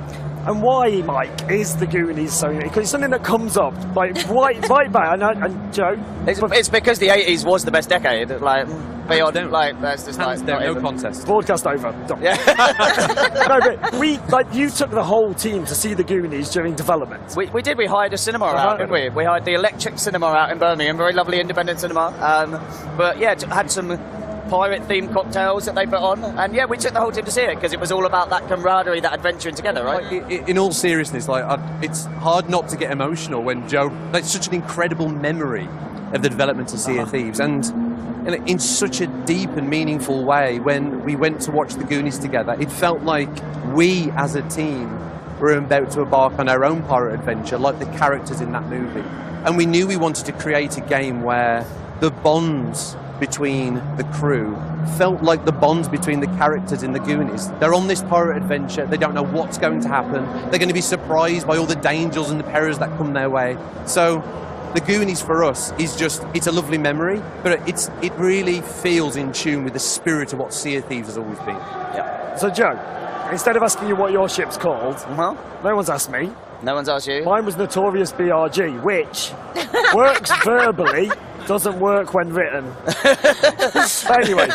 And why, Mike, is the Goonies so unique? Because it's something that comes up, like, right back. And Joe? It's because the 80s was the best decade. Like, beyond, like, that's just Hands like, down, not no even... contest. Broadcast over. Done. Yeah. No, but you took the whole team to see the Goonies during development. We did. We hired a cinema out, didn't we? We hired the Electric Cinema out in Birmingham, very lovely independent cinema. But yeah, had some pirate-themed cocktails that they put on, and yeah, we took the whole team to see it because it was all about that camaraderie, that adventuring together, right? In all seriousness, it's hard not to get emotional when Joe. It's such an incredible memory of the development of Sea of Thieves, and in such a deep and meaningful way. When we went to watch the Goonies together, it felt like we, as a team, were about to embark on our own pirate adventure, like the characters in that movie. And we knew we wanted to create a game where the bonds between the crew felt like the bonds between the characters in the Goonies. They're on this pirate adventure, they don't know what's going to happen, they're going to be surprised by all the dangers and the perils that come their way. So the Goonies for us is it's a lovely memory, but it really feels in tune with the spirit of what Sea of Thieves has always been. Yeah. So Joe, instead of asking you what your ship's called, no one's asked me. No one's asked you. Mine was Notorious BRG, which works verbally, doesn't work when written. Anyway,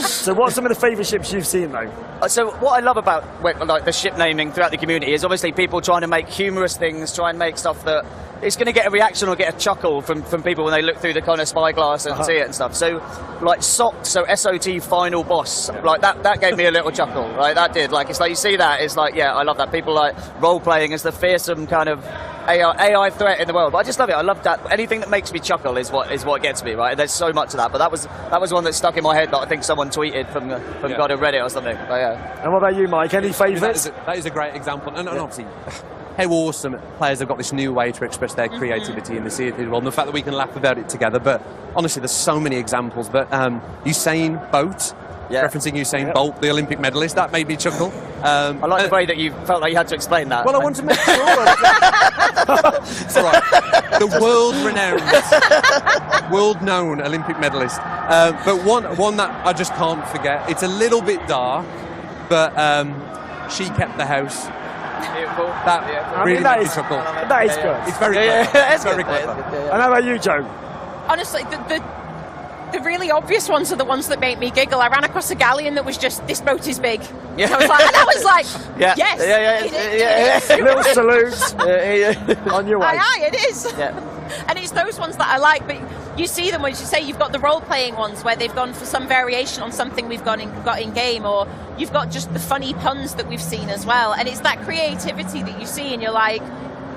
so what's some of the favourite ships you've seen, though? So what I love about like the ship naming throughout the community is obviously people trying to make humorous things, try and make stuff that it's going to get a reaction or get a chuckle from people when they look through the kind of spyglass and see it and stuff. So like SOT, so SOT Final Boss, like that gave me a little chuckle, right? That did. Like, it's like you see that, it's like, yeah, I love that. People like role-playing as the fearsome kind of AI threat in the world. But I just love it. I love that. Anything that makes me chuckle is what gets me, right? There's so much of that. But that was one that stuck in my head that I think someone tweeted from God of Reddit or something. But, yeah. And what about you, Mike? Any favourites? That is a great example. And obviously, how awesome players have got this new way to express their creativity in the Sea of Thieves world, and the fact that we can laugh about it together. But honestly, there's so many examples. But Usain Bolt, referencing Usain Bolt, the Olympic medalist, that made me chuckle. I like the way that you felt like you had to explain that. Well, I want to make sure. It's all right. The world-known Olympic medalist. But one that I just can't forget. It's a little bit dark, but she kept the house. Beautiful. That really made me chuckle. That is good. It's very clever. It's very clever. And how about you, Joe? Honestly, the really obvious ones are the ones that make me giggle. I ran across a galleon that was just, this boat is big. Yeah. And I was like, yes, it is. Little salute on your way. Aye, it is. Yeah. And it's those ones that I like, but you see them when you say you've got the role-playing ones where they've gone for some variation on something we've got in game, or you've got just the funny puns that we've seen as well. And it's that creativity that you see, and you're like,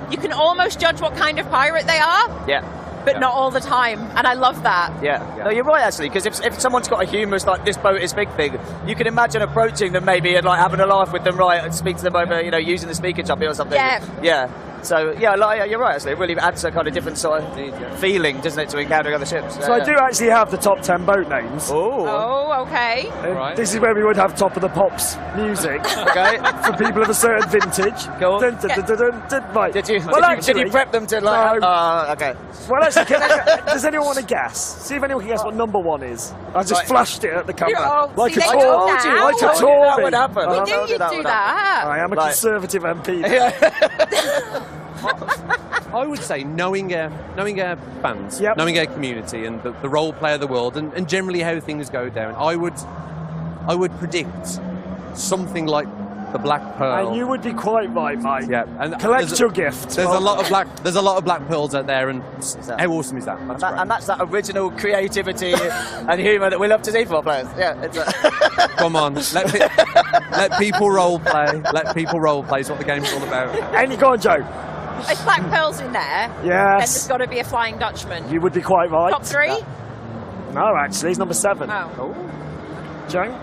you can almost judge what kind of pirate they are. Yeah. But not all the time, and I love that. Yeah. No, you're right, actually, because if someone's got a humorous, like, this boat is big thing, you can imagine approaching them maybe and, like, having a laugh with them, right, and speak to them over, using the speaker choppy or something. Yeah. So, yeah, you're right, actually. It really adds a kind of different sort of feeling, doesn't it, to encountering other ships. So I do actually have the top 10 boat names. Oh, okay. This is where we would have Top of the Pops music. Okay. For people of a certain vintage. Go on. Right. Did you prep them to, like... No. Okay. Well, actually, does anyone want to guess? See if anyone can guess what number 1 is. I just flashed it at the camera. Like a Tory. Like a Tory. That would happen. We knew you'd do that. I am a Conservative MP. I would say knowing our fans, knowing our community, and the role play of the world, and generally how things go down, I would predict something like the Black Pearl. And you would be quite right, Mike. Yeah, and collect your gift. There's a lot of black. There's a lot of black pearls out there, and how awesome is that? That's and that's that original creativity and humour that we love to see for players. Yeah, it's Come on, let people role play. Let people role play. Is what the game's all about. And you go on, Joe. If Black Pearl's in there, then Yes. there's got to be a Flying Dutchman. You would be quite right. Top 3? No, actually, he's number 7. Oh. Joe?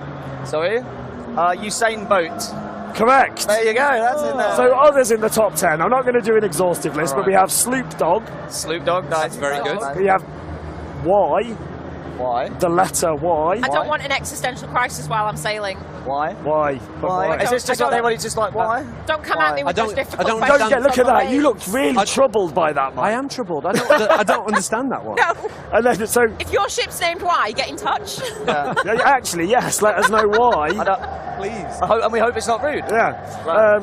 Sorry? Usain Bolt. Correct. There you go, that's in there. So others in the top 10. I'm not going to do an exhaustive list, but we have Sloop Dog. Sloop Dog, nice. Very good. We have Y. Why? The letter Y. I don't want an existential crisis while I'm sailing. Why? Why? Why? Is this just like everybody's just like, why? Don't come at me with those difficult Don't questions. get, look at on the that. You way. looked really troubled by that, Mike. I am troubled. I don't understand that one. No. And then, so, If your ship's named Y, get in touch. yeah, actually, yes, let us know why. Please. And we hope it's not rude. Yeah.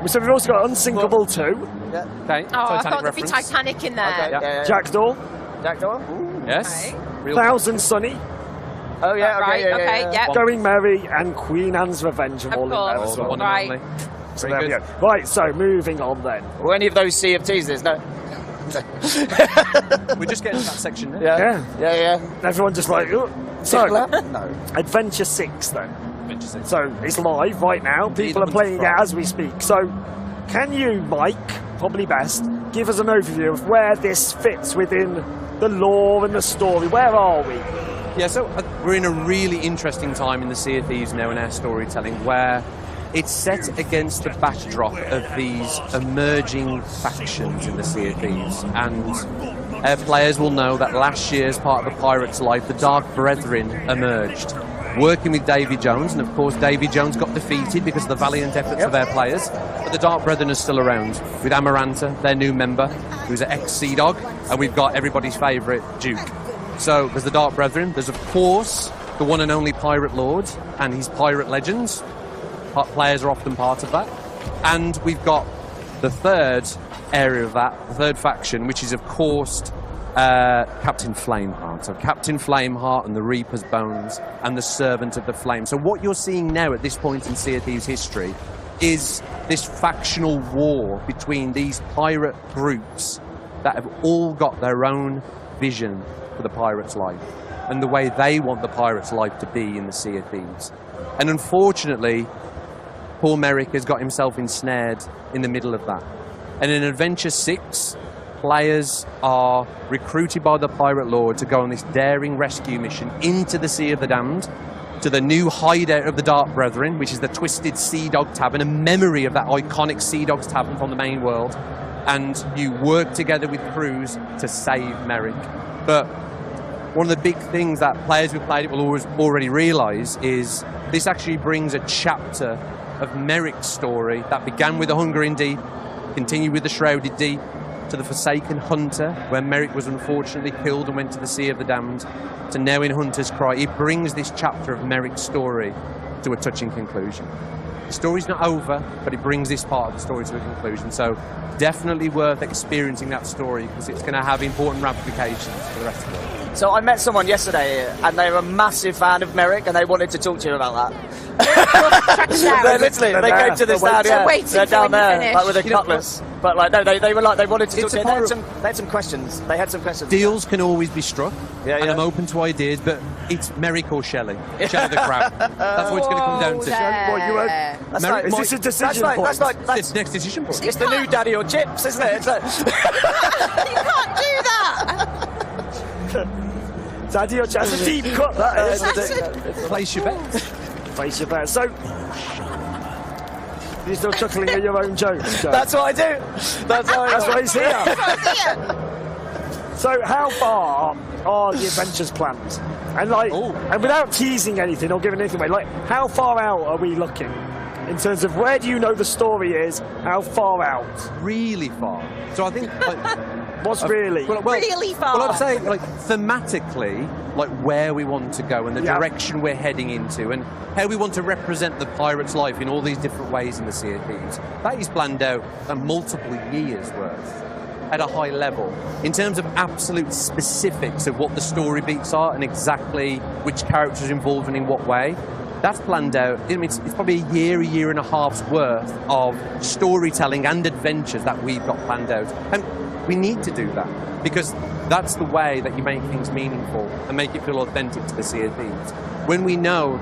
So we've also got Unsinkable 2. Yeah. Okay. Oh, I Titanic thought there'd be reference. Titanic in there. Okay, yeah. Jackdaw. Jackdaw? Yes. Real Thousand Sunny. Oh, yeah, okay, Right, okay, yeah. Going Merry and Queen Anne's Revenge are all in there course. as well. One Right. and only. So Very there we good. go. Right, so moving on then. Were any of those Sea of Thieves? No. We're just getting to that section now. Yeah. Everyone just like, "Ugh." So, No. Adventure 6 then. Adventure 6. So it's live right now. People are playing it as we speak. So can you, Mike, probably best, give us an overview of where this fits within the lore and the story? Where are we? Yeah, so we're in a really interesting time in the Sea of Thieves now in our storytelling where it's set against the backdrop of these emerging factions in the Sea of Thieves. And our players will know that last year, as part of the Pirates' life, the Dark Brethren emerged, working with Davy Jones. And of course, Davy Jones got defeated because of the valiant efforts of our players. But the Dark Brethren are still around, with Amaranta, their new member, who's an ex-Sea Dog, and we've got everybody's favourite, Duke. So there's the Dark Brethren. There's, of course, the one and only Pirate Lord and his pirate legends. Players are often part of that. And we've got the third area of that, the third faction, which is, of course, Captain Flameheart. So Captain Flameheart and the Reaper's Bones and the Servant of the Flame. So what you're seeing now at this point in Sea of Thieves history is this factional war between these pirate groups that have all got their own vision for the pirate's life and the way they want the pirate's life to be in the Sea of Thieves. And unfortunately, poor Merrick has got himself ensnared in the middle of that. And in Adventure 6, players are recruited by the Pirate Lord to go on this daring rescue mission into the Sea of the Damned, to the new hideout of the Dark Brethren, which is the Twisted Sea Dog Tavern, a memory of that iconic Sea Dogs Tavern from the main world. And you work together with crews to save Merrick. But one of the big things that players who've played it will already realise is this actually brings a chapter of Merrick's story that began with the Hunger in Deep, continued with the Shrouded Deep, to the Forsaken Hunter, where Merrick was unfortunately killed and went to the Sea of the Damned, to now in Hunter's Cry. It brings this chapter of Merrick's story to a touching conclusion. The story's not over, but it brings this part of the story to a conclusion. So definitely worth experiencing that story because it's going to have important ramifications for the rest of the world. So I met someone yesterday and they were a massive fan of Merrick and they wanted to talk to you about that. They came to this town, they're down there, like with a cutlass. But like, no, they were like, they wanted to talk to you. They had some questions. They had some questions. Deals can always be struck, and I'm open to ideas, but it's Merrick or Shelley. Shelley the Crab. That's what it's going to come down to. Is this a decision point? That's the next decision point. It's the new Daddy or Chips, isn't it? You can't do that! Daddy or Chips. That's a deep cut, that is. Place your bets. Place your bets. So, you're still chuckling at your own jokes, Joe? That's what I do. That's why he's here. So how far are the adventures planned? And like, and without teasing anything or giving anything away, like, how far out are we looking? In terms of where do you know the story is, how far out? Really far. So I think... What's really? Really far. Well, I'd say, like, thematically, like, where we want to go and the direction we're heading into and how we want to represent the pirate's life in all these different ways in the Sea of Thieves. That is planned out a multiple years' worth at a high level. In terms of absolute specifics of what the story beats are and exactly which characters are involved and in what way, That's planned out. I mean, it's probably a year and a half's worth of storytelling and adventures that we've got planned out. And we need to do that because that's the way that you make things meaningful and make it feel authentic to the Sea of Thieves. When we know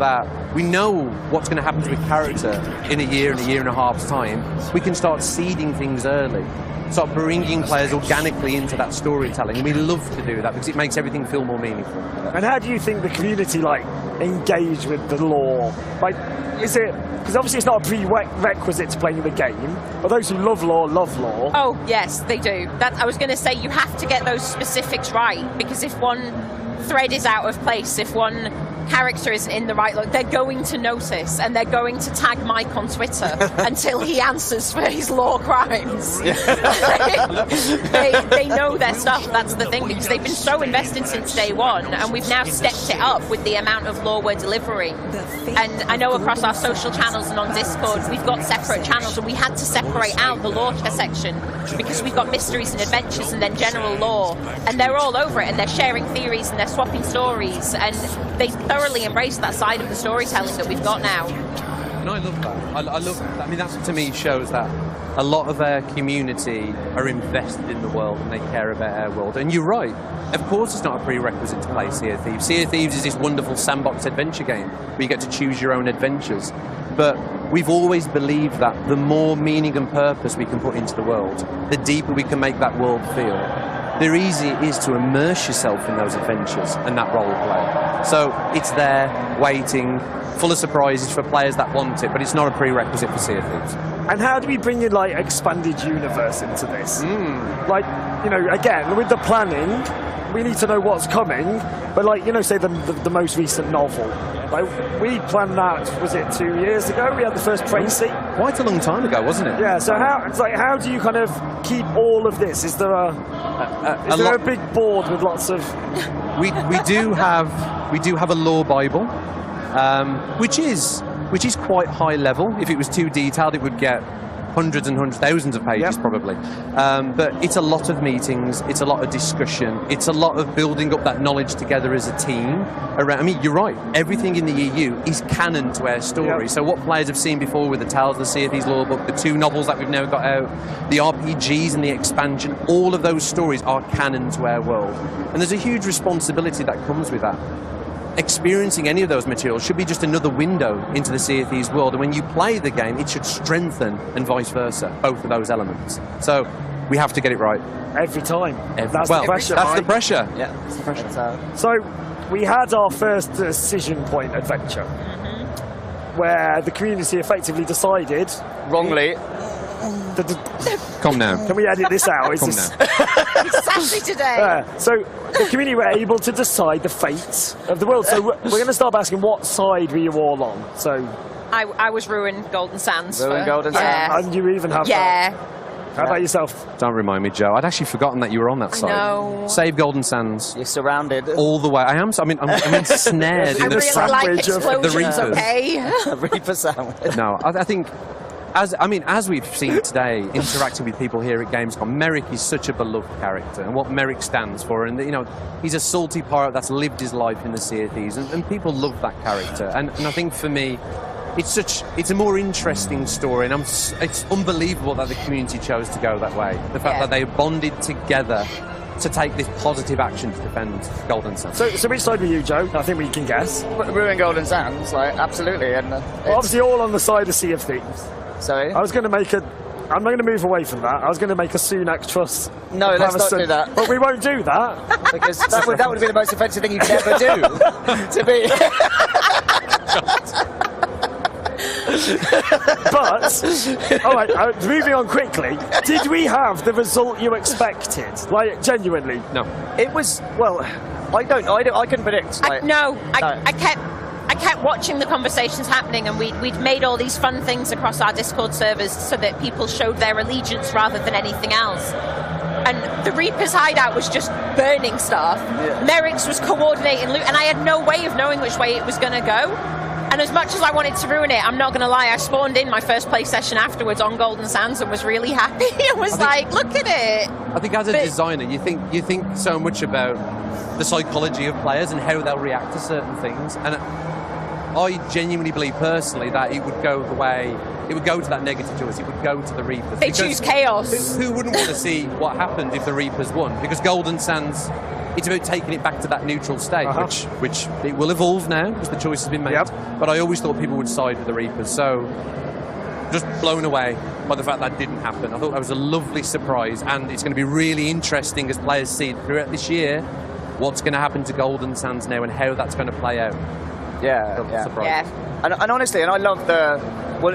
what's going to happen to a character in a year and a half's time, we can start seeding things early. Start bringing players organically into that storytelling. And we love to do that because it makes everything feel more meaningful. And how do you think the community engage with the lore? Is it, because obviously it's not a prerequisite to playing the game, but those who love lore. Oh, yes, they do. I was going to say you have to get those specifics right, because if one thread is out of place, if one character isn't in the right look, they're going to notice, and they're going to tag Mike on Twitter until he answers for his lore crimes. they know their stuff, that's the thing, because they've been so invested since day one, and we've now stepped it up with the amount of lore we're delivering. And I know across our social channels and on Discord, we've got separate channels, and we had to separate out the lore section, because we've got mysteries and adventures and then general lore, and they're all over it, and they're sharing theories and they're swapping stories, and they thoroughly embrace that side of the storytelling that we've got now. And I love that. I love that. I mean, that to me shows that a lot of our community are invested in the world and they care about our world. And you're right. Of course it's not a prerequisite to play Sea of Thieves. Sea of Thieves is this wonderful sandbox adventure game where you get to choose your own adventures. But we've always believed that the more meaning and purpose we can put into the world, the deeper we can make that world feel, the easier it is to immerse yourself in those adventures and that role play. So it's there, waiting, full of surprises for players that want it, but it's not a prerequisite for Sea of Thieves. And how do we bring in expanded universe into this? Again, with the planning, we need to know what's coming, but say the most recent novel. We planned that, was it 2 years ago? We had the first Tracy. Quite a long time ago, wasn't it? Yeah, so how do you kind of keep all of this? Is there a big board with lots of... We do have a lore Bible, which is quite high level. If it was too detailed, it would get hundreds and hundreds, thousands of pages probably. But it's a lot of meetings, it's a lot of discussion, it's a lot of building up that knowledge together as a team. I mean, you're right, everything in the EU is canon to our story. So what players have seen before with the Tales of the Sea of Thieves lore book, the 2 novels that we've now got out, the RPGs and the expansion, all of those stories are canon to our world. And there's a huge responsibility that comes with that. Experiencing any of those materials should be just another window into the Sea of Thieves world, and when you play the game, it should strengthen and vice versa, both of those elements. So we have to get it right. Every time. That's the pressure. That's the pressure. Yeah, that's the pressure. So we had our first decision point adventure, where the community effectively decided... Wrongly. Come now. Can we edit this out? Come now. It's Saturday today. So the community were able to decide the fate of the world. So we're going to start by asking, what side were you all on? So I was Ruin Golden Sands. Golden Sands. And you even have that. How about yourself? Don't remind me, Joe. I'd actually forgotten that you were on that side. No. Save Golden Sands. You're surrounded. All the way. I am. I'm ensnared in the sandwich of the Reapers. Okay. A Reaper sandwich. No, I think... As we've seen today, interacting with people here at Gamescom, Merrick is such a beloved character, and what Merrick stands for, and he's a salty pirate that's lived his life in the Sea of Thieves, and people love that character. And I think for me, it's a more interesting story, and it's unbelievable that the community chose to go that way. The fact that they bonded together to take this positive action to defend Golden Sands. So which side were you, Joe? I think we can guess. Ruin Golden Sands, absolutely. And obviously all on the side of Sea of Thieves. Sorry? I'm going to move away from that. I was going to make a Sunak trust. No, let's not do that. But we won't do that. Because that would be the most offensive thing you could ever do. To be... But, all right, moving on quickly, did we have the result you expected? Genuinely? No. It was, I couldn't predict. I kept watching the conversations happening, and we'd made all these fun things across our Discord servers so that people showed their allegiance rather than anything else. And the Reaper's hideout was just burning stuff. Yeah. Merrick's was coordinating loot, and I had no way of knowing which way it was going to go. And as much as I wanted to ruin it, I'm not going to lie, I spawned in my first play session afterwards on Golden Sands and was really happy. I was look at it. I think as a designer, you think so much about the psychology of players and how they'll react to certain things. And I genuinely believe personally that it would go the way, it would go to that negative choice, it would go to the Reapers. They choose chaos. Who wouldn't want to see what happened if the Reapers won? Because Golden Sands, it's about taking it back to that neutral state, which it will evolve now because the choice has been made. But I always thought people would side with the Reapers, so just blown away by the fact that didn't happen. I thought that was a lovely surprise, and it's going to be really interesting as players see throughout this year what's going to happen to Golden Sands now and how that's going to play out. Yeah. And honestly, and I love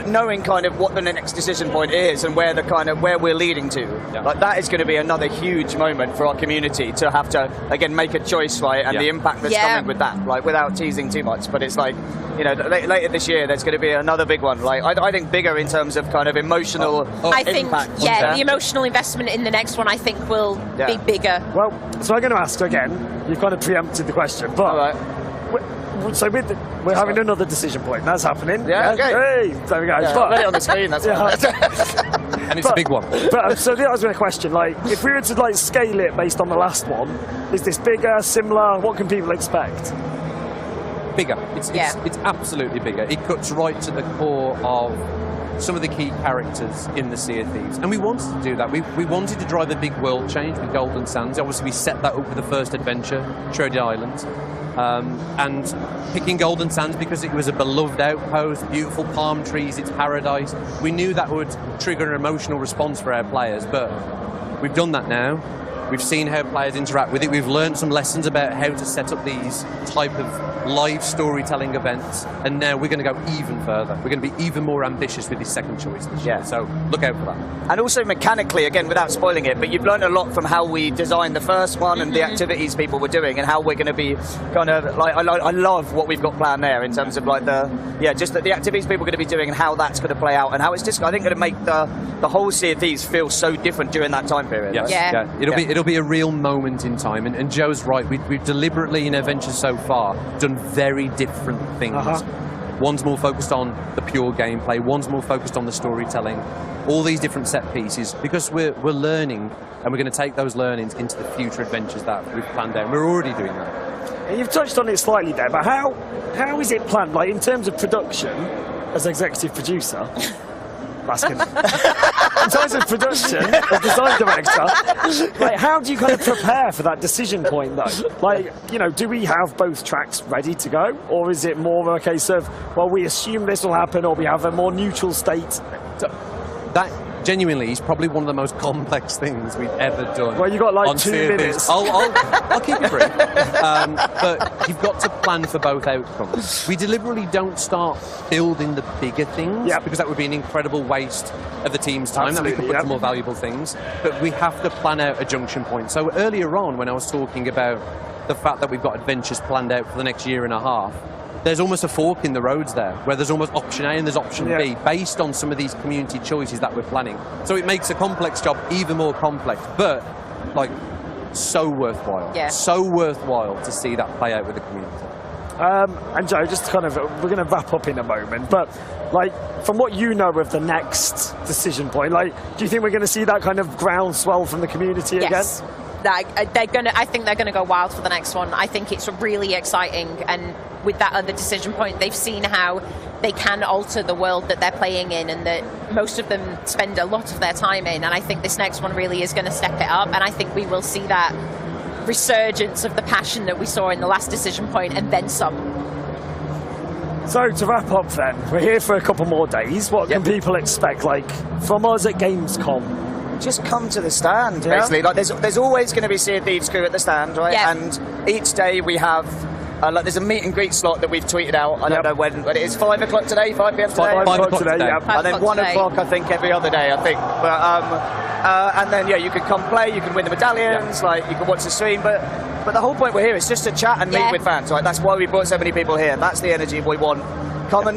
knowing kind of what the next decision point is and where we're leading to. Like that is going to be another huge moment for our community to have to again make a choice, right? And the impact that's coming with that, like without teasing too much. But it's like, you know, later this year there's going to be another big one. Like I think bigger in terms of kind of emotional impact. The emotional investment in the next one I think will be bigger. Well, so I'm going to ask again. You've kind of preempted the question, but. So we're having another decision point. That's happening. Yeah, okay. Hey, there we go. Yeah, I've got it on the screen. That's and it's a big one. But so that was my question. Like, if we were to like scale it based on the last one, is this bigger, similar? What can people expect? Bigger. It's absolutely bigger. It cuts right to the core of some of the key characters in the Sea of Thieves. And we wanted to do that. We wanted to drive a big world change with Golden Sands. Obviously, we set that up with the first adventure, Treasure Island. And picking Golden Sands because it was a beloved outpost, beautiful palm trees, it's paradise. We knew that would trigger an emotional response for our players, but we've done that now. We've seen how players interact with it. We've learned some lessons about how to set up these type of live storytelling events, and now we're going to go even further. We're going to be even more ambitious with this second choice this year, so look out for that. And also mechanically, again, without spoiling it, but you've learned a lot from how we designed the first one and the activities people were doing and how we're going to be kind of, like, I love what we've got planned there in terms of like the activities people are going to be doing and how that's going to play out and how it's just, I think, going to make the whole Sea of Thieves feel so different during that time period. It'll be a real moment in time, and Joe's right. We've deliberately in Adventures so far done very different things. One's more focused on the pure gameplay, one's more focused on the storytelling, all these different set pieces, because we're learning, and we're going to take those learnings into the future adventures that we've planned out. We're already doing that. And you've touched on it slightly there, but how is it planned? Like in terms of production, as executive producer, asking. In terms of production, as design director, like how do you kind of prepare for that decision point though? Like, you know, do we have both tracks ready to go, or is it more a case of, well, we assume this will happen, or we have a more neutral state? That genuinely is probably one of the most complex things we've ever done. Well, you got like 2 minutes. I'll keep it brief. But you've got to plan for both outcomes. We deliberately don't start building the bigger things because that would be an incredible waste of the team's time. That we could put to more valuable things. But we have to plan out a junction point. So earlier on, when I was talking about the fact that we've got adventures planned out for the next year and a half, there's almost a fork in the roads there, where there's almost option A and there's option B, based on some of these community choices that we're planning. So it makes a complex job even more complex, but like so worthwhile. So worthwhile to see that play out with the community. And Joe, just kind of, we're going to wrap up in a moment, but like from what you know of the next decision point, like do you think we're going to see that kind of groundswell from the community again? I think they're gonna go wild for the next one. I think it's really exciting, and with that other decision point, they've seen how they can alter the world that they're playing in, and that most of them spend a lot of their time in. And I think this next one really is going to step it up, and I think we will see that resurgence of the passion that we saw in the last decision point, and then some. So to wrap up then, we're here for a couple more days. What can people expect, like, from us at Gamescom? Just come to the stand, basically. Like, there's always going to be Sea of Thieves crew at the stand, right? And each day we have, like, there's a meet and greet slot that we've tweeted out. I don't know when, but it is 5 o'clock today, 5 p.m. today? 5 o'clock today, And then 1 o'clock, I think, every other day, I think. But, and then, you can come play, you can win the medallions, like, you can watch the stream, but the whole point we're here is just to chat and meet with fans, right? That's why we brought so many people here. That's the energy we want. come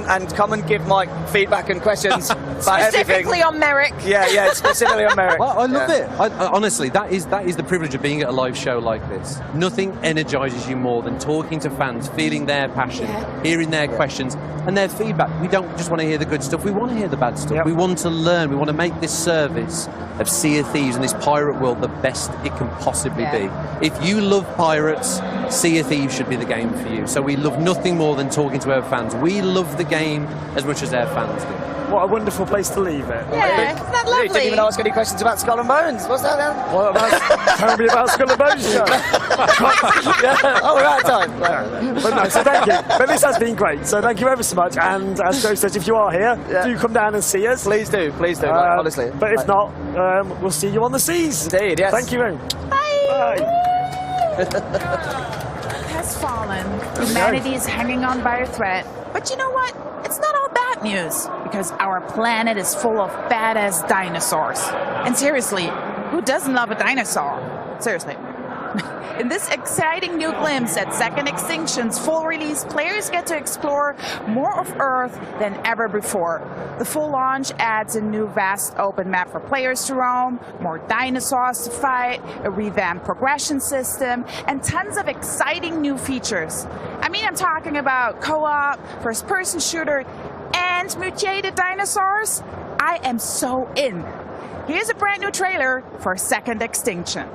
and give Mike feedback and questions about Specifically everything. on Merrick. Yeah, specifically on Merrick. I love it. Honestly, that is the privilege of being at a live show like this. Nothing energizes you more than talking to fans, feeling their passion, hearing their questions and their feedback. We don't just want to hear the good stuff, we want to hear the bad stuff. We want to learn, we want to make this service of Sea of Thieves and this pirate world the best it can possibly be. If you love pirates, Sea of Thieves should be the game for you. So we love nothing more than talking to our fans. We love the game as much as our fans do. What a wonderful place to leave it. Yeah, isn't that lovely? You didn't even ask any questions about Skull and Bones. What's that then? What about, tell me about Skull and Bones show. Oh, we're out of time. But no, so thank you. But this has been great. So thank you ever so much. And as Joe says, if you are here, do come down and see us. Please do, honestly. But if not, we'll see you on the seas. Indeed, yes. Thank you. Bye. Has fallen. Humanity is hanging on by a thread. But you know what? It's not all bad news, because our planet is full of badass dinosaurs. And seriously, who doesn't love a dinosaur? Seriously. In this exciting new glimpse at Second Extinction's full release, players get to explore more of Earth than ever before. The full launch adds a new vast open map for players to roam, more dinosaurs to fight, a revamped progression system, and tons of exciting new features. I mean, I'm talking about co-op, first-person shooter, and mutated dinosaurs. I am so in. Here's a brand new trailer for Second Extinction.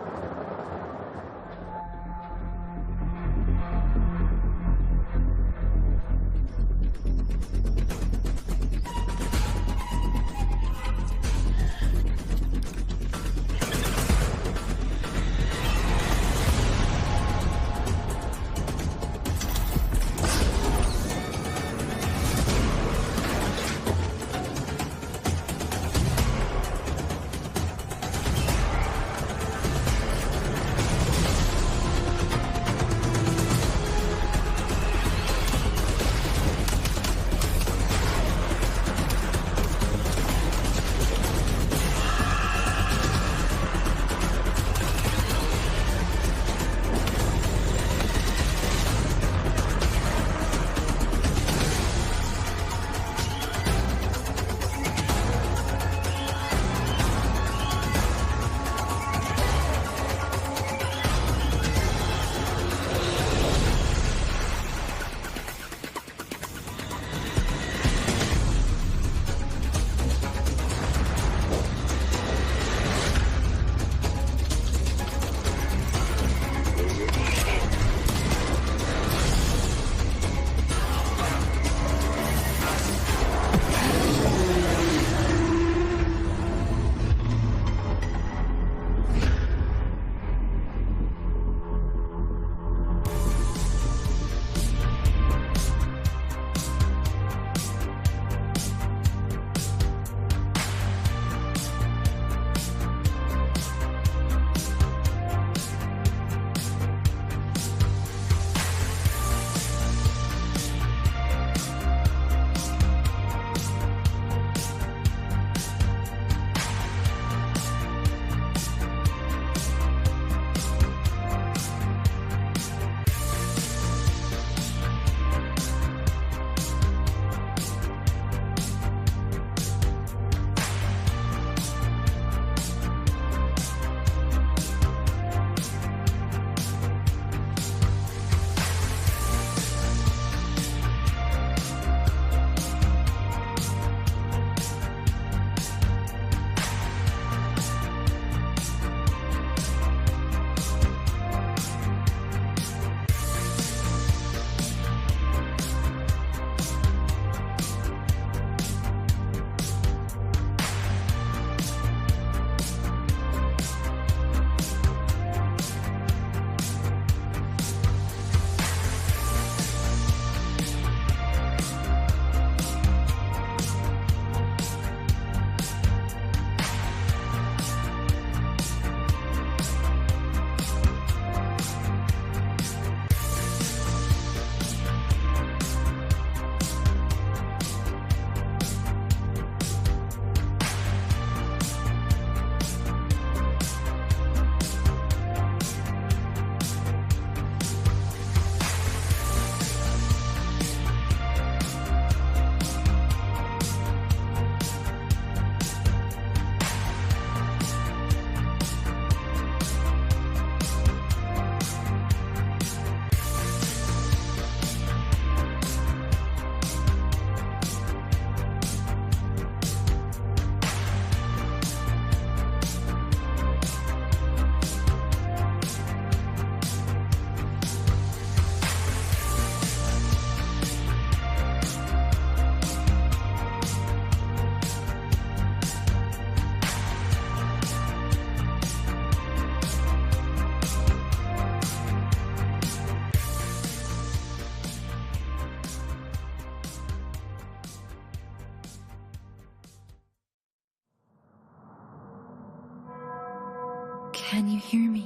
Can you hear me?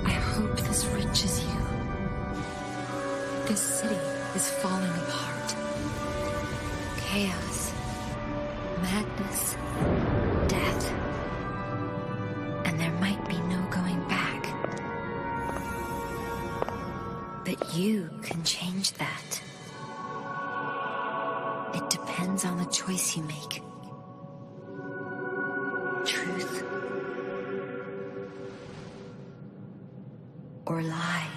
I hope this reaches you. This city is falling apart. Chaos, madness, death. And there might be no going back. But you can change that. It depends on the choice you make. Truth or lie.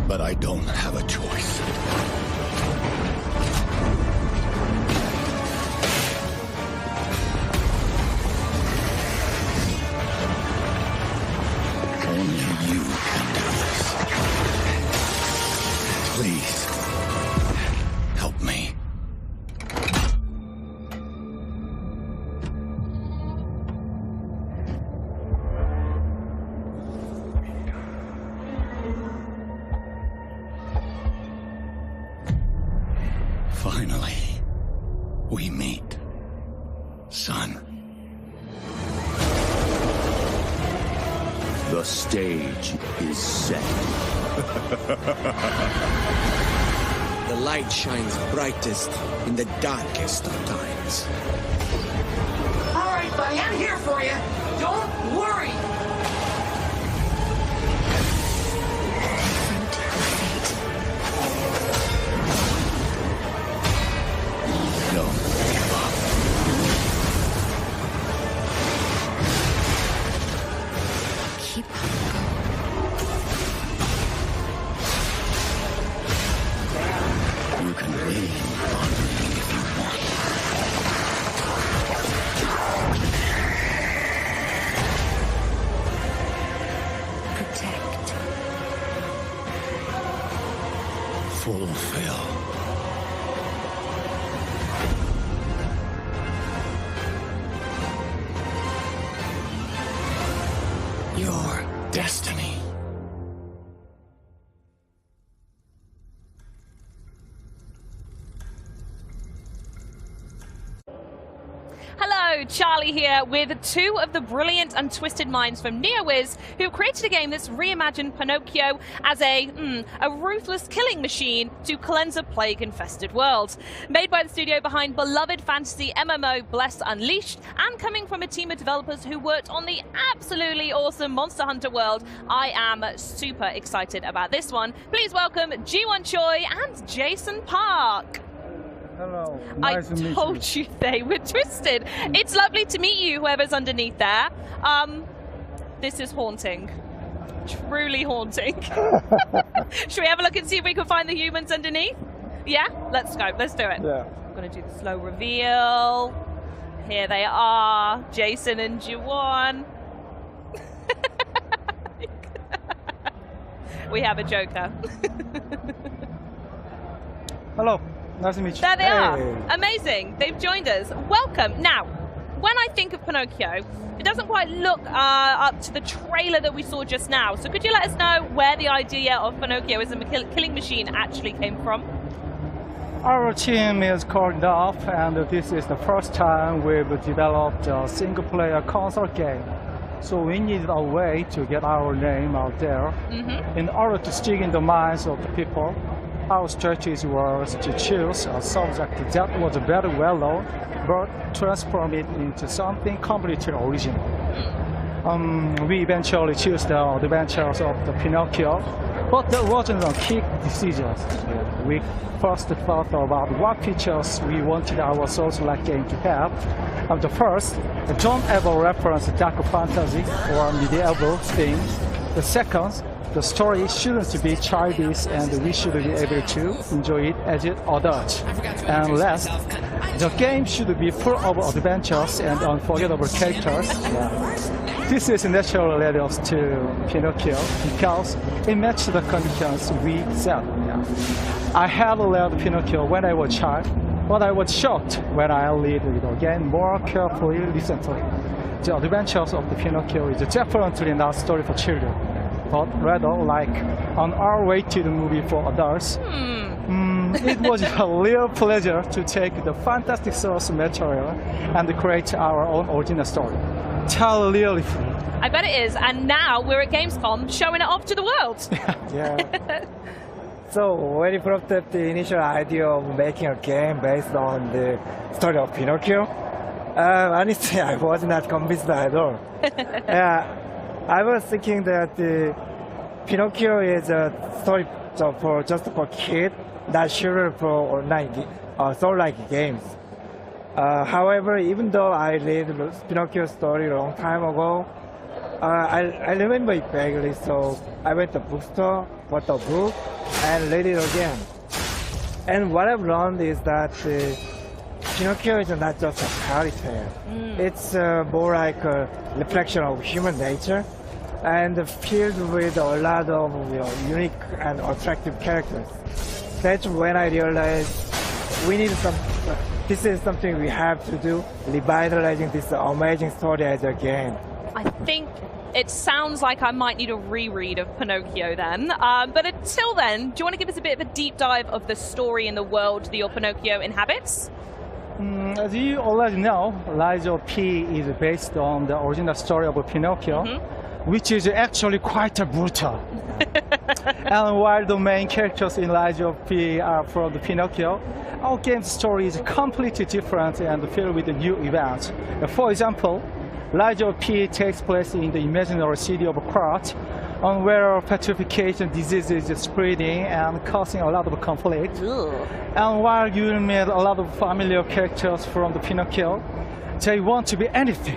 But I don't have a choice. Only you can do this. Please, help me. Finally, we meet, son. The stage is set. The light shines brightest in the darkest of times. All right, buddy, I'm here for you. Don't worry. Don't give up. Keep on You can lean on me if you want. Protect. Fulfill. Your destiny. Hello, Charlie here with two of the brilliant and twisted minds from NeoWiz who created a game that's reimagined Pinocchio as a ruthless killing machine to cleanse a plague-infested world. Made by the studio behind beloved fantasy MMO Bless Unleashed and coming from a team of developers who worked on the absolutely awesome Monster Hunter world, I am super excited about this one. Please welcome Ji-won Choi and Jason Park. Hello. I told you they were twisted. It's lovely to meet you, whoever's underneath there. This is haunting. Truly haunting. Should we have a look and see if we can find the humans underneath? Yeah? Let's go. Let's do it. Yeah. I'm going to do the slow reveal. Here they are. Jason and Ji-won. We have a Joker. Hello. Nice to meet you. There they are. Amazing. They've joined us. Welcome. Now, when I think of Pinocchio, it doesn't quite look up to the trailer that we saw just now. So could you let us know where the idea of Pinocchio as a killing machine actually came from? Our team is called off, and this is the first time we've developed a single-player console game. So we needed a way to get our name out there. In order to stick in the minds of the people, our strategy was to choose a subject that was very well known, but transform it into something completely original. We eventually chose the adventures of the Pinocchio, but that wasn't a quick decision. We first thought about what features we wanted our Souls-like game to have. The first, don't ever reference dark fantasy or medieval themes. The second, the story shouldn't be childish and we should be able to enjoy it as adults. And last, the game should be full of adventures and unforgettable characters. this is naturally led us to Pinocchio because it matched the conditions we set. Yeah. I had read Pinocchio when I was a child, but I was shocked when I read it again more carefully recently. The adventures of the Pinocchio is definitely not a story for children, but rather like an R-rated movie for adults. It was a real pleasure to take the fantastic source material and create our own original story. Totally free. I bet it is, and now we're at Gamescom showing it off to the world. Yeah. So when you brought up the initial idea of making a game based on the story of Pinocchio, honestly, I was not convinced at all. I was thinking that Pinocchio is a story for just for kids, not sure for online soul-like games. However, even though I read Pinocchio's story a long time ago, I remember it vaguely, so I went to the bookstore, bought the book, and read it again. And what I've learned is that Pinocchio is not just a fairy tale. It's more like a reflection of human nature, and filled with a lot of unique and attractive characters. That's when I realized this is something we have to do, revitalizing this amazing story as a game. I think it sounds like I might need a reread of Pinocchio then. But until then, do you want to give us a bit of a deep dive of the story and the world that your Pinocchio inhabits? As you already know, Lies of P is based on the original story of Pinocchio, which is actually quite brutal. And while the main characters in Lies of P are from the Pinocchio, our game's story is completely different and filled with new events. For example, Lies of P takes place in the imaginary city of Krat, where petrification disease is spreading and causing a lot of conflict. And while you will meet a lot of familiar characters from the Pinocchio, they want to be anything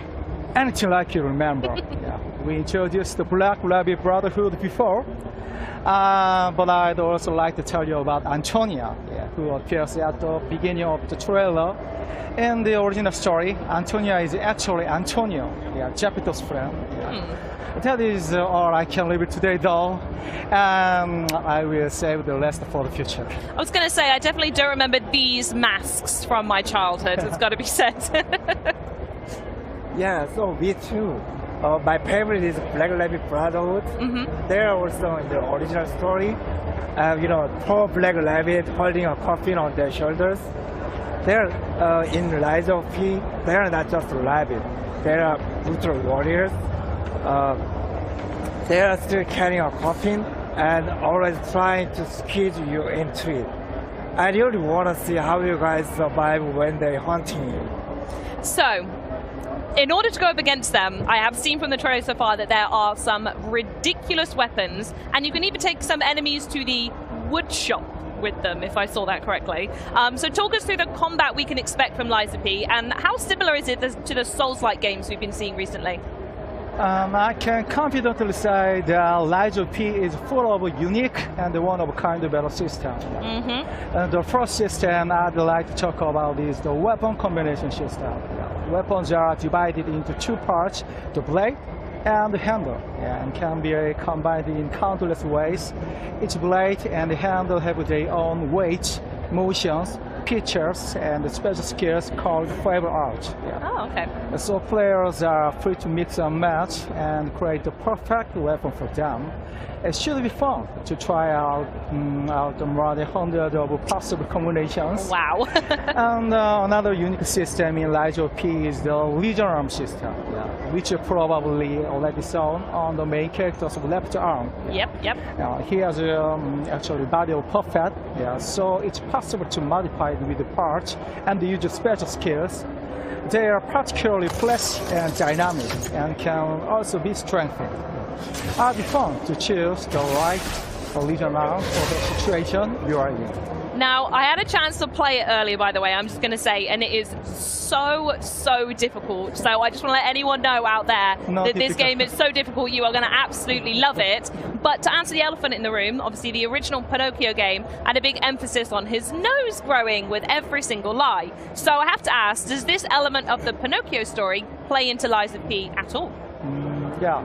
like you remember. We introduced the Black Rabbit Brotherhood before, but I'd also like to tell you about Antonia, who appears at the beginning of the trailer. In the original story, Antonia is actually Antonio, Geppetto's friend. That is all I can leave it today, though, and I will save the rest for the future. I was going to say, I definitely don't remember these masks from my childhood, it's got to be said. Yeah, so me too. My favorite is Black Rabbit Brotherhood. They're also in the original story. Poor Black Rabbit holding a coffin on their shoulders. They're in Lies of P. They're not just a rabbit. They are brutal warriors. They are still carrying a coffin and always trying to squeeze you into it. I really want to see how you guys survive when they're hunting you. So, in order to go up against them, I have seen from the trailer so far that there are some ridiculous weapons, and you can even take some enemies to the wood shop with them, if I saw that correctly. So talk us through the combat we can expect from Lies of P, and how similar is it to the Souls-like games we've been seeing recently? I can confidently say that Lies of P is full of a unique and one-of-a-kind battle system. And the first system I'd like to talk about is the weapon combination system. Weapons are divided into two parts, the blade and the handle, and can be combined in countless ways. Each blade and the handle have their own weight, motions, features, and special skills called flavor art. Oh, okay. So players are free to mix and match and create the perfect weapon for them. It should be fun to try out more than 100 of possible combinations. Wow. And another unique system in Lies of P is the Legion arm system, which you probably already saw on the main character's left arm. Yep. He has actually body of perfect, so it's possible to modify it with the parts and use special skills. They are particularly flashy and dynamic and can also be strengthened. It'll be fun to choose the right Legion arm for the situation you are in. Now, I had a chance to play it earlier, by the way, I'm just going to say, and it is so difficult. So I just want to let anyone know out there that this game is so difficult, you are going to absolutely love it. But to answer the elephant in the room, obviously the original Pinocchio game had a big emphasis on his nose growing with every single lie. So I have to ask, does this element of the Pinocchio story play into Lies of P at all? Yeah.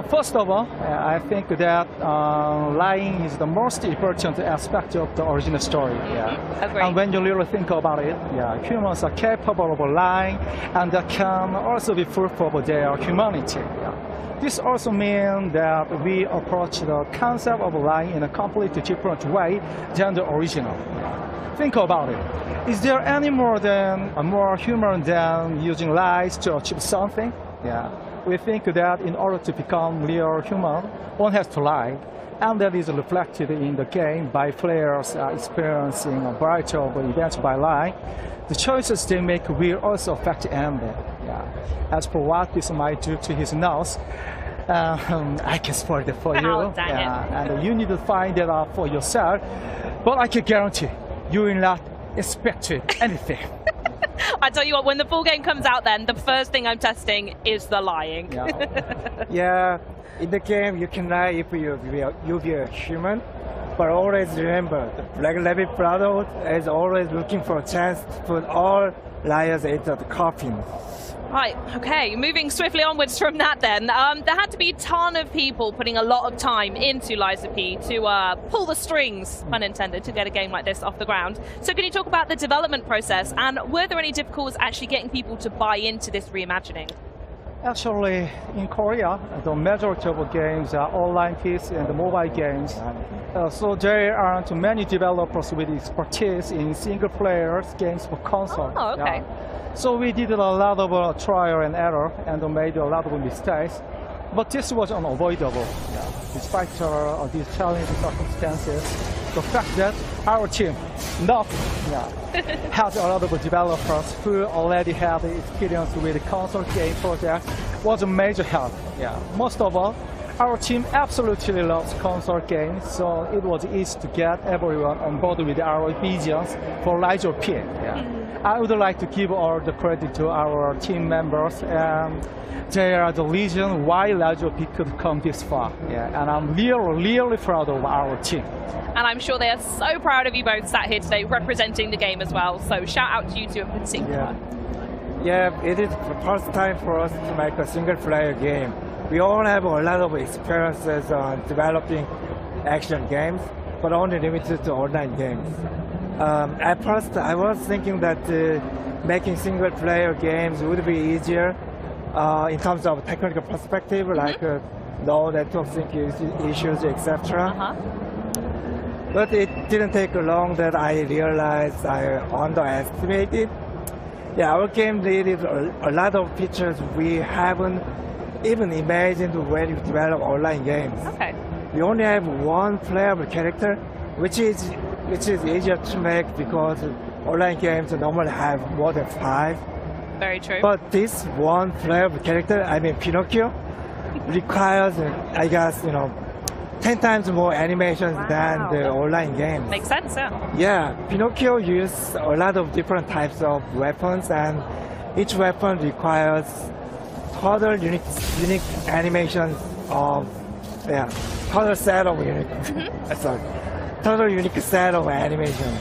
First of all, I think that lying is the most important aspect of the original story. Yeah. Agree. And when you really think about it, yeah, humans are capable of lying, and that can also be proof of their humanity. Yeah. This also means that we approach the concept of lying in a completely different way than the original. Yeah. Think about it. Is there any more human than using lies to achieve something? Yeah. We think that in order to become real human, one has to lie, and that is reflected in the game by players experiencing a variety of events by lying. The choices they make will also affect the ending. Yeah. As for what this might do to his nose, I can spoil it for you. Oh, dang it. And you need to find that out for yourself. But I can guarantee you will not expect anything. I tell you what, when the full game comes out then, the first thing I'm testing is the lying. Yeah. Yeah, in the game you can lie if you're a human, but always remember, the Black Rabbit Brotherhood is always looking for a chance to put all liars into the coffin. Right, okay, moving swiftly onwards from that then. There had to be a ton of people putting a lot of time into Liza P to pull the strings, pun intended, to get a game like this off the ground. So can you talk about the development process, and were there any difficulties actually getting people to buy into this reimagining? Actually, in Korea, the majority of games are online PC and mobile games. So there aren't many developers with expertise in single-player games for console. Oh, okay. Yeah. So we did a lot of trial and error and made a lot of mistakes. But this was unavoidable. Yeah. Despite these challenging circumstances, the fact that our team had a lot of developers who already had experience with the console game project was a major help. Yeah. Most of all, our team absolutely loves console games, so it was easy to get everyone on board with our visions for Liza P. Yeah. I would like to give all the credit to our team members, and they are the reason why Liza P could come this far. Yeah. And I'm really proud of our team. And I'm sure they are so proud of you both sat here today representing the game as well, so shout out to you two in particular. Yeah, it is the first time for us to make a single-player game. We all have a lot of experiences on developing action games, but only limited to online games. At first, I was thinking that making single-player games would be easier in terms of technical perspective, like no network sync issues, etc. But it didn't take long that I realized I underestimated. Yeah, our game needed a lot of features we haven't even imagined when we develop online games. Okay. We only have one playable character, which is easier to make because online games normally have more than 5. Very true. But this one playable character, I mean Pinocchio, requires, I guess, 10 times more animations than the online games. Makes sense, yeah. Yeah, Pinocchio uses a lot of different types of weapons, and each weapon requires total unique animations of, total set of total unique set of animation.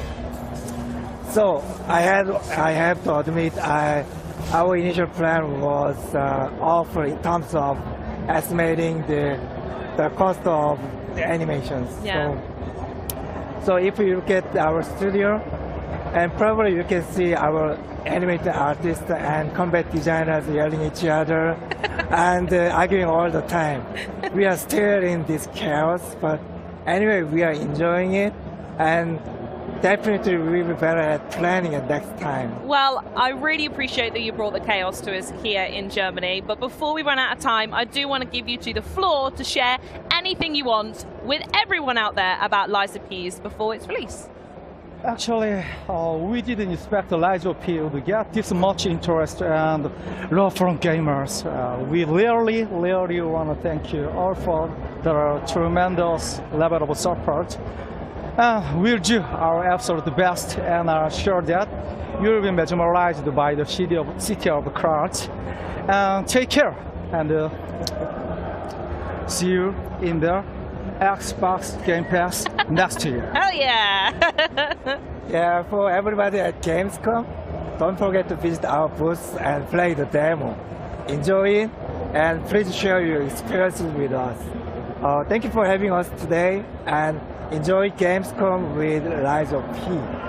So I have to admit, our initial plan was off in terms of estimating the cost of the animations. Yeah. So if you look at our studio, and probably you can see our animated artists and combat designers yelling at each other and arguing all the time. We are still in this chaos, but anyway, we are enjoying it, and definitely we will be better at planning it next time. Well, I really appreciate that you brought the chaos to us here in Germany, but before we run out of time, I do want to give you the floor to share anything you want with everyone out there about Liza P's before its release. Actually, we didn't expect Liza P would get this much interest and love from gamers. We really want to thank you all for the tremendous level of support. We'll do our absolute best, and are sure that you will be mesmerized by the city of crowds. Take care, and see you in the Xbox Game Pass next year. Hell yeah! Yeah, for everybody at Gamescom, don't forget to visit our booth and play the demo. Enjoy it, and please share your experiences with us. Thank you for having us today, and enjoy Gamescom with Rise of P.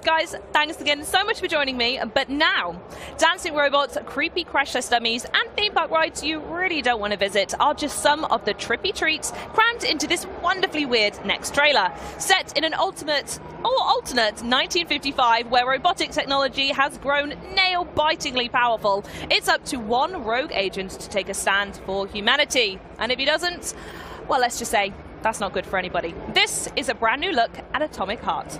Guys, thanks again so much for joining me. But now, dancing robots, creepy crash test dummies, and theme park rides you really don't want to visit are just some of the trippy treats crammed into this wonderfully weird next trailer. Set in an alternate 1955, where robotic technology has grown nail-bitingly powerful, it's up to one rogue agent to take a stand for humanity. And if he doesn't, well, let's just say that's not good for anybody. This is a brand new look at Atomic Heart.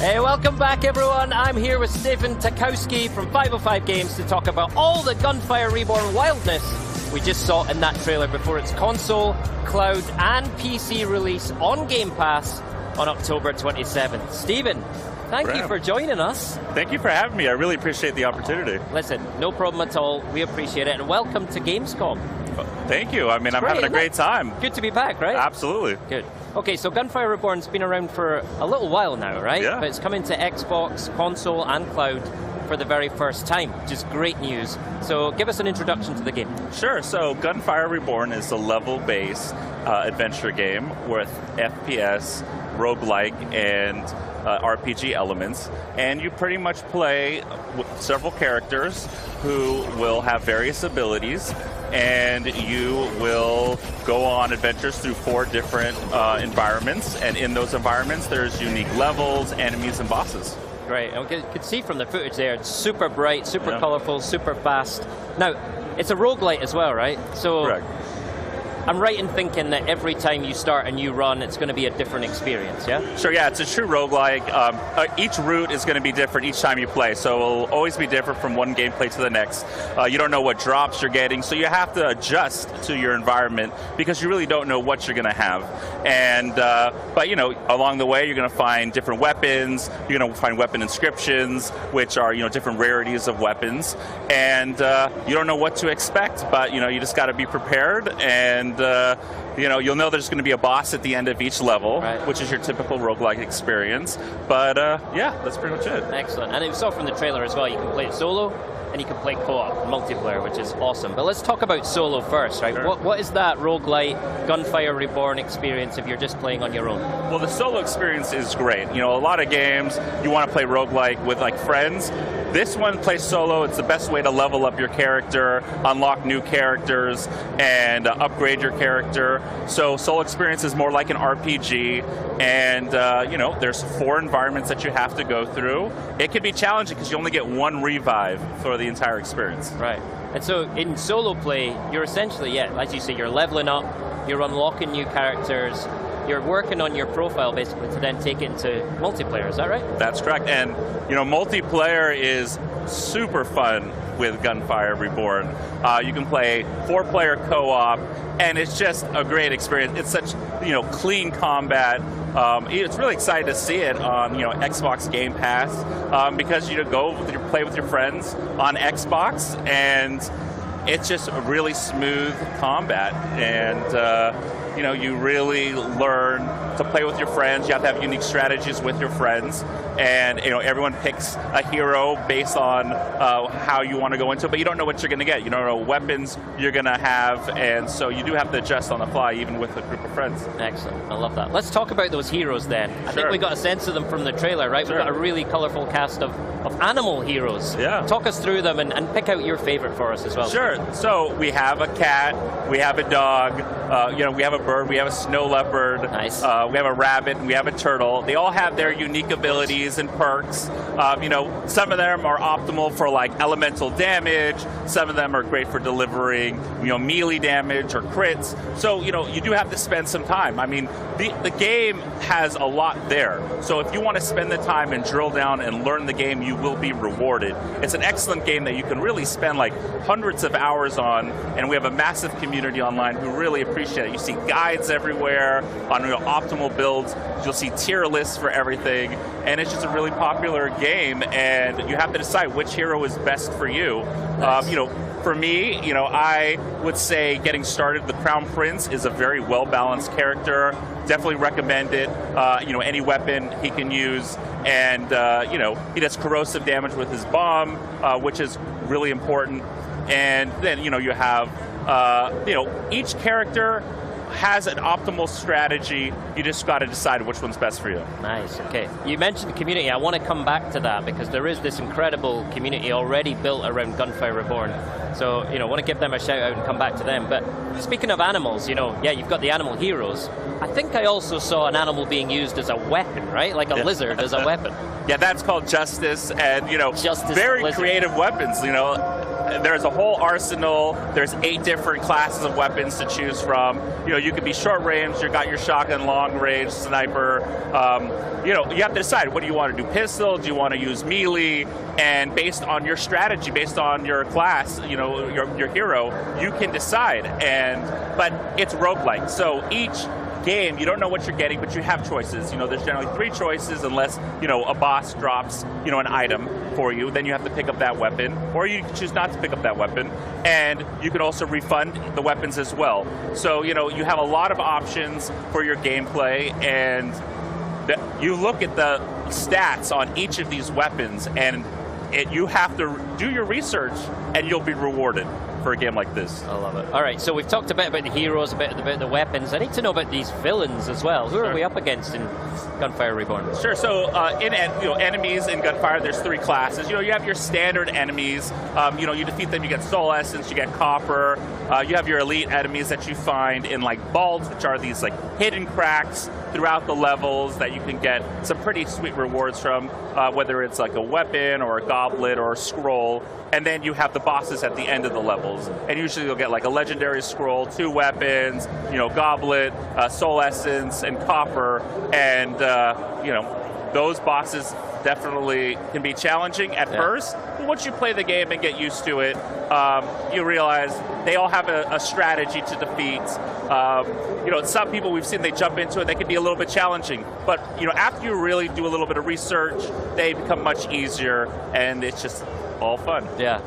Hey, welcome back, everyone. I'm here with Stephen Takowski from 505 Games to talk about all the Gunfire Reborn wildness we just saw in that trailer before its console, cloud, and PC release on Game Pass on October 27th. Stephen, thank you for joining us. Thank you for having me. I really appreciate the opportunity. Listen, no problem at all. We appreciate it, and welcome to Gamescom. Thank you. I mean, I'm having a great time. Good to be back, right? Absolutely. Good. Okay, so Gunfire Reborn's been around for a little while now, right? Yeah. But it's coming to Xbox, console, and cloud for the very first time, which is great news. So give us an introduction to the game. Sure. So Gunfire Reborn is a level-based adventure game with FPS, roguelike, and RPG elements. And you pretty much play with several characters who will have various abilities, and you will go on adventures through 4 different environments, and in those environments there's unique levels, enemies, and bosses. Great. And you can see from the footage there, it's super bright, super colorful, super fast. Now, it's a roguelite as well, right? So correct. I'm right in thinking that every time you start a new run, it's going to be a different experience, yeah? Sure, yeah, it's a true roguelike. Each route is going to be different each time you play, so it'll always be different from one gameplay to the next. You don't know what drops you're getting, so you have to adjust to your environment because you really don't know what you're going to have. And but you know, along the way, you're going to find different weapons. You're going to find weapon inscriptions, which are different rarities of weapons, and you don't know what to expect. But you just got to be prepared and. You'll know there's going to be a boss at the end of each level, which is your typical roguelike experience. But yeah, that's pretty much it. Excellent. And we saw from the trailer as well, you can play it solo, and you can play co-op, multiplayer, which is awesome. But let's talk about solo first, right? Sure. What is that roguelite, Gunfire Reborn experience if you're just playing on your own? Well, the solo experience is great. A lot of games, you want to play roguelike with friends. This one plays solo. It's the best way to level up your character, unlock new characters, and upgrade your character. So solo experience is more like an RPG, and there's 4 environments that you have to go through. It can be challenging because you only get 1 revive for the entire experience. Right. And so in solo play, you're essentially, as you say, you're leveling up, you're unlocking new characters, you're working on your profile basically to then take it into multiplayer, is that right? That's correct. And multiplayer is super fun with Gunfire Reborn. You can play 4-player co-op, and it's just a great experience. It's such clean combat. It's really exciting to see it on Xbox Game Pass because you play with your friends on Xbox, and it's just a really smooth combat, and you really learn to play with your friends. You have to have unique strategies with your friends, and everyone picks a hero based on how you want to go into it, but you don't know what you're going to get. You don't know what weapons you're going to have, and so you do have to adjust on the fly, even with a group of friends. Excellent. I love that. Let's talk about those heroes then. I think we got a sense of them from the trailer, right? We've got a really colorful cast of animal heroes. Yeah. Talk us through them and pick out your favorite for us as well. Sure. So we have a cat, we have a dog, we have a bird, we have a snow leopard, nice. We have a rabbit, and we have a turtle. They all have their unique abilities and perks. Some of them are optimal for elemental damage. Some of them are great for delivering melee damage or crits. So you do have to spend some time. I mean, the game has a lot there. So if you want to spend the time and drill down and learn the game, you will be rewarded. It's an excellent game that you can really spend hundreds of hours on, and we have a massive community online who really appreciate it. You see guides everywhere on optimal builds. You'll see tier lists for everything, and it's just a really popular game, and you have to decide which hero is best for you. Nice. For me, I would say getting started, the Crown Prince is a very well-balanced character. Definitely recommend it. Any weapon he can use, and he does corrosive damage with his bomb, which is really important. And then you have each character has an optimal strategy. You just got to decide which one's best for you. Nice. Okay. You mentioned the community. I want to come back to that because there is this incredible community already built around Gunfire Reborn. So, I want to give them a shout out and come back to them. But speaking of animals, you've got the animal heroes. I think I also saw an animal being used as a weapon, right? Like a lizard as a weapon. Yeah, that's called Justice, and Justice very creative weapons. there's a whole arsenal. There's 8 different classes of weapons to choose from. You can be short range. You got your shotgun, long range, sniper. You have to decide, what do you want to do? Pistol? Do you want to use melee? And based on your strategy, based on your class, your hero, you can decide. But it's roguelike, so each game, you don't know what you're getting, but you have choices. There's generally 3 choices unless, a boss drops, an item for you. Then you have to pick up that weapon, or you can choose not to pick up that weapon. And you can also refund the weapons as well. So, you have a lot of options for your gameplay, and you look at the stats on each of these weapons, and you have to do your research, and you'll be rewarded for a game like this. I love it. All right, so we've talked a bit about the heroes, a bit about the weapons. I need to know about these villains as well. Who are we up against in Gunfire Reborn? Sure. So enemies in Gunfire, there's 3 classes. You have your standard enemies. You defeat them. You get soul essence. You get copper. You have your elite enemies that you find in vaults, which are these hidden cracks throughout the levels that you can get some pretty sweet rewards from, whether it's a weapon or a goblet or a scroll. And then you have the bosses at the end of the levels. And usually you'll get a legendary scroll, 2 weapons, goblet, soul essence, and copper. And, those bosses definitely can be challenging at first. But once you play the game and get used to it, you realize they all have a strategy to defeat. Some people we've seen, they jump into it, they can be a little bit challenging. But, after you really do a little bit of research, they become much easier, and it's just all fun. Yeah,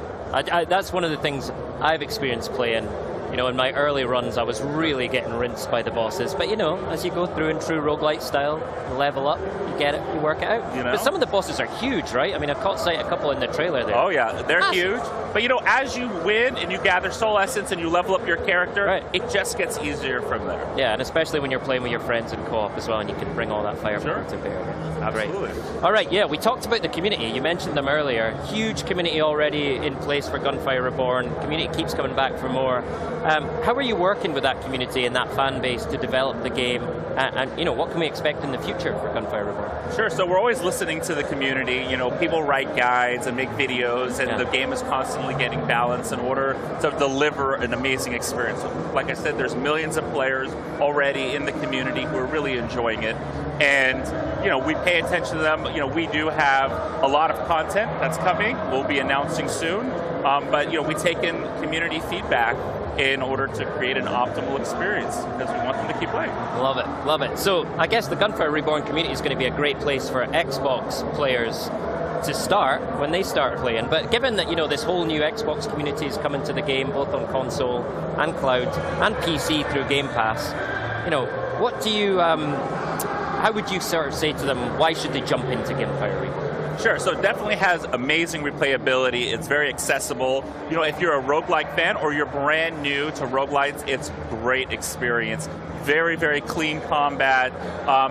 that's one of the things I've experienced playing. In my early runs, I was really getting rinsed by the bosses. But, as you go through in true roguelite style, you level up, you get it, you work it out. But some of the bosses are huge, right? I mean, I caught sight a couple in the trailer there. Oh, yeah, they're huge. But, as you win and you gather soul essence and you level up your character, it just gets easier from there. Yeah, and especially when you're playing with your friends in co-op as well, and you can bring all that firepower to bear. Absolutely. Great. All right, yeah, we talked about the community. You mentioned them earlier. Huge community already in place for Gunfire Reborn. Community keeps coming back for more. How are you working with that community and that fan base to develop the game? And what can we expect in the future for Gunfire Reborn? Sure, so we're always listening to the community. People write guides and make videos, and the game is constantly getting balanced in order to deliver an amazing experience. Like I said, there's millions of players already in the community who are really enjoying it. And, we pay attention to them. We do have a lot of content that's coming. We'll be announcing soon. But, we take in community feedback in order to create an optimal experience, because we want them to keep playing. Love it, love it. So I guess the Gunfire Reborn community is going to be a great place for Xbox players to start when they start playing. But given that, this whole new Xbox community is coming to the game, both on console and cloud and PC through Game Pass, what do you, how would you sort of say to them, why should they jump into Gunfire Reborn? Sure, so it definitely has amazing replayability. It's very accessible. If you're a roguelike fan or you're brand new to roguelites, it's great experience. Very, very clean combat.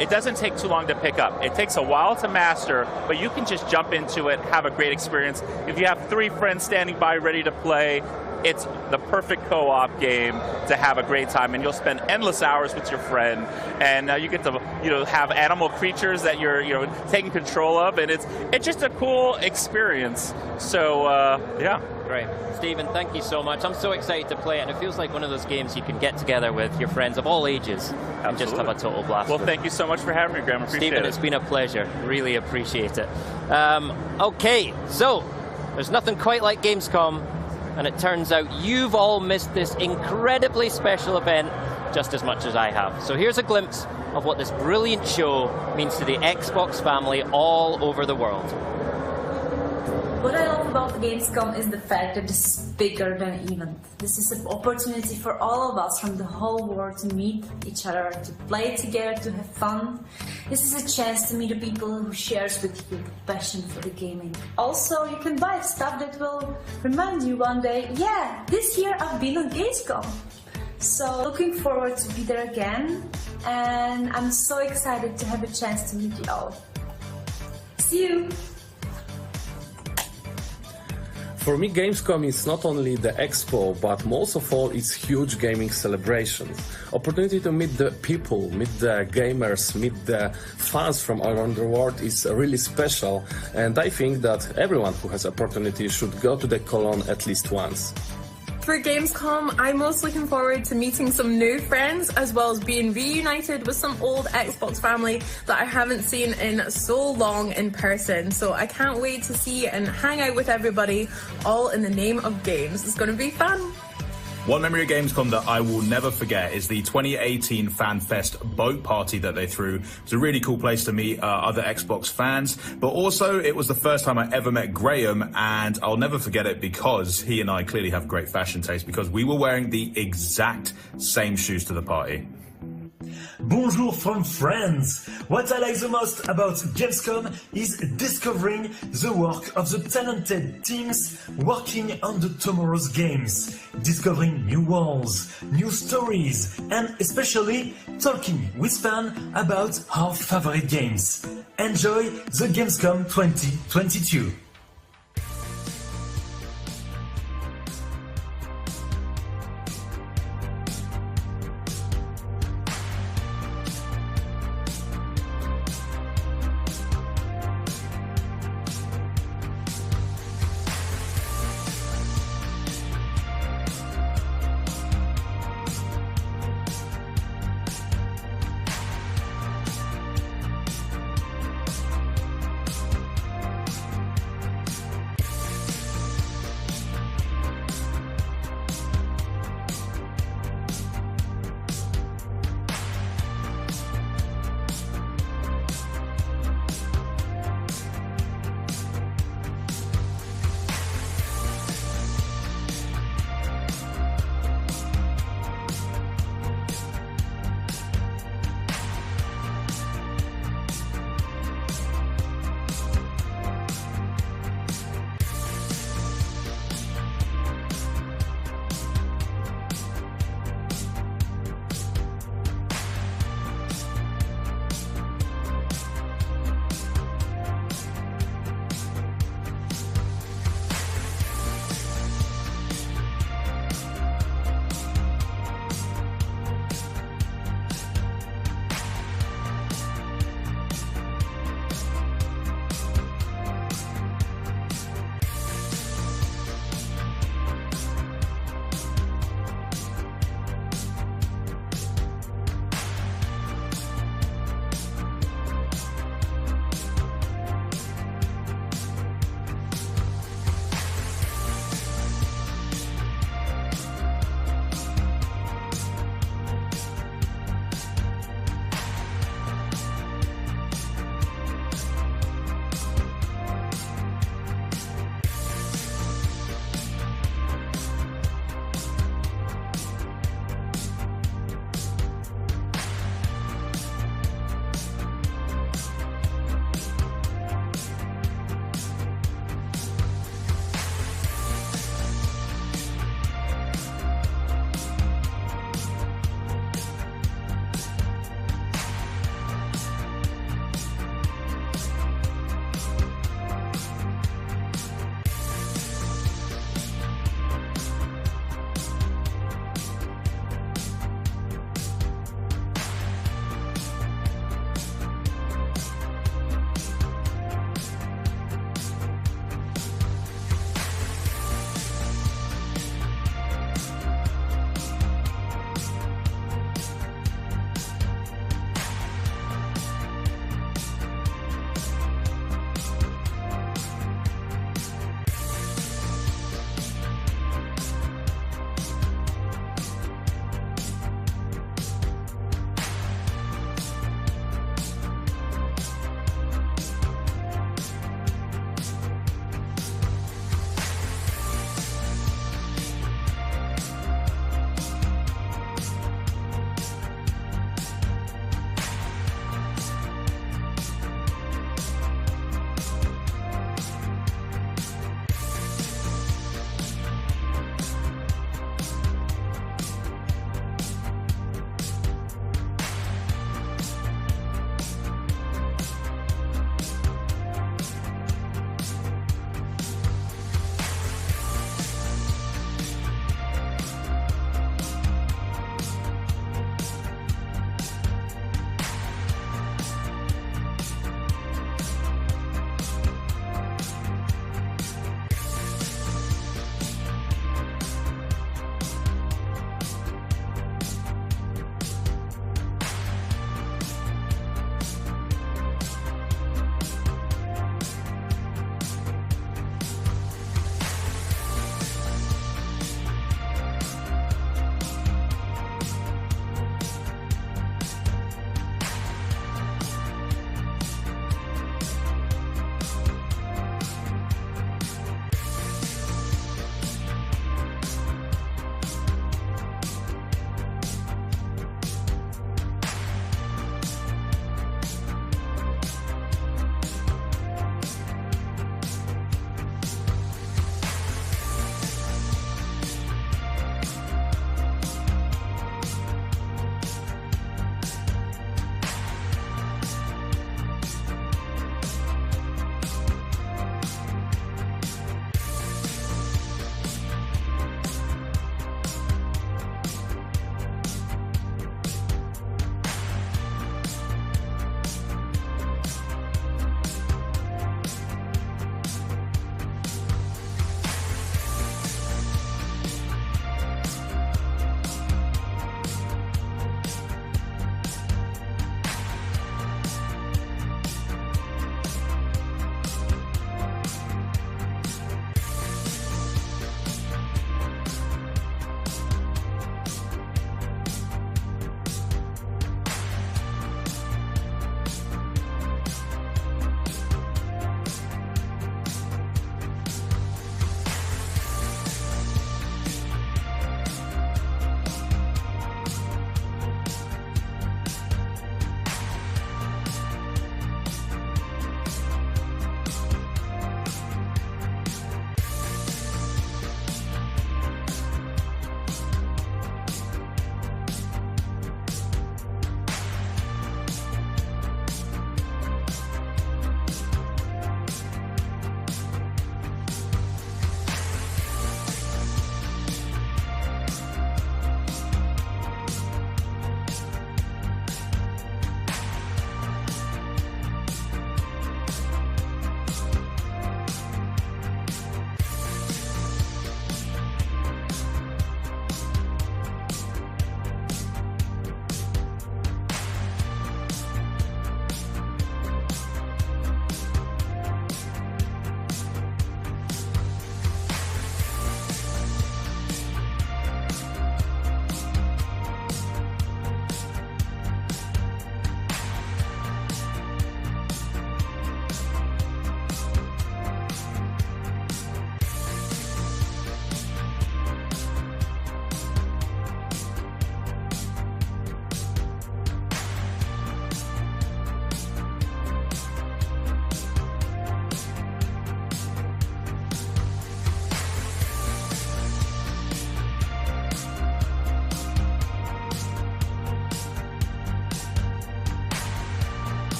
It doesn't take too long to pick up. It takes a while to master, but you can just jump into it, have a great experience. If you have 3 friends standing by ready to play, it's the perfect co-op game to have a great time, and you'll spend endless hours with your friend, and you get to have animal creatures that you're taking control of, and it's just a cool experience. So yeah. Great. Stephen, thank you so much. I'm so excited to play it, and it feels like one of those games you can get together with your friends of all ages and just have a total blast. Well, thank you so much for having me, Graham. Appreciate Stephen, it. it's been a pleasure. Really appreciate it. Okay, so there's nothing quite like Gamescom, and it turns out you've all missed this incredibly special event just as much as I have. So here's a glimpse of what this brilliant show means to the Xbox family all over the world. What I love about Gamescom is the fact that this is bigger than an event. This is an opportunity for all of us from the whole world to meet each other, to play together, to have fun. This is a chance to meet the people who shares with you the passion for the gaming. Also, you can buy stuff that will remind you one day, yeah, this year I've been on Gamescom. So looking forward to be there again, and I'm so excited to have a chance to meet you all. See you! For me, Gamescom is not only the expo, but most of all, it's huge gaming celebration. Opportunity to meet the people, meet the gamers, meet the fans from around the world is really special, and I think that everyone who has opportunity should go to the Cologne at least once. For Gamescom, I'm most looking forward to meeting some new friends as well as being reunited with some old Xbox family that I haven't seen in so long in person. So I can't wait to see and hang out with everybody, all in the name of games. It's going to be fun. One memory of Gamescom that I will never forget is the 2018 FanFest boat party that they threw. It was a really cool place to meet other Xbox fans, but also it was the first time I ever met Graham, and I'll never forget it because he and I clearly have great fashion taste because we were wearing the exact same shoes to the party. Bonjour from France! What I like the most about Gamescom is discovering the work of the talented teams working on the tomorrow's games, discovering new worlds, new stories, and especially talking with fans about our favorite games. Enjoy the Gamescom 2022!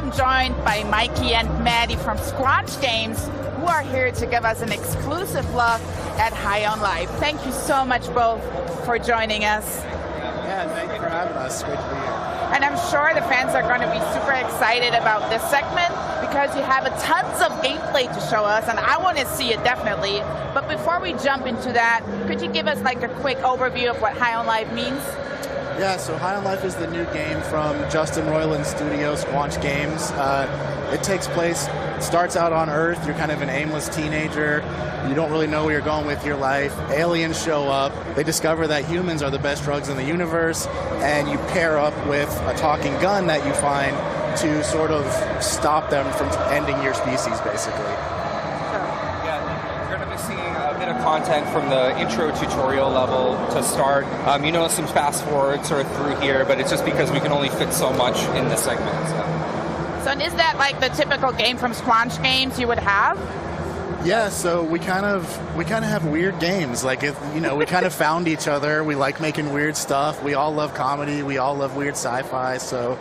am joined by Mikey and Maddie from Squanch Games, who are here to give us an exclusive look at High on Life. Thank you so much both for joining us. Yeah, thank you for having us. Great to be here. And I'm sure the fans are going to be super excited about this segment because you have tons of gameplay to show us, and I want to see it definitely. But before we jump into that, could you give us like a quick overview of what High on Life means? Yeah, so High on Life is the new game from Justin Roiland's studio, Squanch Games. It takes place, starts out on Earth. You're kind of an aimless teenager. You don't really know where you're going with your life. Aliens show up. They discover that humans are the best drugs in the universe, and you pair up with a talking gun that you find to sort of stop them from ending your species, basically. Of content from the intro tutorial level to start. You know, some fast forward sort of through here, but it's just because we can only fit so much in this segment. So is that like the typical game from Squanch Games you would have? Yeah, so we kind of have weird games. Like, we kind of found each other. We like making weird stuff. We all love comedy. We all love weird sci-fi. So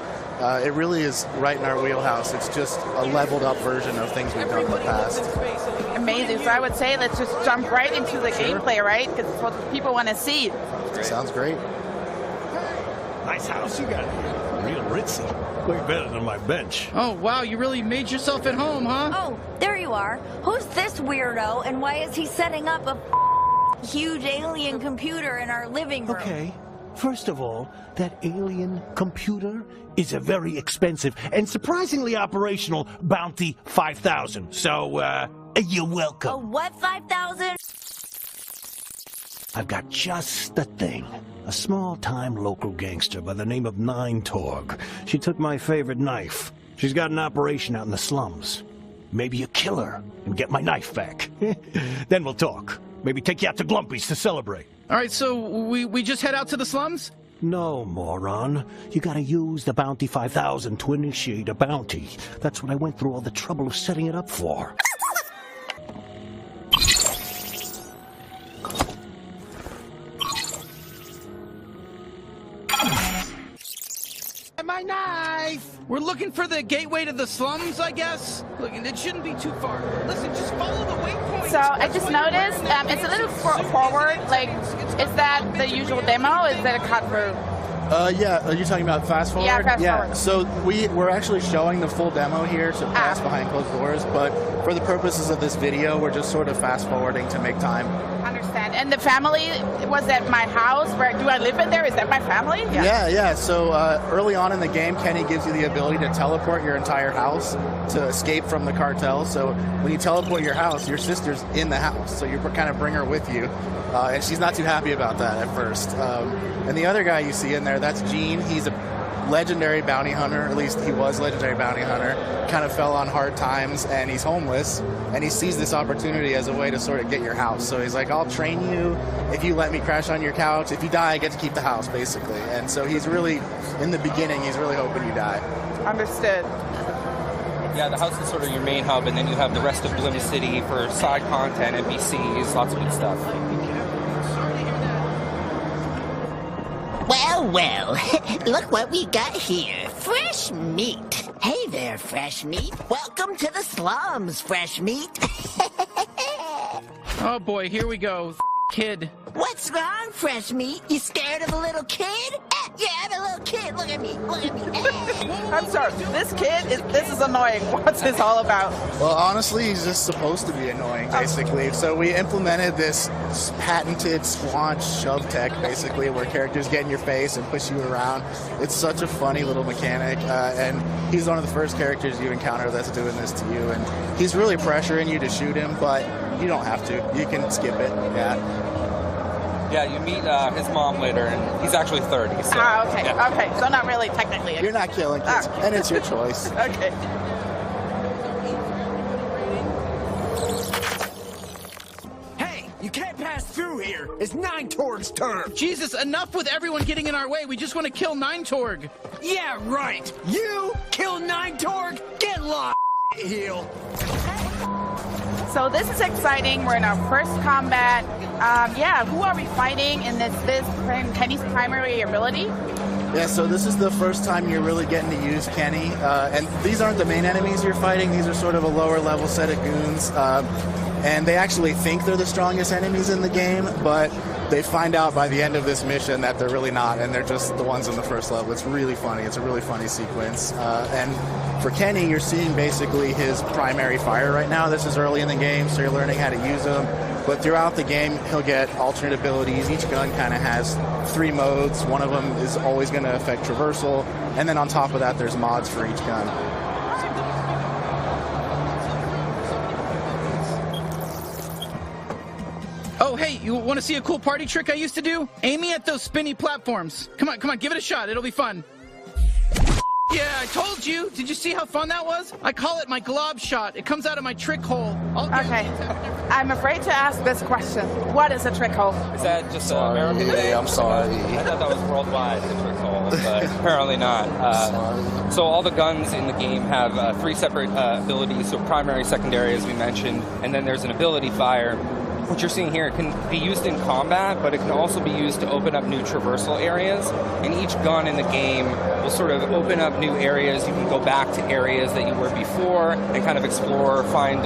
it really is right in our wheelhouse. It's just a leveled up version of things we've done in the past. Amazing. So I would say let's just jump right into the gameplay, right? Because it's what people want to see. Sounds great. Nice house you got here. Real ritzy. Way better than my bench. Oh, wow, you really made yourself at home, huh? Oh, there you are. Who's this weirdo, and why is he setting up a huge alien computer in our living room? Okay. First of all, that alien computer is a very expensive and surprisingly operational Bounty 5000. So, you're welcome. A what 5000? I've got just the thing. A small-time local gangster by the name of Nine Torg. She took my favorite knife. She's got an operation out in the slums. Maybe you kill her and get my knife back. Then we'll talk. Maybe take you out to Glumpy's to celebrate. All right, so we just head out to the slums? No, moron. You gotta use the Bounty 5000 to initiate a bounty. That's what I went through all the trouble of setting it up for. My knife! We're looking for the gateway to the slums, I guess? Look, it shouldn't be too far. Listen, just follow the waypoint. So I just noticed it's a little forward. Like, is that the usual demo? Is that a cut through? Yeah, are you talking about fast forward? Yeah, fast forward. So we're actually showing the full demo here to pass behind closed doors, but for the purposes of this video, we're just sort of fast forwarding to make time. Understand. And the family was at my house. Where do I live in there? Is that my family? Yeah. So early on in the game, Kenny gives you the ability to teleport your entire house to escape from the cartel. So when you teleport your house, your sister's in the house, so you kind of bring her with you. And she's not too happy about that at first. And the other guy you see in there, that's Gene. He's a legendary bounty hunter, at least he was legendary bounty hunter, kind of fell on hard times, and he's homeless, and he sees this opportunity as a way to sort of get your house. So he's like, I'll train you if you let me crash on your couch. If you die, I get to keep the house, basically. And so he's really, in the beginning, he's really hoping you die. Understood. Yeah, the house is sort of your main hub, and then you have the rest of Bloom City for side content, NPCs, lots of good stuff. Well, look what we got here. Fresh meat. Hey there, Fresh Meat. Welcome to the slums, Fresh Meat. Oh boy, here we go. Kid. What's wrong, Fresh Meat? You scared of a little kid? Yeah, I'm a little kid. Look at me. Look at me. I'm sorry. This is annoying. What's this all about? Well, honestly, he's just supposed to be annoying, basically. So we implemented this patented Squanch shove tech, basically, where characters get in your face and push you around. It's such a funny little mechanic, and he's one of the first characters you encounter that's doing this to you. And he's really pressuring you to shoot him, but you don't have to. You can skip it. Yeah, you meet his mom later, and he's actually 30. So, okay. Yeah. Okay, so not really technically. You're not killing kids, and it's your choice. Okay. Hey, you can't pass through here. It's Nine Torg's turn. Jesus, enough with everyone getting in our way. We just want to kill Nine Torg. Yeah, right. You kill Nine Torg? Get lost, heel. So this is exciting. We're in our first combat. Who are we fighting in this Kenny's primary ability? Yeah, so this is the first time you're really getting to use Kenny, and these aren't the main enemies you're fighting. These are sort of a lower level set of goons, and they actually think they're the strongest enemies in the game, but they find out by the end of this mission that they're really not, and they're just the ones on the first level. It's really funny. It's a really funny sequence. And for Kenny, you're seeing basically his primary fire right now. This is early in the game, so you're learning how to use them. But throughout the game, he'll get alternate abilities. Each gun kind of has 3 modes. One of them is always going to affect traversal. And then on top of that, there's mods for each gun. Oh, hey, you want to see a cool party trick I used to do? Aim me at those spinny platforms. Come on, give it a shot. It'll be fun. Yeah, I told you. Did you see how fun that was? I call it my glob shot. It comes out of my trick hole. Okay. I'm afraid to ask this question. What is a trick hole? Is that just an American thing? I'm sorry. I thought that was worldwide, the trick hole, but apparently not. So all the guns in the game have 3 separate abilities, so primary, secondary, as we mentioned, and then there's an ability fire. What you're seeing here, it can be used in combat, but it can also be used to open up new traversal areas. And each gun in the game will sort of open up new areas. You can go back to areas that you were before and kind of explore, find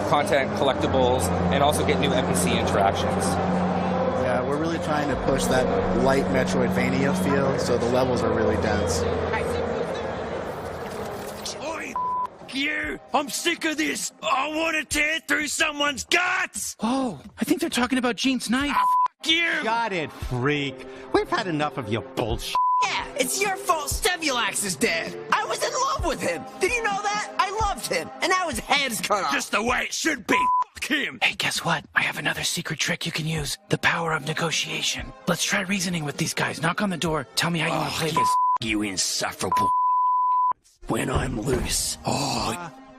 content, collectibles, and also get new NPC interactions. Yeah, we're really trying to push that light Metroidvania feel, so the levels are really dense. You! I'm sick of this! I want to tear through someone's guts! Oh, I think they're talking about Gene's knife. You! Got it, freak. We've had enough of your bullshit. Yeah, it's your fault Stemulax is dead. I was in love with him. Did you know that? I loved him, and now his head's cut off. Just the way it should be. Fuck him! Hey, guess what? I have another secret trick you can use. The power of negotiation. Let's try reasoning with these guys. Knock on the door. Tell me how you want to play this. You insufferable. When I'm loose.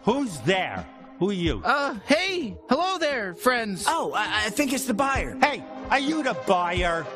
Who's there? Who are you? Hey! Hello there, friends. Oh, I think it's the buyer. Hey, are you the buyer?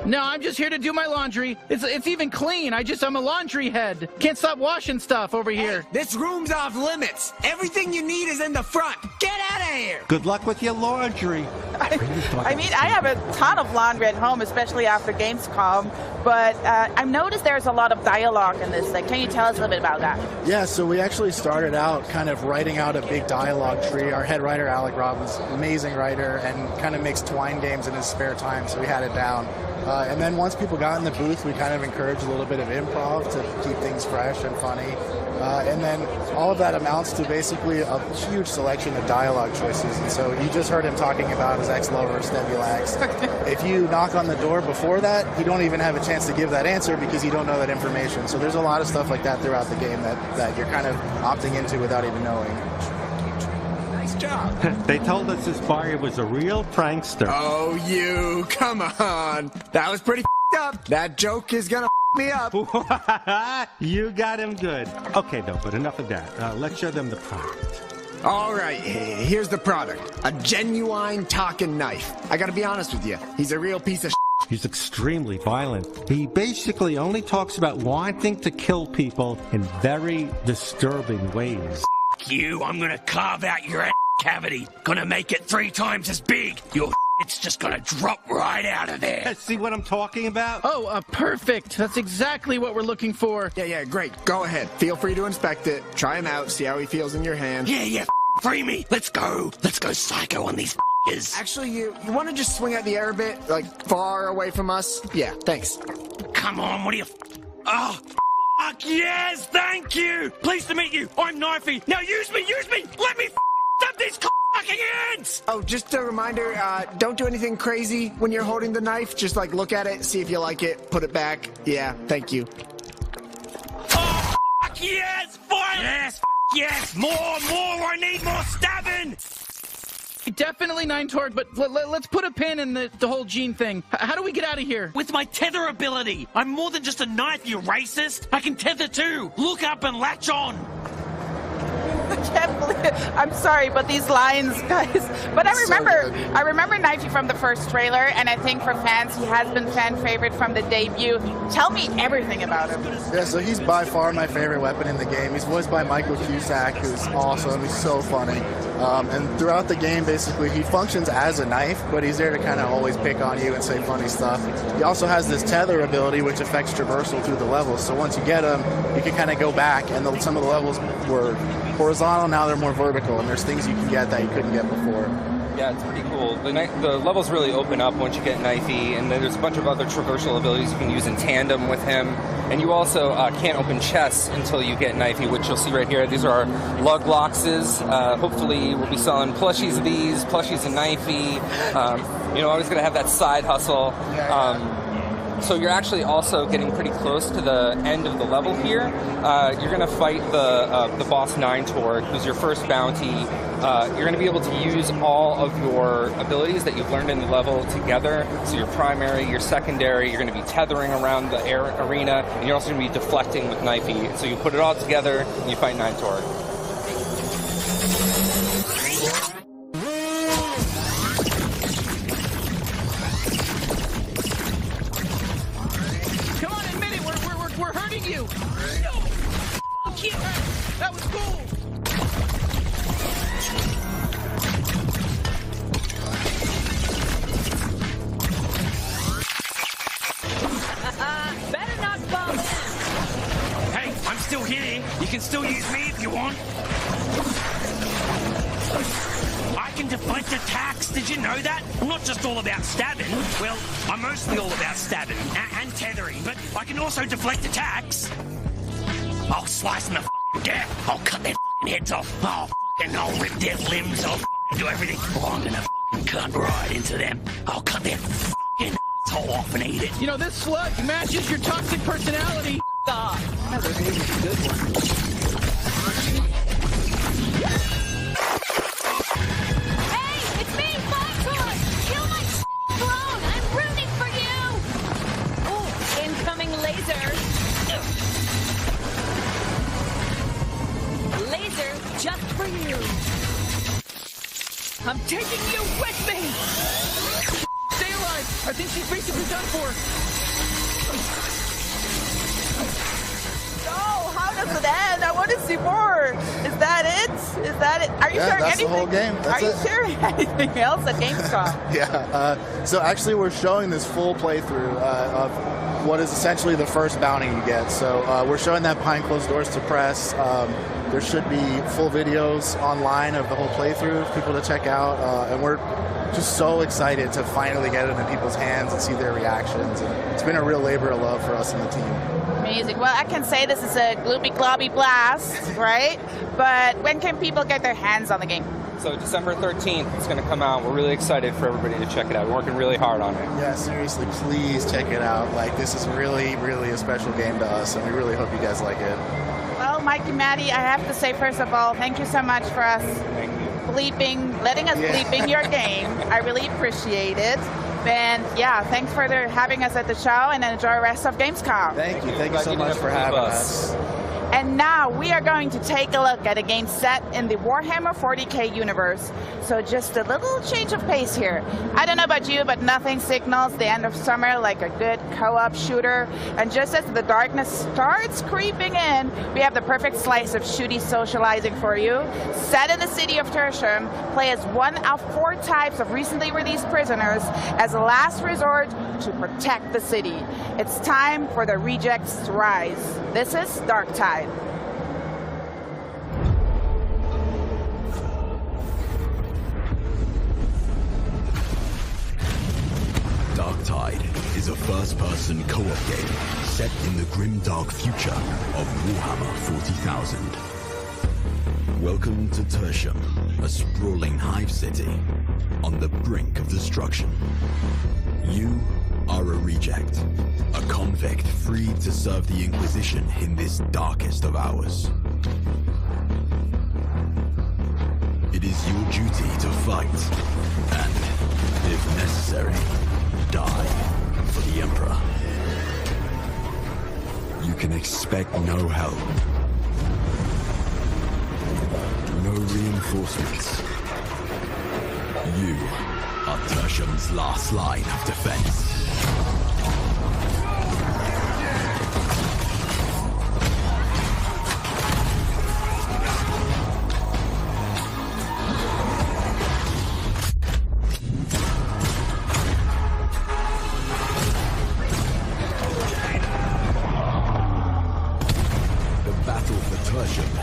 No, I'm just here to do my laundry. It's even clean. I'm a laundry head. Can't stop washing stuff over here. Hey, this room's off limits. Everything you need is in the front. Get out of here. Good luck with your laundry. I mean, I have a ton of laundry at home, especially after Gamescom, but I've noticed there's a lot of dialogue in this. Can you tell us a little bit about that? Yeah, so we actually started out kind of writing out a big dialogue tree. Our head writer, Alec Robbins, amazing writer, and kind of makes twine games in his spare time, so we had it down. And then once people got in the booth, we kind of encouraged a little bit of improv to keep things fresh and funny. And then all of that amounts to basically a huge selection of dialogue choices. And so you just heard him talking about his ex-lover, Stemulax. If you knock on the door before that, you don't even have a chance to give that answer because you don't know that information. So there's a lot of stuff like that throughout the game that you're kind of opting into without even knowing. Job. They told us this buyer was a real prankster. Oh, you. Come on. That was pretty up. That joke is gonna me up. You got him good. Okay, though, but enough of that. Let's show them the product. All right, here's the product. A genuine talking knife. I gotta be honest with you. He's a real piece of He's extremely violent. He basically only talks about wanting to kill people in very disturbing ways. You, I'm gonna carve out your ass cavity. Gonna make it 3 times as big. Your it's just gonna drop right out of there. See what I'm talking about? Oh, perfect. That's exactly what we're looking for. Yeah, great. Go ahead. Feel free to inspect it. Try him out. See how he feels in your hand. Yeah, free me. Let's go. Let's go psycho on these Actually, you want to just swing out the air a bit? Like, far away from us? Yeah, thanks. Come on, what do you... Oh, fuck yes, thank you. Pleased to meet you. I'm Knifey. Now use me. Let me up these fucking ends. Oh, just a reminder, don't do anything crazy when you're holding the knife. Just, like, look at it, see if you like it, put it back. Yeah, thank you. Oh, fuck yes, fire. Yes, more, I need more stabbing. Definitely 9 Torg, but let's put a pin in the whole Gene thing. How do we get out of here? With my tether ability. I'm more than just a knife, you racist. I can tether too. Look up and latch on. I can't believe I'm sorry, but these lines, guys. But I remember Knifey from the first trailer, and I think for fans, he has been fan favorite from the debut. Tell me everything about him. Yeah, so he's by far my favorite weapon in the game. He's voiced by Michael Cusack, who's awesome. He's so funny. And throughout the game, basically, he functions as a knife, but he's there to kind of always pick on you and say funny stuff. He also has this tether ability, which affects traversal through the levels. So once you get him, you can kind of go back, and some of the levels were horizontal, now they're more vertical, and there's things you can get that you couldn't get before. Yeah, it's pretty cool. The levels really open up once you get Knifey, and then there's a bunch of other traversal abilities you can use in tandem with him. And you also can't open chests until you get Knifey, which you'll see right here. These are our lug loxes. Hopefully we'll be selling plushies of these, plushies of Knifey. Always going to have that side hustle. So you're actually also getting pretty close to the end of the level here. You're going to fight the boss 9 Torg, who's your first bounty. You're going to be able to use all of your abilities that you've learned in the level together. So your primary, your secondary, you're going to be tethering around the arena, and you're also going to be deflecting with Knifey. So you put it all together, and you fight 9 Torg. That was cool! Better not bump! Hey, I'm still here. You can still use me if you want. I can deflect attacks. Did you know that? I'm not just all about stabbing. Well, I'm mostly all about stabbing and tethering, but I can also deflect attacks. I'll slice them to death. I'll cut their heads off. I'll rip their limbs off. Do everything. I'm gonna cut right into them. I'll cut their asshole off and eat it. You know, this slug matches your toxic personality. Another good one. Hey, it's me, Bladepoint! Kill my clone! I'm rooting for you! Oh, incoming laser! Laser just for you! I'm taking you with me! Stay alive! I think she's basically done for. No, how does it end? I want to see more. Is that it? Is that it? Are you sharing that's anything? The whole game. That's Are you sharing anything else at Gamescom? Yeah. So actually, we're showing this full playthrough of what is essentially the first bounty you get. So we're showing that behind closed doors to press. There should be full videos online of the whole playthrough for people to check out, and we're just so excited to finally get it in people's hands and see their reactions. And it's been a real labor of love for us and the team. Amazing. Well, I can say this is a gloopy globby blast, right? But when can people get their hands on the game? So December 13th, it's going to come out. We're really excited for everybody to check it out. We're working really hard on it. Yeah, seriously, please check it out. Like, this is really, really a special game to us, and we really hope you guys like it. Well, Mike and Maddie, I have to say, first of all, thank you so much for us letting us bleeping your game. I really appreciate it. And yeah, thanks for having us at the show, and enjoy the rest of Gamescom. Thank you. Thank you so much for having us. And now we are going to take a look at a game set in the Warhammer 40k universe. So just a little change of pace here. I don't know about you, but nothing signals the end of summer like a good co-op shooter. And just as the darkness starts creeping in, we have the perfect slice of shooty socializing for you. Set in the city of Tertium, play as one of 4 types of recently released prisoners as a last resort to protect the city. It's time for the rejects to rise. This is Darktide. Darktide is a first-person co-op game set in the grim dark future of Warhammer 40,000. Welcome to Tertium, a sprawling hive city on the brink of destruction. You are a reject, a convict freed to serve the Inquisition in this darkest of hours. It is your duty to fight, and, if necessary, die for the Emperor. You can expect no help, no reinforcements, reinforcements. You are Tertium's last line of defense.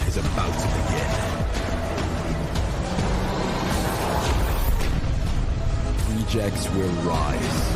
Is about to begin. Rejects will rise.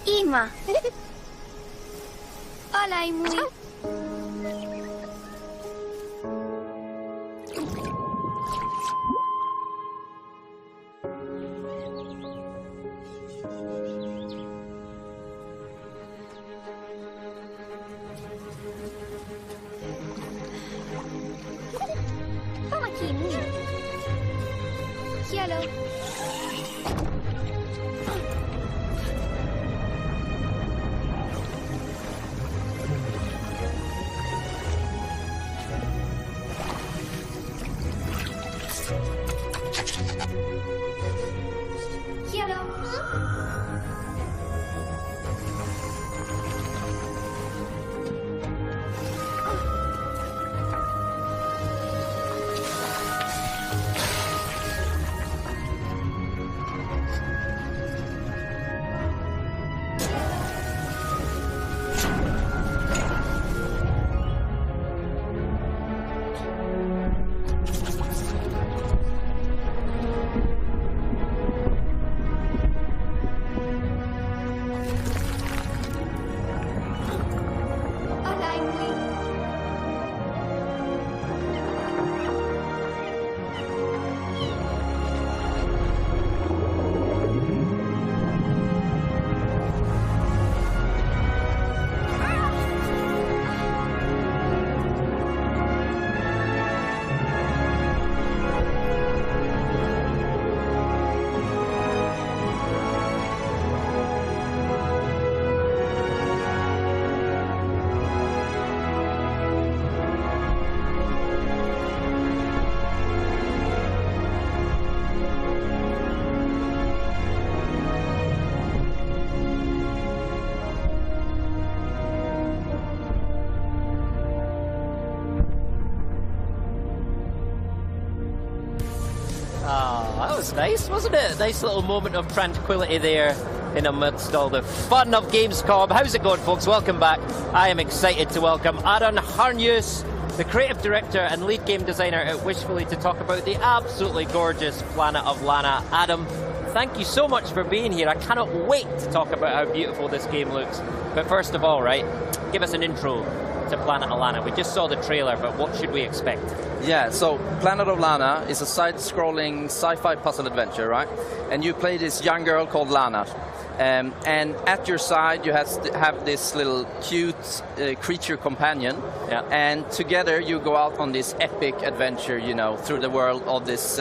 Ima. Hola, Imui. Toma aqui, Imui. Hello. That was nice, wasn't it? A nice little moment of tranquility there in amidst all the fun of Gamescom. How's it going, folks? Welcome back. I am excited to welcome Aaron Harnius, the creative director and lead game designer at Wishfully, to talk about the absolutely gorgeous planet of Lana. Adam, thank you so much for being here. I cannot wait to talk about how beautiful this game looks. But first of all, right, give us an intro to Planet of Lana. We just saw the trailer, but what should we expect? Yeah, so Planet of Lana is a side-scrolling sci-fi puzzle adventure, right? And you play this young girl called Lana. And at your side you have this little cute creature companion, and together you go out on this epic adventure, you know, through the world of this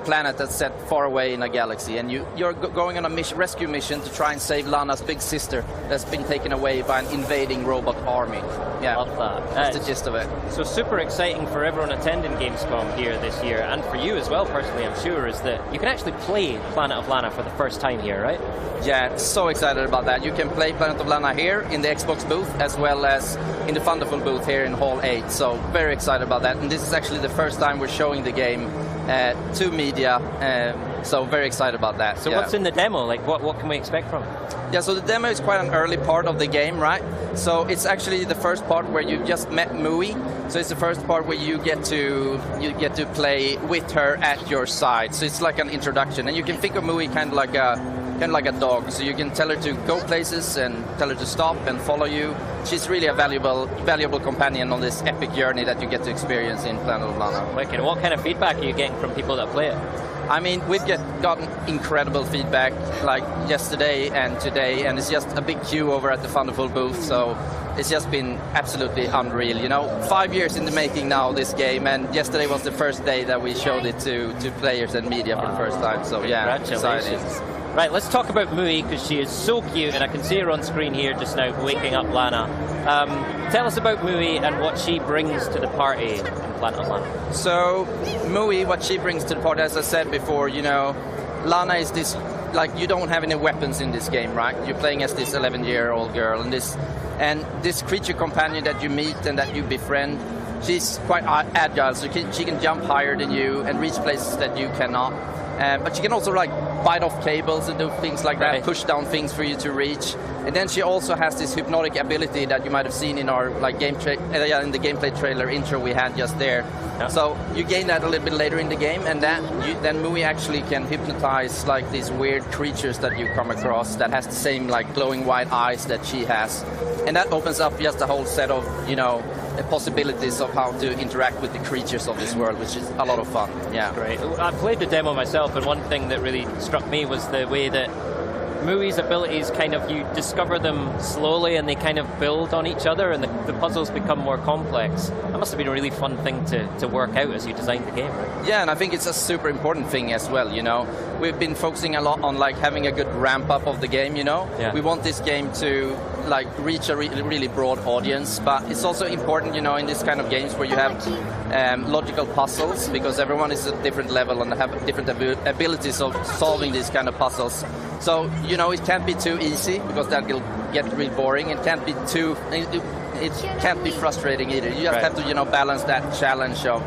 planet that's set far away in a galaxy, and you're going on a rescue mission to try and save Lana's big sister that's been taken away by an invading robot army. Yeah, love that. That's the gist of it. So super exciting for everyone attending Gamescom here this year, and for you as well personally, I'm sure, is that you can actually play Planet of Lana for the first time here, right? Yeah, so excited about that. You can play Planet of Lana here in the Xbox booth as well as in the Thunderful booth here in Hall 8. So very excited about that. And this is actually the first time we're showing the game to media. So very excited about that. So what's in the demo? Like what can we expect from it? Yeah, so the demo is quite an early part of the game, right? So it's actually the first part where you just met Mui. So it's the first part where you get to play with her at your side. So it's like an introduction, and you can think of Mui kind of like a dog. So you can tell her to go places and tell her to stop and follow you. She's really a valuable companion on this epic journey that you get to experience in Planet of Lana. Wicked. What kind of feedback are you getting from people that play it? I mean, we've gotten incredible feedback like yesterday and today, and it's just a big queue over at the Thunderful booth, so it's just been absolutely unreal. You know, 5 years in the making now, this game, and yesterday was the first day that we showed it to players and media for the first time, so yeah, congratulations. Exciting. Right, let's talk about Mui, because she is so cute, and I can see her on screen here just now, waking up Lana. Tell us about Mui and what she brings to the party in Planet of Lana. So, Mui, what she brings to the party, as I said before, you know, Lana is this, like, you don't have any weapons in this game, right? You're playing as this 11-year-old girl, and this creature companion that you meet and that you befriend, she's quite agile, so she can jump higher than you and reach places that you cannot. But she can also like bite off cables and do things like that, push down things for you to reach. And then she also has this hypnotic ability that you might have seen in our like in the gameplay trailer intro we had just there. Yeah. So you gain that a little bit later in the game, and then Mui actually can hypnotize like these weird creatures that you come across that has the same like glowing white eyes that she has, and that opens up just a whole set of possibilities of how to interact with the creatures of this world, which is a lot of fun. Yeah, great. I played the demo myself, and one thing that really struck me was the way that Mui's abilities kind of, you discover them slowly and they kind of build on each other, and the puzzles become more complex. That must have been a really fun thing to work out as you designed the game, right? Yeah, and I think it's a super important thing as well, We've been focusing a lot on like having a good ramp up of the game, Yeah. We want this game to like reach a really broad audience, but it's also important, in this kind of games where you have logical puzzles, because everyone is at a different level and have different abilities of solving these kind of puzzles. So, it can't be too easy, because that will get really boring. It can't be it can't be frustrating either. You just have to, balance that challenge of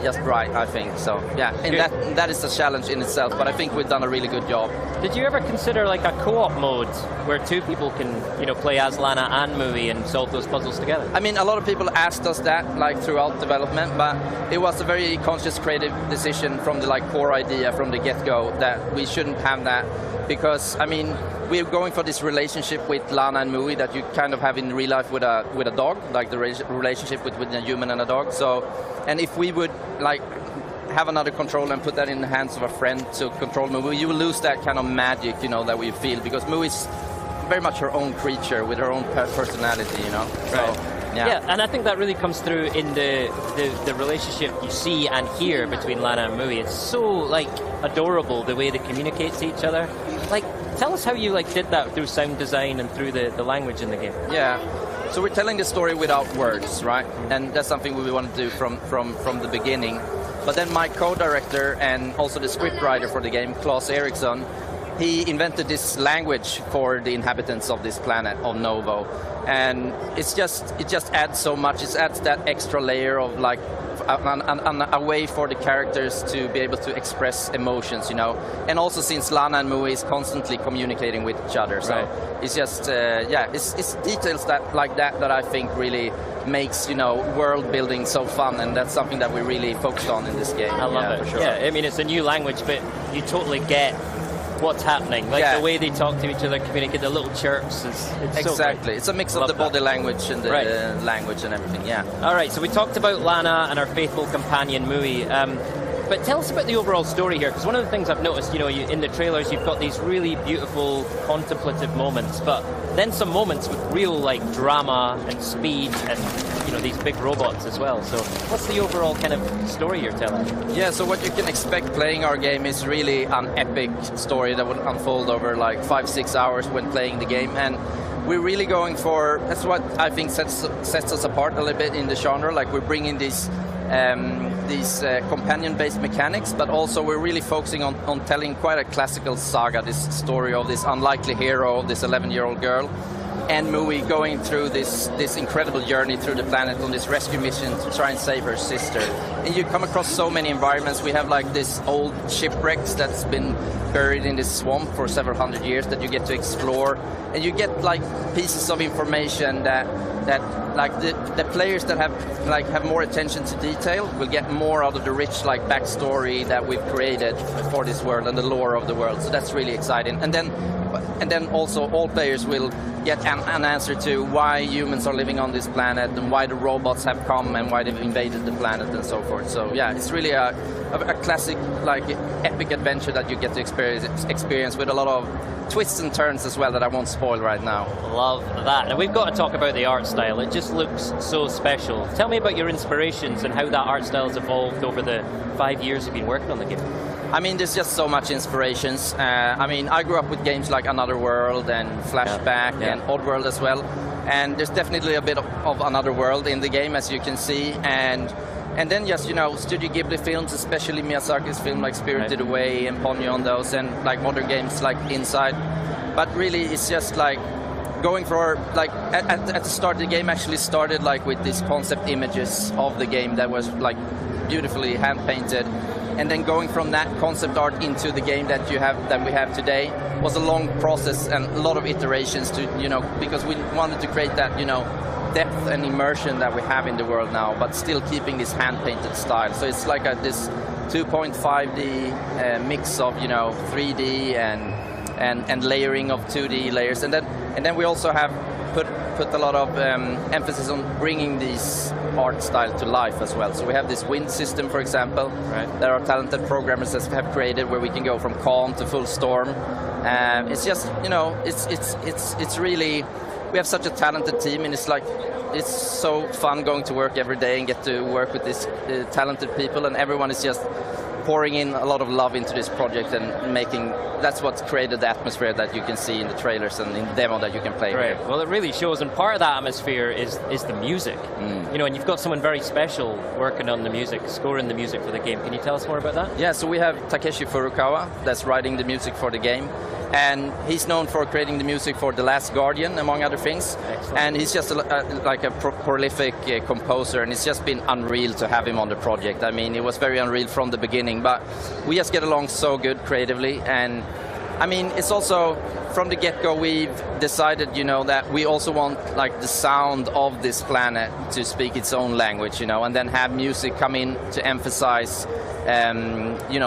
just right, I think. So, yeah, and that is a challenge in itself, but I think we've done a really good job. Did you ever consider like a co-op mode where two people can, play as Lana and Mui and solve those puzzles together? I mean, a lot of people asked us that, like, throughout development, but it was a very conscious, creative decision from the, core idea from the get-go that we shouldn't have that, because, I mean, we're going for this relationship with Lana and Mui that you kind of have in real life with a dog, like the relationship with a human and a dog. So, and if we would have another controller and put that in the hands of a friend to control Mui, you will lose that kind of magic, that we feel, because Mui is very much her own creature with her own personality, Right. So, yeah, and I think that really comes through in the relationship you see and hear between Lana and Mui. It's so adorable the way they communicate to each other. Tell us how you did that through sound design and through the language in the game. Yeah, so we're telling the story without words, right? And that's something we want to do from the beginning. But then my co-director and also the scriptwriter for the game, Claes Eriksson, he invented this language for the inhabitants of this planet, of Novo. And it just adds so much. It adds that extra layer of a way for the characters to be able to express emotions, And also since Lana and Mui is constantly communicating with each other, so it's just it's details that I think really makes world building so fun, and that's something that we really focused on in this game. I love it. For sure. Yeah, I mean it's a new language, but you totally get what's happening, the way they talk to each other, communicate, the little chirps. It's exactly. So it's a mix of the body language and the language and everything. Yeah. All right. So we talked about Lana and our faithful companion Mui. But tell us about the overall story here, because one of the things I've noticed, in the trailers, you've got these really beautiful contemplative moments, but then some moments with real drama and speed and these big robots as well. So what's the overall kind of story you're telling? Yeah, so what you can expect playing our game is really an epic story that will unfold over 5-6 hours when playing the game, and we're really going for, that's what I think sets us apart a little bit in the genre. We're bringing these companion-based mechanics, but also we're really focusing on telling quite a classical saga, this story of this unlikely hero, this 11-year-old girl, and Mui going through this incredible journey through the planet on this rescue mission to try and save her sister. And you come across so many environments. We have this old shipwrecks that's been buried in this swamp for several hundred years that you get to explore, and you get pieces of information that the players that have more attention to detail will get more out of the rich backstory that we've created for this world and the lore of the world. So that's really exciting. And then also all players will get an answer to why humans are living on this planet and why the robots have come and why they've invaded the planet and so forth. So yeah, it's really a classic epic adventure that you get to experience with a lot of twists and turns as well that I won't spoil right now. Love that. Now we've got to talk about the art style. It just looks so special. Tell me about your inspirations and how that art style has evolved over the 5 years you've been working on the game. I mean, there's just so much inspirations. I grew up with games like Another World and Flashback and Oddworld as well. And there's definitely a bit of Another World in the game, as you can see. And then just, Studio Ghibli films, especially Miyazaki's film like Spirited Away and Ponyo on those, and modern games like Inside. But really, it's just going for, at the start, the game actually started with these concept images of the game that was beautifully hand-painted. and then going from that concept art into the game that we have today was a long process and a lot of iterations to, because we wanted to create that, depth and immersion that we have in the world now, but still keeping this hand-painted style. So it's like this 2.5D mix of 3D and layering of 2D layers, and then we also have put a lot of emphasis on bringing these art style to life as well. So we have this wind system, for example, that our talented programmers have created, where we can go from calm to full storm. It's just it's really, we have such a talented team, and it's so fun going to work every day and get to work with these talented people, and everyone is just pouring in a lot of love into this project and that's what's created the atmosphere that you can see in the trailers and in the demo that you can play. Right. Here. Well, it really shows, and part of that atmosphere is the music. And you've got someone very special working on the music, scoring the music for the game. Can you tell us more about that? Yeah, so we have Takeshi Furukawa that's writing the music for the game, and he's known for creating the music for The Last Guardian, among other things. Excellent. And he's just a prolific composer, and it's just been unreal to have him on the project. I mean, it was very unreal from the beginning, but we just get along so good creatively. And I mean, it's also, from the get-go, we've decided, that we also want the sound of this planet to speak its own language, and then have music come in to emphasize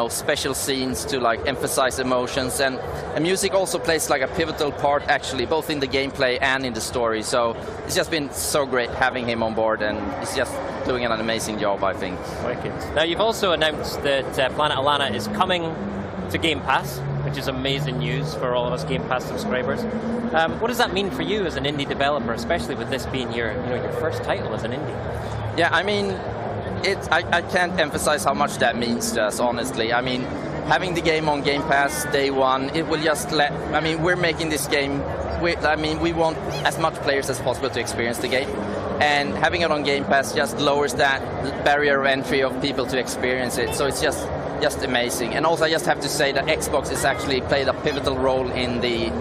special scenes to emphasize emotions, and music also plays a pivotal part, actually, both in the gameplay and in the story. So it's just been so great having him on board, and he's just doing an amazing job, I think. Wicked. Now, you've also announced that Planet of Lana is coming to Game Pass, which is amazing news for all of us Game Pass subscribers. What does that mean for you as an indie developer, especially with this being your first title as an indie? Yeah, I mean, I can't emphasize how much that means to us, honestly. I mean, having the game on Game Pass day one, it will just we're making this game, we want as much players as possible to experience the game. And having it on Game Pass just lowers that barrier of entry of people to experience it. So it's just amazing. And also I just have to say that Xbox has actually played a pivotal role in the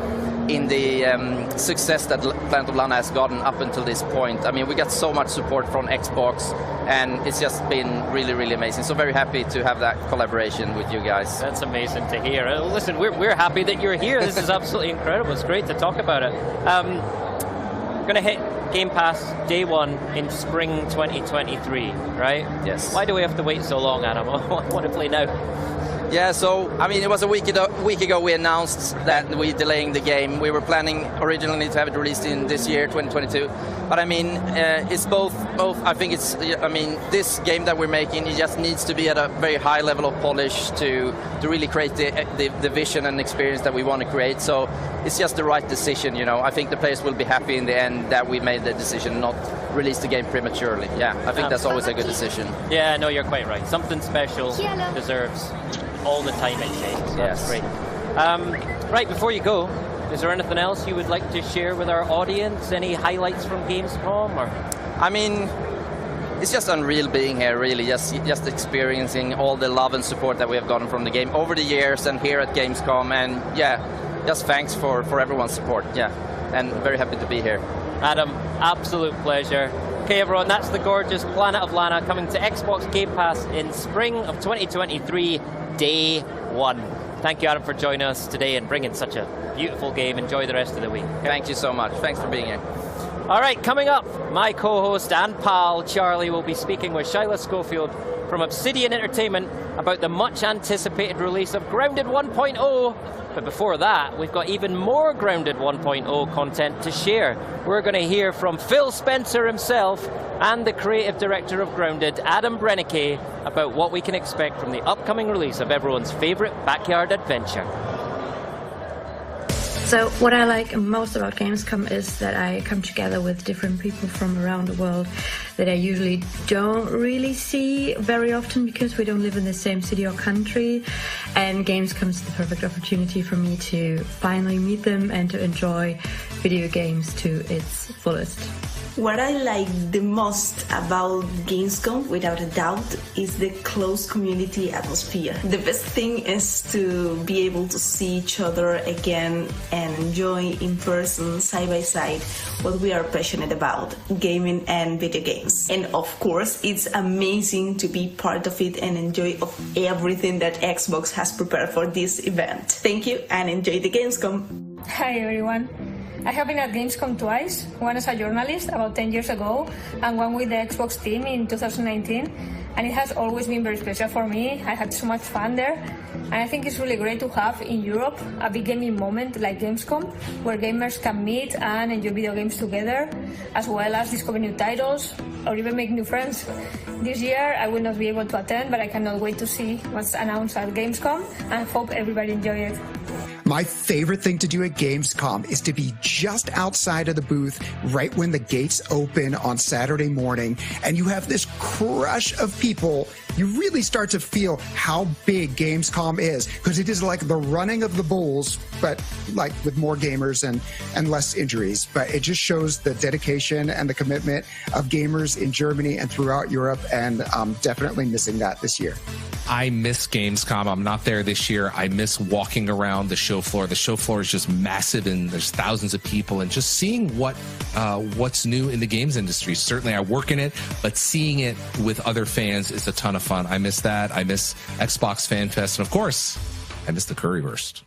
success that Planet of Lana has gotten up until this point. I mean, we got so much support from Xbox, and it's just been really, really amazing. So very happy to have that collaboration with you guys. That's amazing to hear. Listen, we're happy that you're here. This is absolutely incredible. It's great to talk about it. We're going to hit Game Pass day one in spring 2023, right? Yes. Why do we have to wait so long, Adam? I want to play now. Yeah, so, I mean, it was a week ago we announced that we're delaying the game. We were planning originally to have it released in this year, 2022. But, I mean, it's both. I think it's, this game that we're making, it just needs to be at a very high level of polish to really create the vision and experience that we want to create. So it's just the right decision, I think the players will be happy in the end that we made the decision not release the game prematurely. Yeah, I think that's always a good decision. Yeah, no, you're quite right. Something special deserves all the time it takes. So that's great. Right, before you go, is there anything else you would like to share with our audience? Any highlights from Gamescom? Or? I mean, it's just unreal being here, really, just experiencing all the love and support that we have gotten from the game over the years and here at Gamescom. And yeah, just thanks for everyone's support. Yeah, and very happy to be here. Adam, absolute pleasure. Okay, everyone, that's the gorgeous Planet of Lana coming to Xbox Game Pass in spring of 2023, day one. Thank you, Adam, for joining us today and bringing such a beautiful game. Enjoy the rest of the week. Okay? Thank you so much. Thanks for being here. All right, coming up, my co-host and pal, Charlie, will be speaking with Shyla Schofield from Obsidian Entertainment about the much-anticipated release of Grounded 1.0. But before that, we've got even more Grounded 1.0 content to share. We're going to hear from Phil Spencer himself and the creative director of Grounded, Adam Brennecke, about what we can expect from the upcoming release of everyone's favorite backyard adventure. So what I like most about Gamescom is that I come together with different people from around the world that I usually don't really see very often because we don't live in the same city or country. And Gamescom is the perfect opportunity for me to finally meet them and to enjoy video games to its fullest. What I like the most about Gamescom, without a doubt, is the close community atmosphere. The best thing is to be able to see each other again and enjoy in person, side by side, what we are passionate about, gaming and video games. And of course, it's amazing to be part of it and enjoy of everything that Xbox has prepared for this event. Thank you and enjoy the Gamescom. Hi everyone. I have been at Gamescom twice, one as a journalist about 10 years ago and one with the Xbox team in 2019, and it has always been very special for me. I had so much fun there, and I think it's really great to have in Europe a big gaming moment like Gamescom, where gamers can meet and enjoy video games together, as well as discover new titles or even make new friends. This year I will not be able to attend, but I cannot wait to see what's announced at Gamescom and hope everybody enjoy it. My favorite thing to do at Gamescom is to be just outside of the booth right when the gates open on Saturday morning, and you have this crush of people. You really start to feel how big Gamescom is, because it is like the running of the bulls, but like with more gamers and less injuries. But it just shows the dedication and the commitment of gamers in Germany and throughout Europe, and I'm definitely missing that this year. I miss Gamescom. I'm not there this year. I miss walking around the show floor. The show floor is just massive, and there's thousands of people, and just seeing what's new in the games industry. Certainly I work in it, but seeing it with other fans is a ton of fun. I miss that. I miss Xbox Fan Fest, and of course, I miss the Curryburst.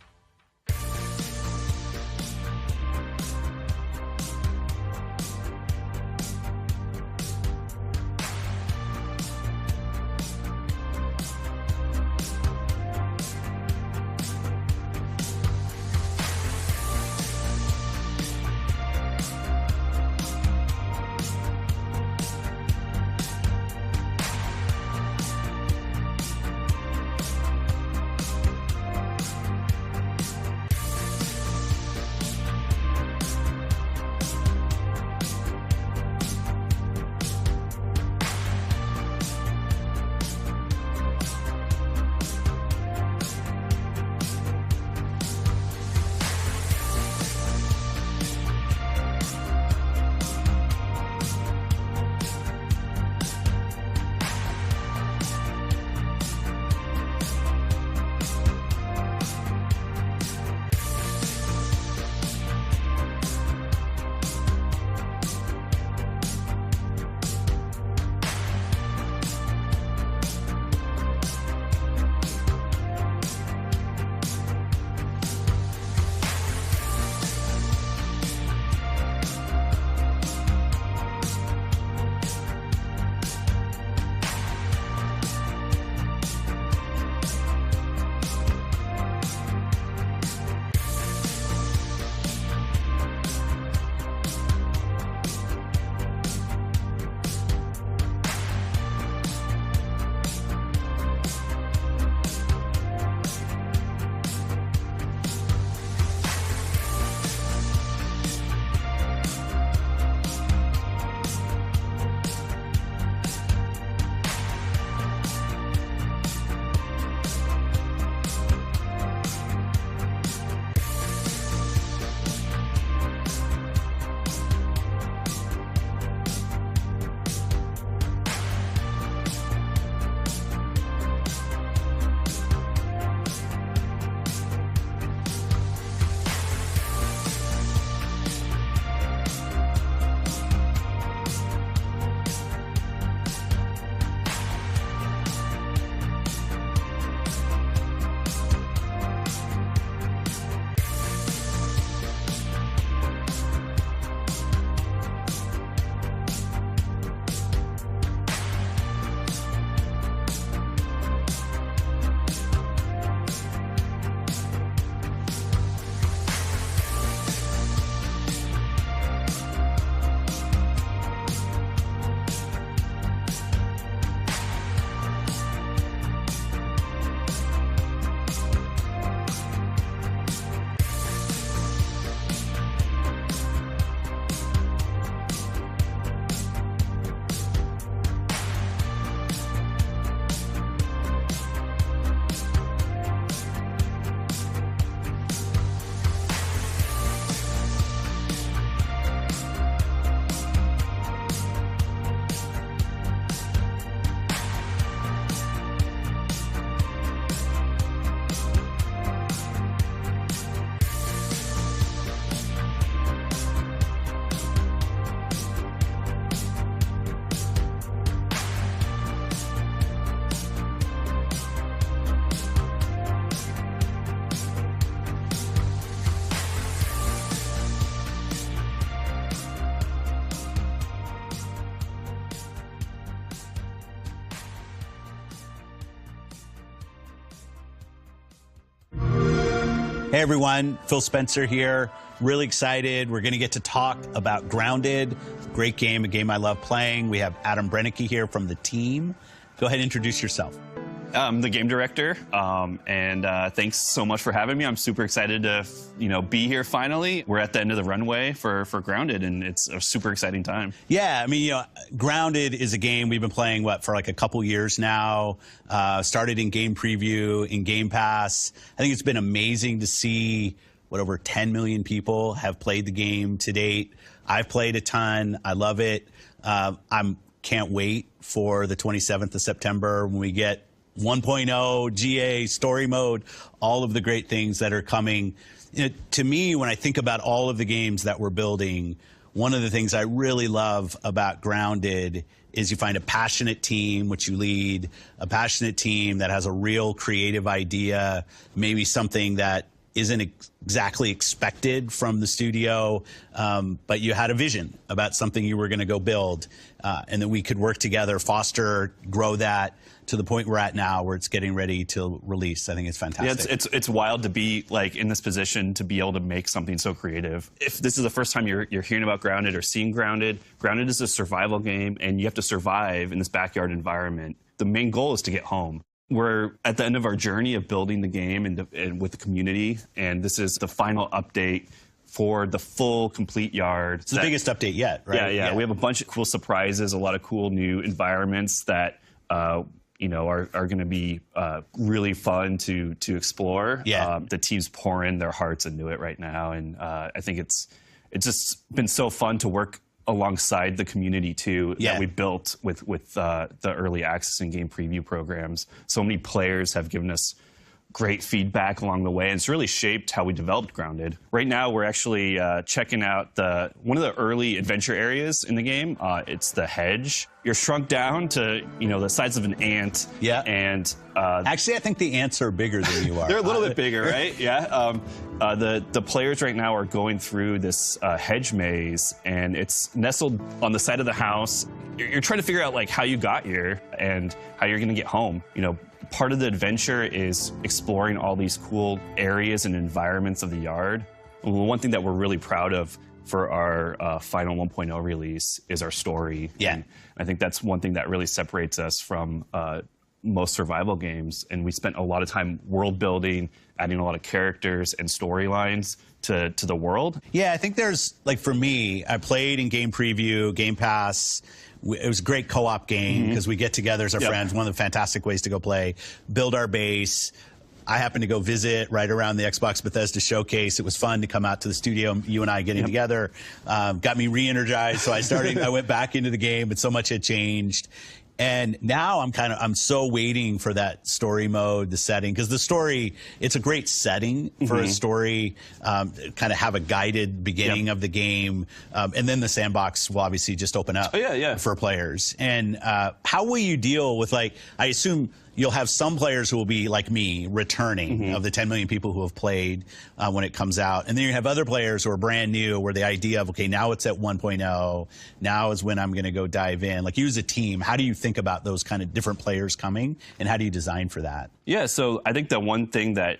Hey everyone, Phil Spencer here. Really excited. We're going to get to talk about Grounded. Great game, a game I love playing. We have Adam Brennicke here from the team. Go ahead and introduce yourself. I'm the game director, and thanks so much for having me. I'm super excited to, be here finally. We're at the end of the runway for Grounded, and it's a super exciting time. Yeah, I mean, Grounded is a game we've been playing, for like a couple years now. Started in Game Preview, in Game Pass. I think it's been amazing to see what over 10 million people have played the game to date. I've played a ton. I love it. Can't wait for the 27th of September when we get 1.0, GA, story mode, all of the great things that are coming. To me, when I think about all of the games that we're building, one of the things I really love about Grounded is you find a passionate team, which you lead, a passionate team that has a real creative idea, maybe something that isn't exactly expected from the studio, but you had a vision about something you were going to go build, and that we could work together, foster, grow that to the point we're at now, where it's getting ready to release. I think it's fantastic. Yeah, it's wild to be in this position to be able to make something so creative. If this is the first time you're hearing about Grounded or seeing Grounded, Grounded is a survival game, and you have to survive in this backyard environment. The main goal is to get home. We're at the end of our journey of building the game and with the community, and this is the final update for the full, complete yard. It's the biggest update yet, right? Yeah. We have a bunch of cool surprises, a lot of cool new environments that are going to be really fun to explore. Yeah. The team's pouring their hearts into it right now, and I think it's just been so fun to work alongside the community too, that we built with the early access and game preview programs. So many players have given us great feedback along the way, and it's really shaped how we developed Grounded. Right now, we're actually checking out one of the early adventure areas in the game. It's the hedge. You're shrunk down to the size of an ant. Yeah. And actually, I think the ants are bigger than you are. They're a little bit bigger, right? Yeah. The players right now are going through this hedge maze, and it's nestled on the side of the house. You're trying to figure out how you got here and how you're going to get home. Part of the adventure is exploring all these cool areas and environments of the yard. One thing that we're really proud of for our final 1.0 release is our story. Yeah. And I think that's one thing that really separates us from most survival games. And we spent a lot of time world building, adding a lot of characters and storylines to the world. Yeah, I think there's, for me, I played in Game Preview, Game Pass. It was a great co-op game because we get together as our friends. One of the fantastic ways to go play, build our base. I happened to go visit right around the Xbox Bethesda showcase. It was fun to come out to the studio, you and I getting together. Got me re-energized, so I went back into the game, but so much had changed. And now I'm so waiting for that story mode, the setting, because the story, it's a great setting for a story, kind of have a guided beginning of the game, and then the sandbox will obviously just open up for players. And how will you deal with, I assume you'll have some players who will be like me, returning, of the 10 million people who have played when it comes out. And then you have other players who are brand new, where the idea of, okay, now it's at 1.0, now is when I'm going to go dive in. You as a team, how do you think about those kind of different players coming, and how do you design for that? Yeah, so I think the one thing that,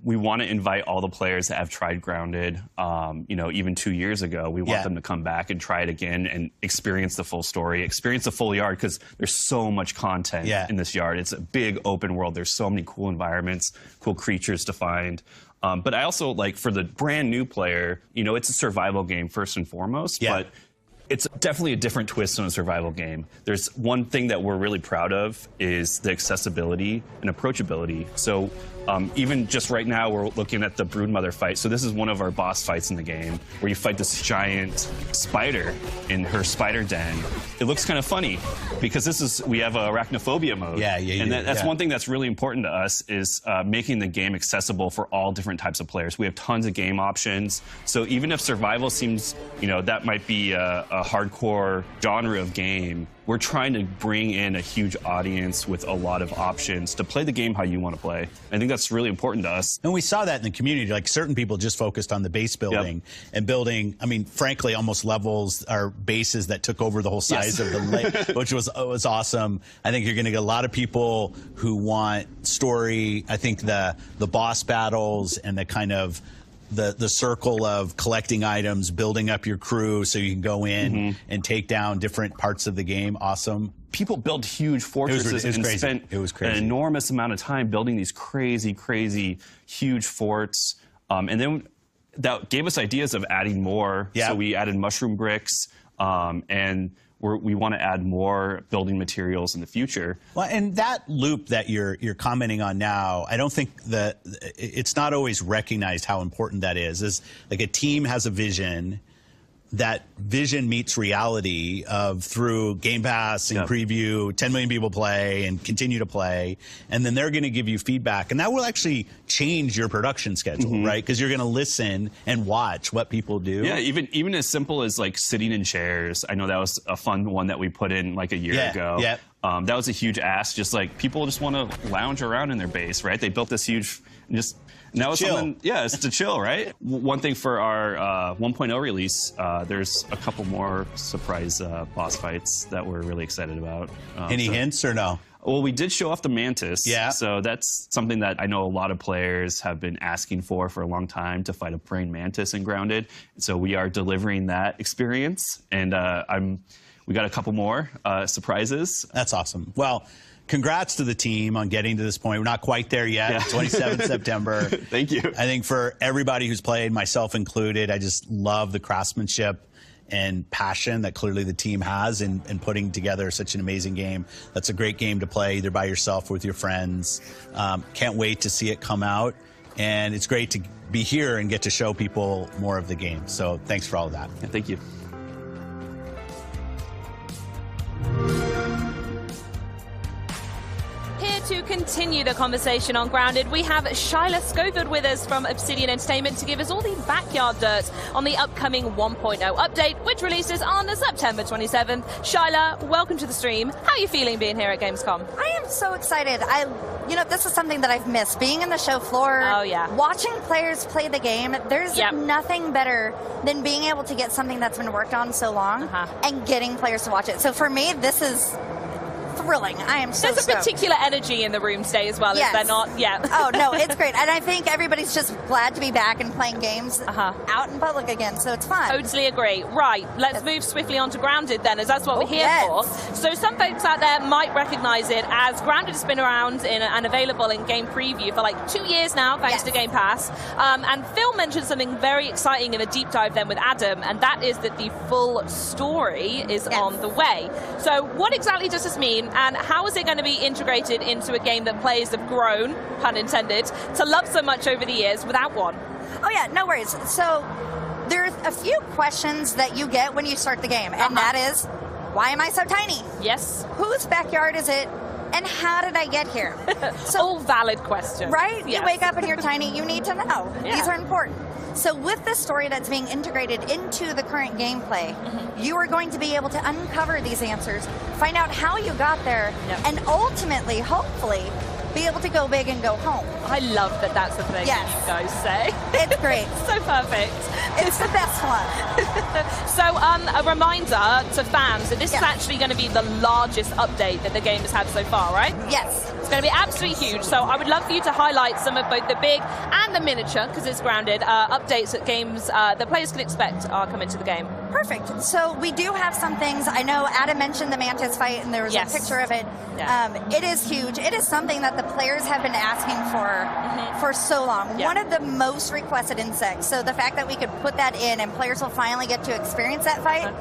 we want to invite all the players that have tried Grounded, even 2 years ago. We want them to come back and try it again and experience the full story, experience the full yard, because there's so much content in this yard. It's a big open world. There's so many cool environments, cool creatures to find. But I also, for the brand new player, it's a survival game first and foremost, but it's definitely a different twist on a survival game. There's one thing that we're really proud of is the accessibility and approachability. So even just right now, we're looking at the Broodmother fight. So this is one of our boss fights in the game, where you fight this giant spider in her spider den. It looks kind of funny because we have a Arachnophobia mode. And that's one thing that's really important to us is making the game accessible for all different types of players. We have tons of game options. So even if survival seems, that might be a hardcore genre of game, we're trying to bring in a huge audience with a lot of options to play the game how you want to play. I think that's really important to us. And we saw that in the community. Like, certain people just focused on the base building and building, I mean, frankly, almost levels or bases that took over the whole size of the lake, which was awesome. I think you're going to get a lot of people who want story. I think the boss battles and the kind of the circle of collecting items, building up your crew so you can go in and take down different parts of the game. Awesome. People built huge fortresses and spent an enormous amount of time building these crazy, crazy, huge forts. And then that gave us ideas of adding more. So we added mushroom bricks, and we want to add more building materials in the future. Well, and that loop that you're commenting on now, I don't think that it's not always recognized how important that is. Is like a team has a vision. That vision meets reality through Game Pass and preview, 10 million people play and continue to play, and then they're going to give you feedback, and that will actually change your production schedule, right? Because you're going to listen and watch what people do. Yeah, even as simple as like sitting in chairs. I know that was a fun one that we put in like a year ago. Yeah. That was a huge ask. Just like people just want to lounge around in their base, right? They built this huge Now it's something, it's to chill, right? One thing for our 1.0 release, there's a couple more surprise boss fights that we're really excited about. Any hints or no? Well, we did show off the Mantis. Yeah. So that's something that I know a lot of players have been asking for a long time, to fight a praying mantis in Grounded. So we are delivering that experience, and we got a couple more surprises. That's awesome. Well, congrats to the team on getting to this point. We're not quite there yet. 27th September. Thank you. I think for everybody who's played, myself included, I just love the craftsmanship and passion that clearly the team has in putting together such an amazing game. That's a great game to play either by yourself or with your friends. Can't wait to see it come out. And it's great to be here and get to show people more of the game. So thanks for all of that. Yeah, thank you. To continue the conversation on Grounded, we have Shyla Scovard with us from Obsidian Entertainment to give us all the backyard dirt on the upcoming 1.0 update, which releases on September 27th. Shyla, welcome to the stream. How are you feeling being here at Gamescom? I am so excited. This is something that I've missed, being in the show floor. Oh, yeah. Watching players play the game. There's nothing better than being able to get something that's been worked on so long and getting players to watch it. So for me, this is thrilling. I am so There's a particular energy in the room today as well, is there not? Yeah. Oh, no, it's great. And I think everybody's just glad to be back and playing games out in public again, so it's fun. Totally agree. Right, let's move swiftly on to Grounded then, as that's what we're here for. So some folks out there might recognize it, as Grounded has been around and available in game preview for like 2 years now, thanks to Game Pass. And Phil mentioned something very exciting in a deep dive then with Adam, and that is that the full story is on the way. So what exactly does this mean? And how is it going to be integrated into a game that players have grown, pun intended, to love so much over the years without one? Oh yeah, no worries. So there's a few questions that you get when you start the game, and that is, why am I so tiny? Yes. Whose backyard is it? And how did I get here? So, all valid questions. Right? Yes. You wake up and you're tiny, you need to know. These are important. So with the story that's being integrated into the current gameplay, you are going to be able to uncover these answers, find out how you got there, and ultimately, hopefully, be able to go big and go home. I love that that's the thing you guys say. It's great. So perfect. It's the best one. So a reminder to fans that this is actually going to be the largest update that the game has had so far, right? Yes. It's going to be absolutely huge. So I would love for you to highlight some of both the big and the miniature, because it's Grounded, updates that games that players can expect are coming to the game. Perfect. So we do have some things. I know Adam mentioned the Mantis fight, and there was a picture of it. It is huge. It is something that the players have been asking for so long. One of the most requested insects. So the fact that we could put that in and players will finally get to experience that fight,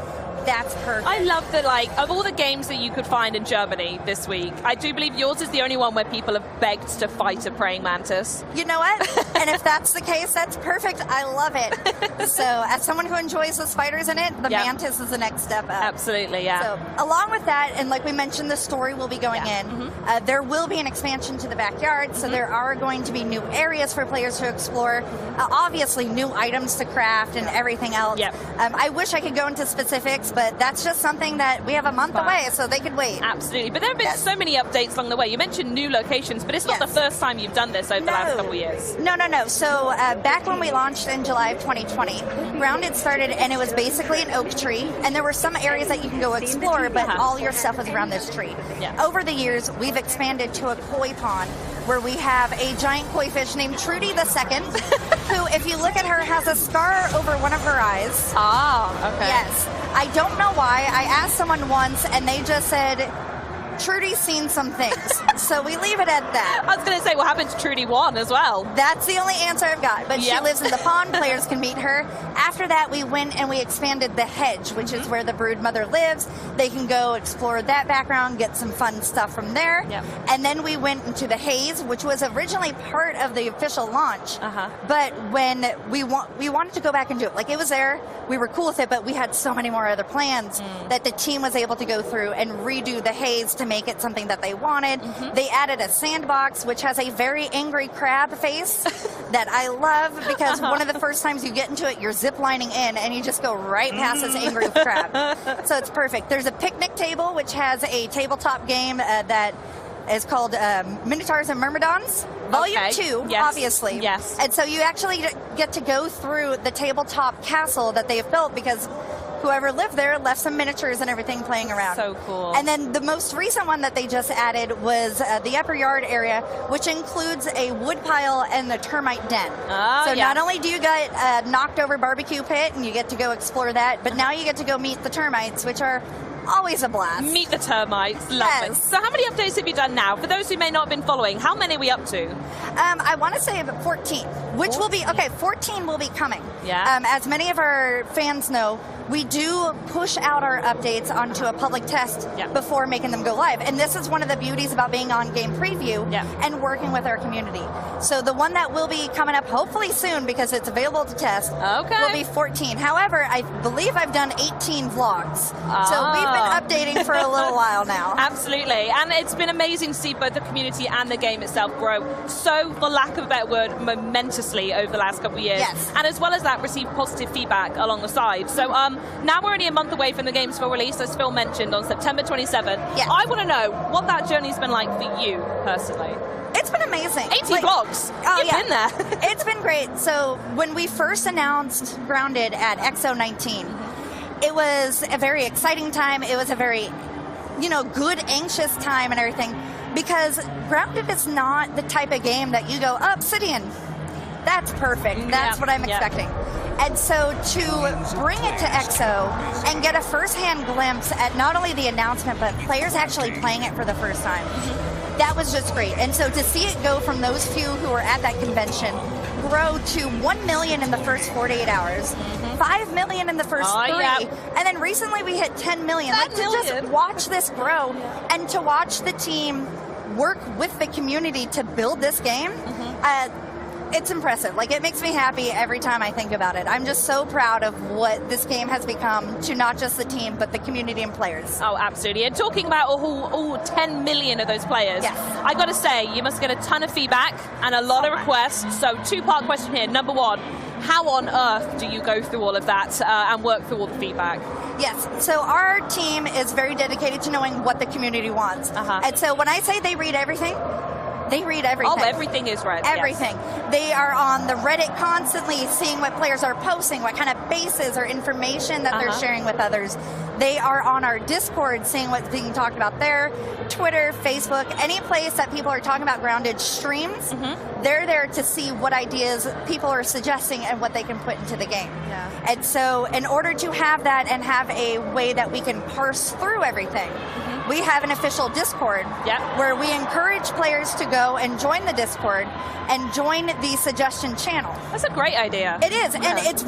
that's perfect. I love that, like, of all the games that you could find in Germany this week, I do believe yours is the only one where people have begged to fight a praying mantis. You know what? And if that's the case, that's perfect. I love it. So as someone who enjoys the spiders in it, the mantis is the next step up. Absolutely, yeah. So along with that, and like we mentioned, the story will be going in. There will be an expansion to into the backyard, so there are going to be new areas for players to explore. Obviously, new items to craft and everything else. Yep. I wish I could go into specifics, but that's just something that we have a month away, so they could wait. Absolutely. But there have been so many updates along the way. You mentioned new locations, but it's not the first time you've done this over the last couple of years. No. So back when we launched in July of 2020, Grounded started, and it was basically an oak tree, and there were some areas that you can go explore, but all your stuff was around this tree. Over the years, we've expanded to a koi pond, where we have a giant koi fish named Trudy II, who, if you look at her, has a scar over one of her eyes. Okay. Yes. I don't know why. I asked someone once, and they just said, Trudy's seen some things. So we leave it at that. I was going to say, what happened to Trudy 1 as well? That's the only answer I've got. But she lives in the pond. Players can meet her. After that, we went and we expanded the hedge, which is where the brood mother lives. They can go explore that background, get some fun stuff from there. And then we went into the haze, which was originally part of the official launch. But when we wanted to go back and do it, like it was there, we were cool with it, but we had so many more other plans that the team was able to go through and redo the haze to make it something that they wanted. They added a sandbox, which has a very angry crab face that I love, because one of the first times you get into it, you're zip lining in and you just go right past this angry crab. So it's perfect. There's a picnic table, which has a tabletop game that is called Minotaurs and Myrmidons. Volume 2, obviously. Yes. And so you actually get to go through the tabletop castle that they've built, because whoever lived there left some miniatures and everything playing around. So cool. And then the most recent one that they just added was the upper yard area, which includes a wood pile and the termite den. So not only do you get a knocked over barbecue pit and you get to go explore that, but now you get to go meet the termites, which are always a blast. Meet the termites. Love it. So how many updates have you done now? For those who may not have been following, how many are we up to? I want to say about 14, which will be, 14 will be coming. As many of our fans know, we do push out our updates onto a public test before making them go live. And this is one of the beauties about being on Game Preview and working with our community. So the one that will be coming up hopefully soon, because it's available to test, will be 14. However, I believe I've done 18 vlogs. So we've been updating for a little while now. Absolutely. And it's been amazing to see both the community and the game itself grow so, for lack of a better word, momentously over the last couple of years. And as well as that, receive positive feedback along the side. So now we're only a month away from the game's full release, as Phil mentioned, on September 27th. I want to know what that journey's been like for you, personally. It's been amazing. 18 vlogs. You've been there. It's been great. So when we first announced Grounded at XO 19, it was a very exciting time. It was a very, good, anxious time and everything, because Grounded is not the type of game that you go, Obsidian, that's perfect. That's what I'm expecting. And so to bring it to XO and get a first-hand glimpse at not only the announcement, but players actually playing it for the first time, that was just great. And so to see it go from those few who were at that convention, grow to 1 million in the first 48 hours, 5 million in the first 3, and then recently we hit 10 million. Like, to just watch this grow and to watch the team work with the community to build this game, it's impressive. Like, it makes me happy every time I think about it. I'm just so proud of what this game has become to not just the team, but the community and players. Oh, absolutely. And talking about all 10 million of those players, I got to say, you must get a ton of feedback and a lot of requests. So, two-part question here. Number one, how on earth do you go through all of that and work through all the feedback? Yes, so our team is very dedicated to knowing what the community wants. And so when I say they read everything, they read everything. Oh, everything is read. Everything. Yes. They are on the Reddit constantly seeing what players are posting, what kind of bases or information that they're sharing with others. They are on our Discord seeing what's being talked about there. Twitter, Facebook, any place that people are talking about Grounded streams, they're there to see what ideas people are suggesting and what they can put into the game. And so in order to have that and have a way that we can parse through everything, we have an official Discord where we encourage players to go and join the Discord and join the suggestion channel. That's a great idea. It is, and it's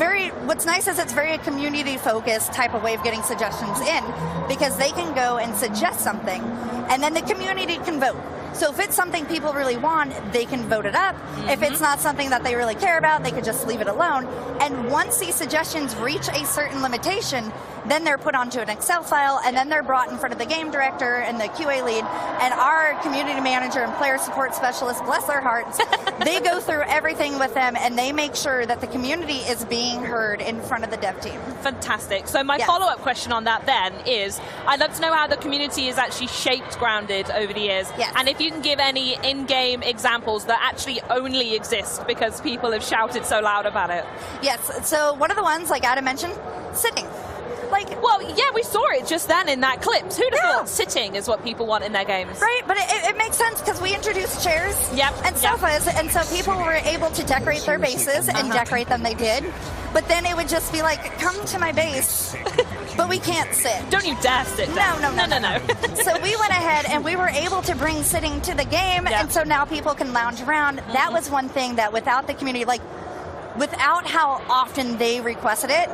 what's nice is it's very a community-focused type of way of getting suggestions in, because they can go and suggest something, and then the community can vote. So if it's something people really want, they can vote it up. If it's not something that they really care about, they could just leave it alone. And once these suggestions reach a certain limitation, then they're put onto an Excel file, and then they're brought in front of the game director and the QA lead, and our community manager and player support specialist, bless their hearts, they go through everything with them, and they make sure that the community is being heard in front of the dev team. Fantastic. So my follow-up question on that then is, I'd love to know how the community has actually shaped Grounded over the years, and if you can give any in-game examples that actually only exist because people have shouted so loud about it. Yes, so one of the ones, like Adam mentioned, sitting. Well, yeah, we saw it just then in that clip. Who'd have thought sitting is what people want in their games? Right, but it makes sense because we introduced chairs and sofas, and so people were able to decorate their bases, and decorate them they did. But then it would just be like, come to my base, but we can't sit. Don't you dare sit down. No. So we went ahead and we were able to bring sitting to the game, and so now people can lounge around. That was one thing that without the community, without how often they requested it,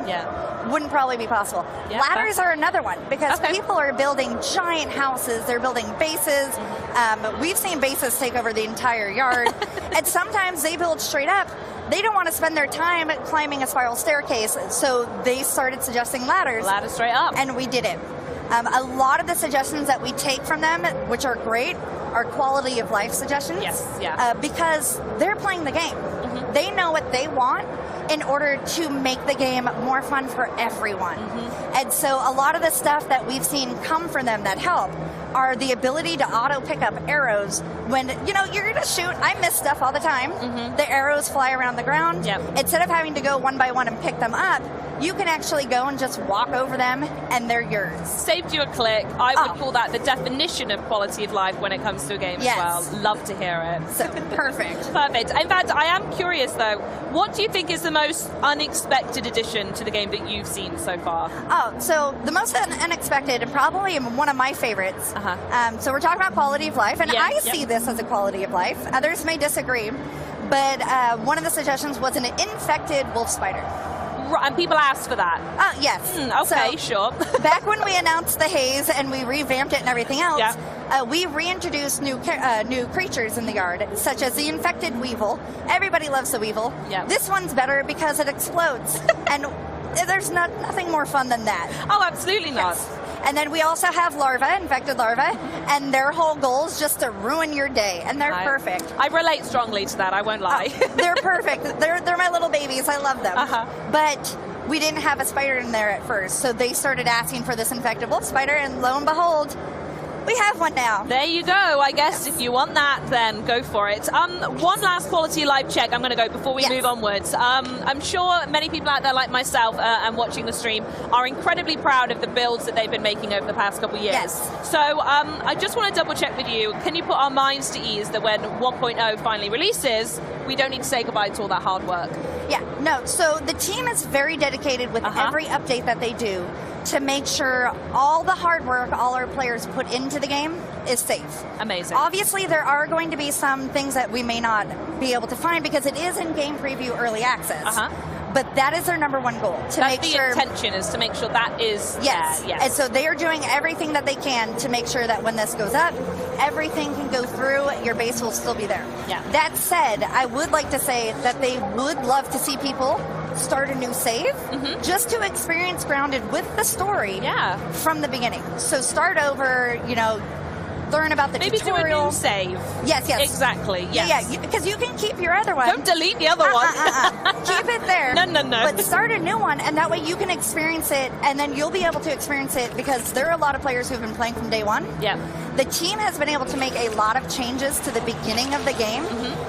wouldn't probably be possible. Ladders are another one, because people are building giant houses, they're building bases. We've seen bases take over the entire yard, and sometimes they build straight up. They don't want to spend their time climbing a spiral staircase, so they started suggesting ladders. Ladders straight up. And we did it. A lot of the suggestions that we take from them, which are great, are quality of life suggestions. Because they're playing the game. They know what they want in order to make the game more fun for everyone. And so a lot of the stuff that we've seen come from them that help are the ability to auto pick up arrows when, you're going to shoot. I miss stuff all the time. The arrows fly around the ground. Instead of having to go one by one and pick them up, you can actually go and just walk over them, and they're yours. Saved you a click. I would call that the definition of quality of life when it comes to a game as well. Love to hear it. So, perfect. Perfect. In fact, I am curious, though, what do you think is the most unexpected addition to the game that you've seen so far? So the most unexpected, and probably one of my favorites. So we're talking about quality of life, and I see this as a quality of life. Others may disagree, but one of the suggestions was an infected wolf spider. And people asked for that? Yes. Okay, sure. Back when we announced the haze and we revamped it and everything else, we reintroduced new creatures in the yard, such as the infected weevil. Everybody loves the weevil. This one's better because it explodes. And there's nothing more fun than that. Oh, absolutely not. And then we also have infected larvae, and their whole goal is just to ruin your day, and they're perfect. I relate strongly to that, I won't lie. They're perfect. They're my little babies. I love them. But we didn't have a spider in there at first, so they started asking for this infected wolf spider, and lo and behold, we have one now. There you go. I guess if you want that, then go for it. One last quality live check I'm going to go before we move onwards. I'm sure many people out there like myself and watching the stream are incredibly proud of the builds that they've been making over the past couple of years. So I just want to double check with you. Can you put our minds to ease that when 1.0 finally releases, we don't need to say goodbye to all that hard work? So the team is very dedicated with every update that they do to make sure all the hard work all our players put into the game is safe. Amazing. Obviously, there are going to be some things that we may not be able to find because it is in game preview early access. But that is their number one goal, to make sure... That's the intention, is to make sure that is... Yes. And so they are doing everything that they can to make sure that when this goes up, everything can go through, your base will still be there. That said, I would like to say that they would love to see people start a new save just to experience Grounded with the story from the beginning. So start over, learn about the tutorial. Maybe do a new save. Yes. Exactly, yes. Yeah, because you can keep your other one. Don't delete the other one. Keep it there. No. But start a new one, and that way you can experience it, and then you'll be able to experience it because there are a lot of players who've been playing from day one. The team has been able to make a lot of changes to the beginning of the game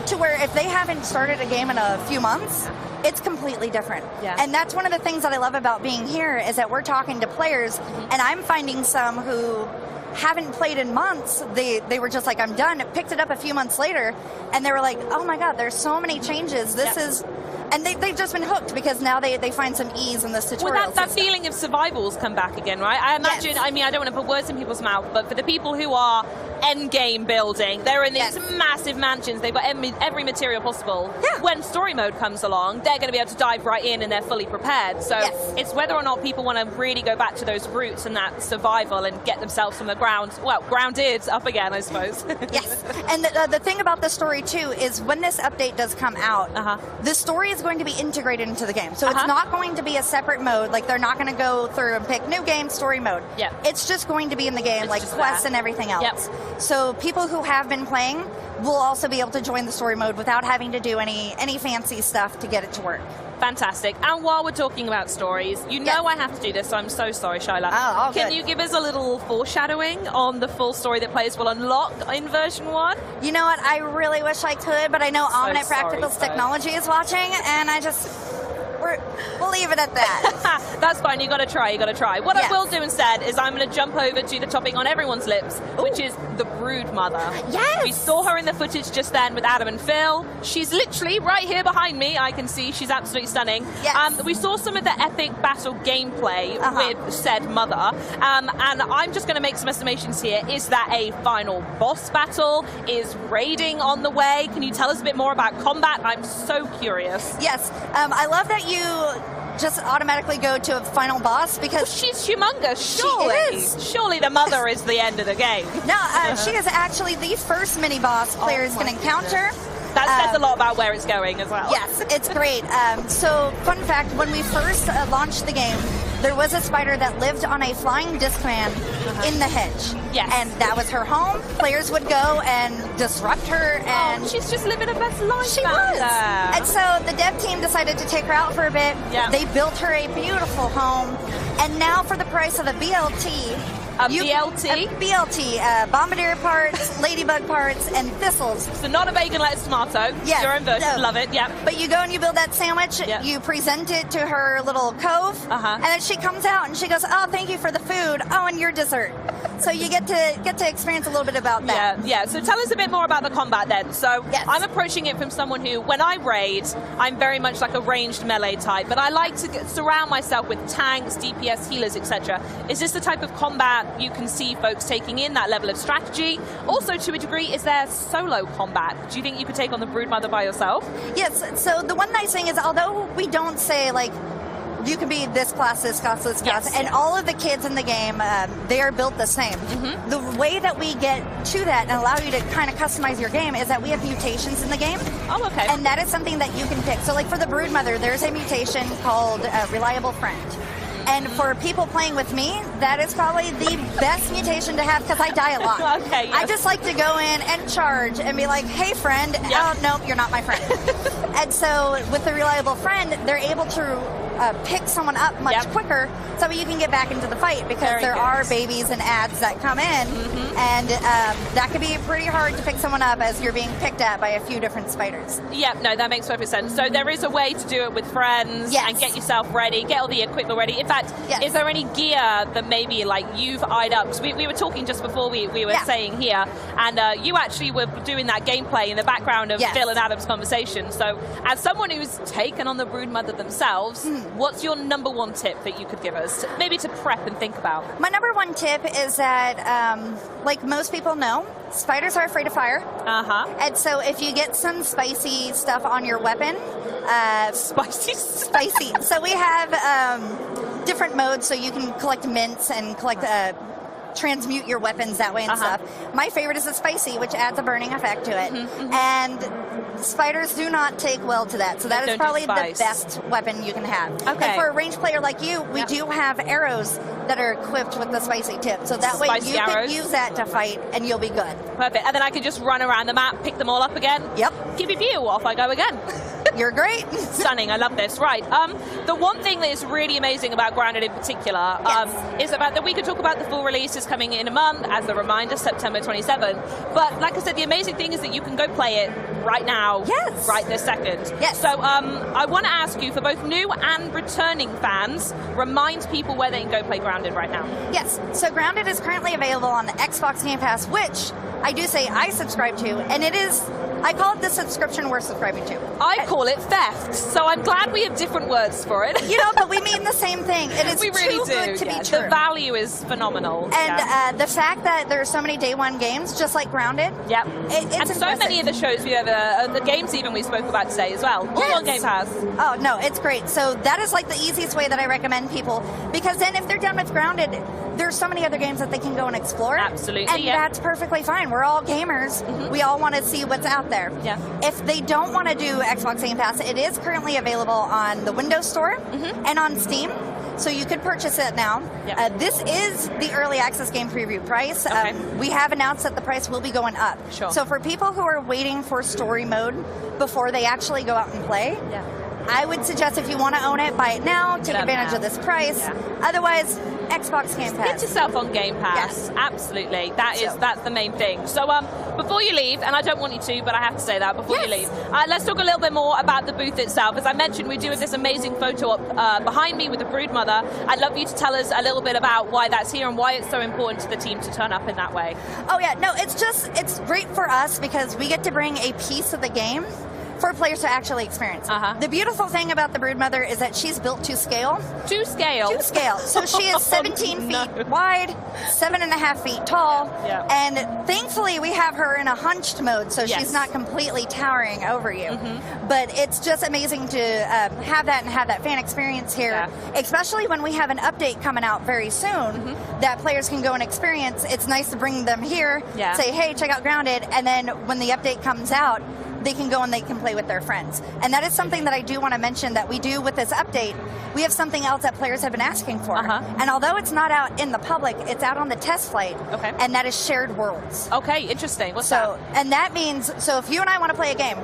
to where if they haven't started a game in a few months, it's completely different. And that's one of the things that I love about being here is that we're talking to players, and I'm finding some who haven't played in months. They were just like, I'm done. Picked it up a few months later, and they were like, oh my god, there's so many changes. This is... And they've just been hooked because now they find some ease in this tutorial. Well, that feeling of survival's come back again, right? I imagine, I mean, I don't want to put words in people's mouth, but for the people who are endgame building. They're in these massive mansions. They've got every material possible. Yeah. When story mode comes along, they're going to be able to dive right in and they're fully prepared. So it's whether or not people want to really go back to those roots and that survival and get themselves from the ground, well, grounded up again, I suppose. Yes. And the thing about the story, too, is when this update does come out, the story is going to be integrated into the game. So it's not going to be a separate mode. Like, they're not going to go through and pick new game, story mode. Yeah. It's just going to be in the game, like quests and everything else. Yep. So people who have been playing will also be able to join the story mode without having to do any fancy stuff to get it to work. Fantastic. And while we're talking about stories, you know I have to do this, so I'm so sorry, Shyla. Can you give us a little foreshadowing on the full story that players will unlock in version 1? You know what? I really wish I could, but I know Omnet Practicals Technology is watching, and I just... We'll leave it at that. That's fine. You got to try. What I will do instead is I'm going to jump over to the topic on everyone's lips, which is the Brood Mother. Yes. We saw her in the footage just then with Adam and Phil. She's literally right here behind me. I can see she's absolutely stunning. Yes. We saw some of the epic battle gameplay with said mother, and I'm just going to make some estimations here. Is that a final boss battle? Is raiding on the way? Can you tell us a bit more about combat? I'm so curious. Yes. I love that you just automatically go to a final boss because she's humongous. Surely, she is. Surely the mother is the end of the game. No, she is actually the first mini boss players can encounter. That says a lot about where it's going as well. Yes, it's great. So, fun fact: when we first launched the game, there was a spider that lived on a flying Discman in the hedge. Yes. And that was her home. Players would go and disrupt her, and she's just living her best life. She was. And so the dev team decided to take her out for a bit. Yeah. They built her a beautiful home, and now for the price of a BLT. BLT, bombardier parts, ladybug parts, and thistles. So not a bacon, lettuce, tomato. Yes. Your own version. Love it. Yeah. But you go and you build that sandwich. Yep. You present it to her little cove, and then she comes out and she goes, "Oh, thank you for the food. Oh, and your dessert." So you get to experience a little bit about that. Yeah. So tell us a bit more about the combat then. So I'm approaching it from someone who, when I raid, I'm very much like a ranged melee type, but I like to surround myself with tanks, DPS, healers, etc. Is this the type of combat you can see folks taking in, that level of strategy? Also, to a degree, is there solo combat? Do you think you could take on the Broodmother by yourself? Yes. So the one nice thing is, although we don't say, like, you can be this class, this class, this class, and all of the kids in the game, they are built the same. The way that we get to that and allow you to kind of customize your game is that we have mutations in the game. Oh, okay. And that is something that you can pick. So, like, for the Broodmother, there's a mutation called Reliable Friend. And for people playing with me, that is probably the best mutation to have because I die a lot. I just like to go in and charge and be like, "Hey, friend." Oh, no, you're not my friend. And so with the Reliable Friend, they're able to pick someone up much quicker so you can get back into the fight because there are babies and ads that come in, and that can be pretty hard to pick someone up as you're being picked at by a few different spiders. Yeah, no, that makes perfect sense. So there is a way to do it with friends and get yourself ready, get all the equipment ready. In fact, is there any gear that maybe like you've eyed up? Because we were talking just before we were saying here, and you actually were doing that gameplay in the background of Phil and Adam's conversation. So as someone who's taken on the Broodmother themselves, what's your number one tip that you could give us, maybe to prep and think about? My number one tip is that, like most people know, spiders are afraid of fire. And so if you get some spicy stuff on your weapon, spicy. So we have different modes, so you can collect mints and collect transmute your weapons that way and stuff. My favorite is the spicy, which adds a burning effect to it. And spiders do not take well to that, so that is probably the best weapon you can have. And for a ranged player like you, we do have arrows that are equipped with the spicy tip, so that way you can use that to fight and you'll be good. Perfect. And then I can just run around the map, pick them all up again. Yep. Keep your view, off I go again. You're great. Stunning. I love this. Right. The one thing that is really amazing about Grounded in particular is about that we could talk about the full release is coming in a month, as a reminder, September 27th. But like I said, the amazing thing is that you can go play it right now, right this second. So I want to ask you, for both new and returning fans, remind people where they can go play Grounded right now. Yes. So Grounded is currently available on the Xbox Game Pass, which I do say I subscribe to, and it is I call it the subscription we're subscribing to. I call it theft, so I'm glad we have different words for it. You know, but we mean the same thing. It is we really too good to be true. The value is phenomenal. And the fact that there are so many day one games, just like Grounded. Yep. It's and impressive. so many of the shows we have, the games even we spoke about today as well. All on Game Pass. Oh, no, it's great. So that is like the easiest way that I recommend people, because then if they're done with Grounded, there's so many other games that they can go and explore. Absolutely, and that's perfectly fine. We're all gamers. We all want to see what's out there. Yeah. If they don't want to do Xbox Game Pass, it is currently available on the Windows Store and on Steam. So you could purchase it now. Yep. This is the early access game preview price. Okay. We have announced that the price will be going up. Sure. So for people who are waiting for story mode before they actually go out and play, I would suggest if you want to own it, buy it now, take advantage of this price. Otherwise, Xbox Game Pass. Get yourself on Game Pass. Absolutely. That's the main thing. So before you leave, and I don't want you to, but I have to say that before you leave, let's talk a little bit more about the booth itself. As I mentioned, we're doing this amazing photo up behind me with the Broodmother. I'd love you to tell us a little bit about why that's here and why it's so important to the team to turn up in that way. Oh yeah, no, it's great for us because we get to bring a piece of the game for players to actually experience. The beautiful thing about the Broodmother is that she's built to scale. To scale? To scale. So she is 17 feet wide, 7.5 feet tall, and thankfully we have her in a hunched mode, so she's not completely towering over you. But it's just amazing to have that and have that fan experience here, especially when we have an update coming out very soon that players can go and experience. It's nice to bring them here, say, hey, check out Grounded, and then when the update comes out, they can go and they can play with their friends. And that is something that I do want to mention that we do with this update. We have something else that players have been asking for. And although it's not out in the public, it's out on the test flight. And that is shared worlds. Okay, interesting. What's that? And that means, so if you and I want to play a game,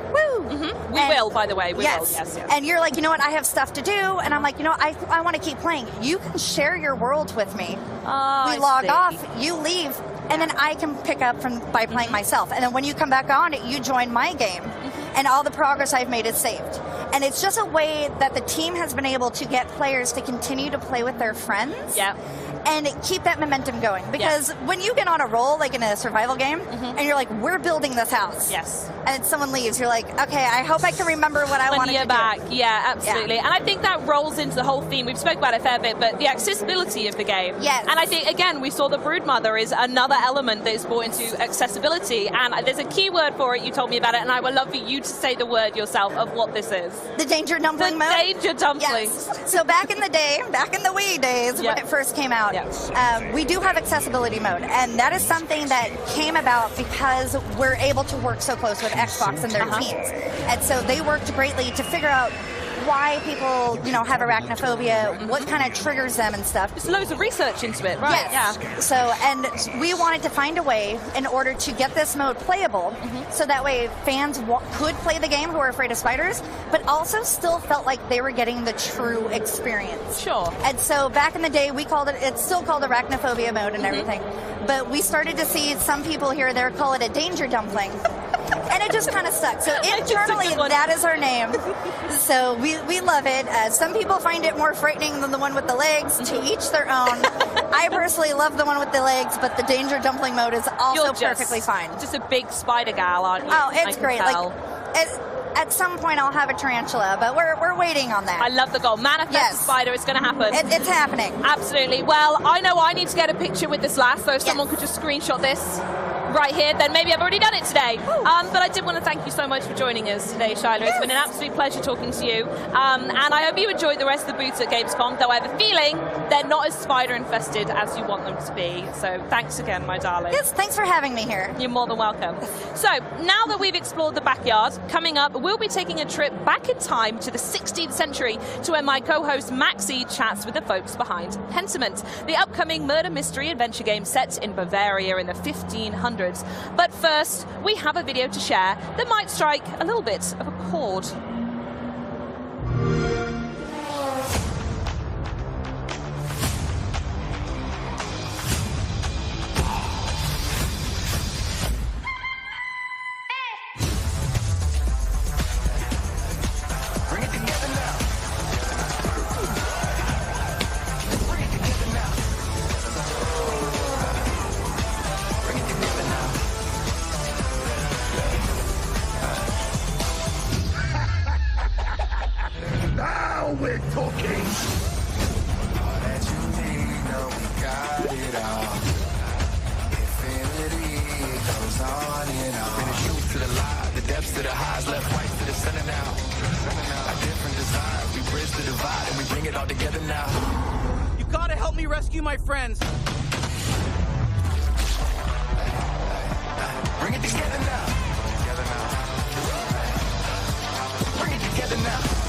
we will, by the way. We will. Yes. And you're like, you know what, I have stuff to do. And I'm like, you know, I want to keep playing. You can share your world with me. We log off, you leave, and then I can pick up by playing myself. And then when you come back on, you join my game. And all the progress I've made is saved. And it's just a way that the team has been able to get players to continue to play with their friends. And keep that momentum going. Because when you get on a roll, like in a survival game, and you're like, we're building this house. And someone leaves, you're like, okay, I hope I can remember what I wanted to do. When you're back, absolutely. And I think that rolls into the whole theme. We've spoken about it a fair bit, but the accessibility of the game. And I think, again, we saw the Broodmother is another element that is brought into accessibility. And there's a key word for it. You told me about it, and I would love for you to say the word yourself of what this is. The Danger Dumpling mode? Danger Dumpling. So back in the day, back in the Wii days, when it first came out, we do have accessibility mode, and that is something that came about because we're able to work so close with Xbox and their teams. And so they worked greatly to figure out why people, you know, have arachnophobia, what kind of triggers them and stuff. There's loads of research into it, right? So, and we wanted to find a way in order to get this mode playable, so that way fans could play the game who are afraid of spiders, but also still felt like they were getting the true experience. Sure. And so back in the day, we called it's still called arachnophobia mode and everything, but we started to see some people here or there call it a danger dumpling. And it just kind of stuck. So internally, that is our name. So we love it. Some people find it more frightening than the one with the legs. To each their own. I personally love the one with the legs, but the danger dumpling mode is also perfectly fine. Just a big spider gal, aren't you? Oh, it's great. At some point, I'll have a tarantula, but we're waiting on that. I love the goal. Manifest the spider. It's going to happen. It's happening. Absolutely. Well, I know I need to get a picture with this last, so if someone could just screenshot this right here, then maybe I've already done it today. But I did want to thank you so much for joining us today, Shiloh. It's been an absolute pleasure talking to you. And I hope you enjoyed the rest of the booths at Gamescom, though I have a feeling they're not as spider-infested as you want them to be. So thanks again, my darling. Yes, thanks for having me here. You're more than welcome. So now that we've explored the backyard, coming up, we'll be taking a trip back in time to the 16th century to where my co-host Maxie chats with the folks behind Pentiment, the upcoming murder mystery adventure game set in Bavaria in the 1500s. But first, we have a video to share that might strike a little bit of a chord. Now we're talking. All that you need, know we got it all. Infinity goes on and on. From the truth to the lie, the depths to the highs, left, right to the center now. Our different desires, we bridge the divide and we bring it all together now. You gotta help me rescue my friends. Bring it together now. Bring it together now.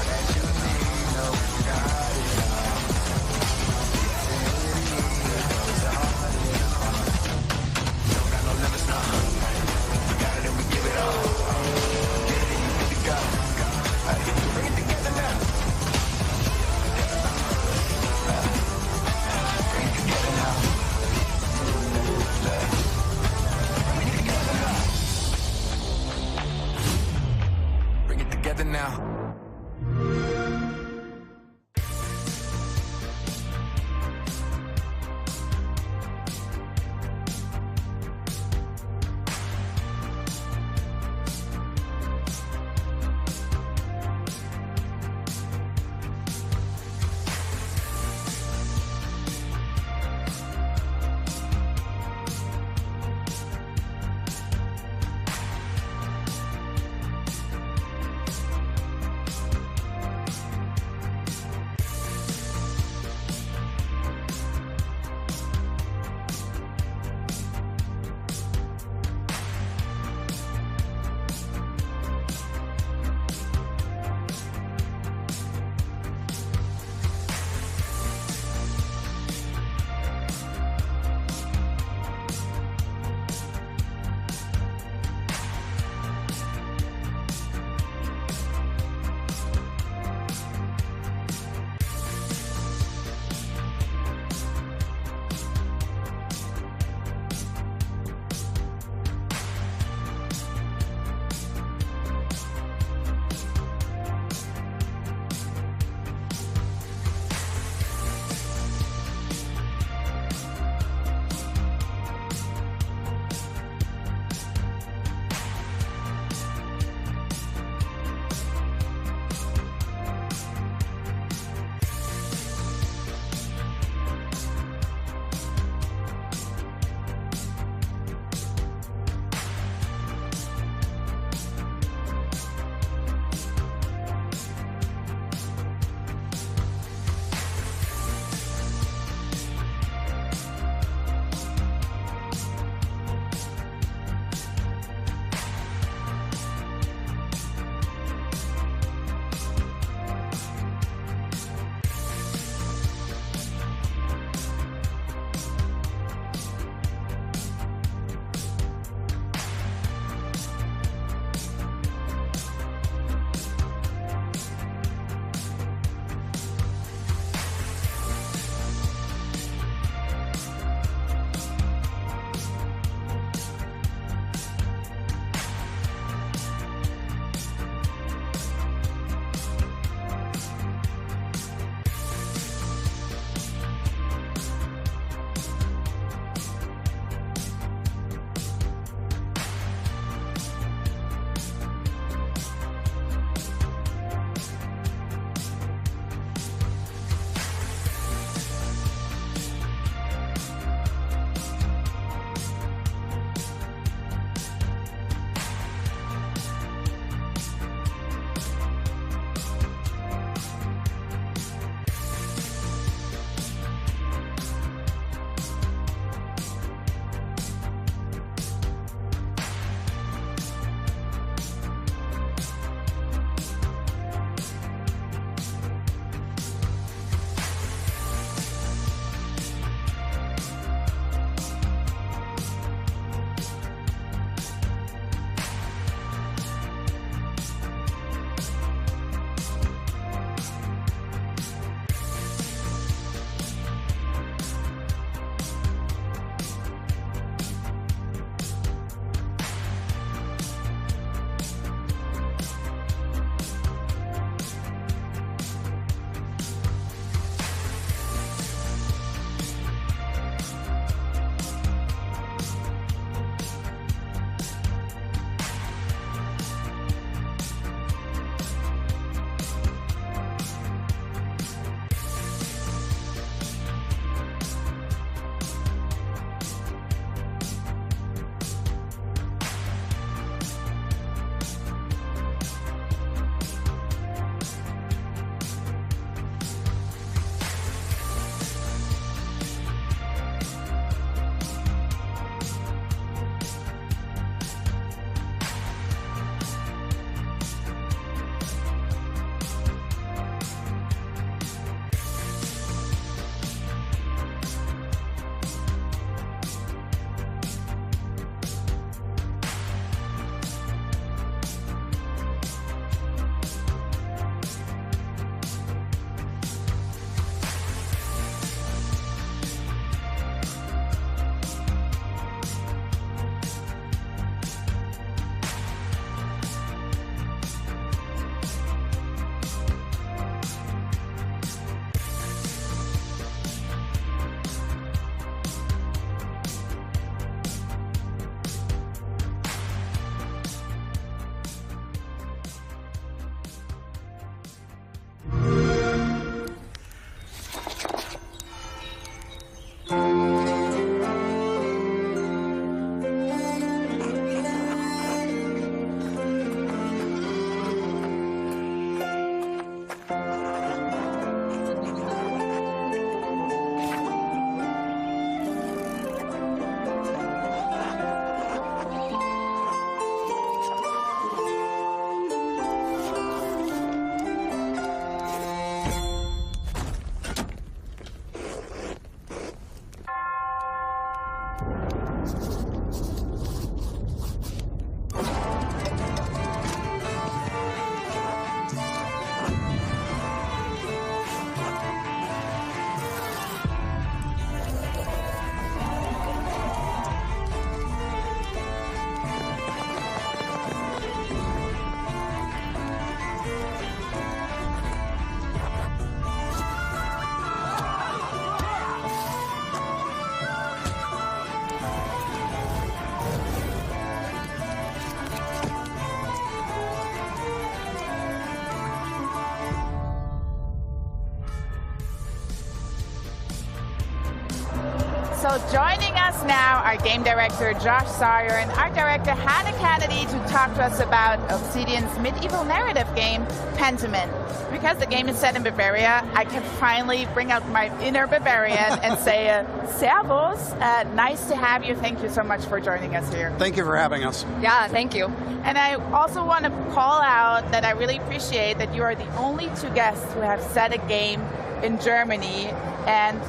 So joining us now, our game director, Josh Sawyer, and art director, Hannah Kennedy, to talk to us about Obsidian's medieval narrative game, Pentiment. Because the game is set in Bavaria, I can finally bring out my inner Bavarian and say, Servus, nice to have you. Thank you so much for joining us here. Thank you for having us. Yeah, thank you. And I also want to call out that I really appreciate that you are the only two guests who have set a game in Germany. And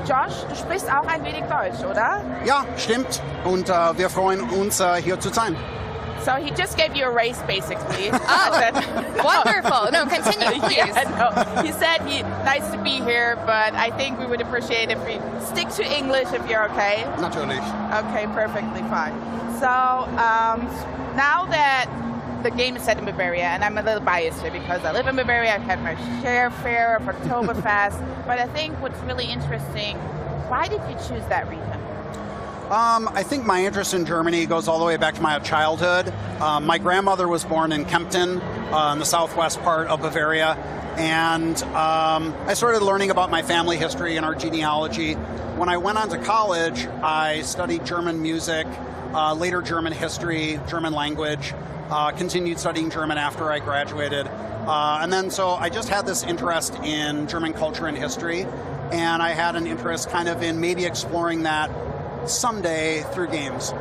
Josh, du sprichst auch ein wenig Deutsch, oder? Ja, stimmt. Und wir freuen uns, hier zu sein. So he just gave you a race, basically. Wonderful. No, continue, please. Yeah, no. He said nice to be here, but I think we would appreciate if we stick to English if you're okay. Natürlich. Okay, perfectly fine. So now that the game is set in Bavaria, and I'm a little biased here because I live in Bavaria, I've had my share of Oktoberfest, but I think what's really interesting, why did you choose that region? I think my interest in Germany goes all the way back to my childhood. My grandmother was born in Kempten, in the southwest part of Bavaria, and I started learning about my family history and our genealogy. When I went on to college, I studied German music, later German history, German language, continued studying German after I graduated. And then so I just had this interest in German culture and history, and I had an interest kind of in maybe exploring that someday through games.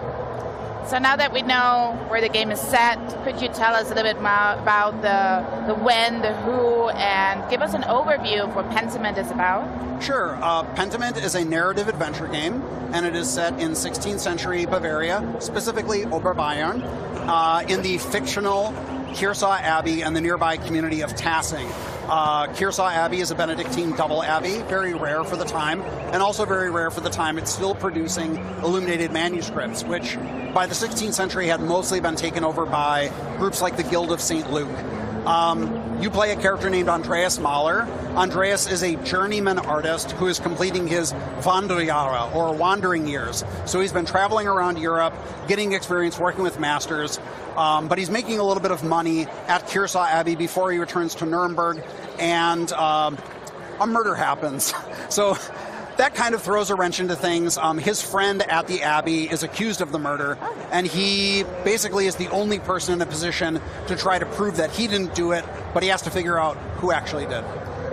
So now that we know where the game is set, could you tell us a little bit more about the when, the who, and give us an overview of what Pentiment is about? Sure. Pentiment is a narrative adventure game, and it is set in 16th century Bavaria, specifically Oberbayern, in the fictional Kearsau Abbey and the nearby community of Tassing. Kearsau Abbey is a Benedictine double abbey, very rare for the time, and also very rare for the time it's still producing illuminated manuscripts, which by the 16th century had mostly been taken over by groups like the Guild of St. Luke. You play a character named Andreas Mahler. Andreas is a journeyman artist who is completing his Wanderjahre, or wandering years. So he's been traveling around Europe, getting experience working with masters, but he's making a little bit of money at Kearsau Abbey before he returns to Nuremberg, and a murder happens. So that kind of throws a wrench into things. His friend at the Abbey is accused of the murder, and he basically is the only person in a position to try to prove that he didn't do it, but he has to figure out who actually did.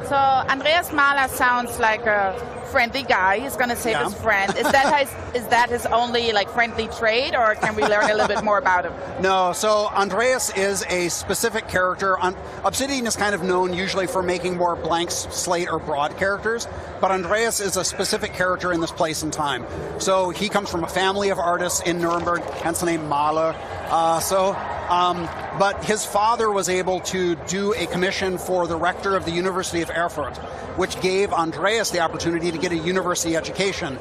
So Andreas Mahler sounds like a friendly guy. He's going to save his friend. Is that his only friendly trait, or can we learn a little bit more about him? No, so Andreas is a specific character. Obsidian is kind of known usually for making more blank slate or broad characters, but Andreas is a specific character in this place and time. So he comes from a family of artists in Nuremberg, hence the name Mahler. But his father was able to do a commission for the rector of the University of Erfurt, which gave Andreas the opportunity to get a university education,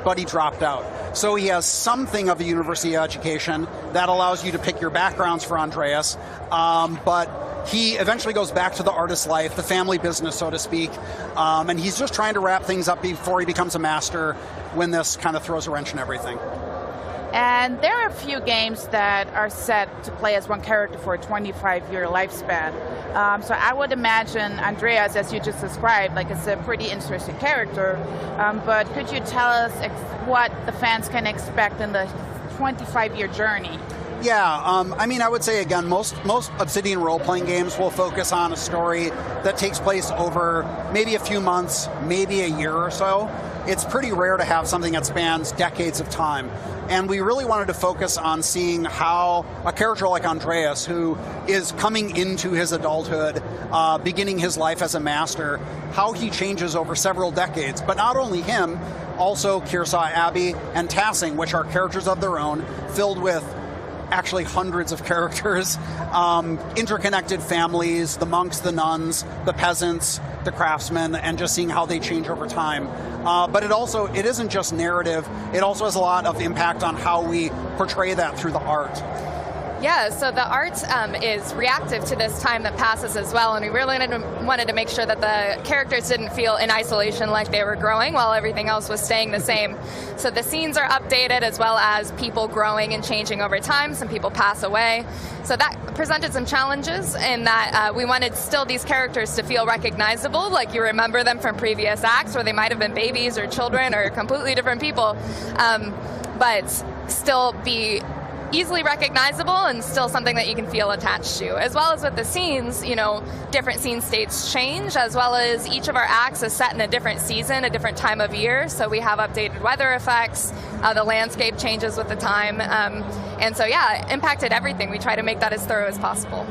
but he dropped out. So he has something of a university education that allows you to pick your backgrounds for Andreas, but he eventually goes back to the artist's life, the family business, so to speak, and he's just trying to wrap things up before he becomes a master when this kind of throws a wrench in everything. And there are a few games that are set to play as one character for a 25-year lifespan. So I would imagine Andreas, as you just described, is a pretty interesting character. But could you tell us what the fans can expect in the 25-year journey? Yeah, I would say, again, most Obsidian role-playing games will focus on a story that takes place over maybe a few months, maybe a year or so. It's pretty rare to have something that spans decades of time. And we really wanted to focus on seeing how a character like Andreas, who is coming into his adulthood, beginning his life as a master, how he changes over several decades. But not only him, also Kearsau Abbey and Tassing, which are characters of their own, filled with actually hundreds of characters, interconnected families, the monks, the nuns, the peasants, the craftsmen, and just seeing how they change over time. But it isn't just narrative, it also has a lot of impact on how we portray that through the art. Yeah, so the art is reactive to this time that passes as well, and we really wanted to make sure that the characters didn't feel in isolation like they were growing while everything else was staying the same. So the scenes are updated as well as people growing and changing over time. Some people pass away. So that presented some challenges in that we wanted still these characters to feel recognizable, like you remember them from previous acts where they might have been babies or children or completely different people, but still be easily recognizable and still something that you can feel attached to. As well as with the scenes, you know, different scene states change, as well as each of our acts is set in a different season, a different time of year. So we have updated weather effects, the landscape changes with the time. And so, yeah, it impacted everything. We try to make that as thorough as possible.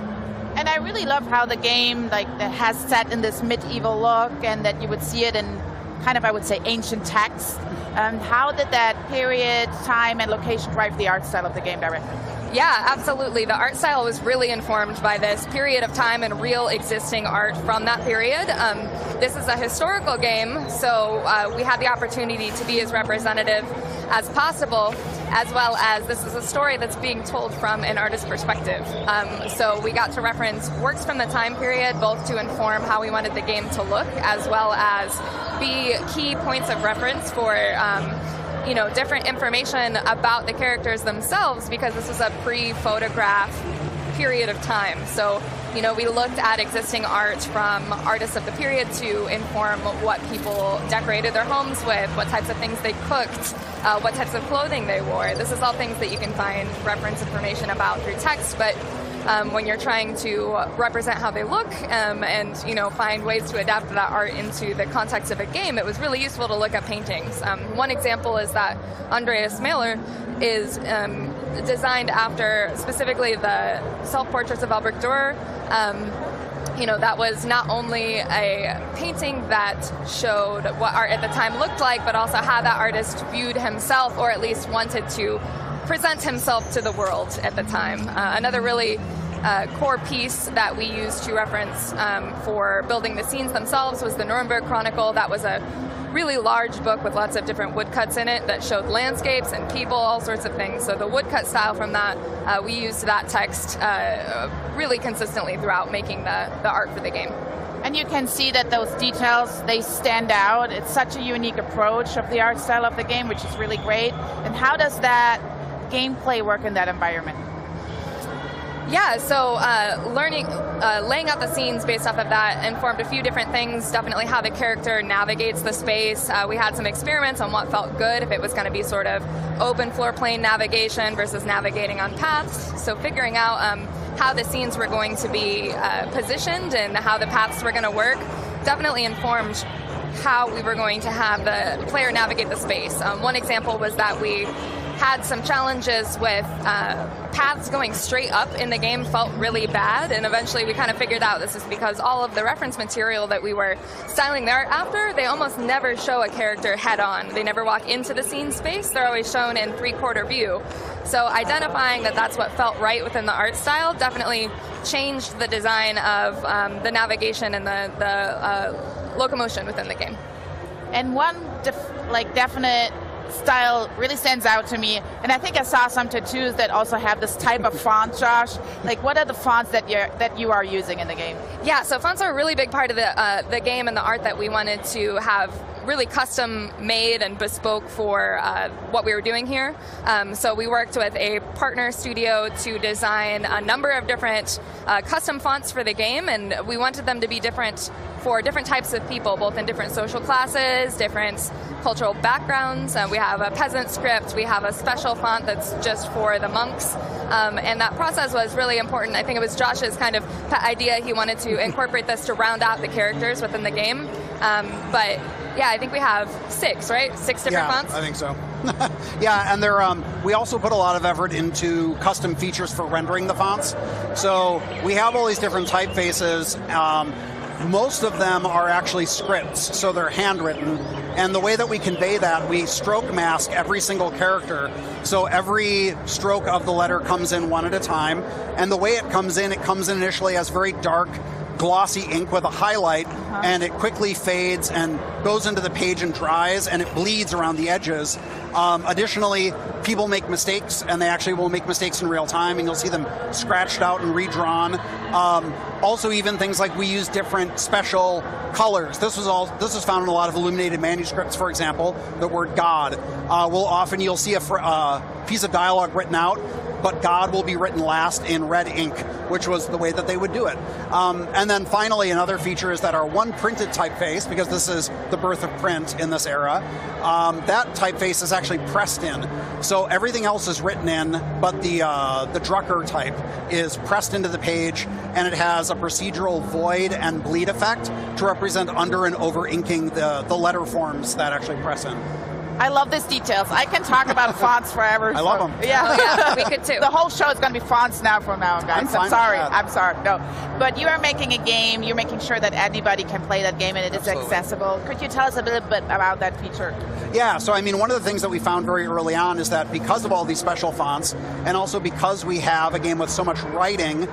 And I really love how the game has set in this medieval look, and that you would see it in kind of, I would say, ancient text. How did that period, time, and location drive the art style of the game directly? Yeah, absolutely. The art style was really informed by this period of time and real existing art from that period. This is a historical game, so we had the opportunity to be as representative as possible, as well as this is a story that's being told from an artist's perspective. So we got to reference works from the time period, both to inform how we wanted the game to look, as well as be key points of reference for you know, different information about the characters themselves, because this is a pre-photograph period of time. So, you know, we looked at existing art from artists of the period to inform what people decorated their homes with, what types of things they cooked, what types of clothing they wore. This is all things that you can find reference information about through text, but when you're trying to represent how they look and, you know, find ways to adapt that art into the context of a game, it was really useful to look at paintings. One example is that Andreas Mailer is designed after specifically the self-portraits of Albrecht Dürer. You know, that was not only a painting that showed what art at the time looked like, but also how that artist viewed himself, or at least wanted to present himself to the world at the time. Another really core piece that we used to reference for building the scenes themselves was the Nuremberg Chronicle. That was a really large book with lots of different woodcuts in it that showed landscapes and people, all sorts of things. So the woodcut style from that, we used that text really consistently throughout making the art for the game. And you can see that those details, they stand out. It's such a unique approach of the art style of the game, which is really great. And how does that gameplay work in that environment? Yeah, so laying out the scenes based off of that informed a few different things. Definitely how the character navigates the space. We had some experiments on what felt good, if it was going to be sort of open floor plane navigation versus navigating on paths. So figuring out how the scenes were going to be positioned and how the paths were going to work definitely informed how we were going to have the player navigate the space. One example was that we had some challenges with paths going straight up in the game felt really bad, and eventually we kind of figured out this is because all of the reference material that we were styling the art after, they almost never show a character head on. They never walk into the scene space, they're always shown in three-quarter view. So identifying that that's what felt right within the art style definitely changed the design of the navigation and the locomotion within the game. And one definite style really stands out to me, and I think I saw some tattoos that also have this type of font, Josh. Like, what are the fonts that you are using in the game? Yeah, so fonts are a really big part of the game and the art that we wanted to have really custom made and bespoke for what we were doing here. So we worked with a partner studio to design a number of different custom fonts for the game, and we wanted them to be different for different types of people, both in different social classes, different cultural backgrounds. We have a peasant script, we have a special font that's just for the monks, and that process was really important. I think it was Josh's kind of pet idea. He wanted to incorporate this to round out the characters within the game. But yeah, I think we have 6, right? 6 different fonts? I think so. Yeah, and we also put a lot of effort into custom features for rendering the fonts. So we have all these different typefaces. Most of them are actually scripts, so they're handwritten. And the way that we convey that, we stroke mask every single character. So every stroke of the letter comes in one at a time. And the way it comes in initially as very dark, glossy ink with a highlight, and it quickly fades and goes into the page and dries, and it bleeds around the edges. Additionally, people make mistakes, and they actually will make mistakes in real time, and you'll see them scratched out and redrawn. Also, even things like we use different special colors. This is found in a lot of illuminated manuscripts. For example, the word God you'll see a piece of dialogue written out, but God will be written last in red ink, which was the way that they would do it. And then finally, another feature is that our one printed typeface, because this is the birth of print in this era, that typeface is actually pressed in. So everything else is written in, but the Drucker type is pressed into the page, and it has a procedural void and bleed effect to represent under and over inking the letter forms that actually press in. I love these details. I can talk about fonts forever. I love them. Yeah, we could too. The whole show is going to be fonts now from now on, guys. I'm sorry. with that. I'm sorry. No, but you are making a game. You're making sure that anybody can play that game and it is accessible. Could you tell us a little bit about that feature? Yeah, so I mean, one of the things that we found very early on is that because of all these special fonts, and also because we have a game with so much writing,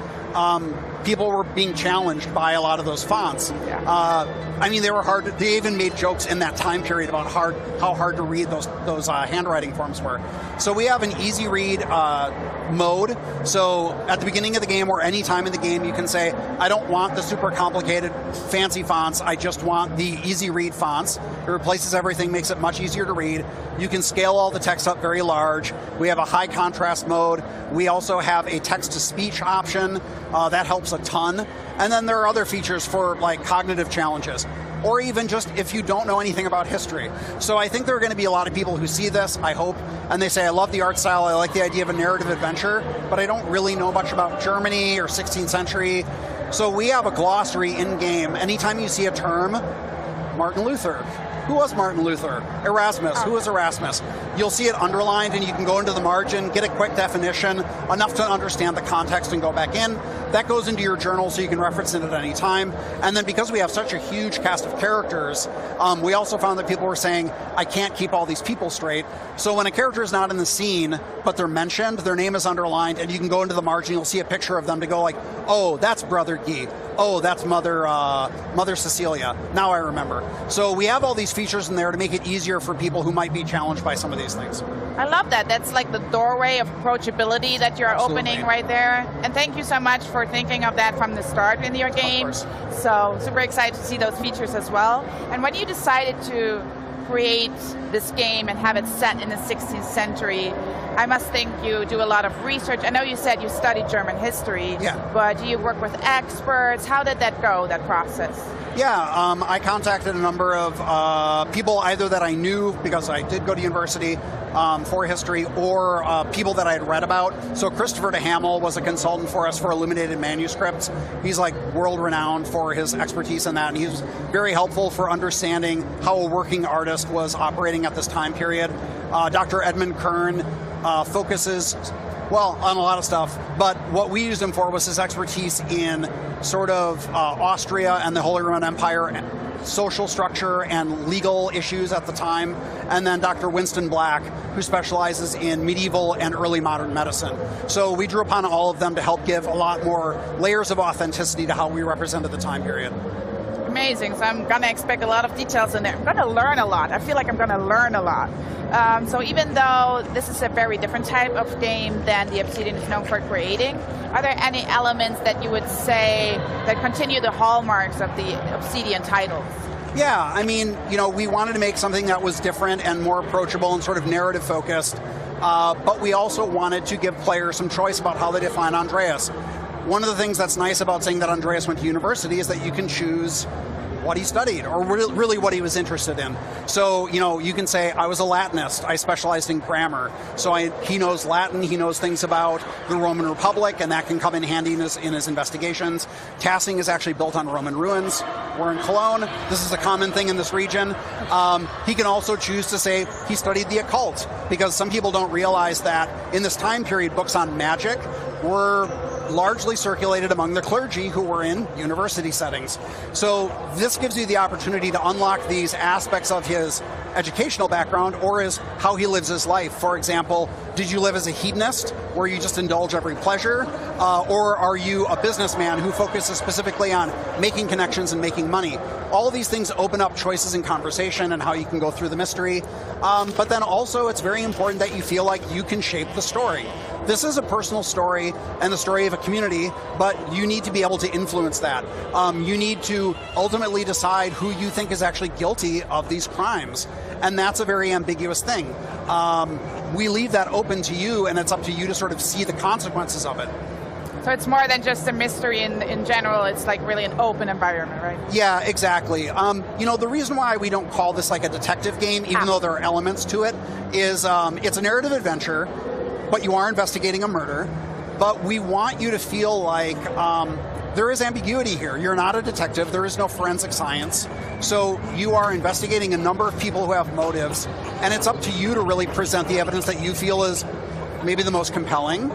people were being challenged by a lot of those fonts. I mean, they were hard. They even made jokes in that time period about how hard to read those handwriting forms were. So we have an easy read mode. So at the beginning of the game or any time in the game, you can say, I don't want the super complicated fancy fonts. I just want the easy read fonts. It replaces everything, makes it much easier to read. You can scale all the text up very large. We have a high contrast mode. We also have a text-to-speech option. That helps a ton. And then there are other features for like cognitive challenges, or even just if you don't know anything about history. So I think there are going to be a lot of people who see this, I hope, and they say, I love the art style, I like the idea of a narrative adventure, but I don't really know much about Germany or 16th century. So we have a glossary in-game. Anytime you see a term, Martin Luther. Who was Martin Luther? Erasmus. Who was Erasmus? You'll see it underlined, and you can go into the margin, get a quick definition, enough to understand the context and go back in. That goes into your journal so you can reference it at any time. And then because we have such a huge cast of characters, we also found that people were saying, I can't keep all these people straight. So when a character is not in the scene, but they're mentioned, their name is underlined, and you can go into the margin, you'll see a picture of them to go like, oh, that's Brother Guy. Oh, that's Mother Cecilia. Now I remember. So we have all these features in there to make it easier for people who might be challenged by some of these things. I love that. That's like the doorway of approachability that you're opening right there. And thank you so much for thinking of that from the start in your game. So super excited to see those features as well. And when you decided to create this game and have it set in the 16th century, I must think you do a lot of research. I know you said you studied German history, but do you work with experts? How did that go, that process? Yeah, I contacted a number of people either that I knew because I did go to university for history, or people that I had read about. So Christopher de Hamel was a consultant for us for illuminated manuscripts. He's like world-renowned for his expertise in that, and he was very helpful for understanding how a working artist was operating at this time period. Dr. Edmund Kern focuses, well, on a lot of stuff, but what we used him for was his expertise in sort of Austria and the Holy Roman Empire, social structure and legal issues at the time, and then Dr. Winston Black, who specializes in medieval and early modern medicine. So we drew upon all of them to help give a lot more layers of authenticity to how we represented the time period. Amazing. So I'm going to expect a lot of details in there. I'm going to learn a lot. I feel like I'm going to learn a lot. So even though this is a very different type of game than the Obsidian is known for creating, are there any elements that you would say that continue the hallmarks of the Obsidian titles? Yeah, I mean, you know, we wanted to make something that was different and more approachable and sort of narrative focused, but we also wanted to give players some choice about how they define Andreas. One of the things that's nice about saying that Andreas went to university is that you can choose what he studied, or really what he was interested in. So, you know, you can say, I was a Latinist, I specialized in grammar. So he knows Latin, he knows things about the Roman Republic, and that can come in handy in his investigations. Tassing is actually built on Roman ruins. We're in Cologne. This is a common thing in this region. He can also choose to say he studied the occult, because some people don't realize that in this time period, books on magic were largely circulated among the clergy who were in university settings. So this gives you the opportunity to unlock these aspects of his educational background or is how he lives his life. For example, did you live as a hedonist where you just indulge every pleasure? Or are you a businessman who focuses specifically on making connections and making money? All of these things open up choices in conversation and how you can go through the mystery. But then also it's very important that you feel like you can shape the story. This is a personal story and the story of a community, but you need to be able to influence that. You need to ultimately decide who you think is actually guilty of these crimes. And that's a very ambiguous thing. We leave that open to you, and it's up to you to sort of see the consequences of it. So it's more than just a mystery in general, it's like really an open environment, right? Yeah, exactly. You know, the reason why we don't call this like a detective game, even though there are elements to it, is it's a narrative adventure, but you are investigating a murder. But we want you to feel like there is ambiguity here. You're not a detective. There is no forensic science. So you are investigating a number of people who have motives, and it's up to you to really present the evidence that you feel is maybe the most compelling,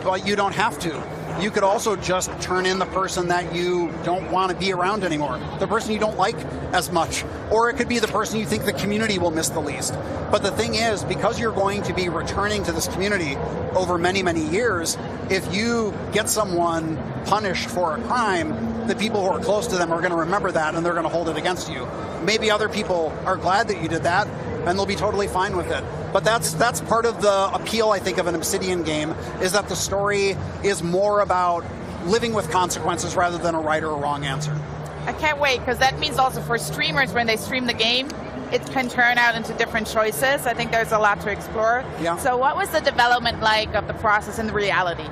but you don't have to. You could also just turn in the person that you don't want to be around anymore, the person you don't like as much, or it could be the person you think the community will miss the least. But the thing is, because you're going to be returning to this community over many, many years, if you get someone punished for a crime, the people who are close to them are going to remember that and they're going to hold it against you. Maybe other people are glad that you did that and they'll be totally fine with it. But that's part of the appeal, I think, of an Obsidian game, is that the story is more about living with consequences rather than a right or a wrong answer. I can't wait, because that means also for streamers, when they stream the game, it can turn out into different choices. I think there's a lot to explore. Yeah. So what was the development like of the process and the reality?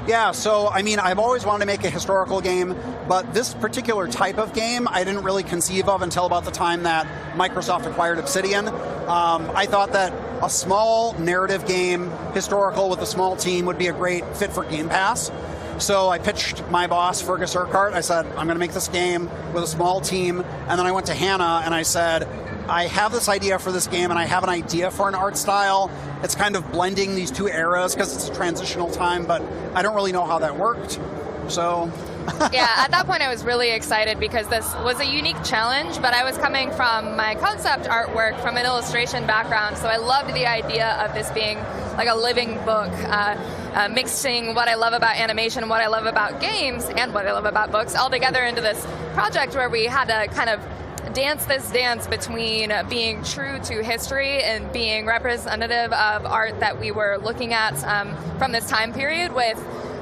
Yeah, so, I mean, I've always wanted to make a historical game, but this particular type of game I didn't really conceive of until about the time that Microsoft acquired Obsidian. I thought that a small narrative game, historical with a small team, would be a great fit for Game Pass. So I pitched my boss, Fergus Urquhart. I said, I'm going to make this game with a small team. And then I went to Hannah and I said, I have this idea for this game and I have an idea for an art style. It's kind of blending these two eras because it's a transitional time, but I don't really know how that worked. So... Yeah, at that point I was really excited because this was a unique challenge, but I was coming from my concept artwork from an illustration background, so I loved the idea of this being like a living book, mixing what I love about animation, what I love about games, and what I love about books all together into this project where we had to kind of dance this dance between being true to history and being representative of art that we were looking at from this time period, with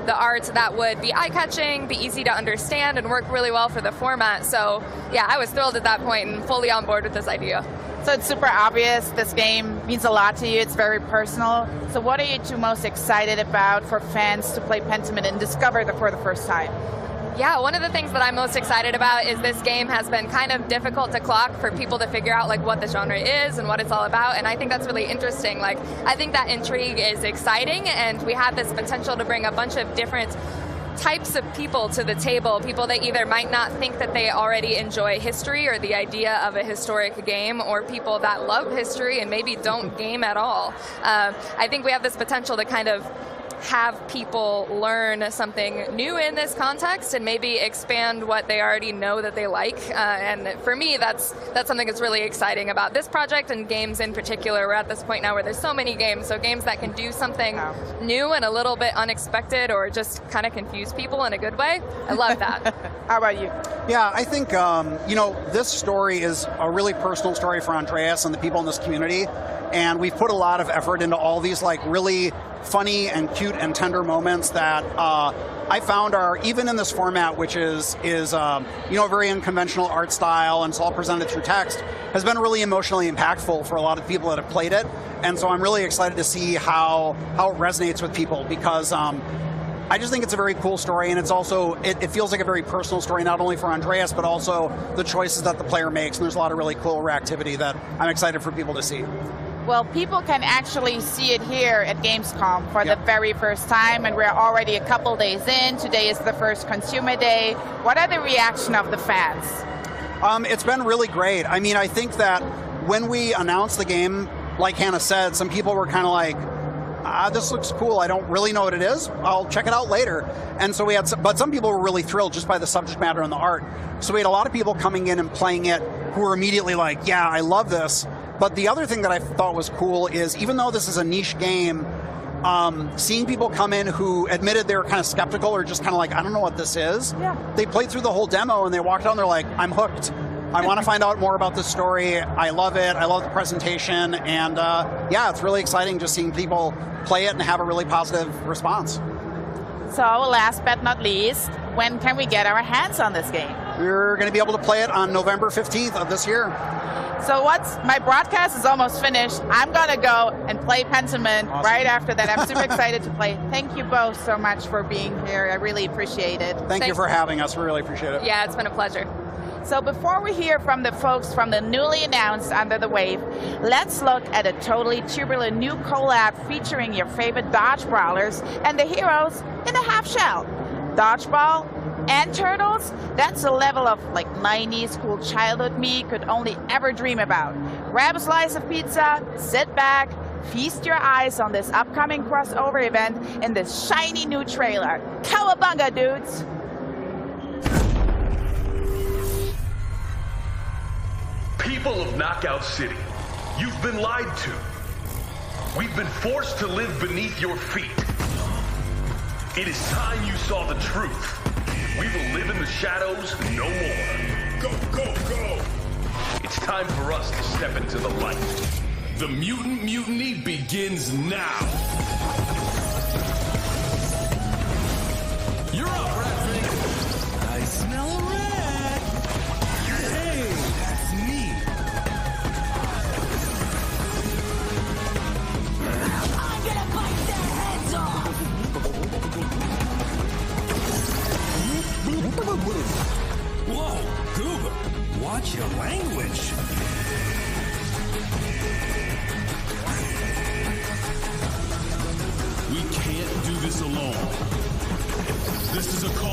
the art that would be eye-catching, be easy to understand, and work really well for the format. So yeah, I was thrilled at that point and fully on board with this idea. So it's super obvious, this game means a lot to you, it's very personal. So what are you two most excited about for fans to play Pentiment and discover it for the first time? Yeah, one of the things that I'm most excited about is this game has been kind of difficult to clock for people to figure out like what the genre is and what it's all about, and I think that's really interesting. Like, I think that intrigue is exciting, and we have this potential to bring a bunch of different types of people to the table, people that either might not think that they already enjoy history or the idea of a historic game, or people that love history and maybe don't game at all. I think we have this potential to kind of have people learn something new in this context and maybe expand what they already know that they like. And for me, that's something that's really exciting about this project and games in particular. We're at this point now where there's so many games, so games that can do something new and a little bit unexpected or just kind of confuse people in a good way. I love that. How about you? Yeah, I think, you know, this story is a really personal story for Andreas and the people in this community. And we've put a lot of effort into all these like really funny and cute and tender moments that I found are, even in this format, which is you know, a very unconventional art style and it's all presented through text, has been really emotionally impactful for a lot of people that have played it. And so I'm really excited to see how it resonates with people, because I just think it's a very cool story, and it's also, it feels like a very personal story, not only for Andreas, but also the choices that the player makes, and there's a lot of really cool reactivity that I'm excited for people to see. Well, people can actually see it here at Gamescom for the very first time, and we're already a couple days in. Today is the first consumer day. What are the reaction of the fans? It's been really great. I mean, I think that when we announced the game, like Hannah said, some people were kind of like, this looks cool. I don't really know what it is. I'll check it out later. And so we had, but some people were really thrilled just by the subject matter and the art. So we had a lot of people coming in and playing it who were immediately like, yeah, I love this. But the other thing that I thought was cool is, even though this is a niche game, seeing people come in who admitted they were kind of skeptical or just kind of like, I don't know what this is. Yeah. They played through the whole demo and they walked out and they're like, I'm hooked. I want to find out more about this story. I love it. I love the presentation. And yeah, it's really exciting just seeing people play it and have a really positive response. So last but not least, when can we get our hands on this game? We're going to be able to play it on November 15th of this year. So my broadcast is almost finished. I'm going to go and play Pentiment right after that. I'm super excited to play. Thank you both so much for being here. I really appreciate it. Thank you for having us. We really appreciate it. Yeah, it's been a pleasure. So before we hear from the folks from the newly announced Under the Wave, let's look at a totally turbulent new collab featuring your favorite dodge brawlers and the heroes in a half shell. Dodgeball and Turtles, that's a level of like 90s cool childhood me could only ever dream about. Grab a slice of pizza, sit back, feast your eyes on this upcoming crossover event in this shiny new trailer. Cowabunga, dudes! People of Knockout City, you've been lied to. We've been forced to live beneath your feet. It is time you saw the truth. We will live in the shadows no more. Go, go, go! It's time for us to step into the light. The Mutant Mutiny begins now. You're up, Redfall. I smell a rat. Hey, that's me. I'm gonna bite their heads off! Whoa, Goober, watch your language. We can't do this alone. This is a call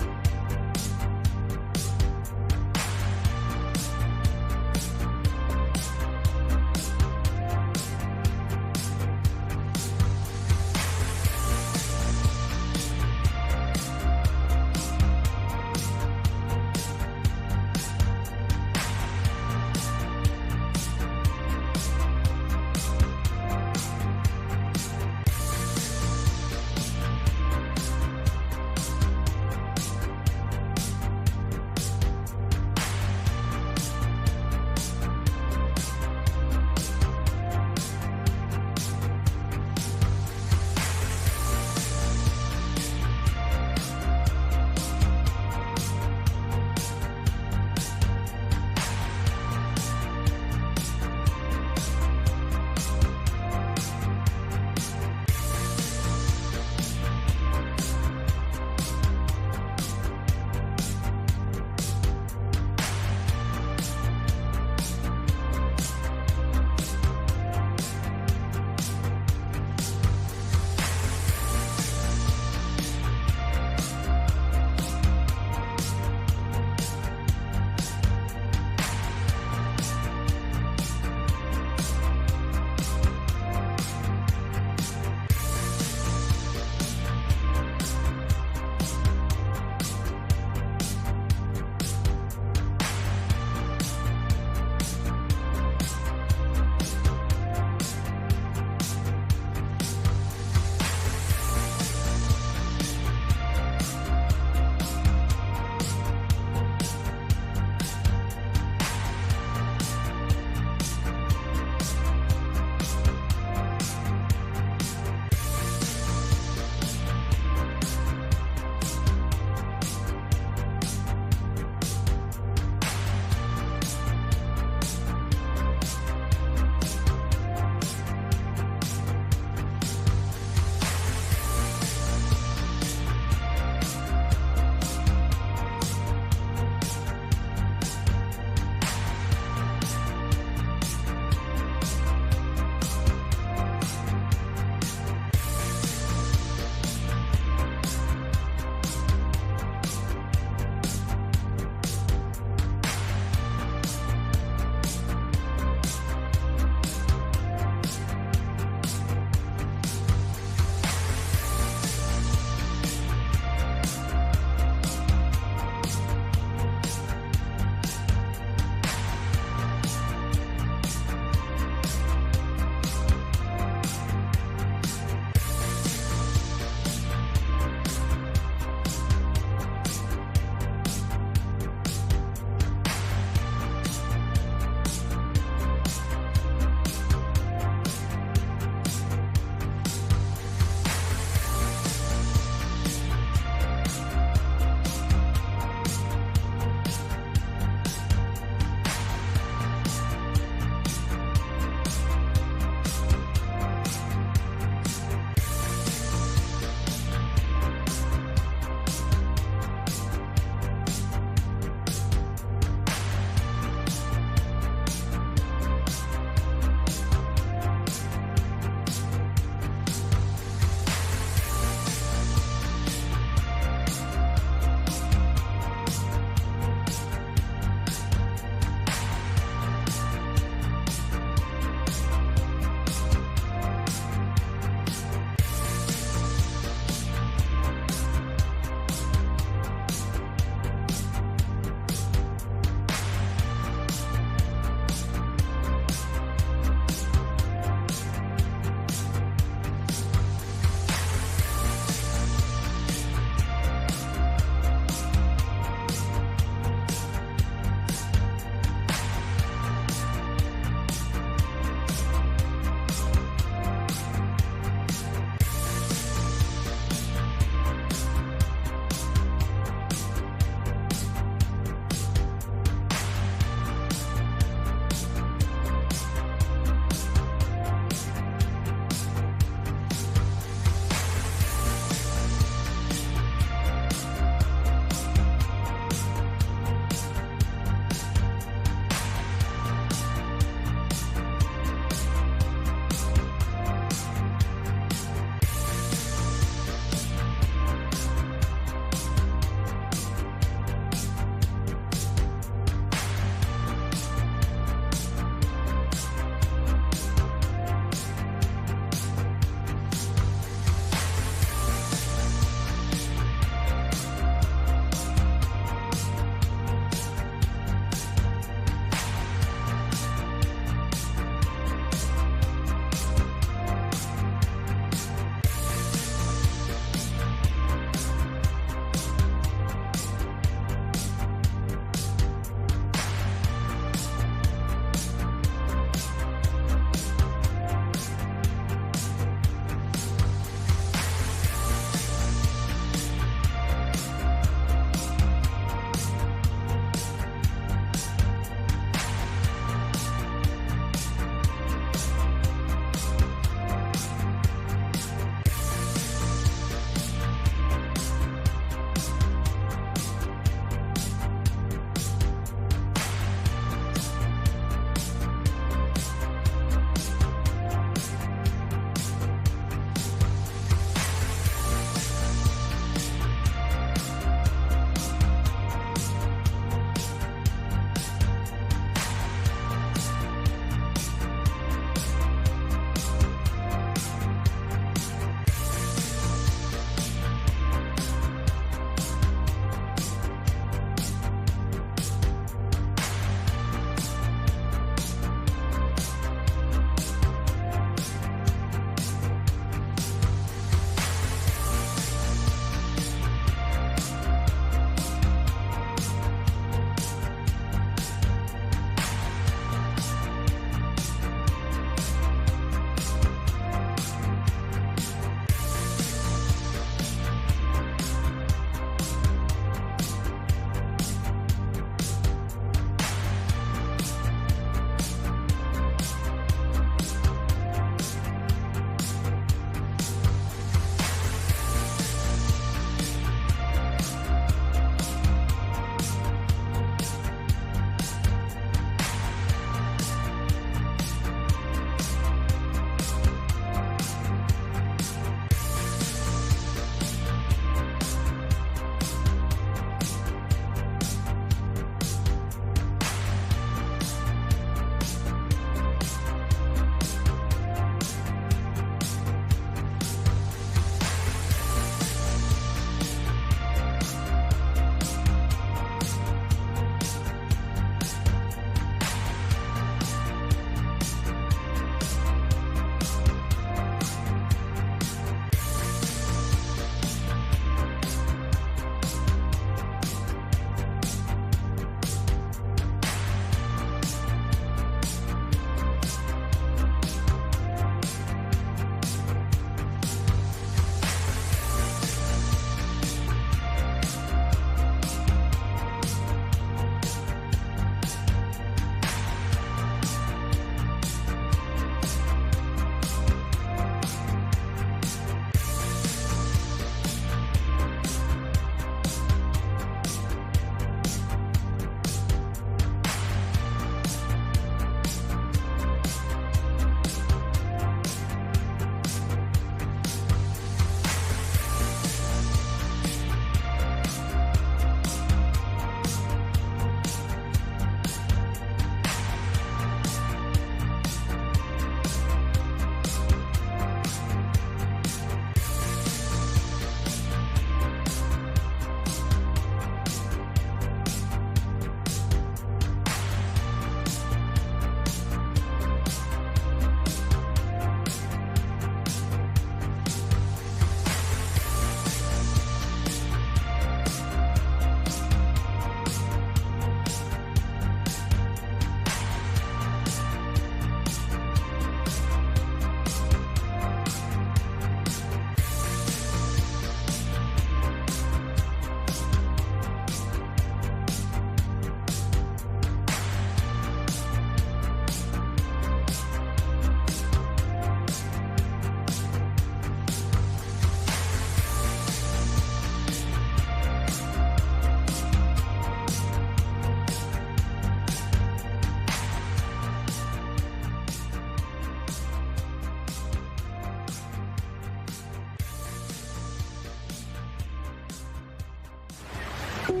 We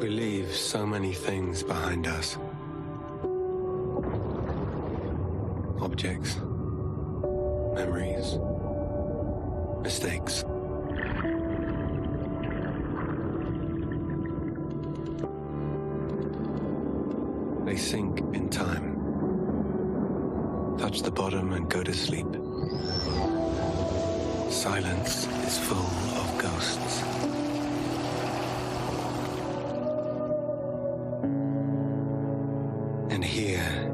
leave so many things behind us. Objects, memories, mistakes. They sink in time, touch the bottom and go to sleep. Silence is full of ghosts. And here,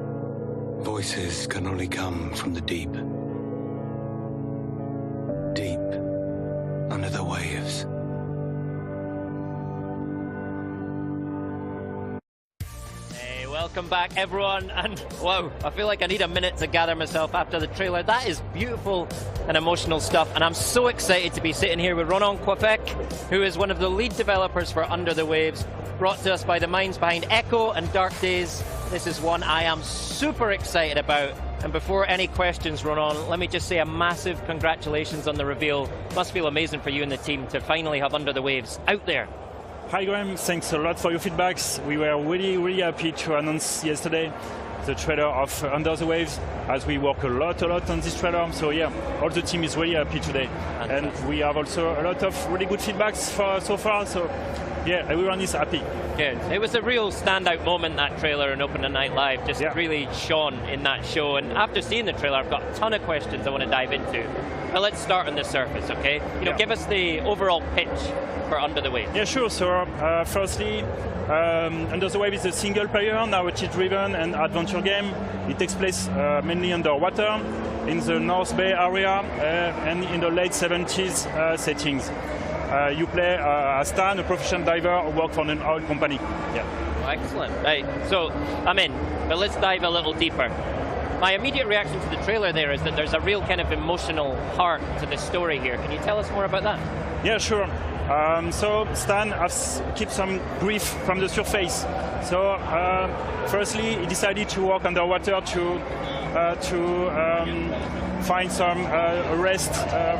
voices can only come from the deep. Deep under the waves. Hey, welcome back everyone, and wow, I feel like I need a minute to gather myself after the trailer. That is beautiful and emotional stuff, and I'm so excited to be sitting here with Ronan Quapec, who is one of the lead developers for Under the Waves, brought to us by the minds behind Echo and Dark Days. This is one I am super excited about. And before any questions, Ronan, let me just say a massive congratulations on the reveal. Must feel amazing for you and the team to finally have Under the Waves out there. Hi Graham, thanks a lot for your feedbacks. We were really happy to announce yesterday the trailer of Under the Waves, as we work a lot on this trailer. So yeah, all the team is really happy today. And we have also a lot of really good feedbacks so far. So yeah, everyone is happy. Good. It was a real standout moment, that trailer in Open Night Live, just really shone in that show. And after seeing the trailer, I've got a ton of questions I want to dive into. But let's start on the surface, okay? You know, give us the overall pitch for Under the Waves. Yeah, sure. So firstly, Under the Waves is a single-player, narrative-driven and adventure game. It takes place mainly underwater in the North Bay area and in the late 70s settings. You play as Stan, a professional diver who works for an oil company. Yeah. Oh, excellent. Right. So I'm in, but let's dive a little deeper. My immediate reaction to the trailer there is that there's a real kind of emotional heart to the story here. Can you tell us more about that? Yeah, sure. So Stan has kept some grief from the surface. So firstly, he decided to walk underwater to find some rest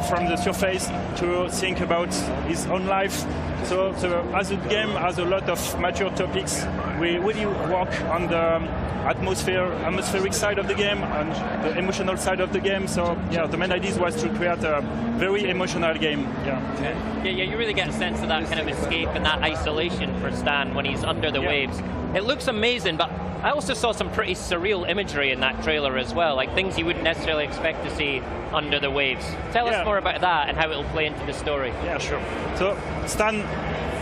from the surface, to think about his own life. So as the game has a lot of mature topics, we really work on the atmospheric side of the game and the emotional side of the game. So yeah, the main idea was to create a very emotional game. Yeah, you really get a sense of that kind of escape and that isolation for Stan when he's under the waves. It looks amazing, but I also saw some pretty surreal imagery in that trailer as well, like things you wouldn't necessarily expect to see under the waves. Tell us more about that and how it'll play into the story. Yeah, sure. So Stan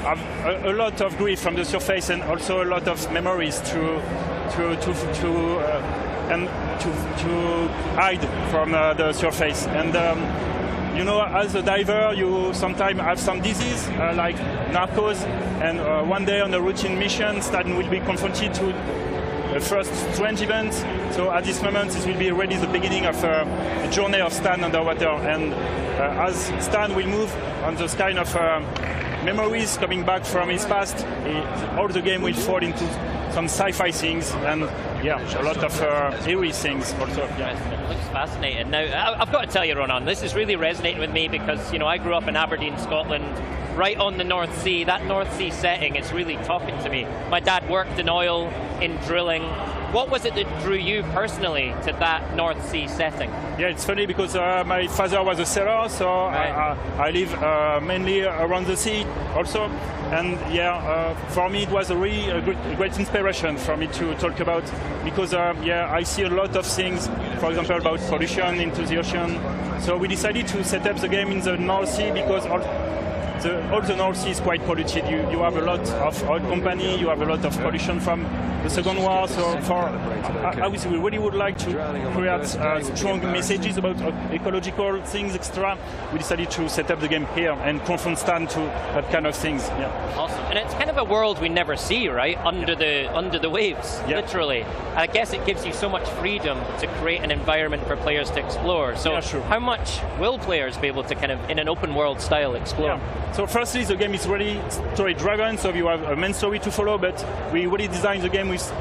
have a lot of grief from the surface and also a lot of memories to hide from the surface. And you know, as a diver, you sometimes have some disease like narcos, and one day on a routine mission, Stan will be confronted to a first strange event. So at this moment, this will be really the beginning of a journey of Stan underwater. And as Stan will move on those kind of memories coming back from his past, all the game will fall into some sci-fi things and yeah, a lot of eerie things also. It looks fascinating. Now, I've got to tell you, Ronan, this is really resonating with me because, you know, I grew up in Aberdeen, Scotland, right on the North Sea. That North Sea setting is really talking to me. My dad worked in oil, in drilling. What was it that drew you personally to that North Sea setting? Yeah, it's funny because my father was a sailor, so I live mainly around the sea also. And yeah, for me it was a really great inspiration for me to talk about, because yeah, I see a lot of things, for example, about pollution into the ocean. So we decided to set up the game in the North Sea because all the North Sea is quite polluted. You have a lot of oil company, you have a lot of pollution from the Second War. So we really would like to create strong messages about ecological things, etc. We decided to set up the game here and confront Stan to that kind of things. Yeah. Awesome. And it's kind of a world we never see, right? Under the waves, literally. I guess it gives you so much freedom to create an environment for players to explore. So how much will players be able to kind of, in an open world style, explore? So firstly, the game is really story-driven, so you have a main story to follow, but we really designed the game with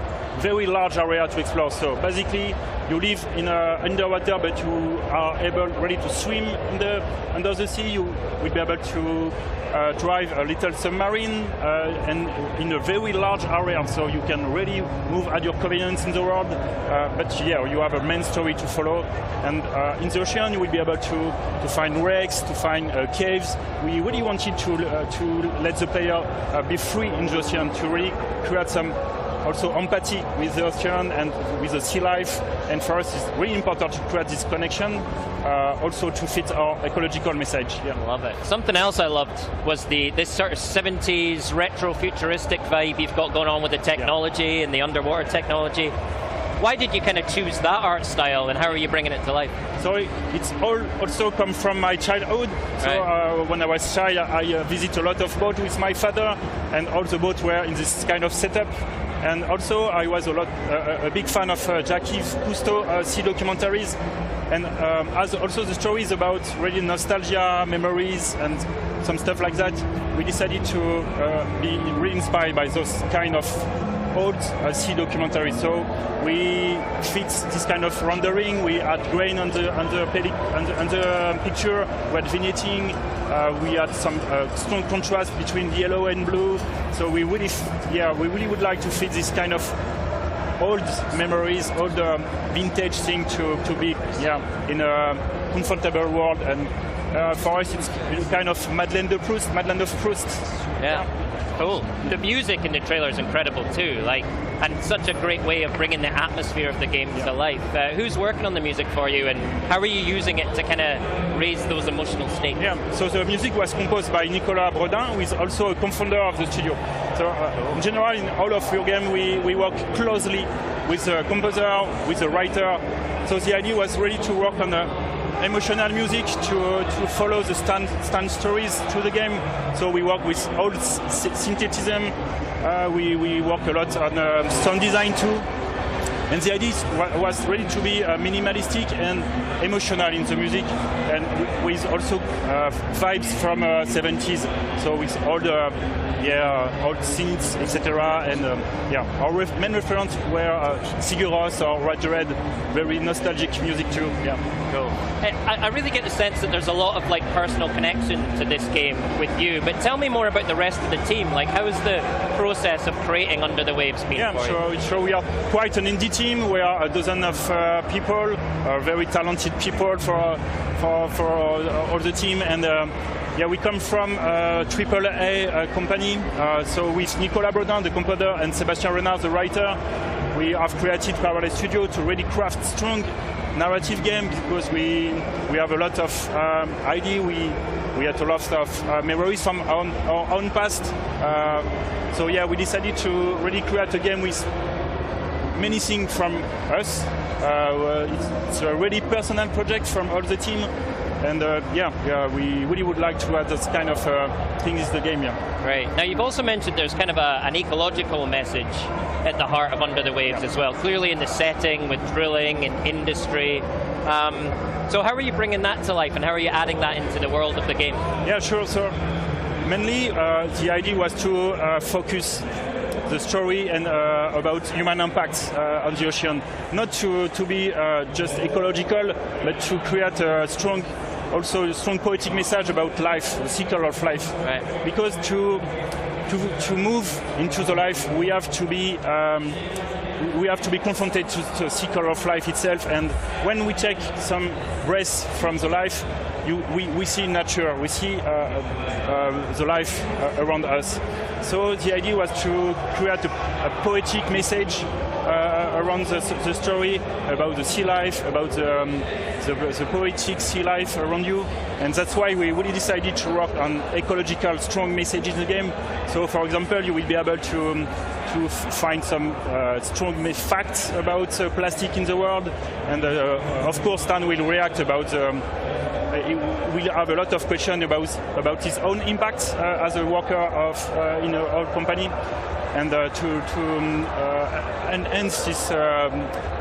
very large area to explore. So basically, you live in underwater, but you are ready to swim under the sea. You will be able to drive a little submarine and in a very large area, so you can really move at your convenience in the world. But yeah, you have a main story to follow. And in the ocean, you will be able to find wrecks, to find caves. We really wanted to let the player be free in the ocean, to really create some also empathy with the ocean and with the sea life. And for us, it's really important to create this connection, also to fit our ecological message. Yeah. Love it. Something else I loved was this sort of 70s retro futuristic vibe you've got going on with the technology and the underwater technology. Why did you kind of choose that art style, and how are you bringing it to life? So it's all also come from my childhood. So when I was child, I visit a lot of boats with my father, and all the boats were in this kind of setup. And also I was a big fan of Jacques Cousteau sea documentaries, and as also the stories about really nostalgia, memories, and some stuff like that, we decided to be really inspired by those kind of old sea documentaries. So we fixed this kind of rendering. We had grain on the picture. We had vignetting. We had some strong contrast between the yellow and blue. So we really would like to fit this kind of old memories, old vintage thing to be in a comfortable world. And for us, it's kind of Madeleine de Proust. Yeah. Cool. The music in the trailer is incredible too, and such a great way of bringing the atmosphere of the game to life. Who's working on the music for you, and how are you using it to kind of raise those emotional states? Yeah, so the music was composed by Nicolas Bredin, who is also a co-founder of the studio. So in general, in all of your game, we work closely with the composer, with the writer. So the idea was really to work on emotional music to follow the stand stories to the game. So we work with old synthetism. We work a lot on sound design too. And the idea was really to be minimalistic and emotional in the music, and with also vibes from 70s. So with all the old synths, etc. And our main reference were Sigur Rós or Radiohead, very nostalgic music too. Yeah. Cool. I really get the sense that there's a lot of personal connection to this game with you. But tell me more about the rest of the team. How is the process of creating Under the Waves been for you? So we are quite an indie team. We are a dozen of people, very talented people for all the team, and we come from a AAA company. So with Nicolas Bredin, the composer, and Sébastien Renard, the writer, we have created Parallel Studio to really craft strong narrative game, because we have a lot of idea. We had a lot of memories from our own past. So we decided to really create a game with many things from us. It's a really personal project from all the team, and we really would like to add this kind of thing in the game. Right. Now you've also mentioned there's kind of an ecological message at the heart of Under the Waves as well. Clearly in the setting with drilling and industry. So how are you bringing that to life, and how are you adding that into the world of the game? Yeah, sure. So mainly the idea was to focus the story and about human impact on the ocean, not to be just ecological, but to create a strong poetic message about life, the cycle of life. Right. Because to move into the life, we have to be confronted to the cycle of life itself. And when we take some breath from the life, we see nature, we see the life around us. So the idea was to create a poetic message around the story about the sea life, about the poetic sea life around you. And that's why we really decided to work on ecological strong messages in the game. So for example, you will be able to find some strong facts about plastic in the world. And of course, Stan will react about we'll have a lot of questions about his own impact as a worker in our company. And to enhance these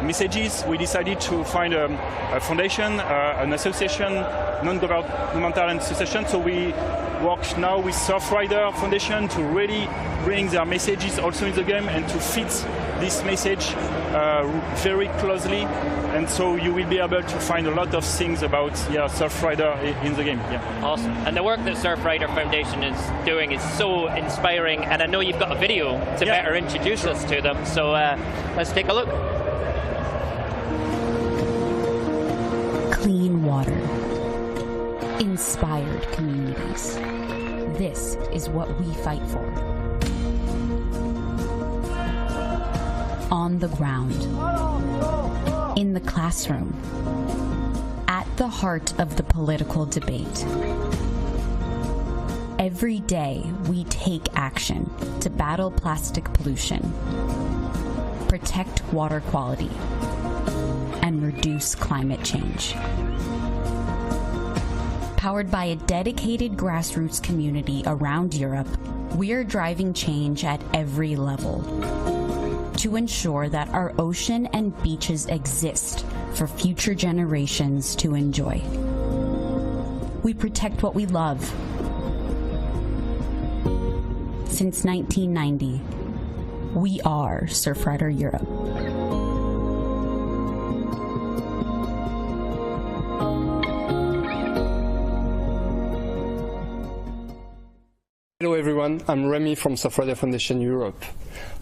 messages, we decided to find a foundation, an association, non-governmental association. So we work now with Surfrider Foundation to really bring their messages also in the game and to fit this message very closely, and so you will be able to find a lot of things about Surfrider in the game. Yeah. Awesome. And the work that Surfrider Foundation is doing is so inspiring, and I know you've got a video to better introduce us to them, so let's take a look. Clean water. Inspired communities. This is what we fight for. On the ground. In the classroom. At the heart of the political debate. Every day, we take action to battle plastic pollution, protect water quality, and reduce climate change. Powered by a dedicated grassroots community around Europe, we are driving change at every level to ensure that our ocean and beaches exist for future generations to enjoy. We protect what we love. Since 1990, we are Surfrider Europe. Hello everyone, I'm Remy from Surfrider Foundation Europe.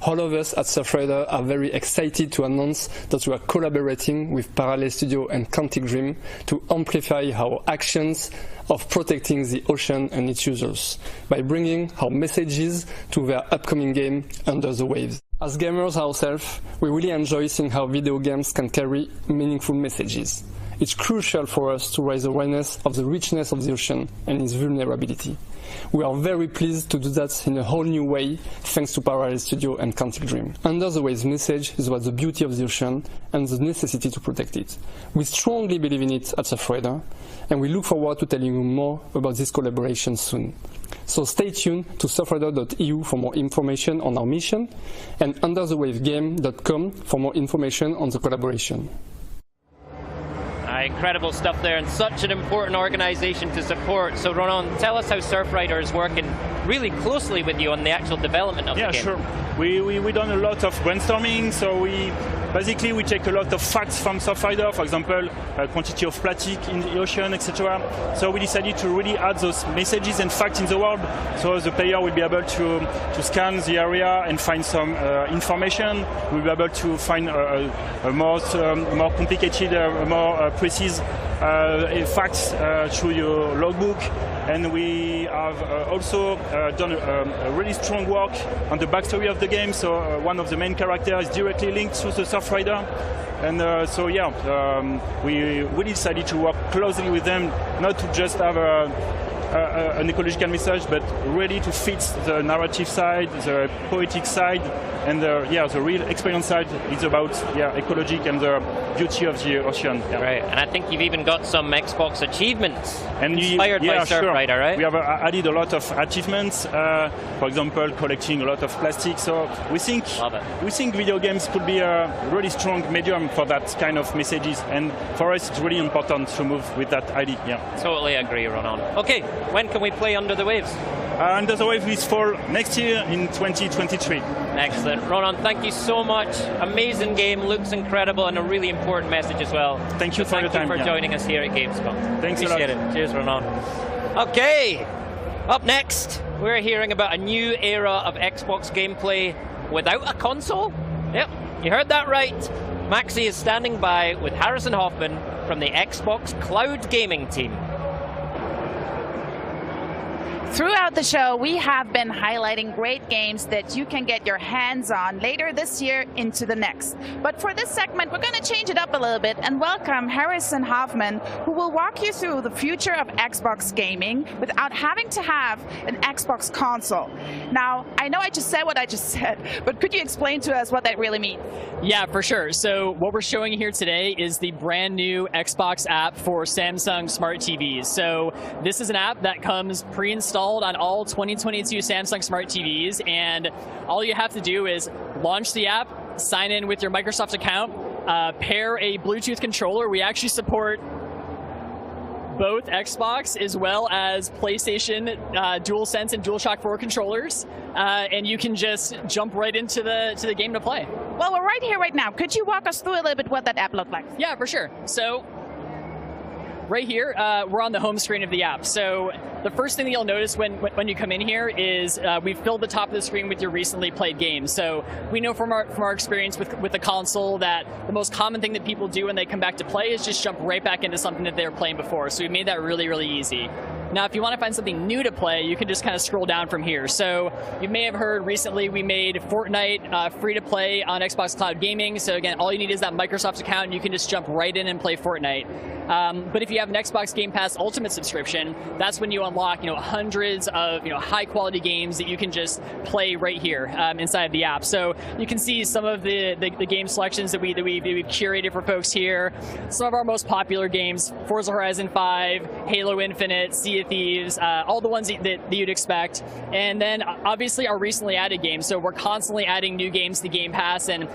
All of us at Surfrider are very excited to announce that we are collaborating with Parallel Studio and Quantic Dream to amplify our actions of protecting the ocean and its users by bringing our messages to their upcoming game, Under the Waves. As gamers ourselves, we really enjoy seeing how video games can carry meaningful messages. It's crucial for us to raise awareness of the richness of the ocean and its vulnerability. We are very pleased to do that in a whole new way, thanks to Parallel Studio and Quantic Dream. Under the Waves message is about the beauty of the ocean and the necessity to protect it. We strongly believe in it at Surfrider, and we look forward to telling you more about this collaboration soon. So stay tuned to surfrider.eu for more information on our mission, and underthewavegame.com for more information on the collaboration. Incredible stuff there, and such an important organization to support. So Ronan, tell us how Surfrider is working really closely with you on the actual development of the game. Yeah, sure. We done a lot of brainstorming, so we take a lot of facts from Surfrider, for example, quantity of plastic in the ocean, etc. So we decided to really add those messages and facts in the world, so the player will be able to scan the area and find some information. We'll be able to find a more complicated, more precise facts through your logbook. And we have also done a really strong work on the backstory of the game. So one of the main characters is directly linked to the Surfrider. And we really decided to work closely with them, not to just have an ecological message, but really to fit the narrative side, the poetic side, and the real experience side is about ecology and the beauty of the ocean. Yeah. Right, and I think you've even got some Xbox achievements inspired by Surfrider, right? We have added a lot of achievements, for example, collecting a lot of plastic. So we think video games could be a really strong medium for that kind of messages, and for us it's really important to move with that idea. Yeah. Totally agree, Ronan. Okay, when can we play Under the Waves? Under the Waves is for next year in 2023. Excellent. Ronan, thank you so much. Amazing game, looks incredible, and a really important message as well. Thank you for your time. Thank you for joining us here at Gamescom. Thanks Appreciate a lot. it. Cheers, Ronan. Okay, up next, we're hearing about a new era of Xbox gameplay without a console. Yep, you heard that right. Maxi is standing by with Harrison Hoffman from the Xbox Cloud Gaming team. Throughout the show, we have been highlighting great games that you can get your hands on later this year into the next. But for this segment, we're going to change it up a little bit and welcome Harrison Hoffman, who will walk you through the future of Xbox gaming without having to have an Xbox console. Now, I know I just said what I just said, but could you explain to us what that really means? Yeah, for sure. So what we're showing here today is the brand new Xbox app for Samsung Smart TVs. So this is an app that comes pre-installed on all 2022 Samsung Smart TVs, and all you have to do is launch the app, sign in with your Microsoft account, pair a Bluetooth controller. We actually support both Xbox as well as PlayStation DualSense and DualShock 4 controllers, and you can just jump right into the game to play. Well, we're right here right now. Could you walk us through a little bit what that app looked like? Yeah, for sure. So right here, we're on the home screen of the app. So the first thing that you'll notice when you come in here is we've filled the top of the screen with your recently played games. So we know from our experience with the console that the most common thing that people do when they come back to play is just jump right back into something that they were playing before. So we made that really, really easy. Now, if you want to find something new to play, you can just kind of scroll down from here. So you may have heard recently we made Fortnite free to play on Xbox Cloud Gaming. So again, all you need is that Microsoft account and you can just jump right in and play Fortnite. But if you have an Xbox Game Pass Ultimate subscription, that's when you unlock hundreds of high quality games that you can just play right here inside the app. So you can see some of the game selections that we've curated for folks here. Some of our most popular games: Forza Horizon 5, Halo Infinite, Sea of Thieves, all the ones that you'd expect. And then obviously our recently added games. So we're constantly adding new games to Game Pass, and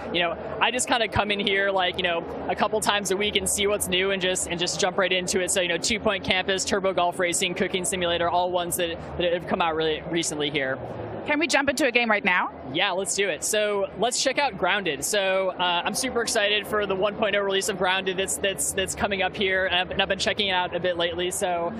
I just kind of come in here like a couple times a week and see what's new and just jump right into it. So 2 Point Campus, Turbo Golf Racing, Cooking Simulator, all ones that have come out really recently here. Can we jump into a game right now? Yeah, let's do it. So let's check out Grounded. So I'm super excited for the 1.0 release of Grounded that's coming up here, and I've been checking it out a bit lately. So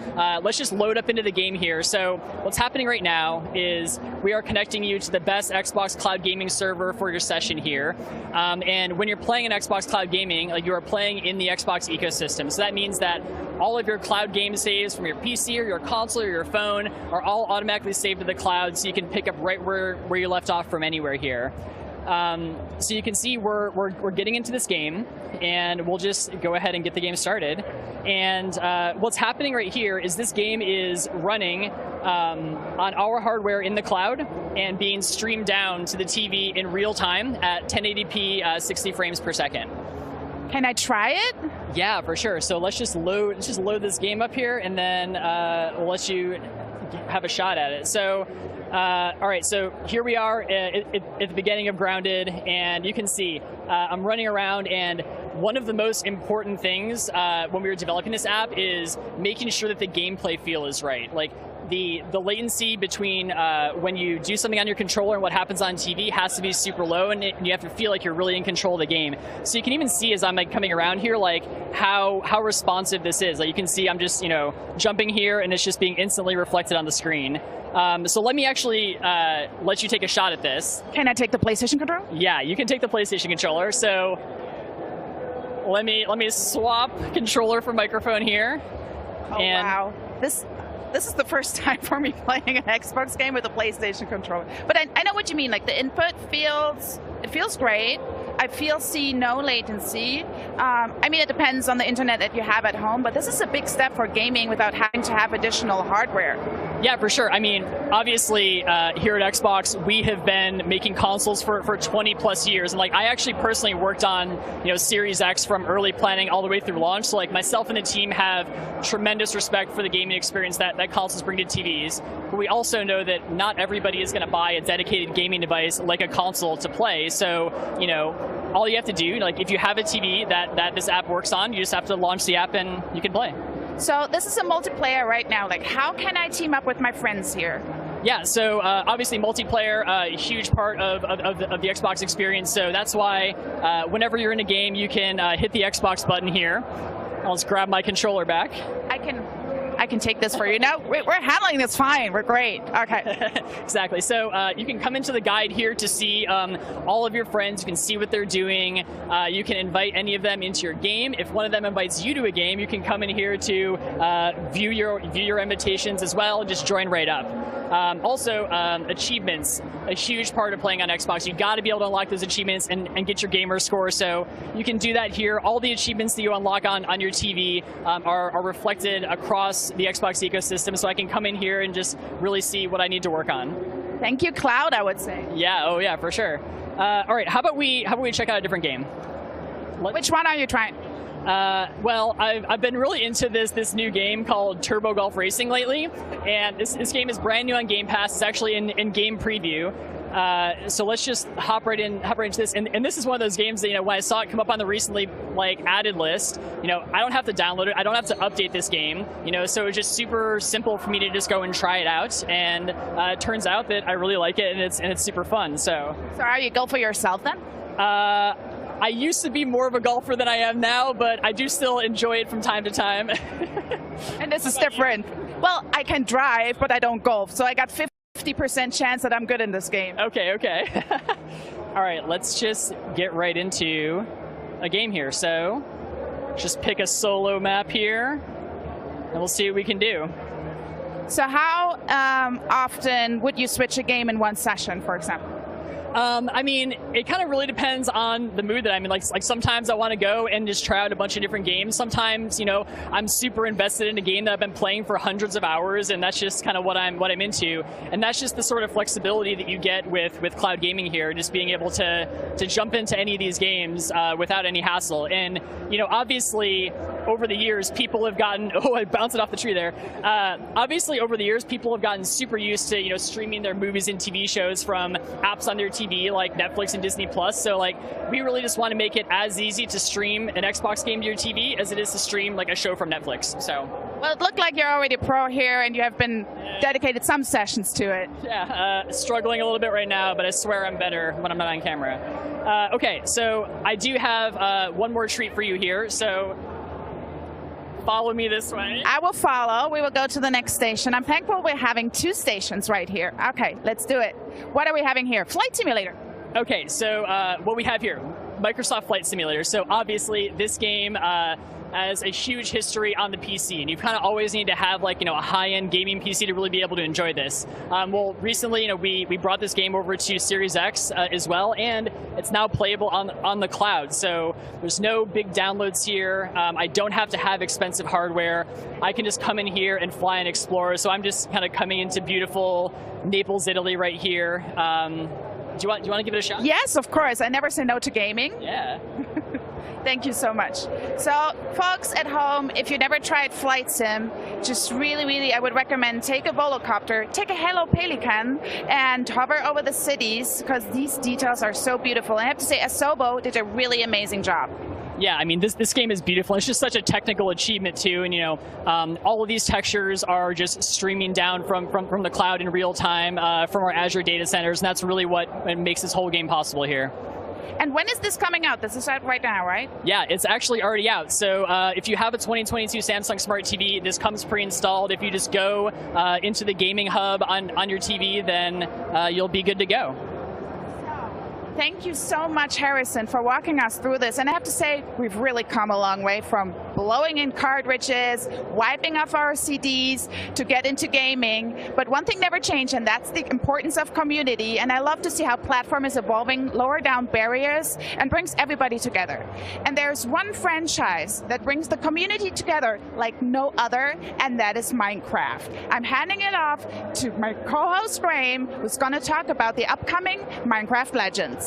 let's just load up into the game here. So what's happening right now is we are connecting you to the best Xbox Cloud Gaming server for your session here. And when you're playing in Xbox Cloud Gaming, you are playing in the Xbox ecosystem. So that means that all of your cloud game saves from your PC or your console or your phone are all automatically saved to the cloud, so you can pick up right where you left off from anywhere here. So you can see we're getting into this game, and we'll just go ahead and get the game started. And what's happening right here is this game is running on our hardware in the cloud and being streamed down to the TV in real time at 1080p 60 frames per second. Can I try it? Yeah, for sure. So let's just load this game up here, and then we'll let you have a shot at it. So all right, so here we are at the beginning of Grounded, and you can see I'm running around, and one of the most important things when we were developing this app is making sure that the gameplay feel is right. Like the latency between when you do something on your controller and what happens on TV has to be super low, and you have to feel like you're really in control of the game. So you can even see as I'm coming around here, how responsive this is. Like you can see I'm just jumping here, and it's just being instantly reflected on the screen. So let me actually let you take a shot at this. Can I take the PlayStation controller? Yeah, you can take the PlayStation controller. So let me swap controller for microphone here. Oh, wow. This is the first time for me playing an Xbox game with a PlayStation controller. But I know what you mean. Like the input feels great. I see no latency. I mean, it depends on the internet that you have at home, but this is a big step for gaming without having to have additional hardware. Yeah, for sure. I mean, obviously, here at Xbox, we have been making consoles for 20 plus years. And I actually personally worked on, Series X from early planning all the way through launch. So myself and the team have tremendous respect for the gaming experience that consoles bring to TVs. But we also know that not everybody is going to buy a dedicated gaming device like a console to play. So, all you have to do, if you have a TV that this app works on, you just have to launch the app and you can play. So this is a multiplayer right now. How can I team up with my friends here? Yeah, so obviously multiplayer, a huge part of the Xbox experience. So that's why whenever you're in a game, you can hit the Xbox button here. I'll just grab my controller back. I can take this for you. No, we're handling this fine. We're great. Okay. Exactly. So you can come into the guide here to see all of your friends. You can see what they're doing. You can invite any of them into your game. If one of them invites you to a game, you can come in here to view your invitations as well. Just join right up. Also, achievements, a huge part of playing on Xbox. You've got to be able to unlock those achievements and get your gamer score. So you can do that here. All the achievements that you unlock on your TV are reflected across the Xbox ecosystem. So I can come in here and just really see what I need to work on. Thank you, Cloud, I would say. Yeah, oh yeah, for sure. All right, how about we check out a different game? Which one are you trying? Well, I've been really into this new game called Turbo Golf Racing lately, and this game is brand new on Game Pass. It's actually in game preview. So let's just hop right into this. And this is one of those games that, when I saw it come up on the recently added list, I don't have to download it. I don't have to update this game, so it was just super simple for me to just go and try it out. And it turns out that I really like it, and it's super fun. So are you go for yourself then? I used to be more of a golfer than I am now, but I do still enjoy it from time to time. And this is different. Well, I can drive, but I don't golf, so I got 50% chance that I'm good in this game. Okay. All right, let's just get right into a game here. So just pick a solo map here, and we'll see what we can do. So how often would you switch a game in one session, for example? I mean, it kind of really depends on the mood that I'm in. Like sometimes I want to go and just try out a bunch of different games. Sometimes, you know, I'm super invested in a game that I've been playing for hundreds of hours, and that's just kind of what I'm into. And that's just the sort of flexibility that you get with cloud gaming here, just being able to jump into any of these games without any hassle. And, you know, obviously over the years, people have gotten, oh, I bounced it off the tree there. Obviously over the years, people have gotten super used to, you know, streaming their movies and TV shows from apps on their TV like Netflix and Disney Plus. So like we really just want to make it as easy to stream an Xbox game to your TV as it is to stream like a show from Netflix. So well, it looked like you're already pro here and you have been dedicated some sessions to it. Yeah, struggling a little bit right now, but I swear I'm better when I'm not on camera. Okay, so I do have one more treat for you here. So follow me this way. I will follow. We will go to the next station. I'm thankful we're having 2 stations right here. Okay, let's do it. What are we having here? Flight Simulator. Okay, so what we have here, Microsoft Flight Simulator. So obviously this game has a huge history on the PC, and you kind of always need to have like, you know, a high-end gaming PC to really be able to enjoy this. Well, recently, you know, we brought this game over to Series X as well, and it's now playable on the cloud. So there's no big downloads here. I don't have to have expensive hardware. I can just come in here and fly and explore. So I'm just kind of coming into beautiful Naples, Italy right here. Do you want to give it a shot? Yes, of course. I never say no to gaming. Yeah. Thank you so much. So, folks at home, if you never tried Flight Sim, just really, I would recommend take a Volocopter, take a Hello Pelican, and hover over the cities, because these details are so beautiful. And I have to say, Asobo did a really amazing job. Yeah, I mean, this game is beautiful. It's just such a technical achievement, too. And, you know, all of these textures are just streaming down from the cloud in real time from our Azure data centers. And that's really what makes this whole game possible here. And when is this coming out? This is out right now, right? Yeah, it's actually already out. So if you have a 2022 Samsung Smart TV, this comes pre-installed. If you just go into the gaming hub on your TV, then you'll be good to go. Thank you so much, Harrison, for walking us through this. And I have to say, we've really come a long way from blowing in cartridges, wiping off our CDs to get into gaming. But one thing never changed, and that's the importance of community. And I love to see how platform is evolving, lower down barriers, and brings everybody together. And there's one franchise that brings the community together like no other, and that is Minecraft. I'm handing it off to my co-host, Graham, who's going to talk about the upcoming Minecraft Legends.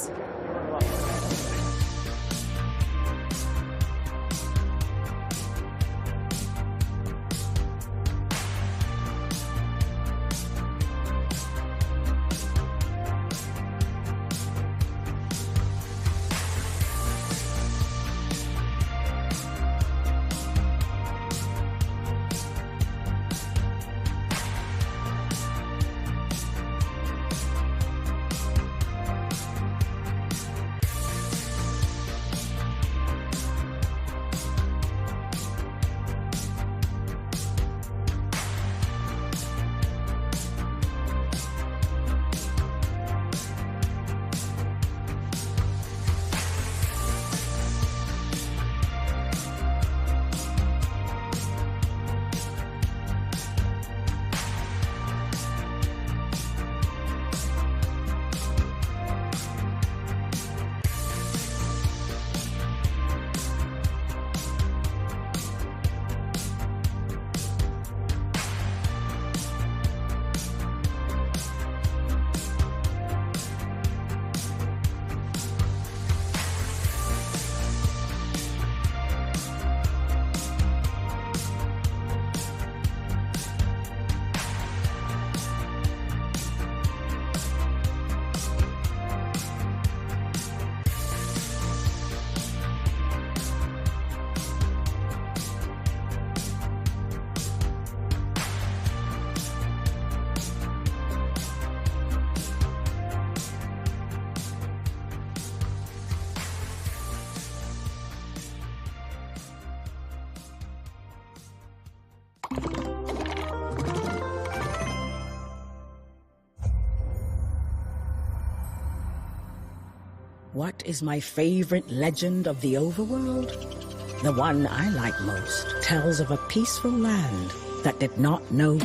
What is my favorite legend of the overworld? The one I like most tells of a peaceful land that did not know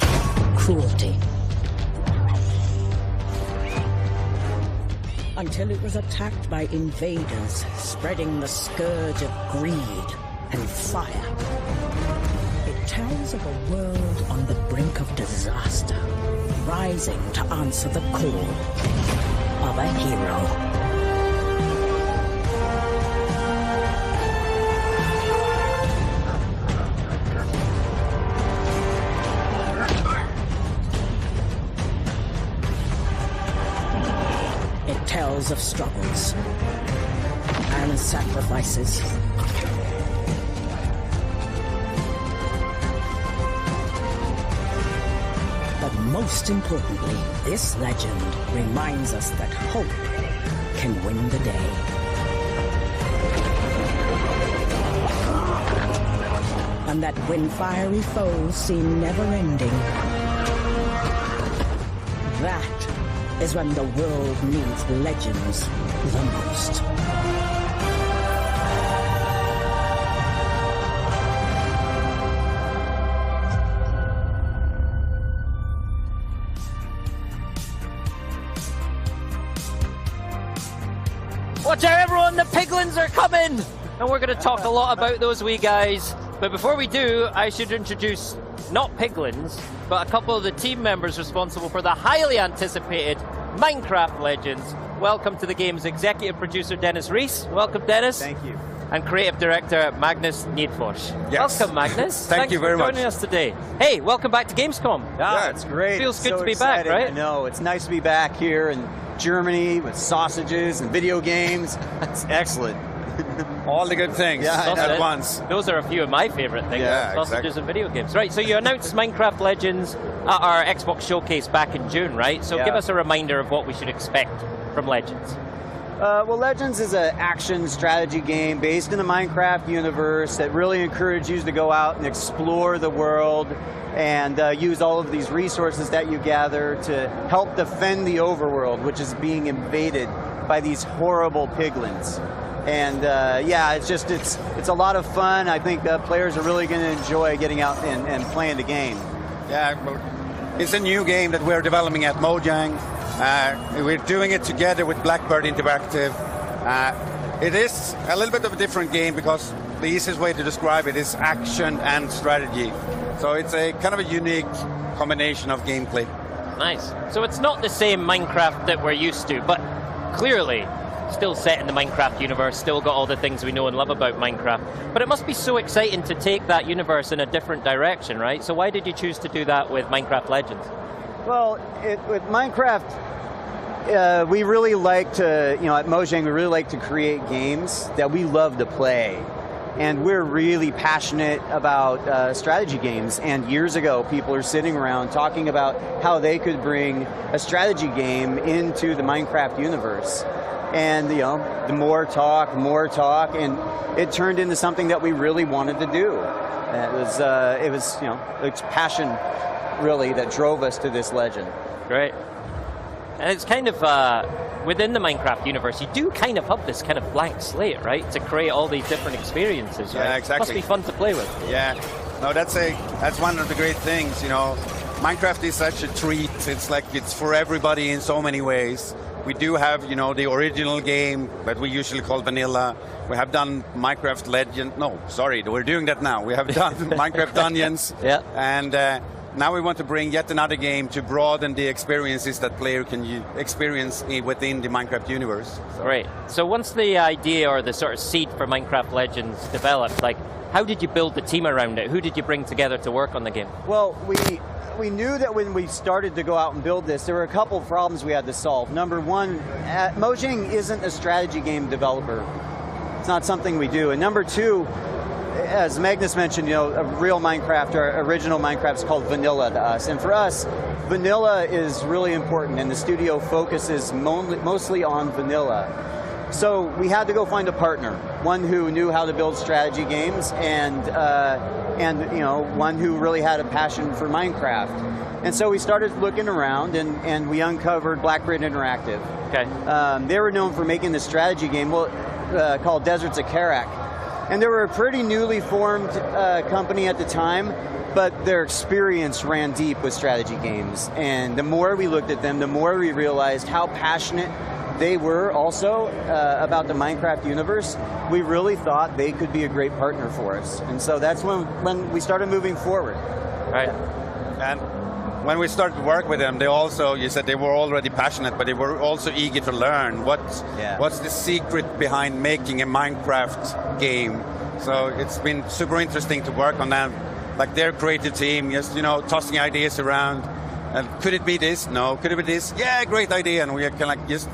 cruelty. Until it was attacked by invaders, spreading the scourge of greed and fire. It tells of a world on the brink of disaster, rising to answer the call of a hero. It tells of struggles and sacrifices. But most importantly, this legend reminds us that hope can win the day. And that when fiery foes seem never-ending, that is when the world needs legends the most. Watch out, everyone! The piglins are coming! And we're going to talk a lot about those wee guys. But before we do, I should introduce not piglins, but a couple of the team members responsible for the highly anticipated Minecraft Legends. Welcome to the game's executive producer, Dennis Reese. Welcome, Dennis. Thank you. And creative director, Magnus Niedfors. Yes. Welcome, Magnus. Thank you very much for much. joining us today. Hey, welcome back to Gamescom. Yeah, it's great. Feels It's good so to be exciting. back, right? I know. It's nice to be back here in Germany with sausages and video games. It's excellent. All the good things at once. Those are a few of my favorite things. Yeah, sausages and video games. Right, so you announced Minecraft Legends at our Xbox Showcase back in June, right? So give us a reminder of what we should expect from Legends. Well, Legends is an action strategy game based in the Minecraft universe that really encourages you to go out and explore the world and use all of these resources that you gather to help defend the overworld, which is being invaded by these horrible piglins. And yeah, it's a lot of fun. I think players are really going to enjoy getting out and playing the game. Yeah, it's a new game that we're developing at Mojang. We're doing it together with Blackbird Interactive. It is a little bit of a different game because the easiest way to describe it is action and strategy. So it's a kind of a unique combination of gameplay. Nice. So it's not the same Minecraft that we're used to, but clearly still set in the Minecraft universe, still got all the things we know and love about Minecraft. But it must be so exciting to take that universe in a different direction, right? So why did you choose to do that with Minecraft Legends? Well, with Minecraft, we really like to, at Mojang, we really like to create games that we love to play. And we're really passionate about strategy games. And years ago, people are sitting around talking about how they could bring a strategy game into the Minecraft universe. And the more talk, and it turned into something that we really wanted to do. And it was it's passion really that drove us to this legend. Great. And it's kind of within the Minecraft universe, you do kind of have this kind of blank slate, right, to create all these different experiences. Right? Yeah, exactly. Must be fun to play with. Yeah. No, that's one of the great things. Minecraft is such a treat. It's like it's for everybody in so many ways. We do have, the original game that we usually call vanilla. We have done Minecraft Legend. No, sorry, we're doing that now. We have done Minecraft Dungeons. Yeah. And now we want to bring yet another game to broaden the experiences that player can experience within the Minecraft universe. So. Right. So once the idea or the sort of seed for Minecraft Legends developed, how did you build the team around it? Who did you bring together to work on the game? Well, we knew that when we started to go out and build this, there were a couple of problems we had to solve. Number one, Mojang isn't a strategy game developer. It's not something we do. And number two, as Magnus mentioned, a real Minecraft or original Minecraft is called vanilla to us. And for us, vanilla is really important, and the studio focuses mostly on vanilla. So we had to go find a partner, one who knew how to build strategy games, and one who really had a passion for Minecraft. And so we started looking around, and we uncovered Blackbird Interactive. Okay. They were known for making this strategy game called Deserts of Karak. And they were a pretty newly formed company at the time, but their experience ran deep with strategy games. And the more we looked at them, the more we realized how passionate they were also about the Minecraft universe. We really thought they could be a great partner for us. And so that's when we started moving forward. Right. And when we started to work with them, they also, you said they were already passionate, but they were also eager to learn what's the secret behind making a Minecraft game. So it's been super interesting to work on them, like their creative team, just tossing ideas around. And could it be this? No. Could it be this? Yeah, great idea. And we are kind of like just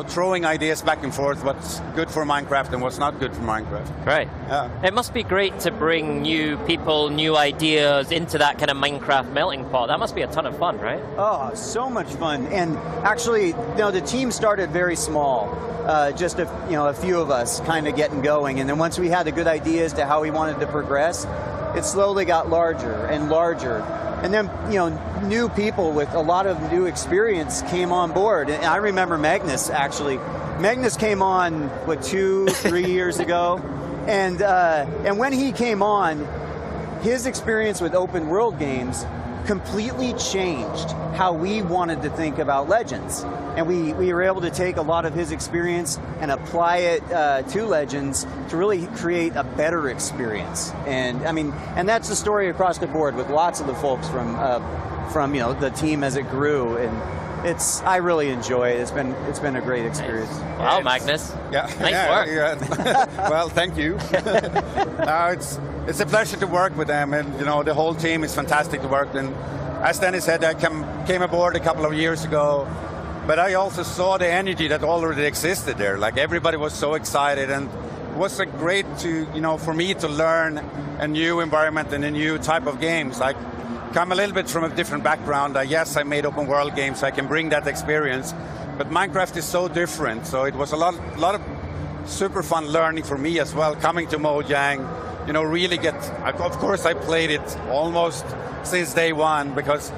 throwing ideas back and forth, what's good for Minecraft and what's not good for Minecraft. Right. Yeah. It must be great to bring new people, new ideas into that kind of Minecraft melting pot. That must be a ton of fun, right? Oh, so much fun. And actually, the team started very small. Just a few of us kind of getting going. And then once we had a good idea as to how we wanted to progress, it slowly got larger and larger. And then, new people with a lot of new experience came on board. And I remember Magnus, actually. Magnus came on, 2-3 years ago? And when he came on, his experience with open world games completely changed how we wanted to think about Legends. And we were able to take a lot of his experience and apply it to Legends to really create a better experience. And that's the story across the board with lots of the folks from the team as it grew. And I really enjoy it. It's been a great experience. Wow, Magnus. Yeah. Nice work. Yeah. Well, thank you. It's a pleasure to work with them, and the whole team is fantastic to work with. And as Dennis said, I came aboard a couple of years ago. But I also saw the energy that already existed there. Like everybody was so excited, and it was great for me to learn a new environment and a new type of games. I come a little bit from a different background. Yes, I made open world games, so I can bring that experience. But Minecraft is so different, so it was a lot of super fun learning for me as well. Coming to Mojang, really of course I played it almost since day one, because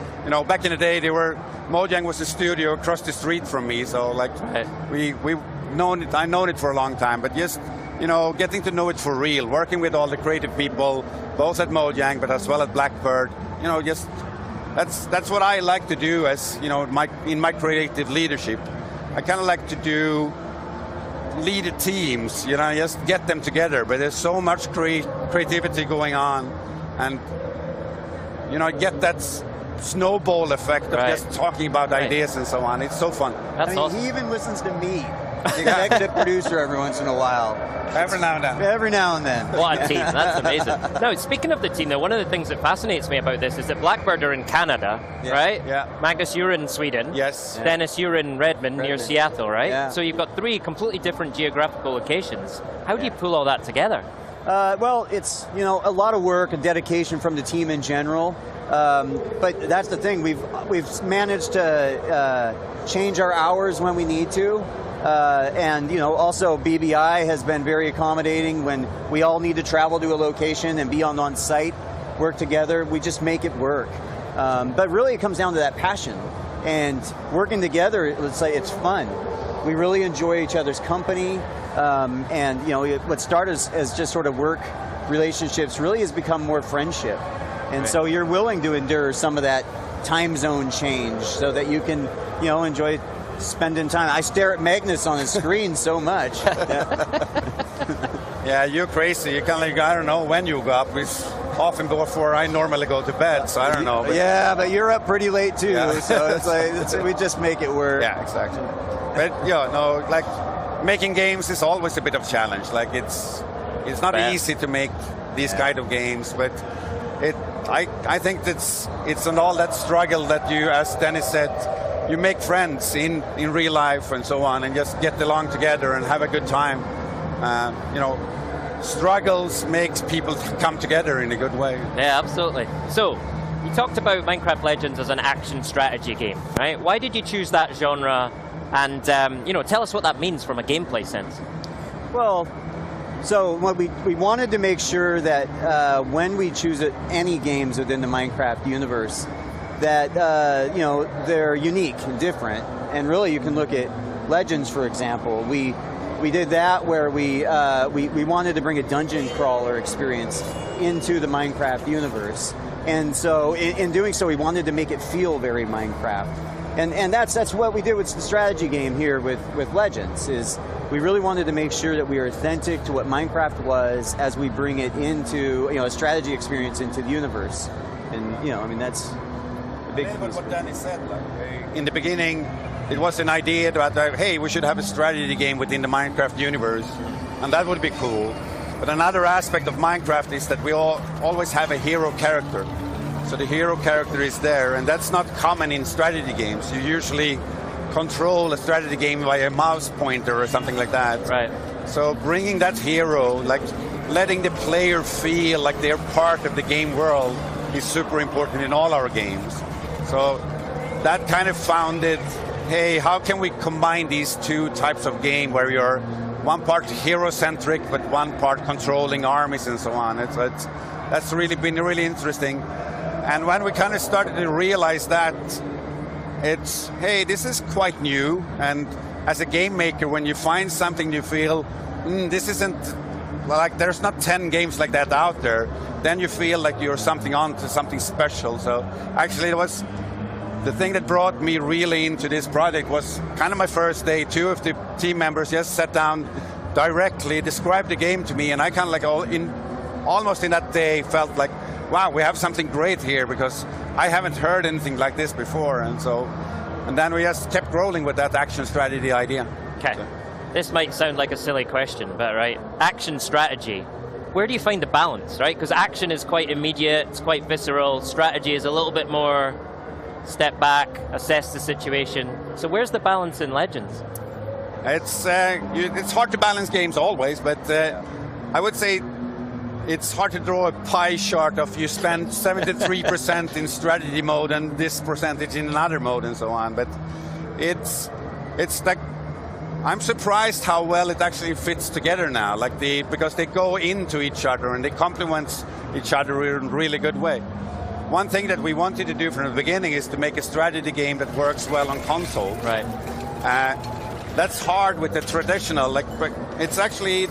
back in the day Mojang was a studio across the street from me, so we've known it. I've known it for a long time, but just getting to know it for real, working with all the creative people, both at Mojang but as well as Blackbird. Just that's what I like to do as in my creative leadership. I kind of like to lead the teams, just get them together. But there's so much creativity going on, and get that snowball effect of just talking about ideas and so on. It's so fun. That's awesome. He even listens to me, the executive producer, every once in a while. Every now and then. Every now and then. What a team. That's amazing. No, speaking of the team, though, one of the things that fascinates me about this is that Blackbird are in Canada, right? Yeah. Magnus, you're in Sweden. Yes. Dennis, you're in Redmond, near Seattle, right? Yeah. So you've got 3 completely different geographical locations. How do you pull all that together? Well, it's a lot of work and dedication from the team in general. But that's the thing. We've managed to change our hours when we need to. And also BBI has been very accommodating when we all need to travel to a location and be on site, work together. We just make it work. But really it comes down to that passion and working together. Let's say it's fun. We really enjoy each other's company. And what started as just sort of work relationships really has become more friendship. And so you're willing to endure some of that time zone change so that you can, enjoy spending time. I stare at Magnus on his screen so much. Yeah, you're crazy. You kind of I don't know when you go up. It's often before I normally go to bed, so I don't know. But yeah, but you're up pretty late too, so it's we just make it work. Yeah, exactly. But making games is always a bit of a challenge. It's not easy to make these kind of games, but I think it's an all that struggle that you, as Dennis said, you make friends in real life and so on, and just get along together and have a good time. Struggles makes people come together in a good way. Yeah, absolutely. So, you talked about Minecraft Legends as an action strategy game, right? Why did you choose that genre And tell us what that means from a gameplay sense. Well, so what we wanted to make sure that when we choose any games within the Minecraft universe, that they're unique and different. And really, you can look at Legends, for example. We did that where we wanted to bring a dungeon crawler experience into the Minecraft universe, and so in doing so, we wanted to make it feel very Minecraft. And that's what we did with the strategy game here with Legends. Is we really wanted to make sure that we are authentic to what Minecraft was as we bring it into a strategy experience into the universe. And that's a big piece. What Danny said, in the beginning, it was an idea that hey, we should have a strategy game within the Minecraft universe, and that would be cool. But another aspect of Minecraft is that we always have a hero character. So the hero character is there, and that's not common in strategy games. You usually control a strategy game by a mouse pointer or something like that. Right. So bringing that hero, like letting the player feel like they're part of the game world, is super important in all our games. So that kind of founded, hey, how can we combine these two types of game where you're one part hero-centric, but one part controlling armies and so on. That's really been really interesting. And when we kind of started to realize that, it's, hey, this is quite new. And as a game maker, when you find something you feel, this isn't, like there's not 10 games like that out there, then you feel like you're something on to something special. So actually it was, the thing that brought me really into this project was kind of my first day. Two of the team members just sat down directly, described the game to me, and I kind of like almost in that day felt like, wow, we have something great here, because I haven't heard anything like this before. And then we just kept rolling with that action strategy idea. Okay. So. This might sound like a silly question, but right, action strategy. Where do you find the balance, right? Because action is quite immediate, it's quite visceral. Strategy is a little bit more step back, assess the situation. So where's the balance in Legends? It's hard to balance games always, but I would say it's hard to draw a pie chart of you spend 73% in strategy mode and this percentage in another mode and so on. But it's like, I'm surprised how well it actually fits together now, because they go into each other and they complement each other in a really good way. One thing that we wanted to do from the beginning is to make a strategy game that works well on console. Right. That's hard with the traditional, it's actually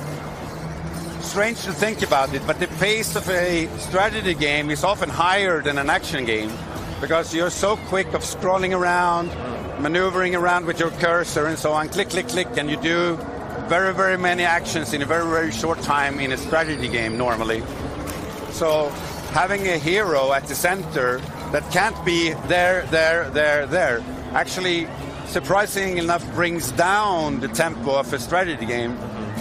strange to think about it, but the pace of a strategy game is often higher than an action game, because you're so quick of scrolling around, maneuvering around with your cursor and so on, click, click, click, and you do very, very many actions in a very, very short time in a strategy game normally. So having a hero at the center that can't be there, actually, surprisingly enough, brings down the tempo of a strategy game,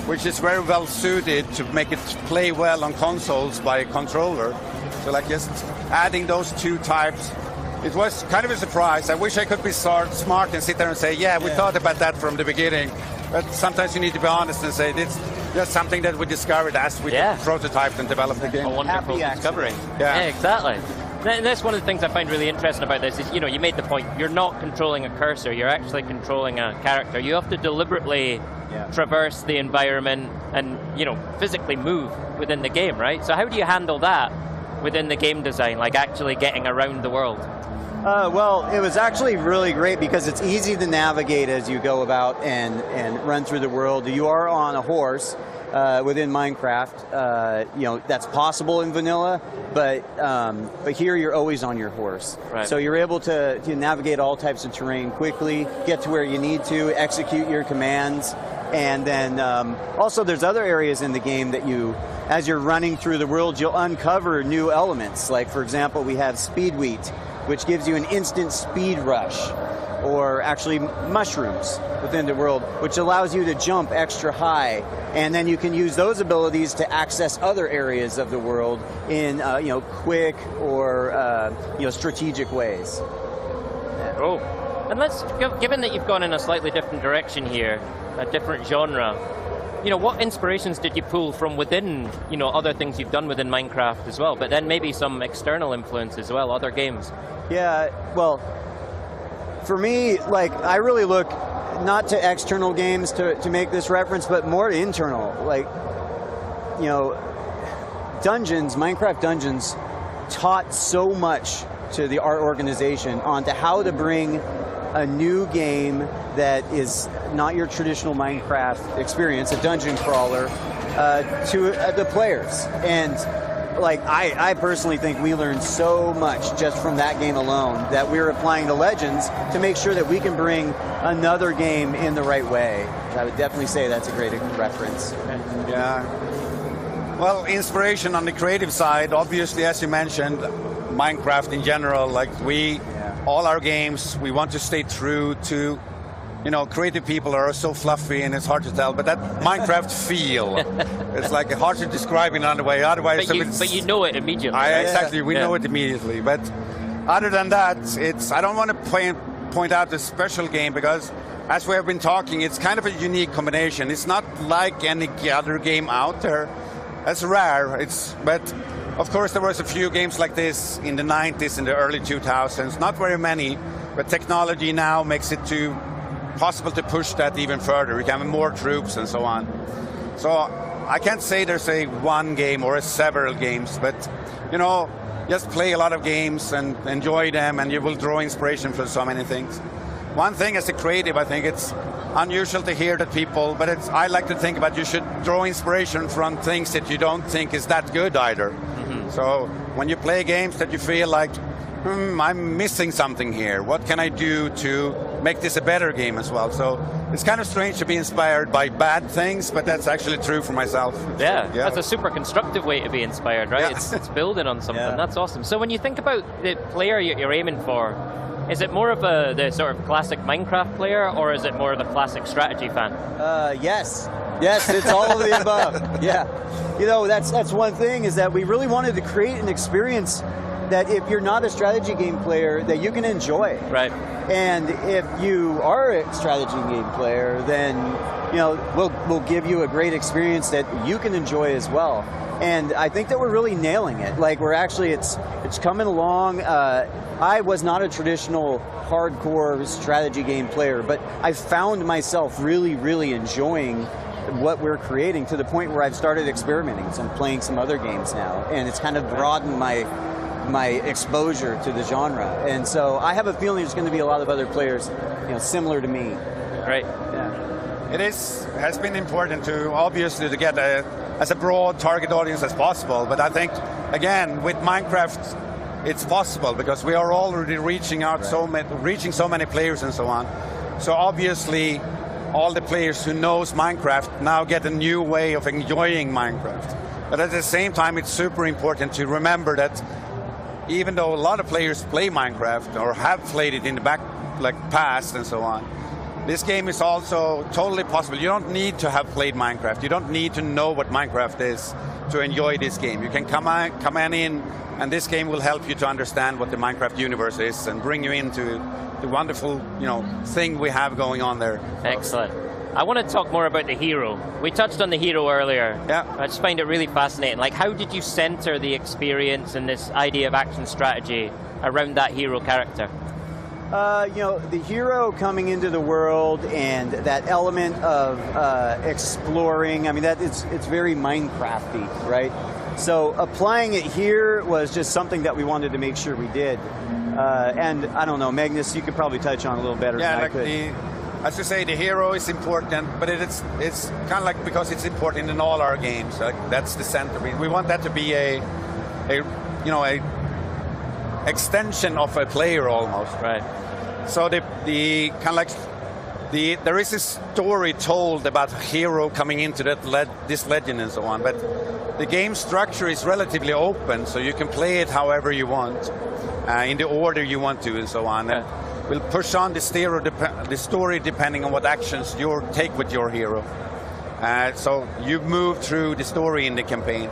which is very well suited to make it play well on consoles by a controller. So just adding those two types, it was kind of a surprise. I wish I could be smart and sit there and say, yeah, we thought about that from the beginning. But sometimes you need to be honest and say, it's just something that we discovered as we prototyped and developed the game. A wonderful discovery. Yeah, exactly. And that's one of the things I find really interesting about this is, you made the point, you're not controlling a cursor, you're actually controlling a character. You have to deliberately traverse the environment and, physically move within the game, right? So how do you handle that within the game design, like actually getting around the world? Well, it was actually really great because it's easy to navigate as you go about and run through the world. You are on a horse within Minecraft. That's possible in vanilla, but here you're always on your horse. Right. So you're able to navigate all types of terrain quickly, get to where you need to, execute your commands, and then also there's other areas in the game that as you're running through the world, you'll uncover new elements. Like, for example, we have Speed Wheat, which gives you an instant speed rush, or actually mushrooms within the world, which allows you to jump extra high. And then you can use those abilities to access other areas of the world in quick or strategic ways. Oh, and given that you've gone in a slightly different direction here, a different genre, what inspirations did you pull from within, other things you've done within Minecraft as well, but then maybe some external influence as well, other games? Yeah, well, for me, I really look not to external games to make this reference, but more internal. Like, you know, Dungeons, Minecraft Dungeons taught so much to the art organization onto how to bring a new game that is not your traditional Minecraft experience, a dungeon crawler, to the players. And like, I personally think we learned so much just from that game alone that we're applying to Legends to make sure that we can bring another game in the right way. I would definitely say that's a great reference. Yeah. Well, inspiration on the creative side, obviously, as you mentioned, Minecraft in general, like all our games, we want to stay true to, you know, creative people are so fluffy and it's hard to tell, but that Minecraft feel, it's like hard to describe in another way. Otherwise, but you know it immediately. Exactly, we know it immediately. But other than that, I don't want to point out the special game because, as we have been talking, it's kind of a unique combination. It's not like any other game out there. That's rare. But of course, there was a few games like this in the 90s, in the early 2000s. Not very many, but technology now makes it possible to push that even further. We can have more troops and so on. So I can't say there's a one game or several games, but you know, just play a lot of games and enjoy them, and you will draw inspiration from so many things. One thing as a creative, I think it's unusual to hear that people, but I like to think about you should draw inspiration from things that you don't think is that good either. Mm-hmm. So when you play games that you feel like, I'm missing something here. What can I do to make this a better game as well? So it's kind of strange to be inspired by bad things, but that's actually true for myself. Yeah, that's a super constructive way to be inspired, right? Yeah. It's building on something. Yeah. That's awesome. So when you think about the player you're aiming for, is it more of the sort of classic Minecraft player, or is it more of the classic strategy fan? Yes, it's all of the above. Yeah, you know, that's one thing, is that we really wanted to create an experience that if you're not a strategy game player, that you can enjoy. Right. And if you are a strategy game player, then you know we'll give you a great experience that you can enjoy as well. And I think that we're really nailing it. Like, we're actually, it's coming along. I was not a traditional hardcore strategy game player, but I found myself really, really enjoying what we're creating, to the point where I've started experimenting. So I'm playing some other games now, and it's kind of broadened my exposure to the genre. And so I have a feeling there's going to be a lot of other players, you know, similar to me. Right. Yeah. It has been important to obviously to get as a broad target audience as possible. But I think, again, with Minecraft, it's possible because we are already reaching out reaching so many players and so on. So obviously, all the players who knows Minecraft now get a new way of enjoying Minecraft. But at the same time, it's super important to remember that even though a lot of players play Minecraft or have played it in the past and so on, this game is also totally possible. You don't need to have played Minecraft. You don't need to know what Minecraft is to enjoy this game. You can come in, and this game will help you to understand what the Minecraft universe is and bring you into the wonderful, you know, thing we have going on there. Excellent. I want to talk more about the hero. We touched on the hero earlier. Yeah. I just find it really fascinating. Like, how did you center the experience and this idea of action strategy around that hero character? You know, the hero coming into the world and that element of exploring, I mean, it's very Minecrafty, right? So applying it here was just something that we wanted to make sure we did. And I don't know, Magnus, you could probably touch on a little better than I could. As you say, the hero is important, but it's kind of like, because it's important in all our games. Like, that's the center. We want that to be a extension of a player almost. Right. So the kind of like there is a story told about a hero coming into this legend and so on, but the game structure is relatively open, so you can play it however you want, in the order you want to and so on. Yeah. And we'll push on the story depending on what actions you take with your hero. So you move through the story in the campaign.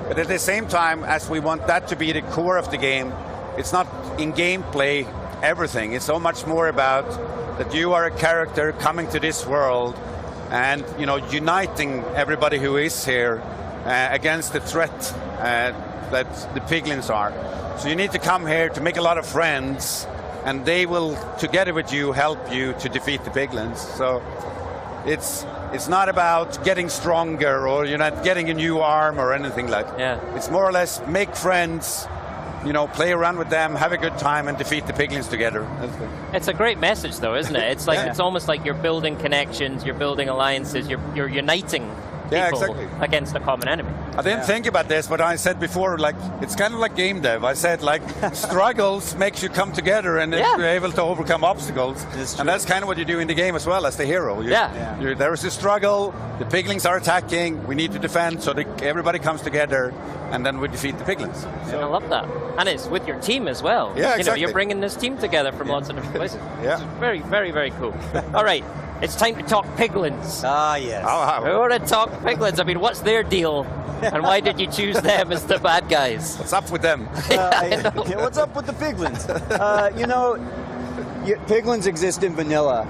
But at the same time, as we want that to be the core of the game, it's not in gameplay everything. It's so much more about that you are a character coming to this world and, you know, uniting everybody who is here against the threat that the piglins are. So you need to come here to make a lot of friends and they will, together with you, help you to defeat the piglins. So it's not about getting stronger or you're not getting a new arm or anything like that. Yeah. It's more or less make friends, play around with them, have a good time, and defeat the piglins together. It's a great message, though, isn't it? It's like it's almost like you're building connections, you're building alliances, you're uniting people against a common enemy. I didn't think about this, but I said before, like, it's kind of like game dev. I said, like, struggles makes you come together and you're able to overcome obstacles. And that's kind of what you do in the game as well as the hero. There is a struggle, the piglins are attacking, we need to defend, so everybody comes together, and then we defeat the piglins. So. I love that. And it's with your team as well. Yeah, exactly. You're bringing this team together from lots of different places. Yeah. It's very, very, very cool. All right. It's time to talk piglins. Ah, yes. We want to talk piglins. I mean, what's their deal? And why did you choose them as the bad guys? What's up with them? What's up with the piglins? Piglins exist in vanilla.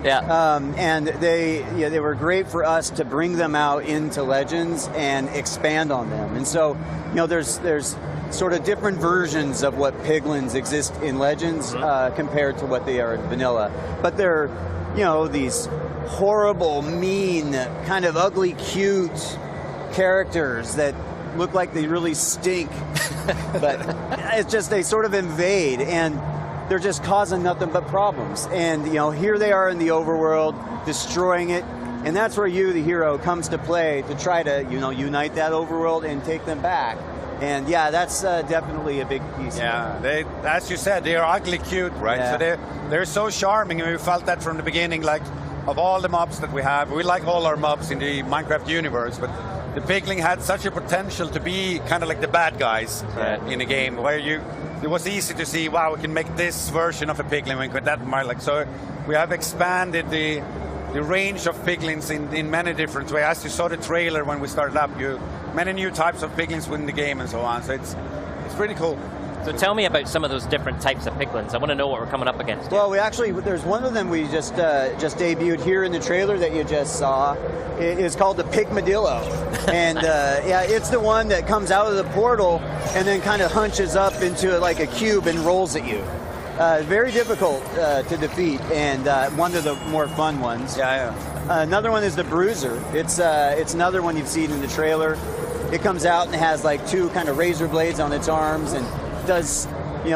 And they were great for us to bring them out into Legends and expand on them. And so, there's sort of different versions of what piglins exist in Legends compared to what they are in vanilla. But they're, these horrible, mean, kind of ugly, cute characters that look like they really stink. But it's just they sort of invade, and they're just causing nothing but problems. And, here they are in the overworld, destroying it. And that's where you, the hero, comes to play to try to, unite that overworld and take them back. And yeah, that's definitely a big piece. Yeah, as you said, they are ugly cute, right? Yeah. So they're so charming, and we felt that from the beginning, like, of all the mobs that we have. We like all our mobs in the Minecraft universe, but the pigling had such a potential to be kind of like the bad guys in the game, where it was easy to see, wow, we can make this version of a piglin, we can that, like, so we have expanded the range of piglins in many different ways. As you saw the trailer when we started up, many new types of piglins within the game and so on. So it's pretty cool. So tell me about some of those different types of piglins. I want to know what we're coming up against. Well, there's one of them we just debuted here in the trailer that you just saw. It is called the Pigmadillo. And it's the one that comes out of the portal and then kind of hunches up into like a cube and rolls at you. Very difficult to defeat, and one of the more fun ones. Another one is the Bruiser. It's another one you've seen in the trailer. It comes out and has like two kind of razor blades on its arms and does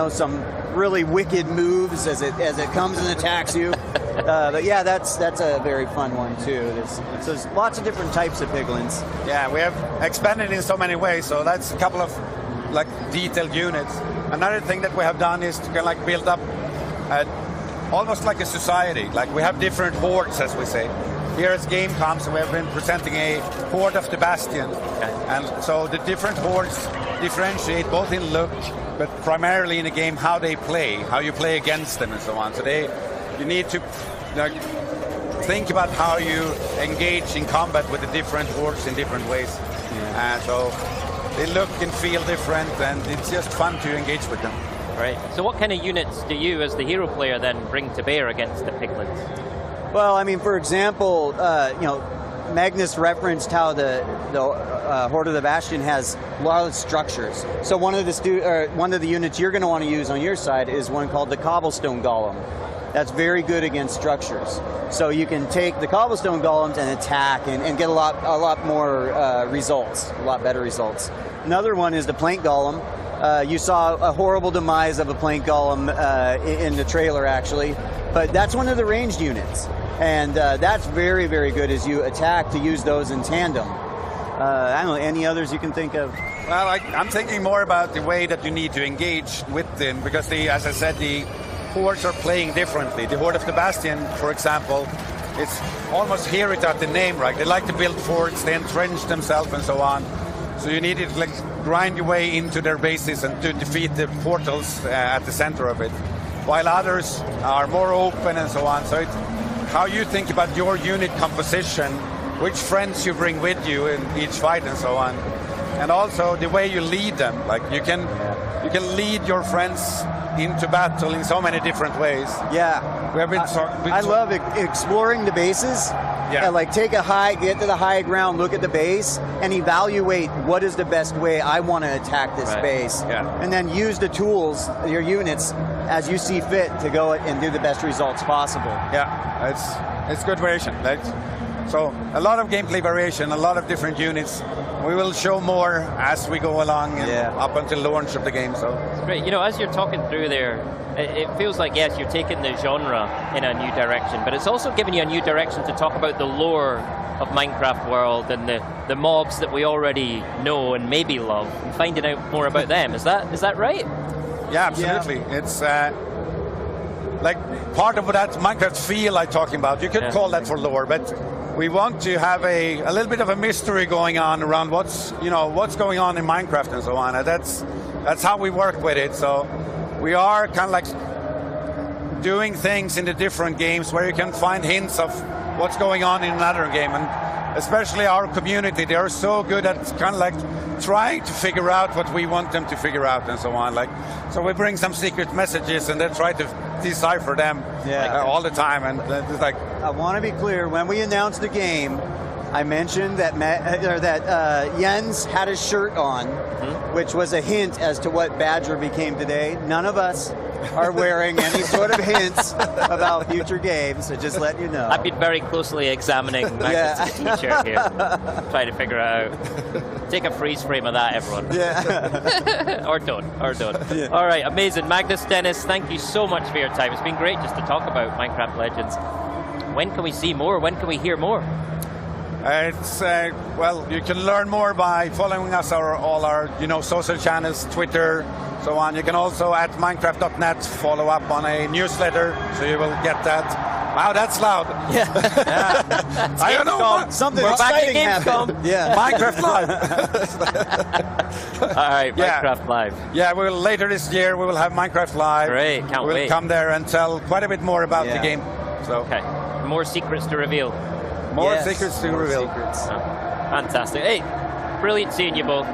some really wicked moves as it comes and attacks you. But yeah, that's a very fun one too. There's lots of different types of piglins. Yeah, we have expanded in so many ways. So that's a couple of like detailed units. Another thing that we have done is to kind of like build up almost like a society. Like we have different hordes, as we say. Here at Gamescom, so we have been presenting a horde of the Bastion. And so the different hordes differentiate both in look, but primarily in the game how they play, how you play against them and so on. So you need to think about how you engage in combat with the different hordes in different ways. So they look and feel different, and it's just fun to engage with them. Right. So what kind of units do you, as the hero player, then bring to bear against the piglins? Well, I mean, for example, Magnus referenced how the Horde of the Bastion has a lot of structures. So one of the units you're going to want to use on your side is one called the Cobblestone Golem. That's very good against structures. So you can take the Cobblestone Golems and attack and get a lot more results, a lot better results. Another one is the Plank Golem. You saw a horrible demise of a Plank Golem in the trailer, actually. But that's one of the ranged units. And that's very, very good as you attack to use those in tandem. I don't know, any others you can think of? Well, I'm thinking more about the way that you need to engage with them, because as I said, the hordes are playing differently. The Horde of the Bastion, for example, it's almost hear it at the name, right? They like to build forts, they entrench themselves and so on. So you need to like grind your way into their bases and to defeat the portals at the center of it. While others are more open and so on. So it's how you think about your unit composition, which friends you bring with you in each fight and so on. And also the way you lead them. Like you can lead your friends into battle in so many different ways. Yeah. I love exploring the bases like take get to the high ground, look at the base, and evaluate what is the best way I want to attack this base. And then use the tools, your units, as you see fit to go and do the best results possible. Yeah, it's good variation. So a lot of gameplay variation, a lot of different units. We will show more as we go along up until the launch of the game. So it's great. You know, as you're talking through there, it feels like, yes, you're taking the genre in a new direction, but it's also giving you a new direction to talk about the lore of Minecraft world and the mobs that we already know and maybe love, and finding out more about them. Is that right? Yeah, absolutely. It's like part of that Minecraft feel I'm talking about. You could call that for lore, but we want to have a little bit of a mystery going on around what's going on in Minecraft and so on. And that's how we work with it. So we are kind of like doing things in the different games where you can find hints of what's going on in another game. And especially our community, they are so good at kind of like trying to figure out what we want them to figure out and so on. So we bring some secret messages and they try to decipher them all the time. And it's like, I want to be clear, when we announced the game, I mentioned that Jens had a shirt on, which was a hint as to what Badger became today. None of us are wearing any sort of hints about future games, so just let you know. I've been very closely examining Magnus' t-shirt here, trying to figure it out. Take a freeze frame of that, everyone. or don't. All right, amazing. Magnus, Dennis, thank you so much for your time. It's been great just to talk about Minecraft Legends. When can we see more? When can we hear more? Well, you can learn more by following us all our social channels, Twitter, so on. You can also at Minecraft.net follow up on a newsletter, so you will get that. Wow, that's loud. I don't know what. Something exciting happened. Minecraft Live. All right, Minecraft Live. Yeah, later this year we will have Minecraft Live. Great, can't wait. We'll come there and tell quite a bit more about the game. So. Okay, more secrets to reveal. More secrets to reveal. Fantastic. Hey, brilliant seeing you both.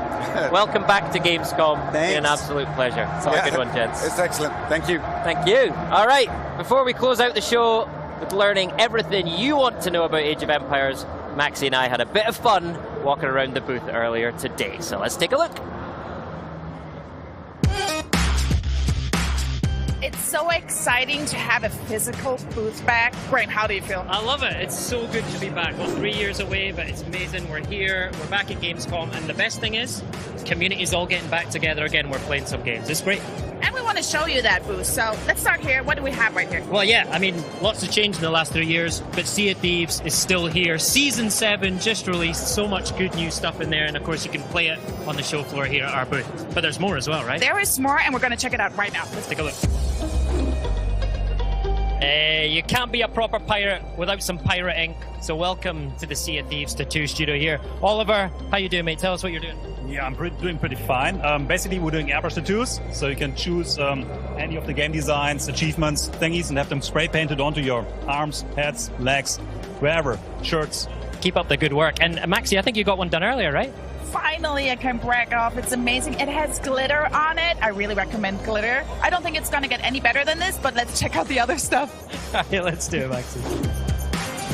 Welcome back to Gamescom. Thanks. It's been an absolute pleasure. It's a good one, gents. It's excellent. Thank you. Thank you. All right, before we close out the show with learning everything you want to know about Age of Empires, Maxie and I had a bit of fun walking around the booth earlier today. So let's take a look. It's so exciting to have a physical booth back. Graham, how do you feel? I love it. It's so good to be back. Well, 3 years away, but it's amazing. We're here. We're back at Gamescom. And the best thing is, the community's all getting back together again. We're playing some games. It's great. And we want to show you that booth. So let's start here. What do we have right here? Well, yeah, I mean, lots have changed in the last 3 years, but Sea of Thieves is still here. Season 7 just released. So much good new stuff in there. And of course, you can play it on the show floor here at our booth. But there's more as well, right? There is more, and we're going to check it out right now. Let's take a look. You can't be a proper pirate without some pirate ink. So welcome to the Sea of Thieves Tattoo Studio here. Oliver, how you doing, mate? Tell us what you're doing. Yeah, I'm doing pretty fine. Basically, we're doing airbrush tattoos, so you can choose any of the game designs, achievements, thingies, and have them spray painted onto your arms, heads, legs, wherever, shirts. Keep up the good work. And Maxie, I think you got one done earlier, right? Finally, I can brag off. It's amazing. It has glitter on it. I really recommend glitter. I don't think it's going to get any better than this, but let's check out the other stuff. Yeah, let's do it, Maxie.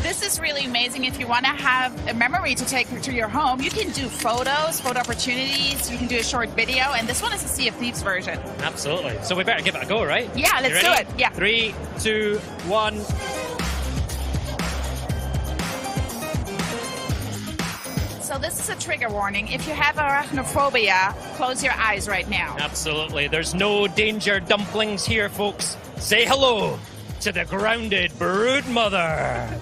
This is really amazing. If you want to have a memory to take to your home, you can do photos, photo opportunities. You can do a short video, and this one is a Sea of Thieves version. Absolutely. So we better give it a go, right? Yeah, let's do it. Yeah. 3, 2, 1. So this is a trigger warning. If you have arachnophobia, close your eyes right now. Absolutely. There's no danger dumplings here, folks. Say hello to the grounded broodmother.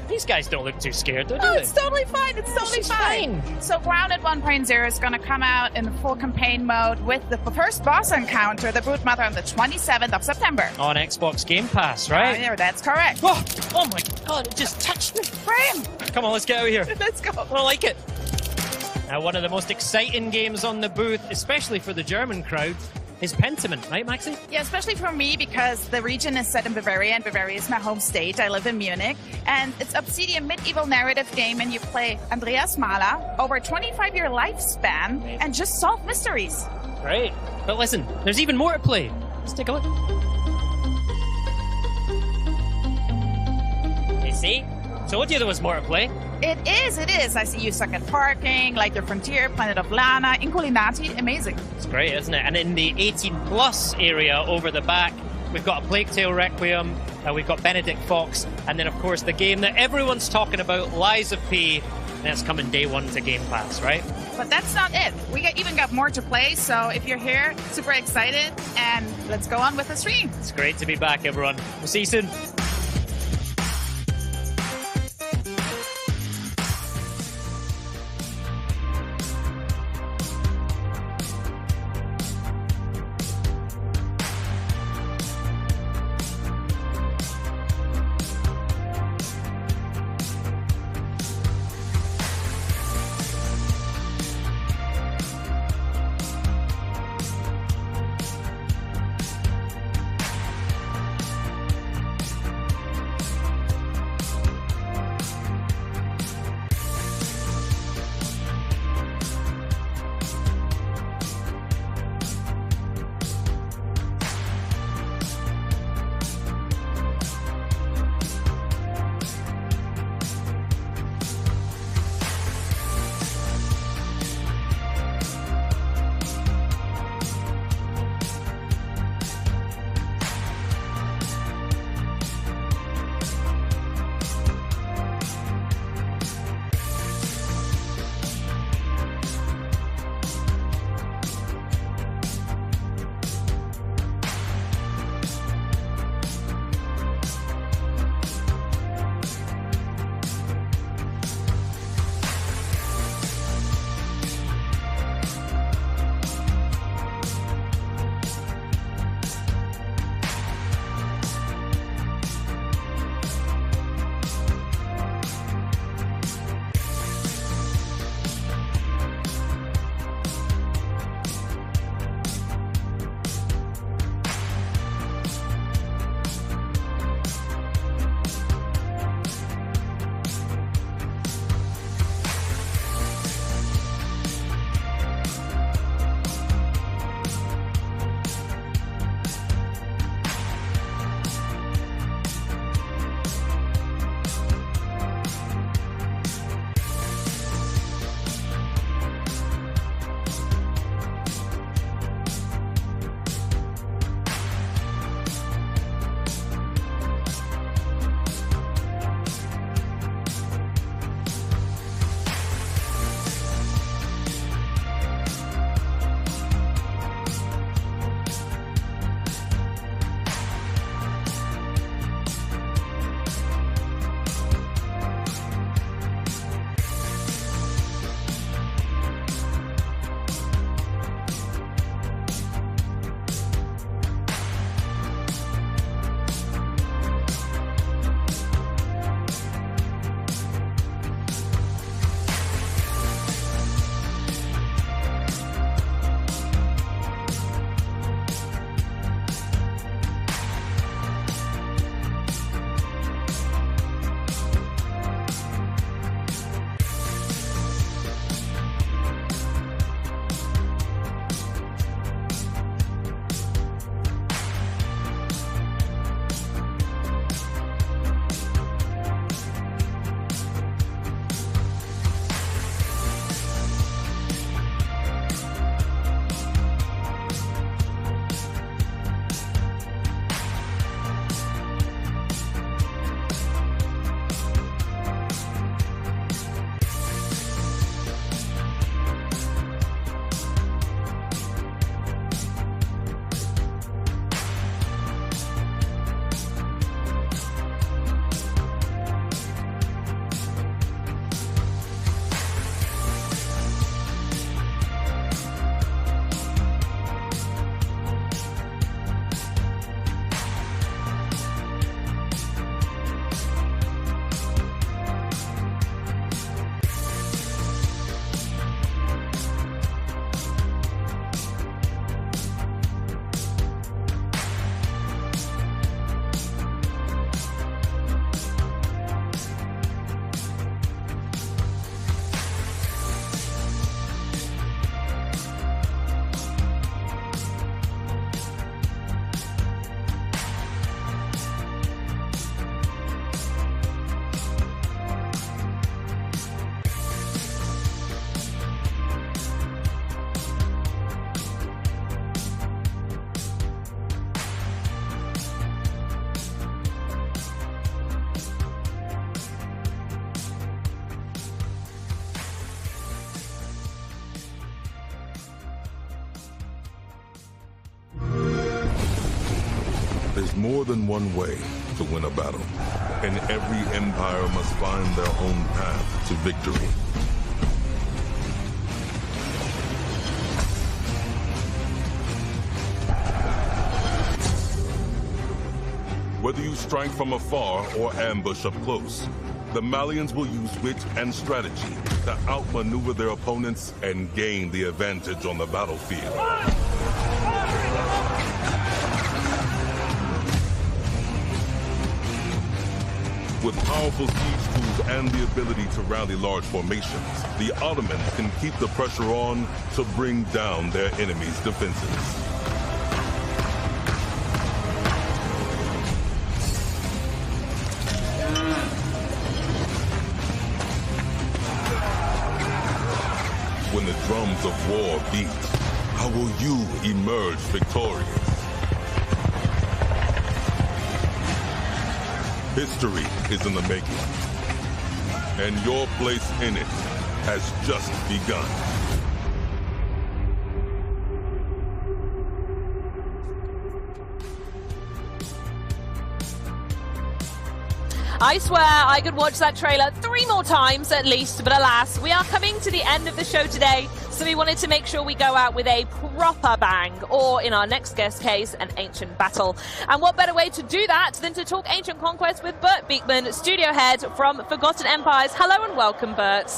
These guys don't look too scared, do they? Oh, it's totally fine. It's totally fine. So Grounded 1.0 is going to come out in full campaign mode with the first boss encounter, the Broodmother, on the 27th of September. On Xbox Game Pass, right? Yeah, that's correct. Oh my god, it just touched me. Graham! Come on, let's get out of here. Let's go. I don't like it. Now, one of the most exciting games on the booth, especially for the German crowd, is Pentiment, right, Maxie? Yeah, especially for me because the region is set in Bavaria, and Bavaria is my home state. I live in Munich, and it's Obsidian medieval narrative game, and you play Andreas Mahler over a 25-year lifespan and just solve mysteries. Great. But listen, there's even more to play. Let's take a look. You see? Told you there was more to play. It is. I see you suck at parking, like the Frontier, Planet of Lana, Incolinati. Amazing. It's great, isn't it? And in the 18-plus area over the back, we've got a Plague Tale Requiem, we've got Benedict Fox, and then, of course, the game that everyone's talking about, Lies of P, and it's coming day one to Game Pass, right? But that's not it. We even got more to play, so if you're here, super excited, and let's go on with the stream. It's great to be back, everyone. We'll see you soon. There's more than one way to win a battle, and every empire must find their own path to victory. Whether you strike from afar or ambush up close, the Malians will use wit and strategy to outmaneuver their opponents and gain the advantage on the battlefield. With powerful siege tools and the ability to rally large formations, the Ottomans can keep the pressure on to bring down their enemies' defenses. When the drums of war beat, how will you emerge victorious? History is in the making, and your place in it has just begun. I swear I could watch that trailer 3 more times at least, but alas, we are coming to the end of the show today, so we wanted to make sure we go out with a proper bang, or in our next guest case, an ancient battle. And what better way to do that than to talk Ancient Conquest with Bert Beekman, studio head from Forgotten Empires. Hello and welcome, Bert.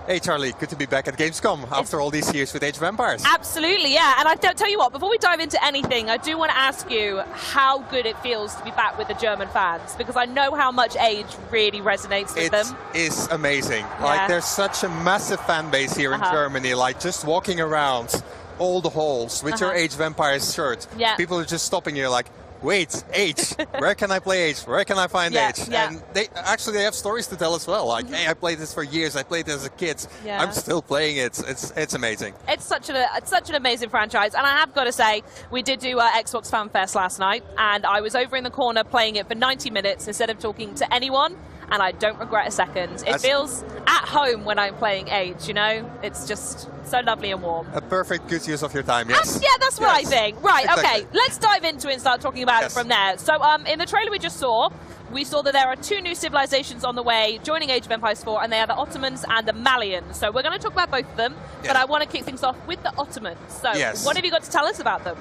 Hey Charlie, good to be back at Gamescom after all these years with Age of Empires. Absolutely, yeah. And I tell you what, before we dive into anything, I do want to ask you how good it feels to be back with the German fans, because I know how much Age really resonates with them. It is amazing. Yeah. Like, there's such a massive fan base here in Germany. Like, just walking around all the halls with your Age of Empires shirt, people are just stopping you like, wait, Age, where can I play Age? Where can I find Age? And they have stories to tell as well. Like, hey, I played this for years. I played it as a kid. I'm still playing it. It's amazing. It's such an amazing franchise. And I have got to say, we did do Xbox Fan Fest last night, and I was over in the corner playing it for 90 minutes instead of talking to anyone. And I don't regret a second. It feels at home when I'm playing Age, you know? It's just so lovely and warm. A perfect good use of your time, yes. Yeah, that's what I think. Right, exactly. Okay, let's dive into it and start talking about it from there. So in the trailer we just saw, we saw that there are 2 new civilizations on the way joining Age of Empires 4, and they are the Ottomans and the Malians. So we're going to talk about both of them, but I want to kick things off with the Ottomans. So what have you got to tell us about them?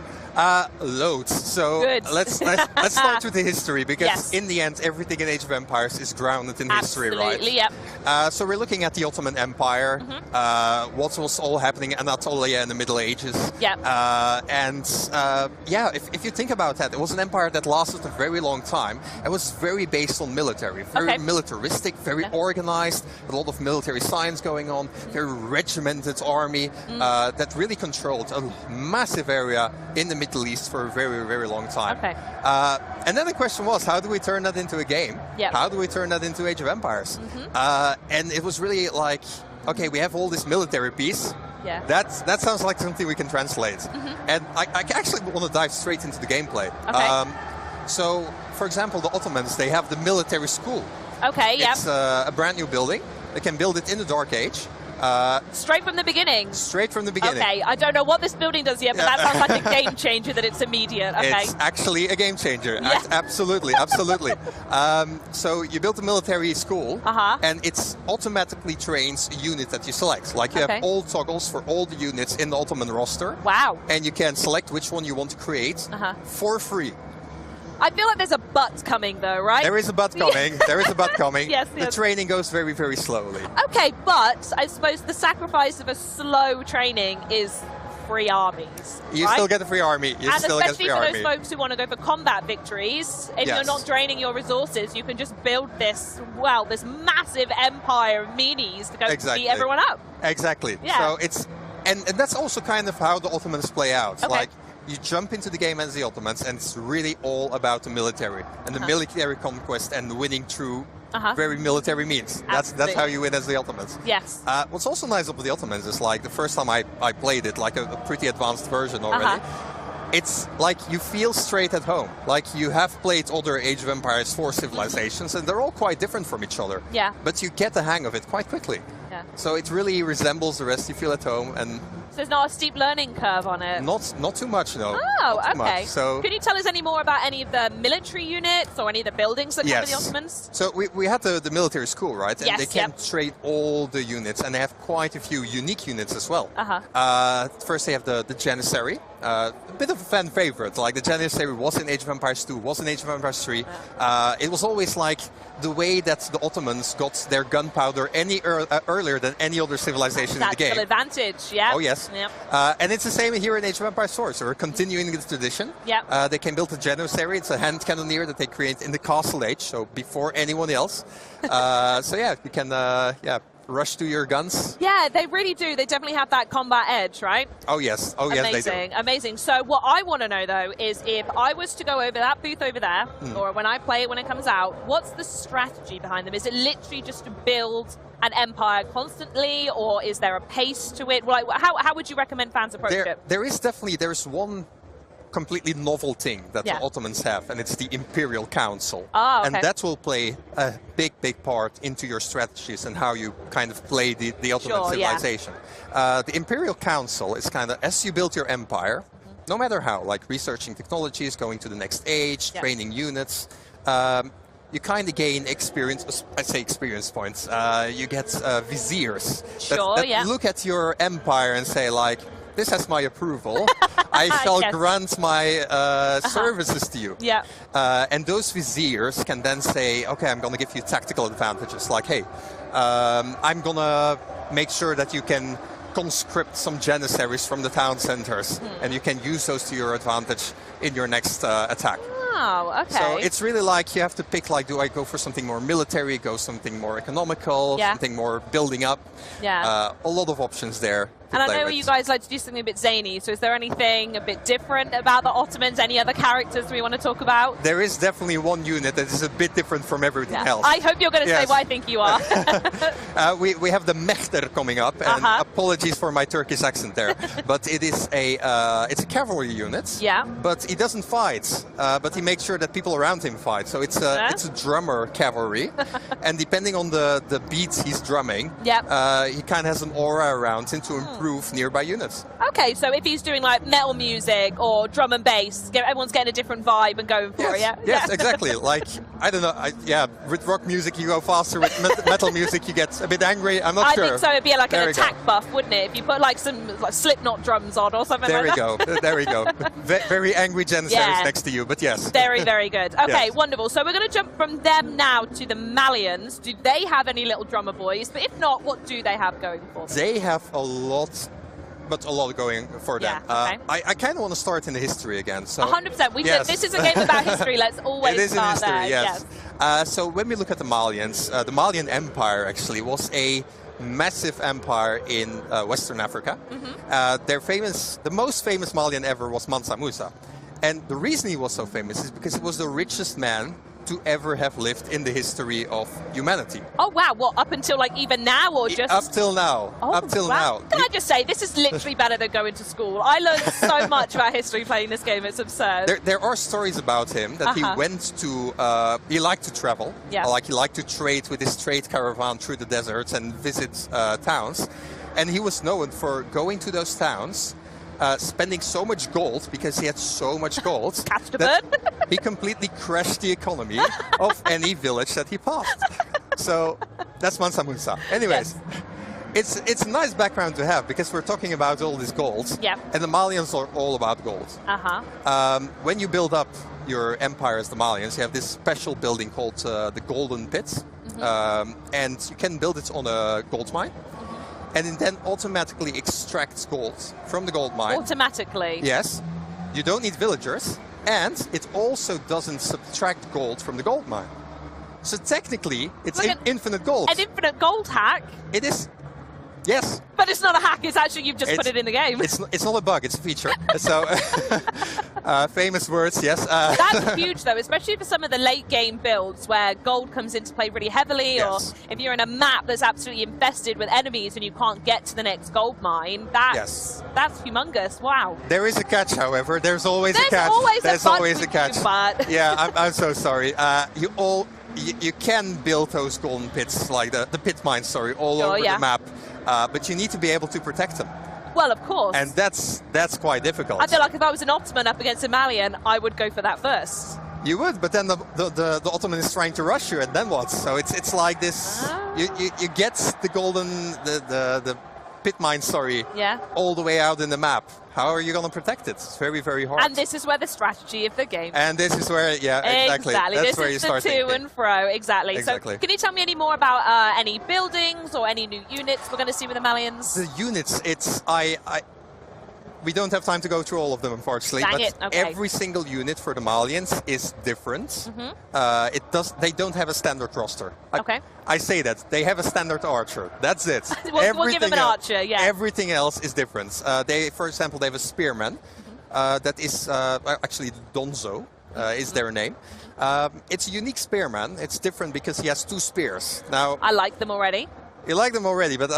Loads. So let's start with the history, because in the end, everything in Age of Empires is grounded in history, right? Absolutely, yep. So we're looking at the Ottoman Empire, what was all happening in Anatolia in the Middle Ages. Yep. If you think about that, it was an empire that lasted a very long time. It was very based on military, very militaristic, very organized, a lot of military science going on, very regimented army that really controlled a massive area in the Middle East for a very, very long time. And then the question was, how do we turn that into a game? How do we turn that into Age of Empires? And it was really like, okay, we have all this military piece. That sounds like something we can translate. And I actually want to dive straight into the gameplay. So, for example, the Ottomans, they have the military school. It's a brand new building. They can build it in the Dark Age. Straight from the beginning? Straight from the beginning. Okay, I don't know what this building does yet, but that sounds like a game changer that it's immediate. It's actually a game changer. Absolutely, absolutely. So you build a military school, and it automatically trains a unit that you select. Like, you have all toggles for all the units in the Ottoman roster. Wow. And you can select which one you want to create for free. I feel like there's a but coming, though, right? There is a but coming. There is a but coming. The training goes very, very slowly. Okay, but I suppose the sacrifice of a slow training is free armies. You still get a free army. Especially for those folks who want to go for combat victories, if you're not draining your resources, you can just build this massive empire of minis to go beat everyone up. Exactly. So it's and that's also kind of how the Ottomans play out. Like, you jump into the game as the Ottomans, and it's really all about the military and the military conquest and winning through very military means. That's how you win as the Ottomans. Yes. What's also nice about the Ottomans is, like, the first time I played it, like a pretty advanced version already, it's like you feel straight at home. Like, you have played other Age of Empires 4 civilizations, and they're all quite different from each other. Yeah. But you get the hang of it quite quickly. So it really resembles the rest. You feel at home, and So there's not a steep learning curve on it? Not too much, no. Oh, not too okay. Much. So, can you tell us any more about any of the military units or any of the buildings that come with the Ottomans? So we had the military school, right? And yes, they can trade all the units, and they have quite a few unique units as well. First, they have the Janissary. A bit of a fan favorite. Like the Janissary was in Age of Empires 2, was in Age of Empires 3. It was always like the way that the Ottomans got their gunpowder earlier than any other civilization in the game. Tactical advantage, yeah. Oh, yes. Yep. And it's the same here in Age of Empires 4, so we're continuing this tradition. Yep. They can build a Janissary. It's a hand cannoneer that they create in the Castle Age, so before anyone else. So yeah, you can rush to your guns. Yeah, they really do. They definitely have that combat edge, right? Oh yes, yes they do. Amazing. So what I want to know though is if I was to go over that booth over there, or when I play it when it comes out, what's the strategy behind them? Is it literally just to build an empire constantly, or is there a pace to it? Like, how would you recommend fans approach it? There's one completely novel thing that the Ottomans have, and it's the Imperial Council. Oh, okay. And that will play a big part into your strategies and how you kind of play the Ottoman civilization. The Imperial Council is kind of, as you build your empire, no matter how, like researching technologies, going to the next age, training units, you kind of gain experience, I say experience points, you get viziers that look at your empire and say like, this has my approval. I shall grant my services to you. Yeah. And those viziers can then say, okay, I'm going to give you tactical advantages. Like, hey, I'm going to make sure that you can conscript some Janissaries from the town centers, and you can use those to your advantage in your next attack. Oh, okay. So it's really like you have to pick, like, do I go for something more military, go something more economical, something more building up? Yeah. A lot of options there. And I know you guys like to do something a bit zany, so is there anything a bit different about the Ottomans? Any other characters we want to talk about? There is definitely one unit that is a bit different from everything else. I hope you're going to say what I think you are. We have the Mechter coming up, and apologies for my Turkish accent there, but it is it's a cavalry unit. Yeah. But he doesn't fight, but he makes sure that people around him fight. So it's a drummer cavalry, and depending on the beats he's drumming, he kind of has an aura around him to improve nearby units. Okay, so if he's doing like metal music or drum and bass, everyone's getting a different vibe and going for it, Yes, exactly. Like, I don't know, with rock music you go faster, with metal music you get a bit angry, I'm not sure. I think so, it'd be like an attack buff, wouldn't it? If you put like some Slipknot drums on or something like that. There we go. Very angry Janissaries next to you, but yes. Very, very good. Okay, wonderful. So we're going to jump from them now to the Malians. Do they have any little drummer boys? But if not, what do they have going for them? They have a lot going for them. I kind of want to start in the history again. So 100%. We said this is a game about history. Let's always start there. Yes. So when we look at the Malians, the Malian Empire actually was a massive empire in Western Africa. The most famous Malian ever was Mansa Musa. And the reason he was so famous is because he was the richest man to ever have lived in the history of humanity. Oh wow, what, up until like even now or just? Up till now. Oh, up till now. Can I just say, this is literally better than going to school. I learned so much about history playing this game, it's absurd. There are stories about him that he went to, he liked to travel. Like he liked to trade with his trade caravan through the deserts and visit towns. And he was known for going to those towns, spending so much gold, because he had so much gold, that he completely crashed the economy of any village that he passed. So that's Mansa Musa. Anyways, it's a nice background to have, because we're talking about all this gold, and the Malians are all about gold. When you build up your empire as the Malians, you have this special building called the Golden Pit, and you can build it on a gold mine. And it then automatically extracts gold from the gold mine. Automatically? Yes. You don't need villagers. And it also doesn't subtract gold from the gold mine. So technically, it's infinite gold. An infinite gold hack? It is. Yes. But it's not a hack, it's actually you've just put it in the game. It's not a bug, it's a feature. So, famous words, yes. That's huge though, especially for some of the late game builds where gold comes into play really heavily, or if you're in a map that's absolutely infested with enemies and you can't get to the next gold mine, that's humongous, wow. There is a catch, however, there's always a catch. There's always a catch. But yeah, I'm so sorry. You can build those golden pits, like the pit mines, all over the map. But you need to be able to protect them. Well, of course. And that's quite difficult. I feel like if I was an Ottoman up against a Malian, I would go for that first. You would, but then the Ottoman is trying to rush you, and then what? So it's like this. You get the the pit mine, all the way out in the map. How are you going to protect it? It's very, very hard. And this is where the strategy of the game. And this is where, exactly. That's this where is you the start to thinking. and fro. Exactly. Exactly. So, can you tell me any more about any buildings or any new units we're going to see with the Malians? The units, we don't have time to go through all of them, unfortunately. Dang but it. Okay. every single unit for the Malians is different. They don't have a standard roster. I say that they have a standard archer. That's it. we'll give them an archer. Yeah. Everything else is different. For example, they have a spearman. That is actually Donzo. Is their name. It's a unique spearman. It's different because he has 2 spears. Now I like them already. You like them already, but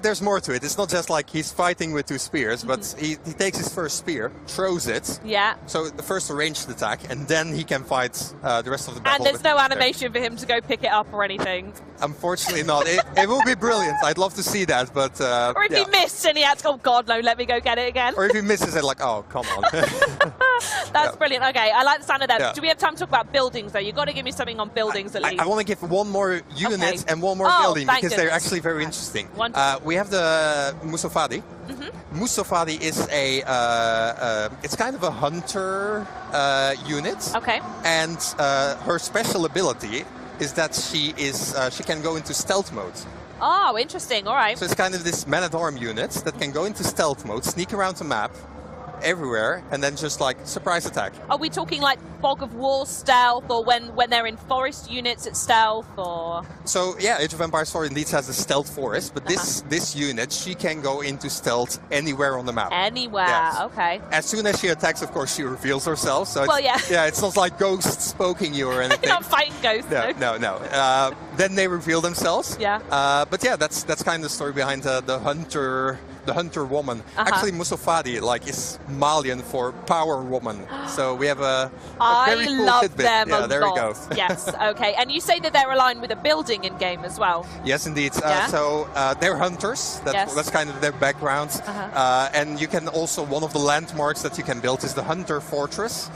there's more to it. It's not just like he's fighting with 2 spears, but he takes his first spear, throws it. Yeah. So the first ranged attack, and then he can fight the rest of the battle. And there's no animation for him to go pick it up or anything. Unfortunately not. It will be brilliant. I'd love to see that, but... or if he missed and he had to go, oh God, no, let me go get it again. Or if he misses it, like, oh, come on. That's brilliant. Okay, I like the sound of that. Yeah. Do we have time to talk about buildings, though? You've got to give me something on buildings at least. I want to give one more unit and one more building, because they're actually very interesting. We have the Musofadi. Musofadi is it's kind of a hunter unit. Okay. And her special ability is that she can go into stealth mode. Oh, interesting. All right. So it's kind of this man-at-arm unit that can go into stealth mode, sneak around the map, everywhere, and then just like surprise attack. Are we talking like Fog of War stealth, or when they're in forest units it's stealth, or? So yeah, Age of Empires 4 indeed has a stealth forest, but this unit, she can go into stealth anywhere on the map. Anywhere, yes. Okay. As soon as she attacks, of course, she reveals herself. So well, yeah. Yeah, it's not like ghosts poking you or anything. You're not fighting ghosts. No. Then they reveal themselves. Yeah. But yeah, that's kind of the story behind the hunter woman. Actually, Musofadi is Malian for power woman. So we have a very cool love tidbit. them yeah, a there lot. we go. Yes, okay. And you say that they're aligned with a building in game as well. Yes, indeed. Yeah? So they're hunters. That's kind of their background. And you can also, one of the landmarks that you can build is the Hunter Fortress.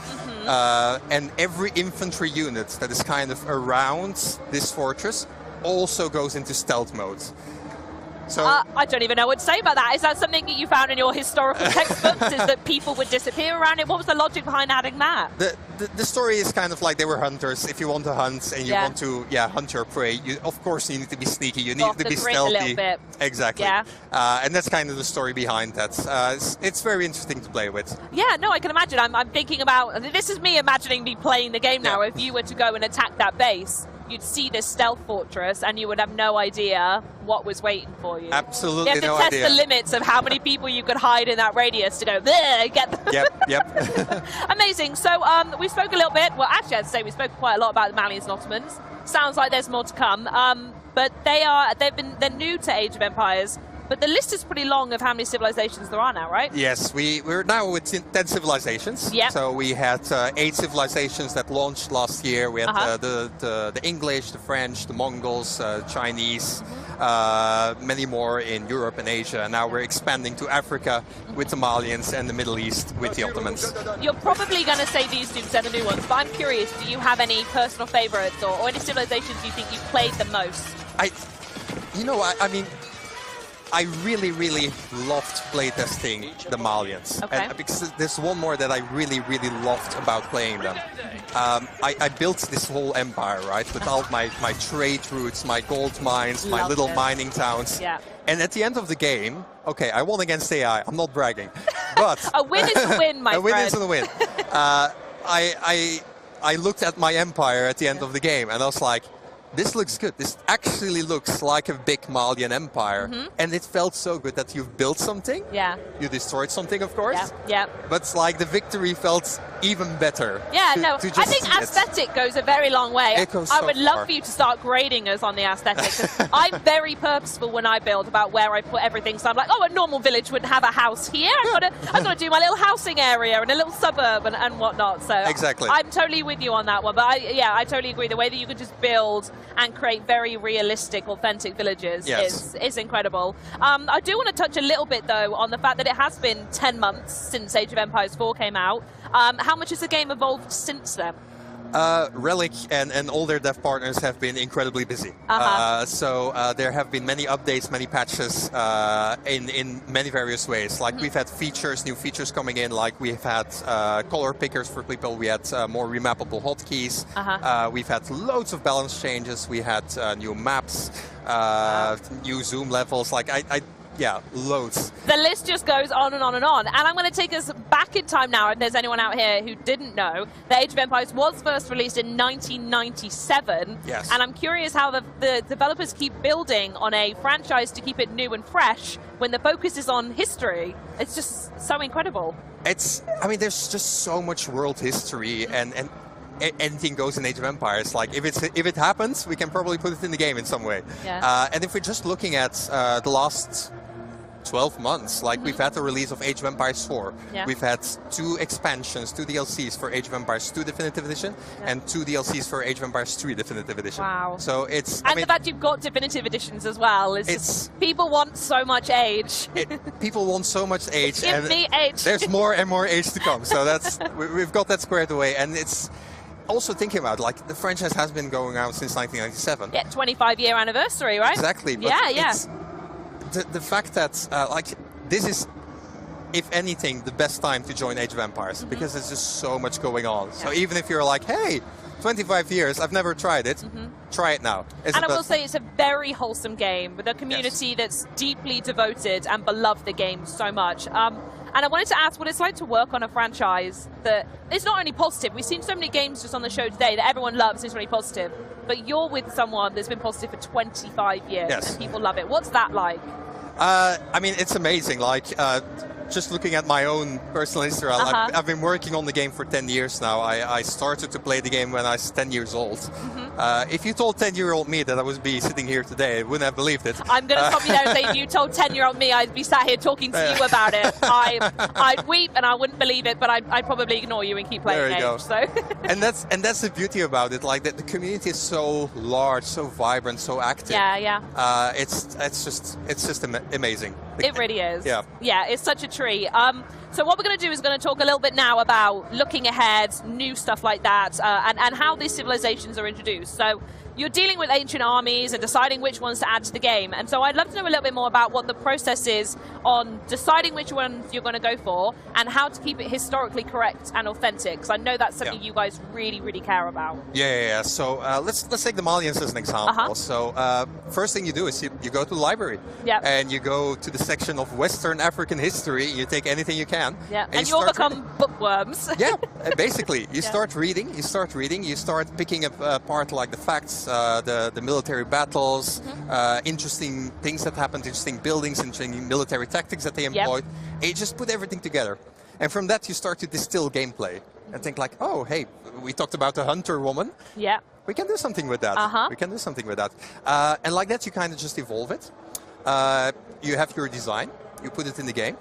And every infantry unit that is kind of around this fortress also goes into stealth mode. So I don't even know what to say about that. Is that something that you found in your historical textbooks? Is that people would disappear around it? What was the logic behind adding that? The story is kind of like they were hunters. If you want to hunt and you want to hunt your prey, of course you need to be sneaky. You need to be stealthy. A little bit. Exactly. Yeah. And that's kind of the story behind that. It's very interesting to play with. Yeah, no, I can imagine. I'm thinking about, this is me imagining me playing the game now. If you were to go and attack that base, you'd see this stealth fortress and you would have no idea what was waiting for you. Absolutely you have to test the limits of how many people you could hide in that radius to go, there, get them. Yep. Amazing. So we spoke a little bit, well actually I'd say we spoke quite a lot about the Malians and Ottomans. Sounds like there's more to come. But they're new to Age of Empires. But the list is pretty long of how many civilizations there are now, right? Yes, we're now with 10 civilizations. Yep. So we had 8 civilizations that launched last year. We had the English, the French, the Mongols, Chinese, many more in Europe and Asia. And now we're expanding to Africa with the Malians and the Middle East with the Ottomans. You're probably going to say these two are the new ones, but I'm curious, do you have any personal favorites or any civilizations you think you've played the most? I mean, I really, really loved playtesting the Malians. Okay. And because there's one more that I really, really loved about playing them. I built this whole empire, right? With all my trade routes, my gold mines, my little mining towns. Yeah. And at the end of the game, okay, I won against AI. I'm not bragging. But a win is a win, my friend. A win is a win. I looked at my empire at the end of the game and I was like, this looks good. This actually looks like a big Malian empire. And it felt so good that you've built something. Yeah. You destroyed something, of course. Yeah. But like the victory felt even better. Yeah, I think aesthetic goes a very long way. It goes I so would love far. for you to start grading us on the aesthetic. 'Cause I'm very purposeful when I build about where I put everything. So I'm like, a normal village would have a house here. I've got to do my little housing area and a little suburb and whatnot. So exactly. I'm totally with you on that one. But I totally agree. The way that you could just build and create very realistic, authentic villages Yes. is incredible. I do want to touch a little bit, though, on the fact that it has been 10 months since Age of Empires 4 came out. How much has the game evolved since then? Relic and all their dev partners have been incredibly busy. So there have been many updates, many patches in many various ways. Like we've had features, new features coming in, like we've had color pickers for people, we had more remappable hotkeys, we've had loads of balance changes, we had new maps, new zoom levels, like yeah, loads. The list just goes on and on and on. And I'm going to take us back in time now, if there's anyone out here who didn't know. The Age of Empires was first released in 1997. Yes. And I'm curious how the developers keep building on a franchise to keep it new and fresh when the focus is on history. It's just so incredible. I mean, there's just so much world history and anything goes in Age of Empires. Like if it happens, we can probably put it in the game in some way. Yeah. And if we're just looking at the last 12 months, like we've had the release of Age of Empires 4, we've had 2 expansions, 2 DLCs for Age of Empires 2 Definitive Edition, and 2 DLCs for Age of Empires 3 Definitive Edition. Wow. So it's... And the fact you've got Definitive Editions as well is just, people want so much Age. People want so much Age. Give me Age. There's more and more Age to come, so that's we've got that squared away, and it's... Also thinking about, like, the franchise has been going around since 1997. Yeah, 25-year anniversary, right? Exactly. But it's the fact that, like, this is, if anything, the best time to join Age of Empires, because there's just so much going on. So even if you're like, hey, 25 years, I've never tried it, try it now. And I will say it's a very wholesome game with a community that's deeply devoted and beloved the game so much. And I wanted to ask what it's like to work on a franchise that is not only positive. We've seen so many games just on the show today that everyone loves and is really positive, but you're with someone that's been positive for 25 years and people love it. What's that like? I mean, it's amazing. Like, just looking at my own personal history, I've been working on the game for 10 years now. I started to play the game when I was 10 years old. If you told 10-year-old me that I would be sitting here today, I wouldn't have believed it. I'm going to stop you there and say if you told 10-year-old me I'd be sat here talking to you about it, I'd weep and I wouldn't believe it, but I'd probably ignore you and keep playing Age. So. and that's the beauty about it. Like, the community is so large, so vibrant, so active. Yeah. It's just amazing. It really is. Yeah. Yeah, it's such a treat. So what we're going to do is going to talk a little bit now about looking ahead, new stuff like that, and how these civilizations are introduced. So you're dealing with ancient armies and deciding which ones to add to the game. And so I'd love to know a little bit more about what the process is on deciding which ones you're going to go for and how to keep it historically correct and authentic, because I know that's something you guys really, really care about. Yeah. So let's take the Malians as an example. So first thing you do is you go to the library and you go to the section of Western African history. You take anything you can. Yeah, and you all become bookworms. Basically. You start reading, you start picking apart like the facts, the military battles, interesting things that happened, interesting buildings, interesting military tactics that they employed. And you just put everything together. And from that you start to distill gameplay and think like, oh, hey, we talked about the hunter woman. Yeah. We can do something with that. We can do something with that. And like that you kind of just evolve it. You have your design, you put it in the game.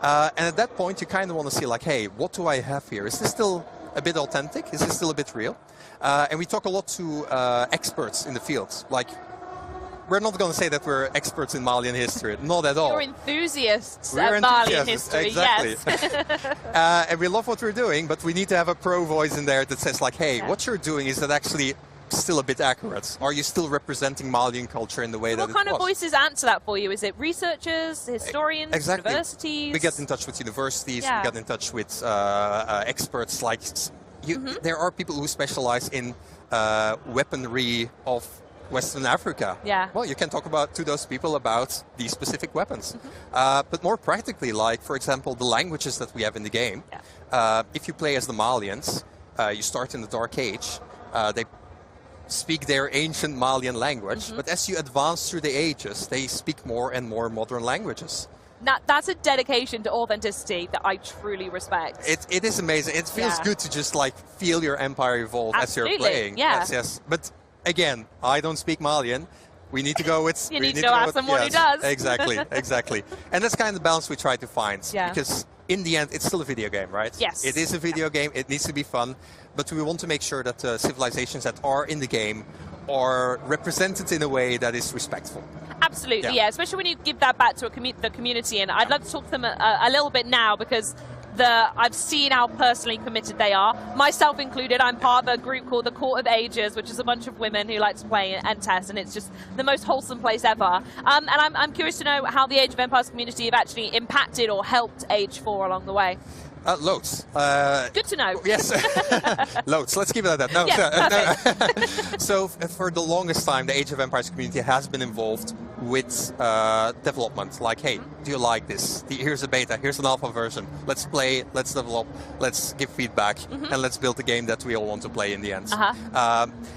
And at that point you kind of want to see like, hey, what do I have here? Is this still a bit authentic? Is this still a bit real? And we talk a lot to experts in the field. Like, we're not going to say that we're experts in Malian history. Not at all. You're enthusiasts at Malian history, exactly. Yes. And we love what we're doing, but we need to have a pro voice in there that says like, hey, what you're doing, is that actually still a bit accurate? Are you still representing Malian culture in the way that it was? What kind of voices answer that for you? Is it researchers, historians, universities? We get in touch with universities, we get in touch with experts like... There are people who specialize in weaponry of Western Africa. Yeah. Well, you can talk to those people about these specific weapons. But more practically, like, for example, the languages that we have in the game. If you play as the Malians, you start in the Dark Age. They speak their ancient Malian language, but as you advance through the ages, they speak more and more modern languages. Now, that's a dedication to authenticity that I truly respect. It is amazing. It feels good to just like feel your empire evolve as you're playing. Yes. But again, I don't speak Malian. We need to go with... you need to ask someone who does. Exactly. And that's kind of the balance we try to find. Because in the end, it's still a video game, right? Yes. It is a video game. It needs to be fun. But we want to make sure that the civilizations that are in the game are represented in a way that is respectful. Absolutely, yeah. Especially when you give that back to the community. And I'd love to talk to them a little bit now, because I've seen how personally committed they are, myself included. I'm part of a group called the Court of Ages, which is a bunch of women who like to play and test, and it's just the most wholesome place ever. And I'm curious to know how the Age of Empires community have actually impacted or helped Age 4 along the way. Loads. Good to know. Yes. Loads. Let's keep it at that. No. Yeah, So for the longest time, the Age of Empires community has been involved with development. Like, hey, do you like this? Here's a beta. Here's an alpha version. Let's play. Let's develop. Let's give feedback, and let's build a game that we all want to play in the end.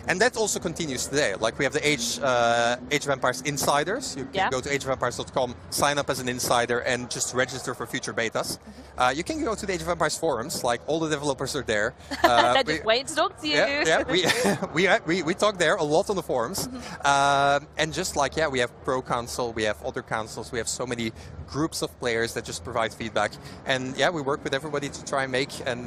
And that also continues today. Like, we have the Age of Empires Insiders. You can go to ageofempires.com, sign up as an insider, and just register for future betas. You can go to the Age of Empires forums. Like, all the developers are there. They're just waiting to talk to you. Yeah. We talk there a lot on the forums. And just like, we have Pro Council, we have other councils, we have so many groups of players that just provide feedback. And we work with everybody to try and make and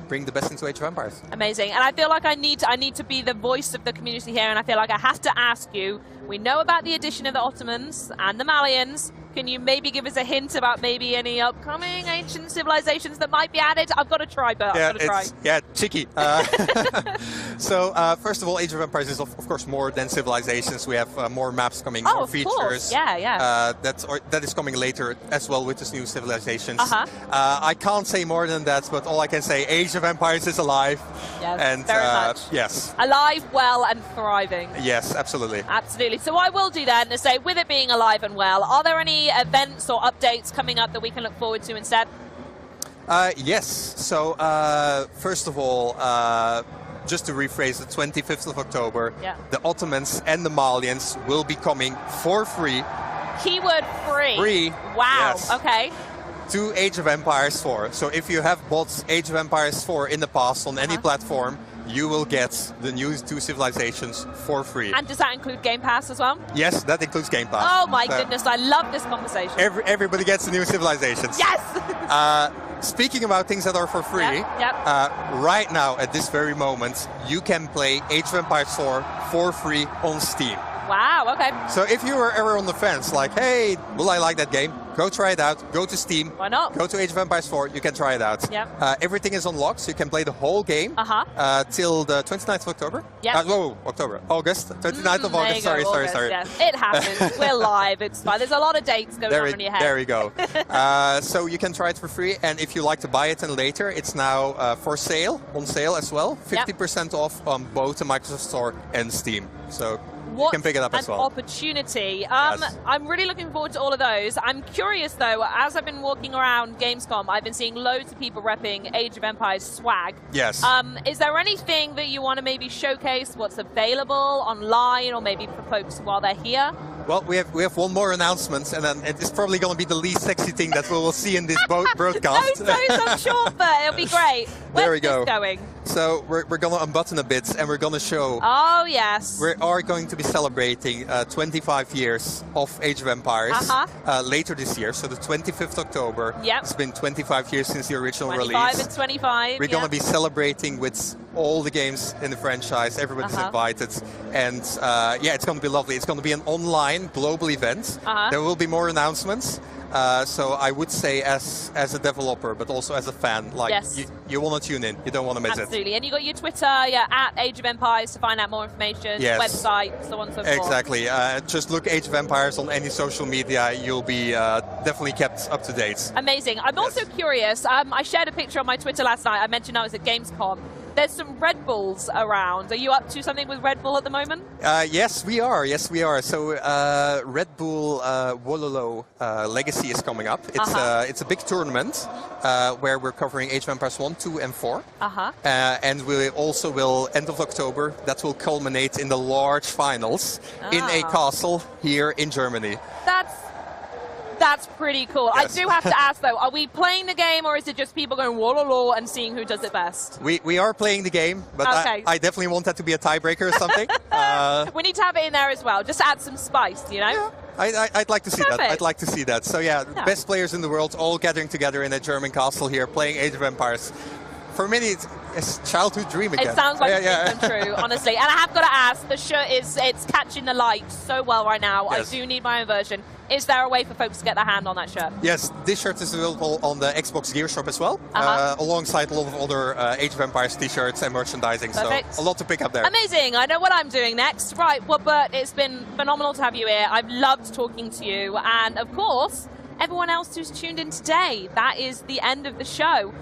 bring the best into Age of Empires. Amazing. And I feel like I need to be the voice of the community here, and I feel like I have to ask you, we know about the addition of the Ottomans and the Malians. Can you maybe give us a hint about maybe any upcoming ancient civilizations that might be added? I've got to try, but I've got to try. Yeah, tricky. So, first of all, Age of Empires is, of course, more than civilizations. We have more maps coming, more features. Course. Yeah. That is coming later as well with this new civilizations. I can't say more than that, but all I can say, Age of Empires is alive. Yes, and, very much. Yes. Alive, well, and thriving. Yes, absolutely. Absolutely. So what I will do then is say, with it being alive and well, are there any events or updates coming up that we can look forward to instead? Yes. So, first of all, just to rephrase, the 25th of October, the Ottomans and the Malians will be coming for free. Keyword free. Free. Wow. Yes. Okay. To Age of Empires 4. So if you have bought Age of Empires 4 in the past on any platform, you will get the new 2 civilizations for free. And does that include Game Pass as well? Yes, that includes Game Pass. Oh my goodness, I love this conversation. Everybody gets the new civilizations. Yes! Speaking about things that are for free, right now, at this very moment, you can play Age of Empires 4 for free on Steam. Wow, okay. So if you were ever on the fence, like, hey, will I like that game? Go try it out. Go to Steam. Why not? Go to Age of Empires 4. You can try it out. Everything is unlocked, so you can play the whole game till the 29th of October. August. 29th of August. Sorry. Yes. It happens. We're live. It's fine. There's a lot of dates going on in your head. There we go. So you can try it for free, and if you like to buy it and later, it's now on sale as well. 50% off on both the Microsoft Store and Steam. So you can pick it up as well. Opportunity. I'm really looking forward to all of those. I'm curious though, as I've been walking around Gamescom, I've been seeing loads of people repping Age of Empires swag. Yes. Is there anything that you want to maybe showcase what's available online, or maybe for folks while they're here? Well, we have one more announcement, and then it's probably going to be the least sexy thing that we will see in this broadcast. No, I'm sure, but it'll be great. There we go. Where's this going? So we're going to unbutton a bit, and we're going to show... Oh, yes. We are going to be celebrating 25 years of Age of Empires later this year, so the 25th October. It's been 25 years since the original release. 25 and 25, We're going to be celebrating with all the games in the franchise. Everybody's invited. And it's going to be lovely. It's going to be an online global event. There will be more announcements. So I would say as a developer, but also as a fan, like you want to tune in. You don't want to miss it. Absolutely. And you got your Twitter, at Age of Empires to find out more information, website, so on and so forth. Exactly. Just look Age of Empires on any social media. You'll be definitely kept up to date. Amazing. I'm also curious. I shared a picture on my Twitter last night. I mentioned I was at Gamescom. There's some Red Bulls around. Are you up to something with Red Bull at the moment? Yes, we are. So Red Bull Wololo Legacy is coming up. It's a big tournament where we're covering Age of Empires 1, 2, and 4. And we also will, end of October, that will culminate in the large finals in a castle here in Germany. That's pretty cool. Yes. I do have to ask though, are we playing the game, or is it just people going whoa, whoa, whoa, and seeing who does it best? We are playing the game, but I definitely want that to be a tiebreaker or something. We need to have it in there as well, just to add some spice, you know? I'd like to see Perfect. that. I'd like to see that. So yeah, Yeah. best players in the world all gathering together in a German castle here, playing Age of Empires. For many, it's a childhood dream again. It sounds like yeah, a dream come true, honestly. And I have got to ask, the shirt it's catching the light so well right now. Yes. I do need my own version. Is there a way for folks to get their hand on that shirt? Yes, this shirt is available on the Xbox Gear Shop as well, alongside a lot of other Age of Empires t-shirts and merchandising. Perfect. So a lot to pick up there. Amazing. I know what I'm doing next. Right, well, Bert, it's been phenomenal to have you here. I've loved talking to you. And, of course, everyone else who's tuned in today, that is the end of the show.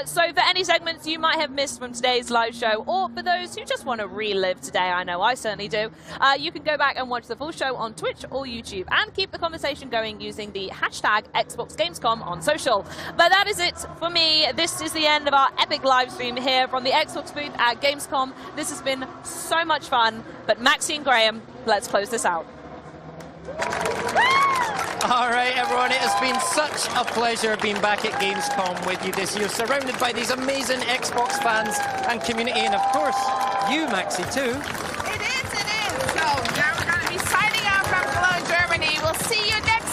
So for any segments you might have missed from today's live show, or for those who just want to relive today, I know I certainly do, you can go back and watch the full show on Twitch or YouTube and keep the conversation going using the hashtag Xbox Gamescom on social. But that is it for me. This is the end of our epic live stream here from the Xbox booth at Gamescom. This has been so much fun. But Maxie and Graham, let's close this out. All right, everyone, it has been such a pleasure being back at Gamescom with you this year, surrounded by these amazing Xbox fans and community, and of course, you, Maxie, too. It is. So now we're going to be signing out from Cologne, Germany. We'll see you next